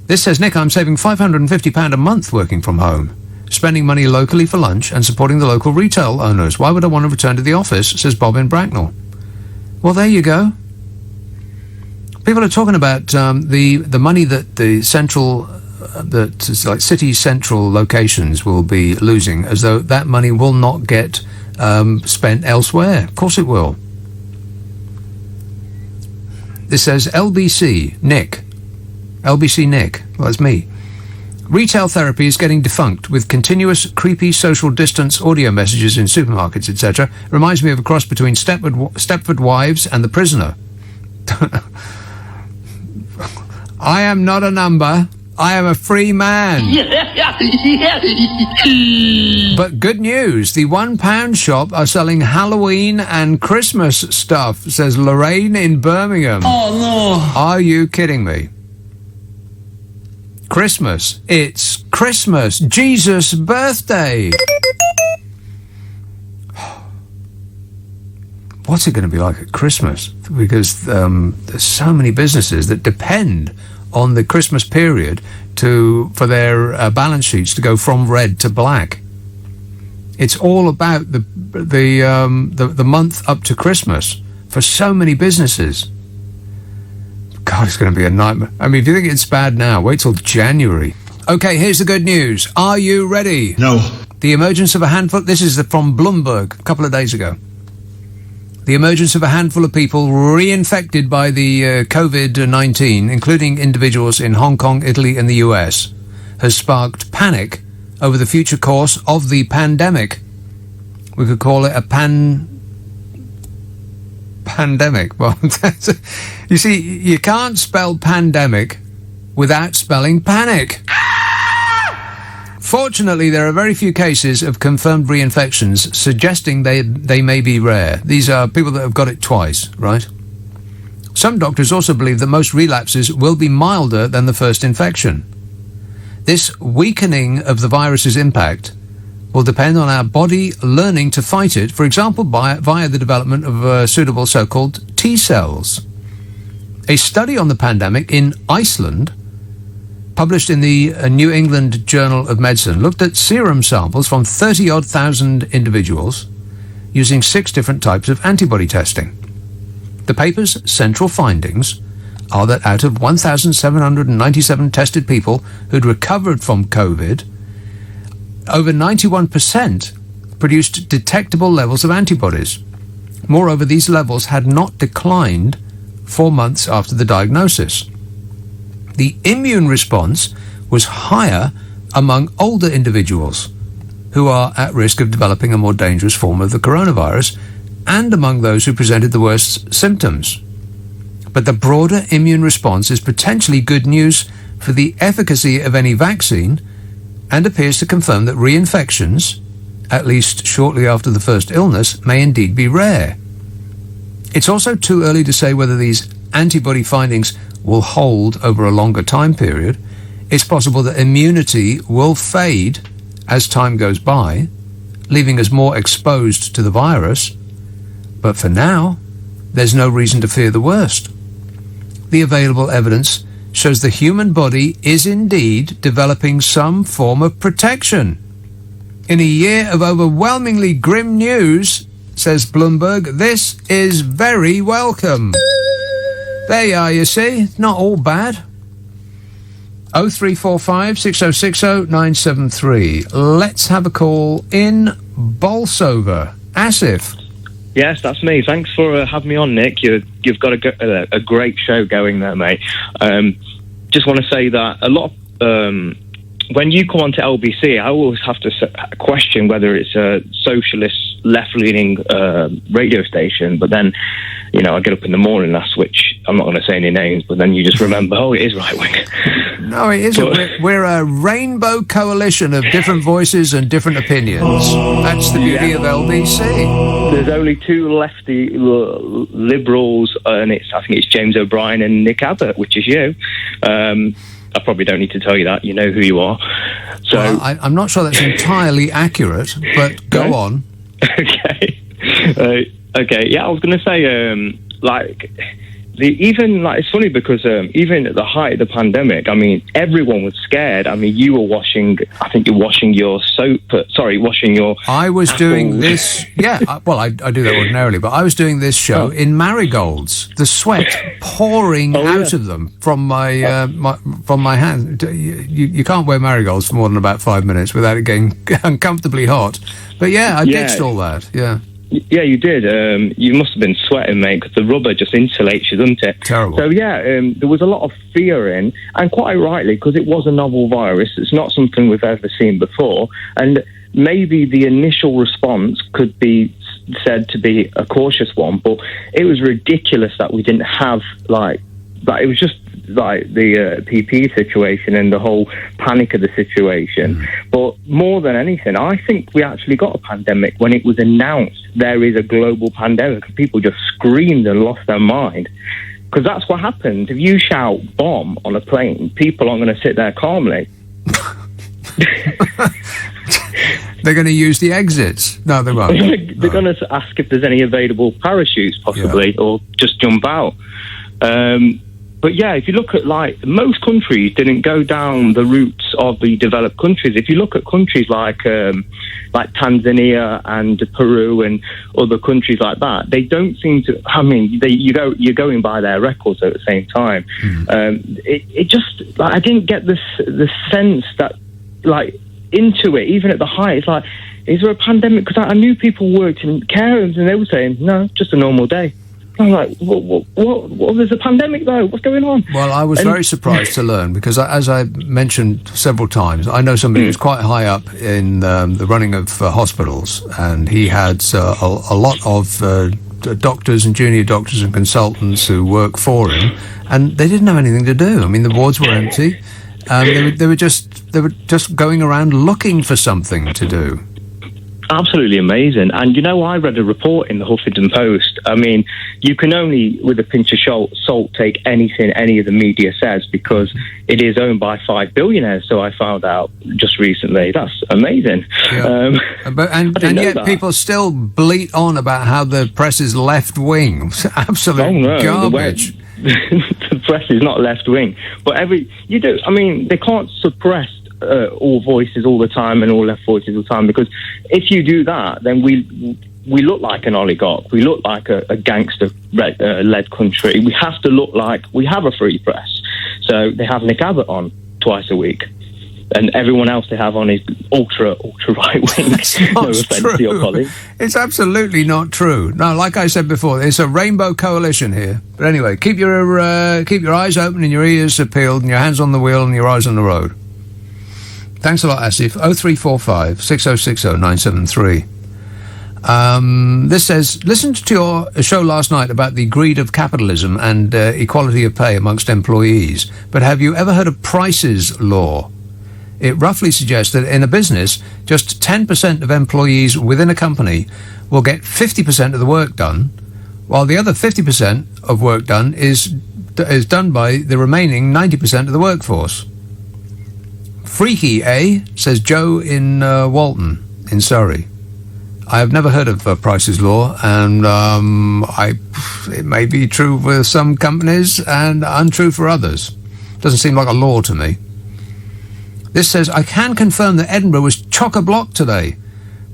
This says, Nick, I'm saving £550 a month working from home, spending money locally for lunch and supporting the local retail owners. Why would I want to return to the office, says Bob in Bracknell. Well, there you go. People are talking about the money that the central, like city central locations will be losing, as though that money will not get spent elsewhere. Of course it will. This says LBC Nick. LBC Nick. Well, that's me. Retail therapy is getting defunct with continuous creepy social distance audio messages in supermarkets, etc. Reminds me of a cross between Stepford Wives and The Prisoner. I am not a number. I am a free man. But good news, the £1 shop are selling Halloween and Christmas stuff, says Lorraine in Birmingham. Oh, no. Are you kidding me? Christmas. It's Christmas. Jesus' birthday. What's it going to be like at Christmas? Because there's so many businesses that depend on the Christmas period for their balance sheets to go from red to black. It's all about the month up to Christmas for so many businesses. God, it's going to be a nightmare. I mean, if you think it's bad now, wait till January. Okay, here's the good news. Are you ready? No. The emergence of a handful... This is from Bloomberg a couple of days ago. The emergence of a handful of people reinfected by the COVID-19, including individuals in Hong Kong, Italy and the US, has sparked panic over the future course of the pandemic. We could call it a pandemic. Well, you see, you can't spell pandemic without spelling panic. Fortunately, there are very few cases of confirmed reinfections, suggesting they may be rare. These are people that have got it twice, right? Some doctors also believe that most relapses will be milder than the first infection. This weakening of the virus's impact will depend on our body learning to fight it, for example, via the development of suitable so-called T cells. A study on the pandemic in Iceland, published in the New England Journal of Medicine, looked at serum samples from 30-odd thousand individuals using 6 different types of antibody testing. The paper's central findings are that out of 1,797 tested people who'd recovered from COVID, over 91% produced detectable levels of antibodies. Moreover, these levels had not declined 4 months after the diagnosis. The immune response was higher among older individuals who are at risk of developing a more dangerous form of the coronavirus and among those who presented the worst symptoms. But the broader immune response is potentially good news for the efficacy of any vaccine, and appears to confirm that reinfections, at least shortly after the first illness, may indeed be rare. It's also too early to say whether these antibody findings will hold over a longer time period. It's possible that immunity will fade as time goes by, leaving us more exposed to the virus. But for now, there's no reason to fear the worst. The available evidence shows the human body is indeed developing some form of protection. In a year of overwhelmingly grim news, says Bloomberg, this is very welcome. There you are, you see. Not all bad. 0345 6060 973. Let's have a call in Bolsover. Asif. Yes, that's me. Thanks for having me on, Nick. You've got a great show going there, mate. Just want to say that a lot of, when you come onto LBC, I always have to question whether it's a socialist, left-leaning radio station, but then, you know, I get up in the morning and I switch. I'm not going to say any names, but then you just remember, oh, it is right-wing. No, it isn't. We're a rainbow coalition of different voices and different opinions. That's the beauty of LBC. There's only two lefty liberals, and I think it's James O'Brien and Nick Abbott, which is you. I probably don't need to tell you that. You know who you are. So well, I'm not sure that's entirely accurate, but go on. Okay. Okay. Yeah, I was going to say, it's funny because even at the height of the pandemic, I mean, everyone was scared. I mean, you were washing your soap. Washing your. I was apples. doing this. Yeah, I do that ordinarily, but I was doing this show in marigolds. The sweat pouring out of them from my from my hand. You can't wear marigolds for more than about 5 minutes without it getting uncomfortably hot. But yeah, I ditched all that. Yeah. Yeah, you did. You must have been sweating, mate, because the rubber just insulates you, doesn't it? Terrible. So, yeah, there was a lot of fear in, and quite rightly, because it was a novel virus. It's not something we've ever seen before. And maybe the initial response could be said to be a cautious one, but it was ridiculous that we didn't have, it was just like the PP situation and the whole panic of the situation. But more than anything, I think we actually got a pandemic when it was announced there is a global pandemic, and people just screamed and lost their mind. Because that's what happens. If you shout bomb on a plane, people aren't going to sit there calmly. They're going to use the exits. No, they won't. They're going to ask if there's any available parachutes, possibly, or just jump out. But yeah, if you look at most countries didn't go down the routes of the developed countries. If you look at countries like Tanzania and Peru and other countries like that, they don't seem to. I mean, you're going by their records at the same time. It just I didn't get the sense that into it, even at the height. It's like, is there a pandemic? Because I knew people worked in care homes and they were saying, no, just a normal day. I'm like, what? There's a pandemic, though. What's going on? Well, I was very surprised to learn, because as I mentioned several times, I know somebody who's quite high up in the running of hospitals, and he had a lot of doctors and junior doctors and consultants who work for him, and they didn't have anything to do. I mean, the wards were empty. They were just going around looking for something to do. Absolutely amazing. And, I read a report in the Huffington Post. I mean, you can only, with a pinch of salt, take anything any of the media says, because it is owned by 5 billionaires, so I found out just recently. That's amazing. Yeah. And yet people still bleat on about how the press is left-wing. It's absolute garbage. The press is not left-wing. But they can't suppress all voices all the time and all left voices all the time, because if you do that, then we look like an oligarch. We look like a gangster-led country. We have to look like we have a free press. So they have Nick Abbott on twice a week, and everyone else they have on is ultra right wing. No offense to your colleague. It's absolutely not true. No, like I said before, it's a rainbow coalition here. But anyway, keep your eyes open and your ears peeled and your hands on the wheel and your eyes on the road. Thanks a lot, Asif. 0345 6060 973. This says, listened to your show last night about the greed of capitalism and equality of pay amongst employees, but have you ever heard of Price's Law? it roughly suggests that in a business, just 10% of employees within a company will get 50% of the work done, while the other 50% of work done is done by the remaining 90% of the workforce. Freaky, eh? Says Joe in Walton, in Surrey. I have never heard of Price's Law, and it may be true for some companies and untrue for others. Doesn't seem like a law to me. This says, I can confirm that Edinburgh was chock-a-block today.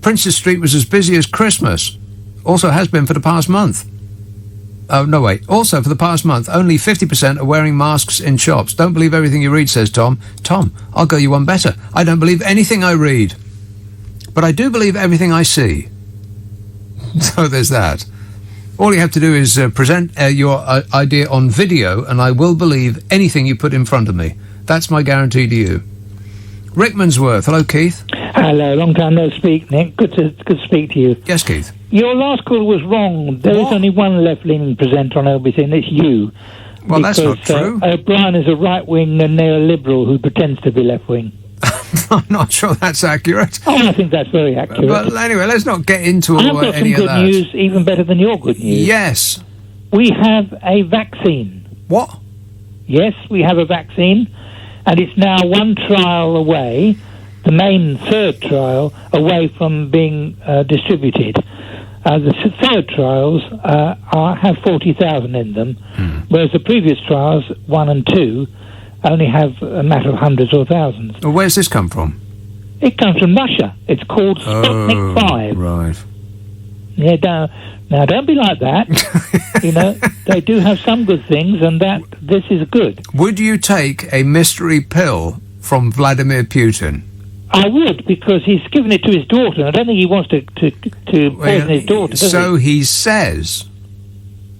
Princes Street was as busy as Christmas. Also has been for the past month. Oh, no, wait. Also, for the past month, only 50% are wearing masks in shops. Don't believe everything you read, says Tom. Tom, I'll go you one better. I don't believe anything I read. But I do believe everything I see. So there's that. All you have to do is present your idea on video, and I will believe anything you put in front of me. That's my guarantee to you. Rick Mansworth. Hello, Keith. Hello, long time no speak, Nick. Good to speak to you. Yes, Keith. Your last call was wrong. There is only one left-leaning presenter on LBC, and it's you. Well, that's not true. O'Brien is a right-wing and neoliberal who pretends to be left-wing. I'm not sure that's accurate. Oh, I think that's very accurate. But anyway, let's not get into I've got any some of that. good news, even better than your good news. Yes. We have a vaccine. What? Yes, we have a vaccine, and it's now one trial away, the main third trial, away from being distributed. The third trials have 40,000 in them, whereas the previous trials, 1 and 2, only have a matter of hundreds or thousands. Well, where's this come from? It comes from Russia. It's called Sputnik 5. Right. Yeah, now don't be like that. You know, they do have some good things, and this is good. Would you take a mystery pill from Vladimir Putin? I would, because he's given it to his daughter, and I don't think he wants to poison his daughter, does so he says.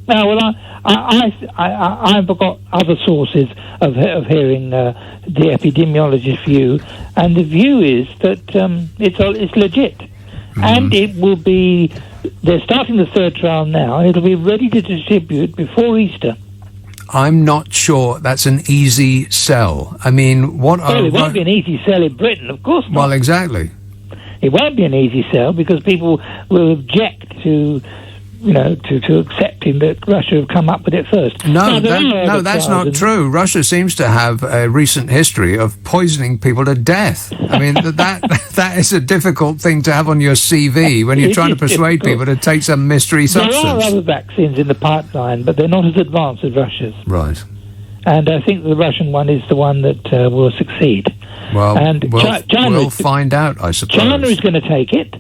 No, well, I've got other sources of hearing the epidemiologist view, and the view is that it's legit, and it will be. They're starting the third trial now, and it'll be ready to distribute before Easter. I'm not sure that's an easy sell. I mean, what? Well, it won't be an easy sell in Britain, of course not. Well, exactly. It won't be an easy sell because people will object to. To accepting that Russia have come up with it first. No, that's not true. Russia seems to have a recent history of poisoning people to death. I mean, that is a difficult thing to have on your CV when you're trying to persuade people to take some mystery substance. There are other vaccines in the pipeline, but they're not as advanced as Russia's. Right. And I think the Russian one is the one that will succeed. Well, and we'll find out, I suppose. China is going to take it.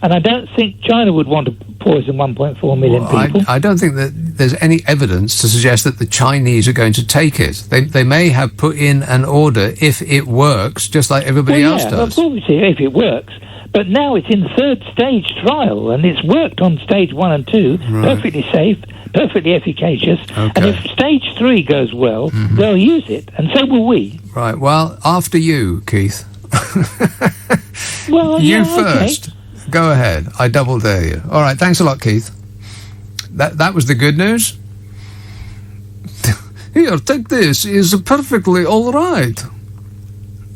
And I don't think China would want to poison 1.4 million people. I don't think that there's any evidence to suggest that the Chinese are going to take it. They may have put in an order if it works, just like everybody else does. Well, obviously, if it works. But now it's in third stage trial, and it's worked on stage 1 and 2, perfectly safe, perfectly efficacious. Okay. And if stage 3 goes well, they'll use it, and so will we. Right, well, after you, Keith. Well, you first. Okay. Go ahead. I double dare you. All right. Thanks a lot, Keith. That was the good news. Here, take this. Is perfectly all right.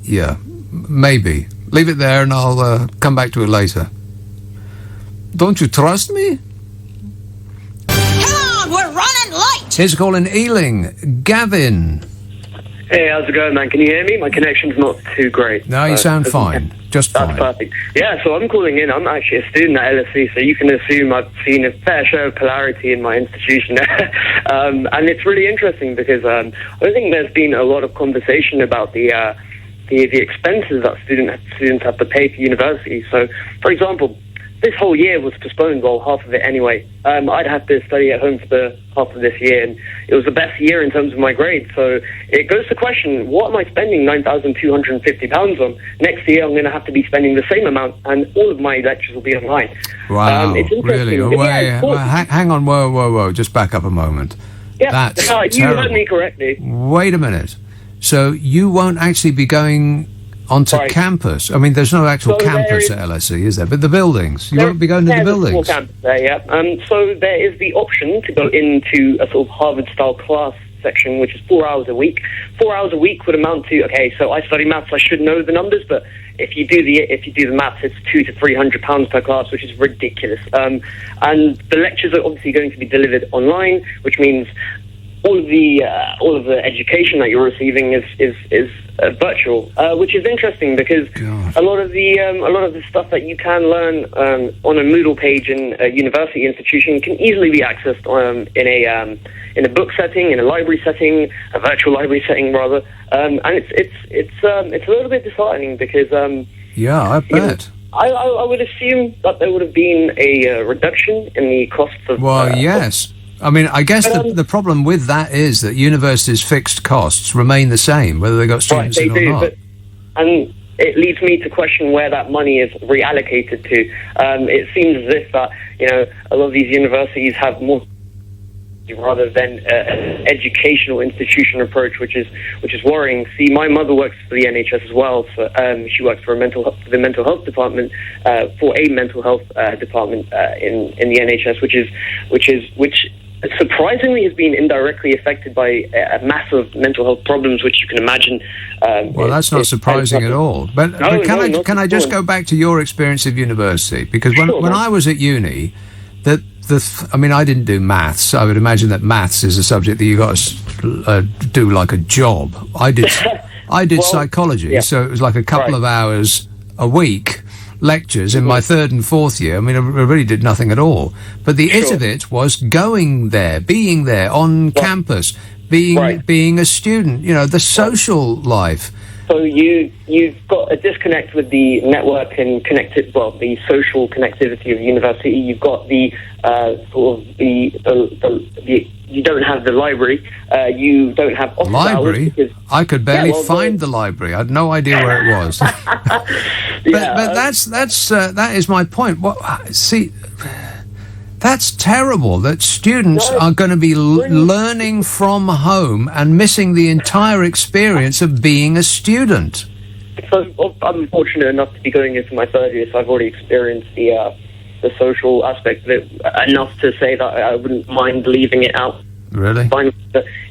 Yeah, maybe. Leave it there, and I'll come back to it later. Don't you trust me? Come on, we're running late. Here's a call in Ealing. Gavin. Hey, how's it going, man? Can you hear me? My connection's not too great. No, you sound fine. Just fine. That's perfect. Yeah, so I'm calling in. I'm actually a student at LSE, so you can assume I've seen a fair share of polarity in my institution. And it's really interesting because I don't think there's been a lot of conversation about the expenses that students have to pay for university. So, for example, this whole year was postponed, well, half of it anyway. I'd have to study at home for the half of this year, and it was the best year in terms of my grades. So it goes to question, what am I spending £9,250 on? Next year, I'm going to have to be spending the same amount, and all of my lectures will be online. Wow, it's really? Hang on, whoa. Just back up a moment. Yeah, that's you terrible. heard me correctly. Wait a minute. So you won't actually be going onto campus? I mean, there's no actual campus at LSE, is there? But the buildings. You won't be going to the buildings. There's a small campus there, yeah. So there is the option to go into a sort of Harvard-style class section, which is 4 hours a week. 4 hours a week would amount to, okay, so I study maths, I should know the numbers, but if you do the maths, it's £200 to £300 per class, which is ridiculous. And the lectures are obviously going to be delivered online, which means all of the education that you're receiving is virtual, which is interesting because a lot of the stuff that you can learn on a Moodle page in a university institution can easily be accessed in a book setting, in a library setting, a virtual library setting rather, and it's a little bit disheartening because I bet. I would assume that there would have been a reduction in the costs of. Well, yes. I mean, I guess the problem with that is that universities' fixed costs remain the same, whether they got students in or not. And it leads me to question where that money is reallocated to. It seems as if that, a lot of these universities have more rather than an educational institution approach, which is worrying. See, my mother works for the NHS as well. She works for the mental health department, for a mental health department in the NHS, which surprisingly has been indirectly affected by massive mental health problems, which you can imagine. Well, that's not surprising at all. But can I just go back to your experience of university? Because when I was at uni, I didn't do maths. I would imagine that maths is a subject that you got to do like a job. I did psychology, so it was like a couple of hours a week. Lectures in my third and fourth year. I mean, I really did nothing at all. But the it of it was going there, being there on campus, being a student. The social life. So you've got a disconnect with the network and the social connectivity of university. You've got the you don't have the library. You don't have office library. Hours I could barely find the library. I had no idea where it was. but that is my point. That's terrible. That students are going to be learning from home and missing the entire experience of being a student. So I'm fortunate enough to be going into my third year, so I've already experienced the social aspect of it enough to say that I wouldn't mind leaving it out. Really?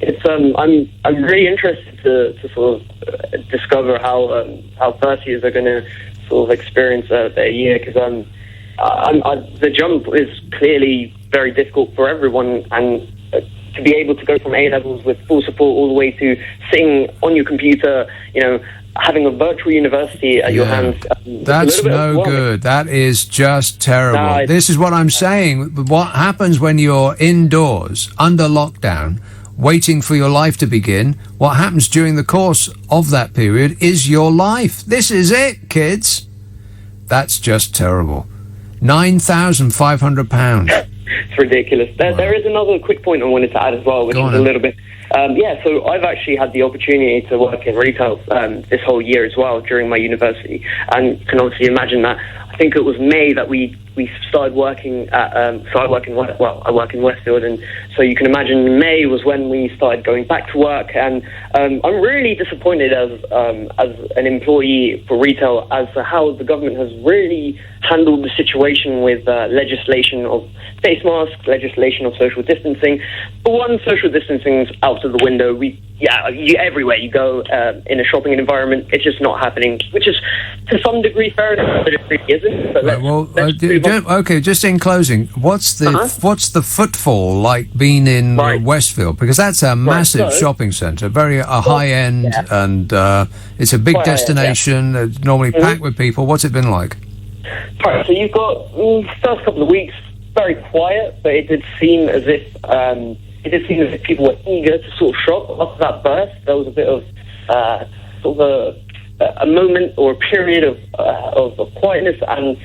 It's I'm really interested to sort of discover how first years are going to sort of experience their year, because the jump is clearly very difficult for everyone, and to be able to go from A levels with full support all the way to sitting on your computer, having a virtual university at your hands. That's no good. That is just terrible. This is what I'm saying. What happens when you're indoors, under lockdown, waiting for your life to begin? What happens during the course of that period is your life. This is it, kids. That's just terrible. £9,500. It's ridiculous. There is another quick point I wanted to add as well, which is a little bit. So I've actually had the opportunity to work in retail this whole year as well during my university, and can obviously imagine that. I think it was May that we started working at. I work in Westfield, and so you can imagine May was when we started going back to work. And I'm really disappointed as an employee for retail as to how the government has really handled the situation with legislation of face masks, legislation of social distancing. For one, social distancing's out of the window. Everywhere you go in a shopping environment, it's just not happening, which is to some degree fair enough, but it really isn't. But just in closing, what's the footfall like being in Westfield? Because that's a massive shopping centre, very high end, and it's a big destination. It's normally packed with people. What's it been like? Right, so you've got first couple of weeks very quiet, but it did seem as if people were eager to sort of shop. After that burst, there was a bit of sort of a moment or a period of quietness, and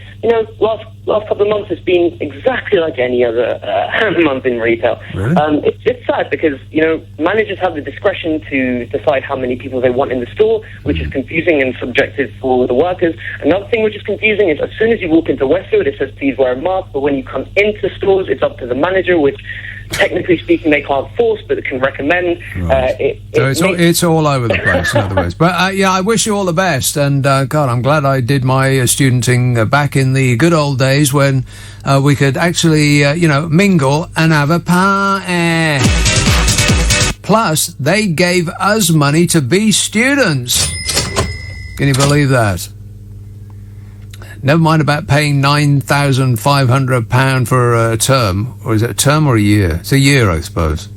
last couple of months it's been exactly like any other month in retail. Really? It's sad because managers have the discretion to decide how many people they want in the store, which is confusing and subjective for the workers. Another thing which is confusing is as soon as you walk into Westfield, it says please wear a mask, but when you come into stores, it's up to the manager, which technically speaking they can't force, but they can recommend. Right. It's all over the place, in other words. But I wish you all the best, and God, I'm glad I did my studenting back in the good old days when we could actually mingle and have a party. Plus, they gave us money to be students. Can you believe that? Never mind about paying £9,500 for a term. Or is it a term or a year? It's a year, I suppose.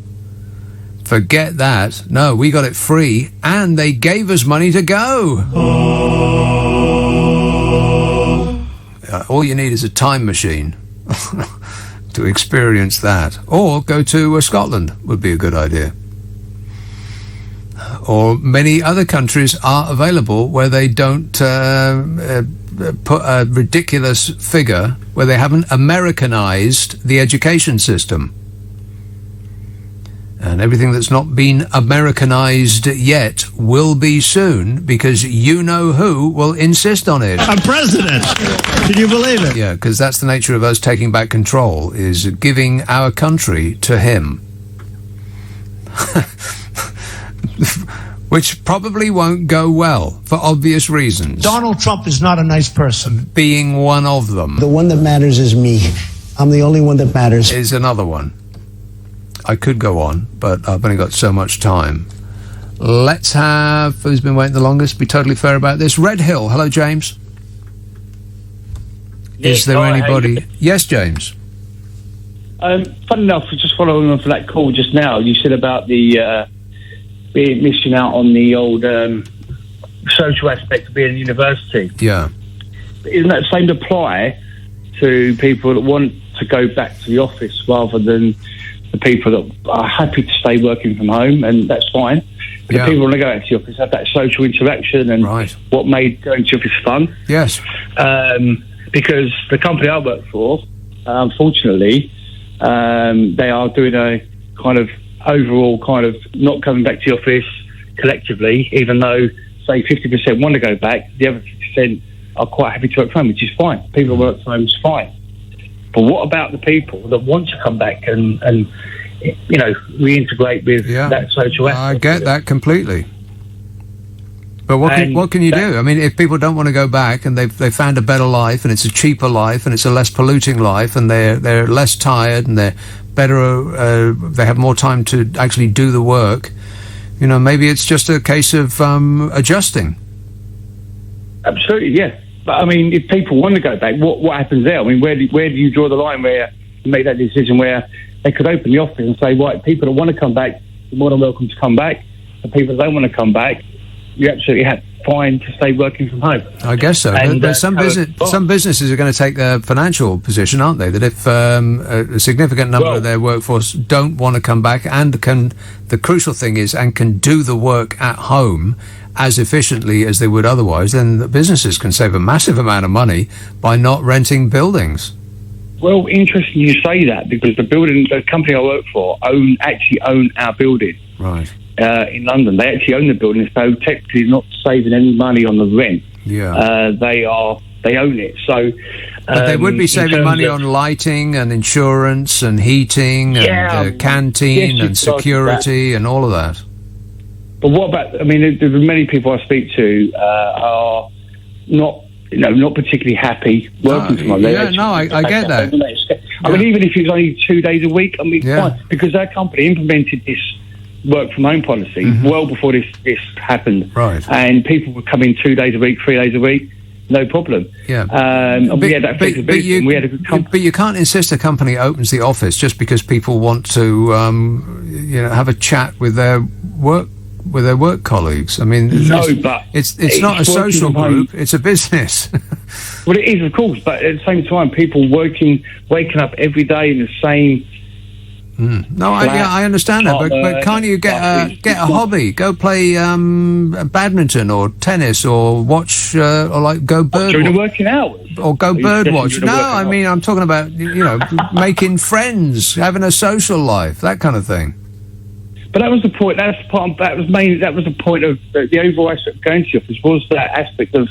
Forget that. No, we got it free, and they gave us money to go. All you need is a time machine to experience that. Or go to Scotland would be a good idea. Or many other countries are available where they don't put a ridiculous figure, where they haven't Americanized the education system. And everything that's not been Americanized yet will be soon, because you know who will insist on it. I'm president. Can you believe it? Yeah, because that's the nature of us taking back control, is giving our country to him. Which probably won't go well, for obvious reasons. Donald Trump is not a nice person. Being one of them. The one that matters is me. I'm the only one that matters. Is another one. I could go on, but I've only got so much time. Let's have, who's been waiting the longest, be totally fair about this. Red Hill. Hello, James. Is there anybody? Yes, James. Fun enough, just following on from that call just now, you said about the missing out on the old social aspect of being a university. Yeah. Isn't that the same to apply to people that want to go back to the office rather than the people that are happy to stay working from home, and that's fine. But the people who want to go back to the office, have that social interaction, and what made going to the office fun. Yes. Because the company I work for, unfortunately, they are doing a kind of overall kind of not coming back to the office collectively, even though, say, 50% want to go back, the other 50% are quite happy to work from home, which is fine. People who work from home is fine. But what about the people that want to come back and you know, reintegrate with that social aspect? I get that completely. But what can you do? I mean, if people don't want to go back and they've found a better life, and it's a cheaper life, and it's a less polluting life, and they're less tired, and they're better, they have more time to actually do the work, you know, maybe it's just a case of adjusting. Absolutely, yeah. But I mean, if people want to go back, what happens there? I mean, where do you draw the line where you make that decision where they could open the office and say, right, people that want to come back, you're more than welcome to come back. The people that don't want to come back, you absolutely fine to stay working from home. I guess so. And, but some businesses are going to take their financial position, aren't they? That if a significant number of their workforce don't want to come back and the crucial thing is, and can do the work at home as efficiently as they would otherwise, then the businesses can save a massive amount of money by not renting buildings. Well, interesting you say that, because the company I work for actually own our building. Right. In London. They actually own the building, so technically not saving any money on the rent. Yeah. They own it. So but they would be saving money on lighting and insurance and heating and canteen and security and all of that. But what about, I mean, the many people I speak to are not particularly happy working from home. I get that. I mean, even if it's only 2 days a week, I mean, fine, because our company implemented this work from home policy well before this happened. Right. And people would come in 2 days a week, 3 days a week, no problem. Yeah. And we had that flexibility, and we had a good company. But you can't insist a company opens the office just because people want to have a chat with their work colleagues. I mean, it's not a social group, it's a business. Well, it is, of course, but at the same time, people waking up every day in the same. No, I understand that, but can't you get a hobby? Go play badminton or tennis, or watch, or like go bird during the working hours, or go bird watch. No, I mean I'm talking about making friends, having a social life, that kind of thing. But that was the point. That was the point of the overall aspect of going to the office, was that aspect of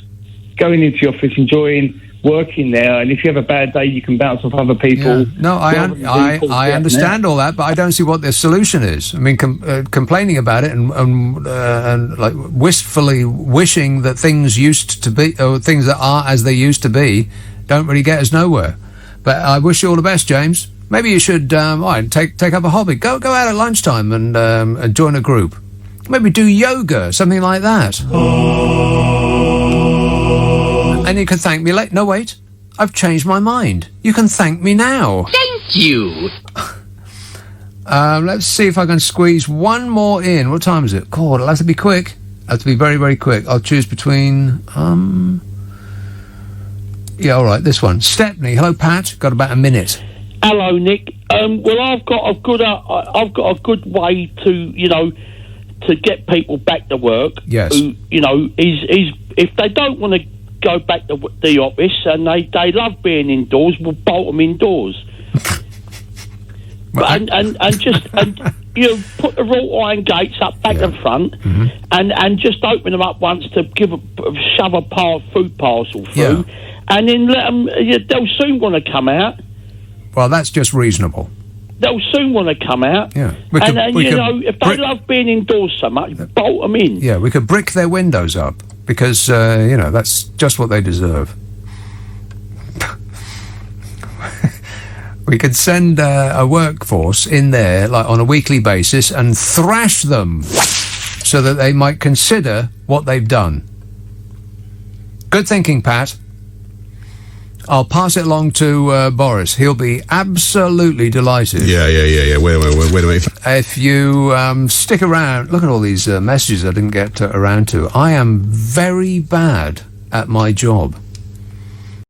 going into the office, enjoying working there, and if you have a bad day, you can bounce off other people. Yeah. No, I understand all that, but I don't see what the solution is. I mean, complaining about it and like wistfully wishing that things used to be, or things that are as they used to be, don't really get us nowhere. But I wish you all the best, James. Maybe you should take up a hobby. Go out at lunchtime and join a group. Maybe do yoga, something like that. And you can thank me later. No, wait. I've changed my mind. You can thank me now. Thank you. Let's see if I can squeeze one more in. What time is it? God, it'll have to be quick. It'll have to be very, very quick. I'll choose between... Yeah, all right, this one. Stepney. Hello, Pat. Got about a minute. Hello, Nick. Well, I've got a good way to, to get people back to work. Yes. Who, is if they don't want to go back to the office and they love being indoors, we'll bolt them indoors. and put the wrought iron gates up back and front, and just open them up once to shove a food parcel through, and then let them. They'll soon want to come out. Well, that's just reasonable. They'll soon want to come out. Yeah. If they love being indoors so much, bolt them in. Yeah, we could brick their windows up because that's just what they deserve. We could send a workforce in there, like on a weekly basis, and thrash them so that they might consider what they've done. Good thinking, Pat. I'll pass it along to Boris. He'll be absolutely delighted. Yeah. Wait a minute. If you stick around, look at all these messages I didn't get around to. I am very bad at my job.